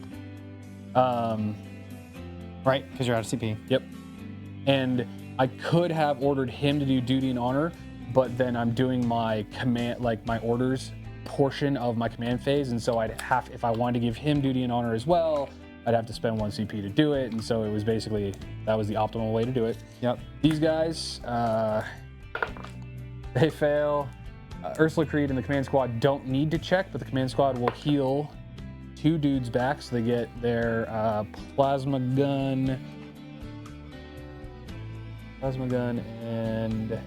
Right, because you're out of CP. Yep. And I could have ordered him to do duty and honor, but then I'm doing my command, like my orders portion of my command phase, and so I'd have, if I wanted to give him duty and honor as well, I'd have to spend 1 CP to do it, and so it was basically, that was the optimal way to do it. Yep. These guys, they fail. Ursula Creed and the command squad don't need to check, but the command squad will heal 2 dudes back, so they get their plasma gun, and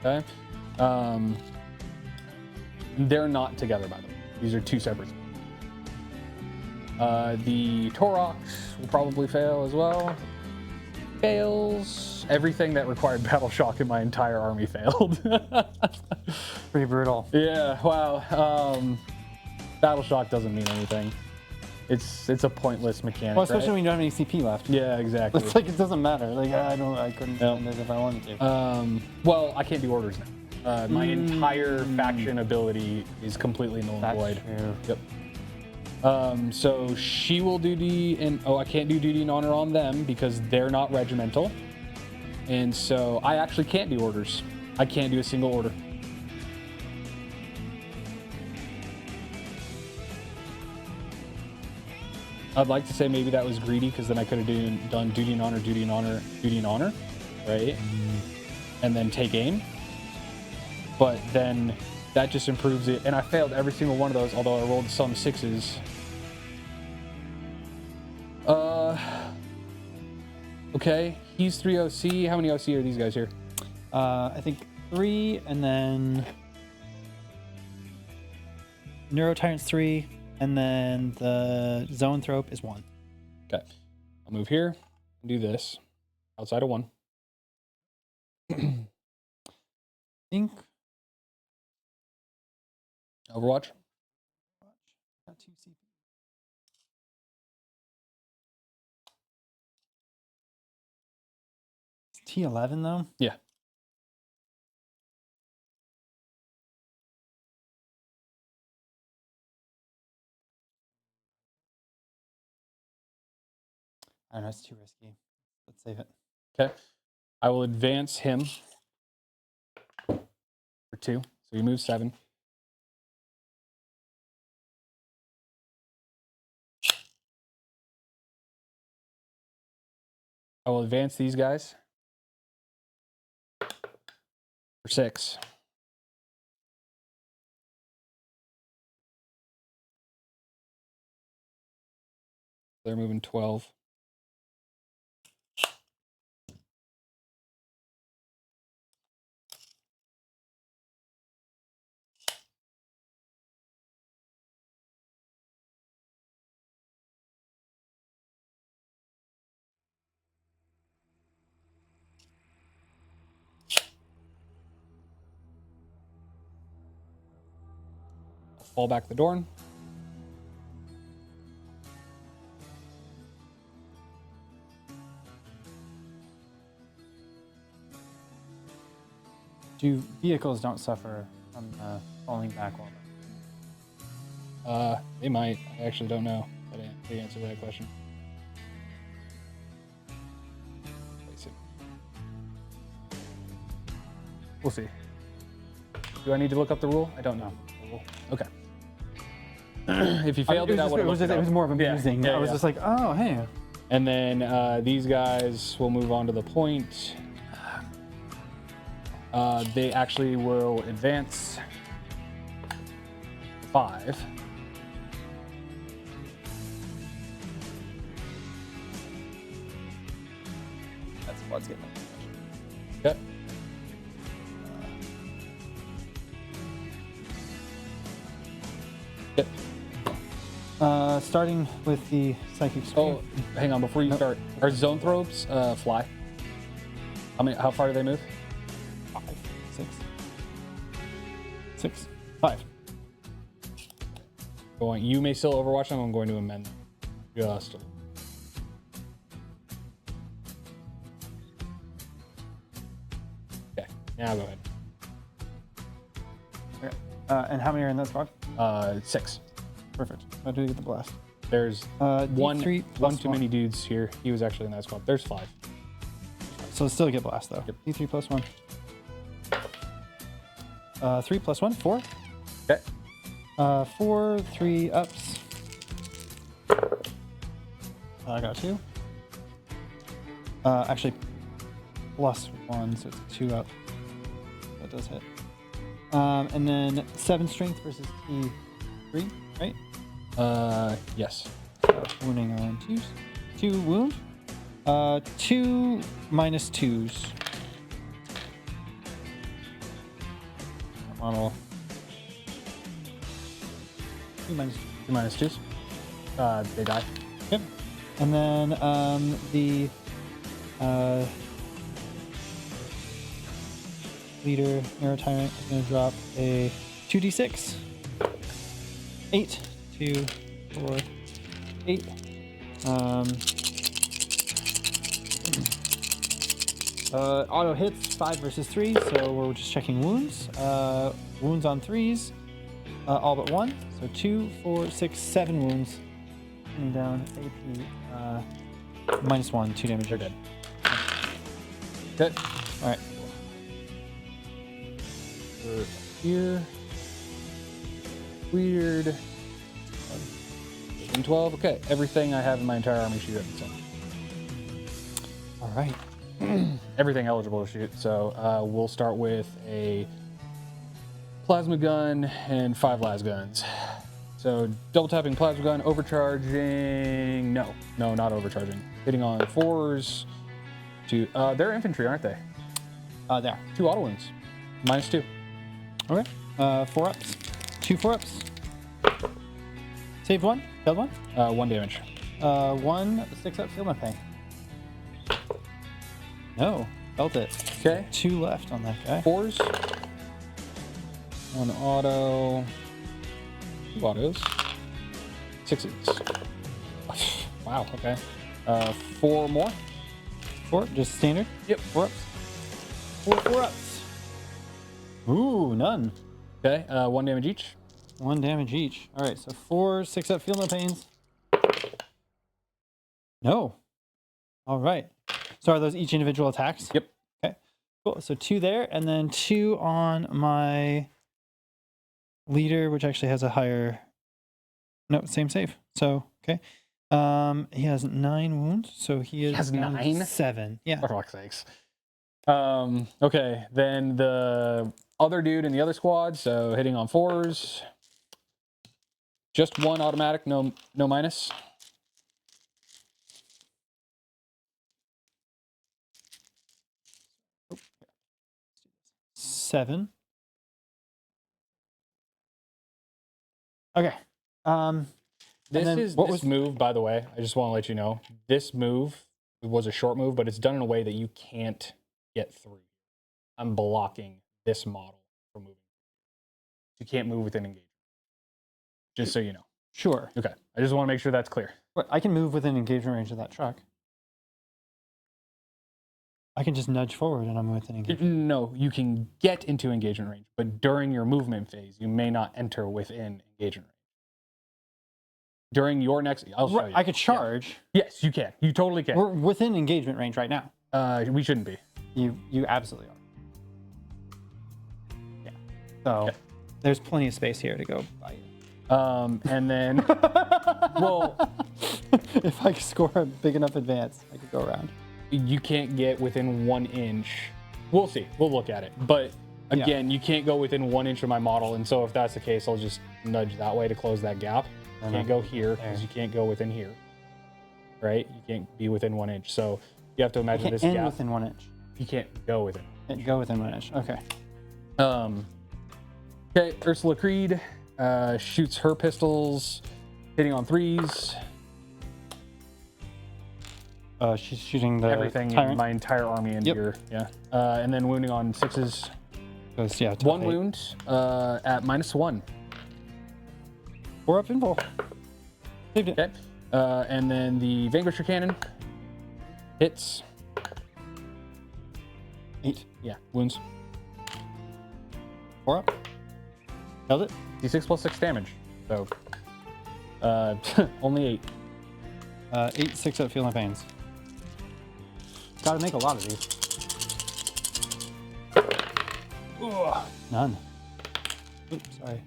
okay. They're not together, by the way. These are 2 separate. The Torox will probably fail as well. Fails. Everything that required battle shock in my entire army failed. Pretty brutal. Yeah, wow. Battle shock doesn't mean anything. It's a pointless mechanic. Well, especially right? when you don't have any CP left. Yeah, exactly. It's like it doesn't matter. Like I couldn't spend it if I wanted to. Well, I can't do orders now. My entire faction ability is completely null and That's void. true. Yep. So she will do duty, and I can't do duty and honor on them because they're not regimental, and so I actually can't do orders. I can't do a single order. I'd like to say maybe that was greedy because then I could have done duty and honor, duty and honor, duty and honor, right? And then take aim. But then that just improves it. And I failed every single one of those, although I rolled some 6s. Okay, he's 3 OC. How many OC are these guys here? I think 3, and then Neurotyrant's 3, and then the Zoanthrope is 1. Okay, I'll move here and do this outside of 1. I think Overwatch. got 2 CP. It's T11 though. Yeah. I don't know, it's too risky. Let's save it. Okay, I will advance him for 2. So you move 7. I will advance these guys for 6. They're moving 12. Fall back the Dorn. Do vehicles don't suffer from falling back while They might. I actually don't know the answer to that question. Let's see. We'll see. Do I need to look up the rule? I don't know. Okay. If you failed it, I would have it was more of Yeah, amusing. yeah, I was yeah. just like, oh, hey. And then these guys will move on to the point. They actually will advance 5. That's what's getting. Okay. Yep. Starting with the psychic screen. Oh, hang on. Before you start, our zone throws fly. How far do they move? 5, 6, 6, 5. Going. You may still overwatch them. I'm going to amend them just a little. Okay. Now go ahead. Okay. And how many are in that squad? 6. Perfect. How do you get the blast? There's one too many dudes here. He was actually in that squad. There's 5. So still get blast though. Yep. D3 plus 1. 3 plus 1, 4. Okay. 4, 3 ups. I got 2. Actually, plus 1, so it's 2 up. That does hit. And then 7 strength versus T3, right? Yes. Wounding on 2s. 2 wound. 2 minus 2s. Model. 2 minus 2. 2 minus 2s. They die. Yep. And then the leader, Arrow Tyrant, is going to drop a 2d6. 8, 2, 4, 8. Auto hits 5 versus 3, so we're just checking wounds. Wounds on 3s, all but 1. So 2, 4, 6, 7 wounds. Putting down AP minus 1, 2 damage. They're dead. Good. All right. We're here. Weird. 12. Okay. Everything I have in my entire army shoot at the same. All right. Everything eligible to shoot. So we'll start with a plasma gun and 5 las guns. So double tapping plasma gun, overcharging. No, not overcharging. Hitting on 4s. They're infantry, aren't they? There. 2 auto wounds. Minus 2. Okay. 4 ups. 2 4 ups. Save 1. Failed 1. 1 damage. 1 6 up. Feel my pain. No. Felt it. Okay. 2 left on that guy. 4s. 1 auto. 2 autos. 6s. Wow. Okay. 4 more. 4. Just standard. Yep. 4 ups. 4 ups. Ooh, none. Okay. 1 damage each. 1 damage each. All right. So 4 6 up. Feel no pains. No. All right. So are those each individual attacks? Yep. Okay. Cool. So 2 there, and then 2 on my leader, which actually has a higher. No, same save. So okay. He has 9 wounds, so he has down to 9? 7. Yeah. For fuck's sakes. Okay. Then the other dude in the other squad. So hitting on 4s. Just 1 automatic. No minus. 7. Okay. This move, by the way, I just want to let you know, this move was a short move, but it's done in a way that you can't get through. I'm blocking this model from moving. You can't move within engagement. Just so you know. Sure. Okay. I just want to make sure that's clear. But I can move within engagement range of that truck. I can just nudge forward and I'm within engagement. No, you can get into engagement range, but during your movement phase, you may not enter within engagement range. During your next, I'll show you. I could charge. Yeah. Yes, you can. You totally can. We're within engagement range right now. We shouldn't be. You absolutely are. Yeah. So there's plenty of space here to go by. And then, well, If I score a big enough advance, I could go around. You can't get within 1 inch. We'll see. We'll look at it. But again, you can't go within 1 inch of my model. And so if that's the case, I'll just nudge that way to close that gap. You can't go here because you can't go within here. Right? You can't be within 1 inch. So you have to imagine this end gap. within 1 inch. You can't go within. Can't go within 1 inch. Okay. Okay, Ursula Creed shoots her pistols, hitting on 3s. She's shooting the Everything, tyrant. my entire army in here. Yeah. And then wounding on 6s. Goes, yeah, 1 8. wound at -1. 4 up invul. Saved it. Okay. And then the Vanquisher Cannon hits. 8. Yeah, wounds. 4 up. Held it. D6 plus 6 damage. So, only 8. 8, 6 up, feel my pains. Gotta make a lot of these. Ugh, none. Oops, sorry.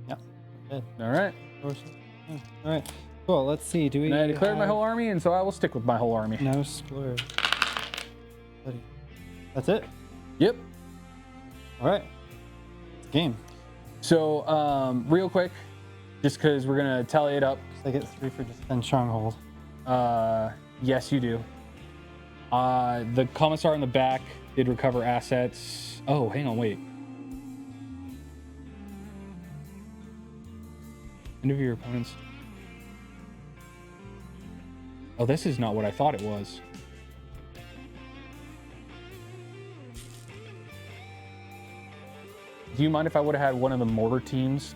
Yeah. Good. All right. All right. Cool. Let's see. Do we? And I declared my whole army, and so I will stick with my whole army. No splurge. That's it. Yep. All right. Game. So, real quick, just because we're gonna tally it up. So I get 3 for defend stronghold. Yes, you do. The commissar in the back did recover assets. Oh, hang on, wait. End of your opponent's. Oh, this is not what I thought it was. Do you mind if I would have had one of the mortar teams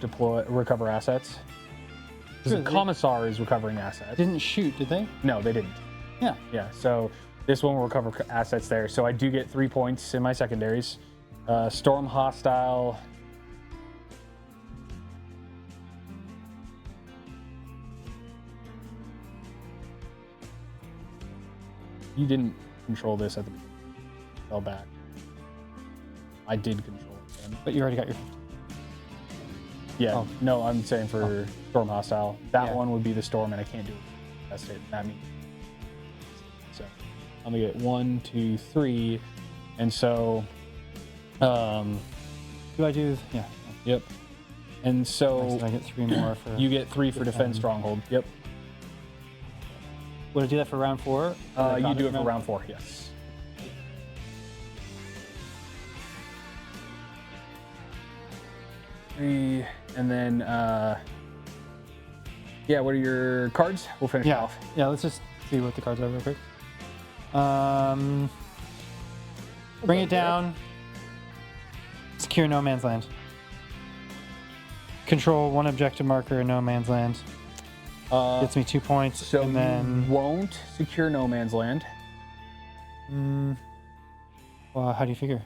recover assets? Because Sure, the commissar is recovering assets. Didn't shoot, did they? No, they didn't. Yeah. Yeah, so this one will recover assets there. So I do get 3 points in my secondaries. Storm hostile. You didn't control this at the beginning. Fell back. I did control it then. But you already got your. Yeah, Oh. no, I'm saying for Storm hostile. That Yeah. one would be the storm, and I can't do it. That's it. That means. So I'm gonna get 1, 2, 3, and so, Do I do? Yeah. yep. And so Next, I get 3 more for. you get 3 for defend stronghold. Yep. Would I do that for round 4? You do it for round 4. Yes. Three, and then yeah. What are your cards? We'll finish it Yeah. off. Yeah. Let's just see what the cards are real quick. Bring it down. Secure no man's land. Control 1 objective marker in no man's land. Gets me 2 points. So and then you won't secure no man's land. well, how do you figure?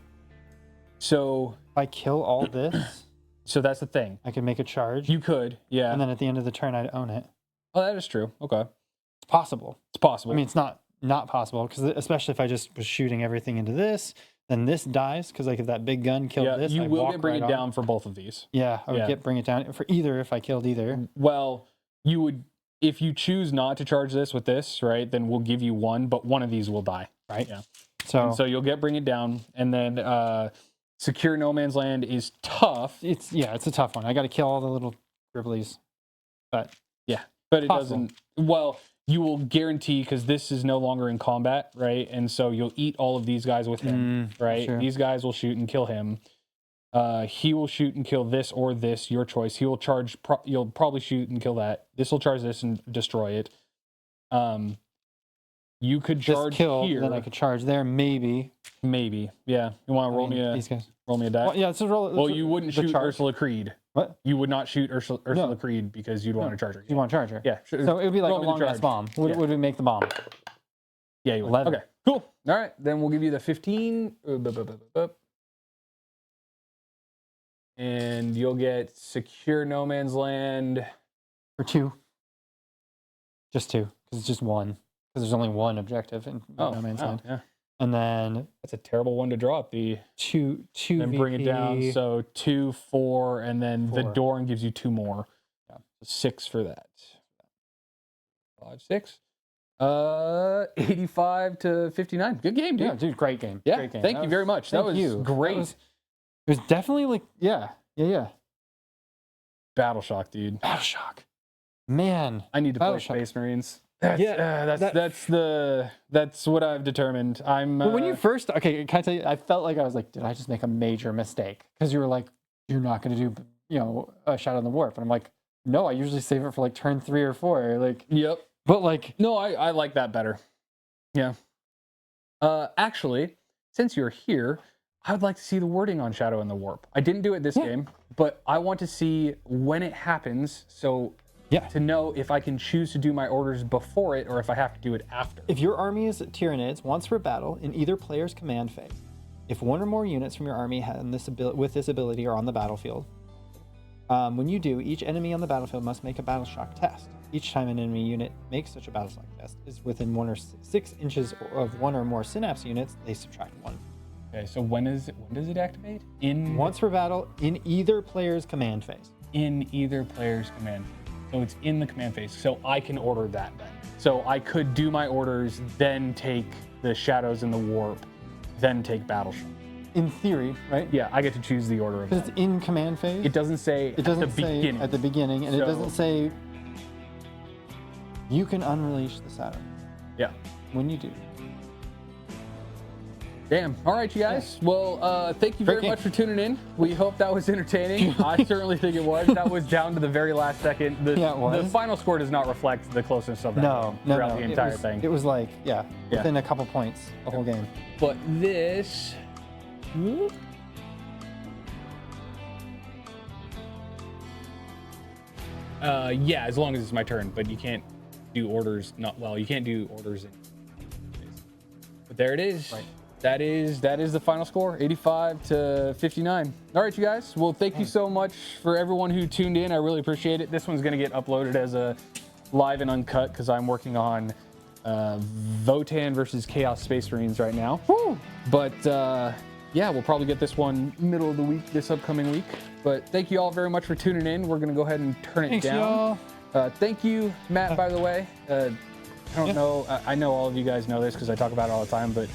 So If I kill all this, that's the thing. I can make a charge. You could, yeah. And then at the end of the turn, I'd own it. Oh, that is true. Okay, It's possible. it's possible. I mean, it's not possible because especially if I just was shooting everything into this, then this dies because like if that big gun killed yeah, this, you I'd will walk get bring right it on. down for both of these. Yeah, I would Yeah. bring it down for either if I killed either. Well, you would if you choose not to charge this with this, right? Then we'll give you 1, but one of these will die, right? Yeah. So, And so you'll get bring it down, and then secure no man's land is tough. it's a tough one. I got to kill all the little dribblies, but But it Possible. doesn't. Well, you will guarantee because this is no longer in combat, right? And so you'll eat all of these guys with him, right? sure. These guys will shoot and kill him. He will shoot and kill this or this, your choice. He will charge. You'll probably shoot and kill that. This will charge this and destroy it. You could charge just kill, here. then I could charge there, maybe. Maybe, yeah. You want to roll me a these guys. roll me a die? Well, yeah, it's a roll. Well, you wouldn't the shoot charge. Ursula Creed. What? You would not shoot Ursula No. Creed because you'd want to charge her. You want to charge her? Yeah. So it would be like a roll me the long ass charge. bomb. Would, Yeah. would we make the bomb? Yeah, you would. 11. Okay, cool. All right, then we'll give you the 15. And you'll get secure no man's land. For 2. Just 2, because it's just 1. Because there's only 1 objective in no man's land. Yeah. And then That's a terrible one to draw at the 2 then bring it VP. down. So 2, 4, and then the 4. Dorn gives you 2 more. Yeah. So 6 for that. 5, 6. 85 to 59. Good game, dude. Yeah, dude, great game. Yeah, Great game. thank you very much. That Thank was you. great. It was definitely like, yeah. Battle Shock, dude. Battle Shock. Man. I need to Battle play Shock. Space Marines. That's, Yeah, that's what I've determined. But when you first, okay, can I tell you, I felt like I was like, did I just make a major mistake? Because you were like, you're not going to do, a Shadow in the Warp. And I'm like, no, I usually save it for like turn 3 or 4. Like, Yep. but like, No, I like that better. Yeah. Actually, since you're here, I would like to see the wording on Shadow in the Warp. I didn't do it this game, but I want to see when it happens. So to know if I can choose to do my orders before it or if I have to do it after. if your army is Tyranids, once per battle in either player's command phase, if one or more units from your army with this ability are on the battlefield, when you do, each enemy on the battlefield must make a battle shock test. Each time an enemy unit makes such a battle shock test is within 1 or 6 inches of one or more synapse units, they subtract 1. Okay, so when does it activate? Once per battle in either player's command phase. In either player's command phase. So it's in the command phase. So I can order that then. So I could do my orders, then take the Shadows in the Warp, then take Battle Shock. In theory, right? Yeah, I get to choose the order of Because that. it's in command phase. It doesn't say It doesn't at the say beginning. at the beginning, and it So- doesn't say you can unleash the Saturn Yeah. when you do. Damn. All right, you guys. Well, thank you very Great game. much for tuning in. We hope that was entertaining. I certainly think it was. That was down to the very last second. Yeah, it was. The final score does not reflect the closeness of that game throughout the entire thing. It was like, Yeah. within a couple points, the whole game. But this... yeah, as long as it's my turn, but you can't do orders. You can't do orders in. But there it is. Right. That is the final score, 85 to 59. All right, you guys. Well, thank you so much for everyone who tuned in. I really appreciate it. This one's gonna get uploaded as a live and uncut because I'm working on Votan versus Chaos Space Marines right now. Woo! But yeah, we'll probably get this one middle of the week, this upcoming week. But thank you all very much for tuning in. We're gonna go ahead and turn it Thanks, down. y'all. Thank you, Matt, by the way. I don't know, I know all of you guys know this because I talk about it all the time, but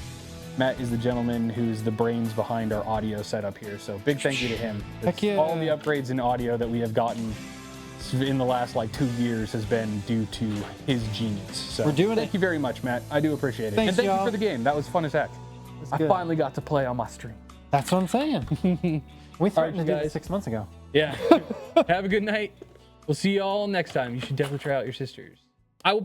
Matt is the gentleman who's the brains behind our audio setup here. So big thank you to him. Heck yeah. All the upgrades in audio that we have gotten in the last like 2 years has been due to his genius. So We're doing thank it. you very much, Matt. I do appreciate it. Thanks, and thank y'all. you for the game. That was fun as heck. I good. finally got to play on my stream. That's what I'm saying. We threatened you to do guys. this 6 months ago. Yeah. Have a good night. We'll see you all next time. You should definitely try out your sisters. I will